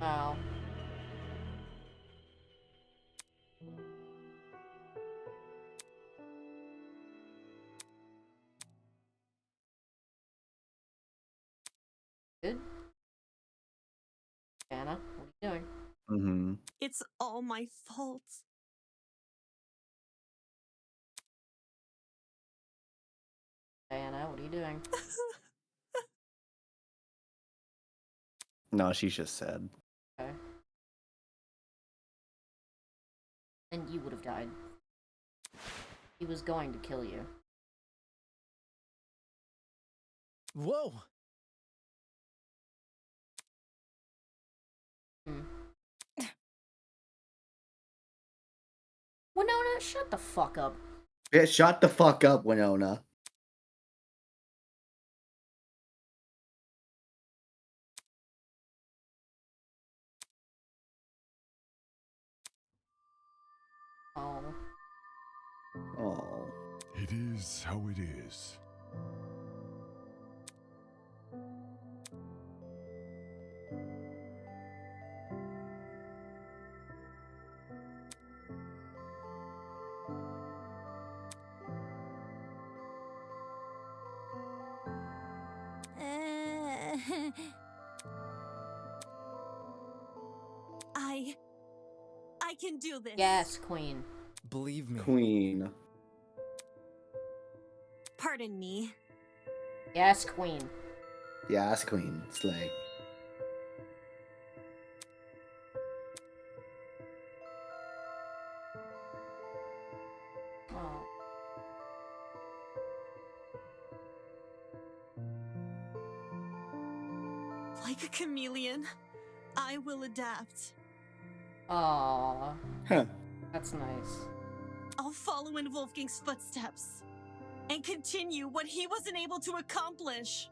Wow. Good. Anna, what are you doing? Mm-hmm. It's all my fault. Diana, what are you doing? No, she's just sad. Okay. And you would have died. He was going to kill you. Whoa! Winona, shut the fuck up. Yeah, shut the fuck up, Winona. Oh. Oh. It is how it is. I can do this. Yes, Queen. Believe me. Queen. Pardon me. Yes, Queen. Yes, Queen. Slay. Oh. Like a chameleon, I will adapt. Aww. Huh. That's nice. I'll follow in Wolfgang's footsteps and continue what he wasn't able to accomplish.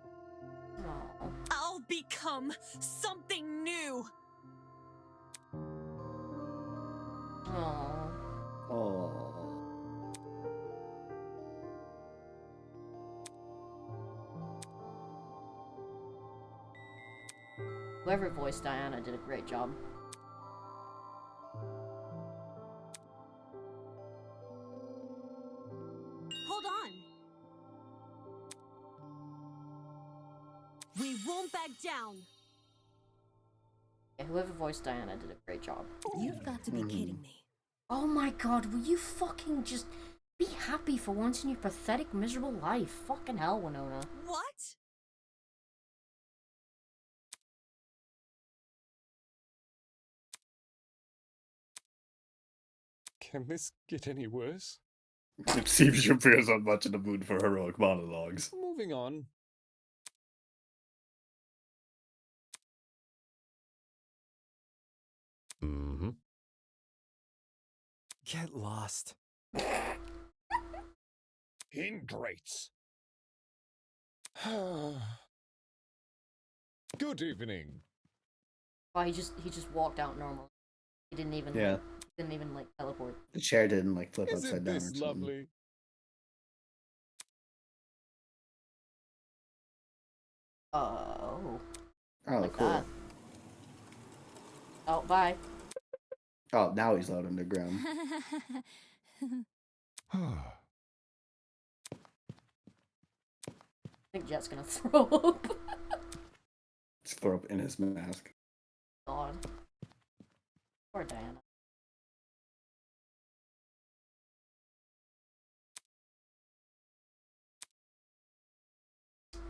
Aww. I'll become something new. Aww. Oh. Whoever voiced Diana did a great job. Hold on. We won't back down. Yeah, whoever voiced Diana did a great job. You've got to be kidding me. Oh my god, will you fucking just be happy for once in your pathetic, miserable life? Fucking hell, Winona. What? Can this get any worse? It seems your peers aren't much in the mood for heroic monologues. Moving on. Mm-hmm. Get lost. Ingrates. Good evening. Oh, he just walked out normal. He didn't even like teleport. The chair didn't like flip Isn't upside down or this something. lovely? Oh. Oh, Like cool. that. Oh, bye. Oh, now he's low underground. I think Jet's gonna throw up. Just throw up in his mask. God. Poor Diana.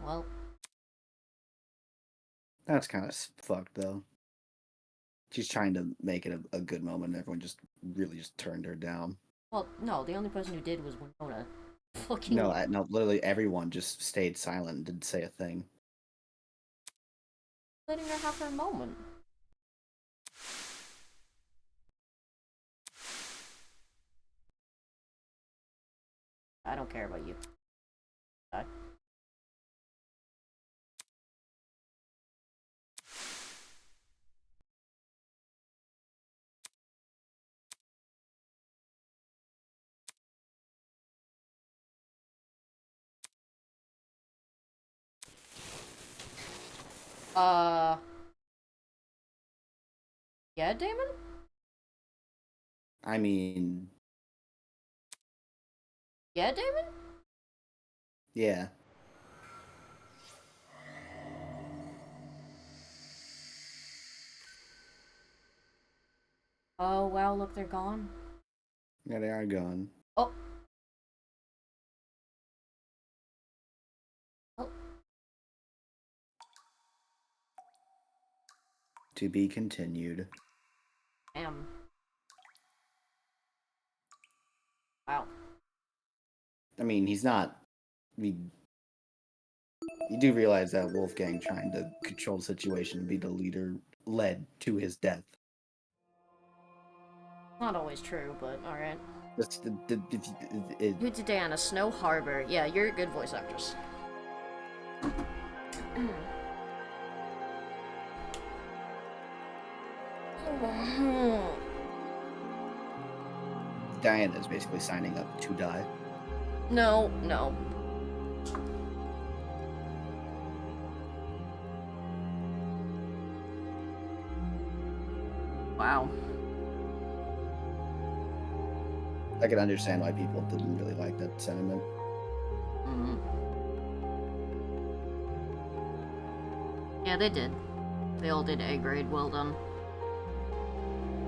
Well, That's kind of fucked, though. She's trying to make it a good moment, and everyone just really just turned her down. well, no, the only person who did was Winona. Fucking No, no, literally everyone just stayed silent and didn't say a thing. letting her have her moment. I don't care about you. Bye. Yeah, Damon? I mean, Yeah, Damon? yeah. Oh, wow, look, they're gone. Yeah, they are gone. Oh. Oh. To be continued. Damn. Wow. I mean, he's not. I mean, you do realize that Wolfgang trying to control the situation and be the leader led to his death. Not always true, but alright. It, Who's Diana? Snow Harbor. Yeah, you're a good voice actress. Diana is basically signing up to die. No, no. Wow. I can understand why people didn't really like that sentiment. Yeah, they did. They all did A grade. Well done.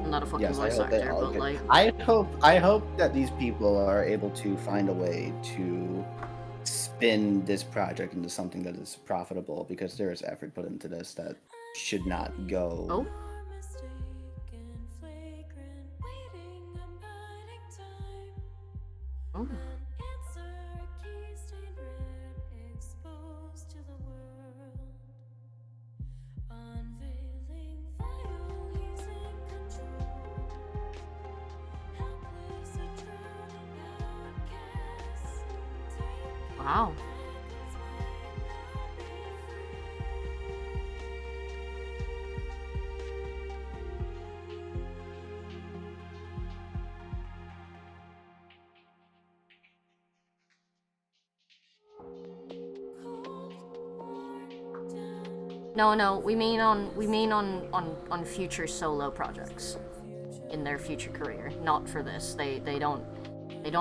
I'm not a fucking Yes, I voice hope they actor, all but get. like, I hope that these people are able to find a way to spin this project into something that is profitable, because there is effort put into this that should not go. Oh. Oh. Wow. No, we mean on future solo projects in their future career, not for this. They don't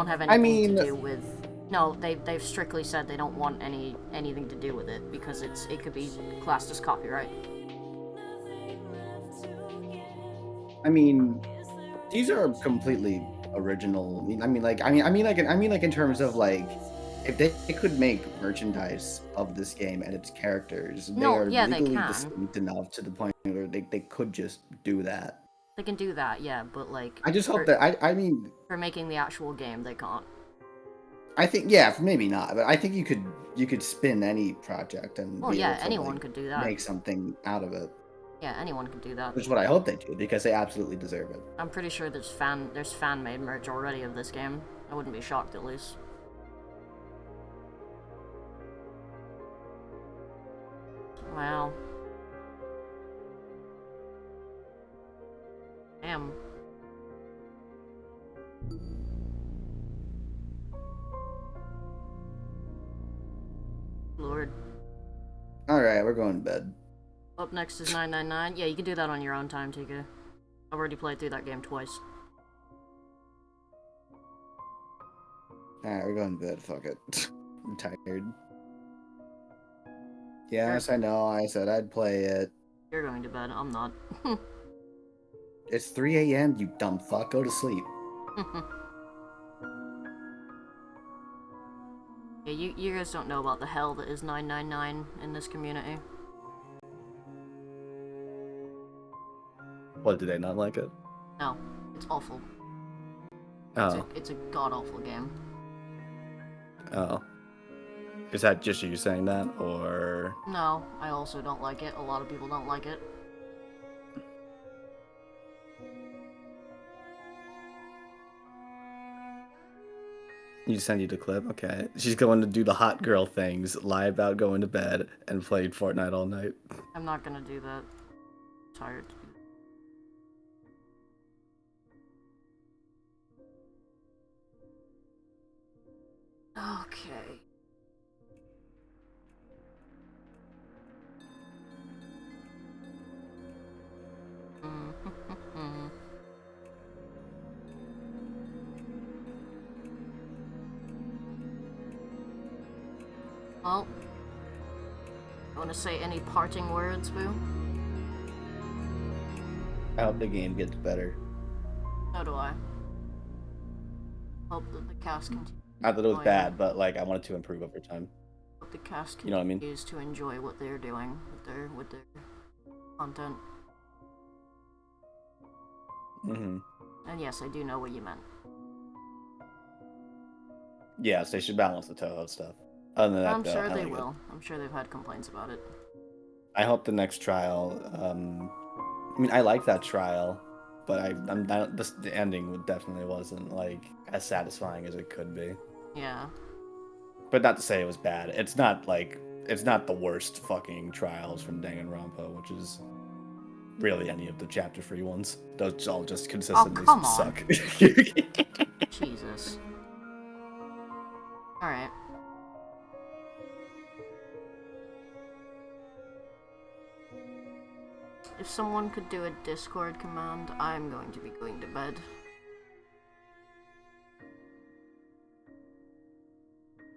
have anything to do with. No, they've strictly said they don't want anything to do with it because it could be classed as copyright. I mean, these are completely original. I mean, like in terms of like, if they could make merchandise of this game and its characters, they are legally distinct enough to the point where they could just do that. They can do that, yeah, but like. I just hope that I mean. For making the actual game, they can't. I think maybe not, but I think you could spin any project and well, be yeah, able to, anyone like, could do that. make something out of it. Yeah, anyone can do that. Which is what I hope they do, because they absolutely deserve it. I'm pretty sure there's fan made merch already of this game. I wouldn't be shocked at least. Wow. Damn. Lord. Alright, we're going to bed. Up next is 999. Yeah, you can do that on your own time, TK. I've already played through that game twice. Alright, we're going to bed. Fuck it. I'm tired. Yes, I know. I said I'd play it. You're going to bed. I'm not. It's 3 a.m., you dumb fuck. Go to sleep. Yeah, you guys don't know about the hell that is 999 in this community. What, do they not like it? No, it's awful. Oh. It's a god-awful game. Oh. Is that just you saying that, or...? No, I also don't like it. A lot of people don't like it. You send you the clip? Okay. She's going to do the hot girl things, lie about going to bed, and play Fortnite all night. I'm not gonna do that. I'm tired. Okay. Well, you want to say any parting words, Boo? I hope the game gets better. So do I. Hope that the cast continues. Not that it was enjoying- bad, but like I wanted to improve over time. Hope the cast You know what I mean? continues to enjoy what they're doing with their content. Mm-hmm. And yes, I do know what you meant. Yes, they should balance the Toho stuff. Other than that, I'm though, sure I they like it. will. I'm sure they've had complaints about it. I hope the next trial. I mean, I like that trial, but the ending definitely wasn't like as satisfying as it could be. Yeah. But not to say it was bad. It's not the worst fucking trials from Danganronpa, which is really any of the chapter free ones. Those all just consistently come on. suck. Jesus. Alright. If someone could do a Discord command, I'm going to be going to bed.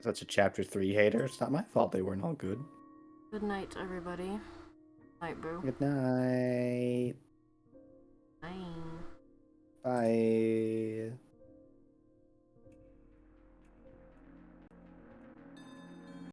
Such a chapter 3 hater. It's not my fault they weren't all good. Good night, everybody. Night, Boo. Good night. Bye. Bye.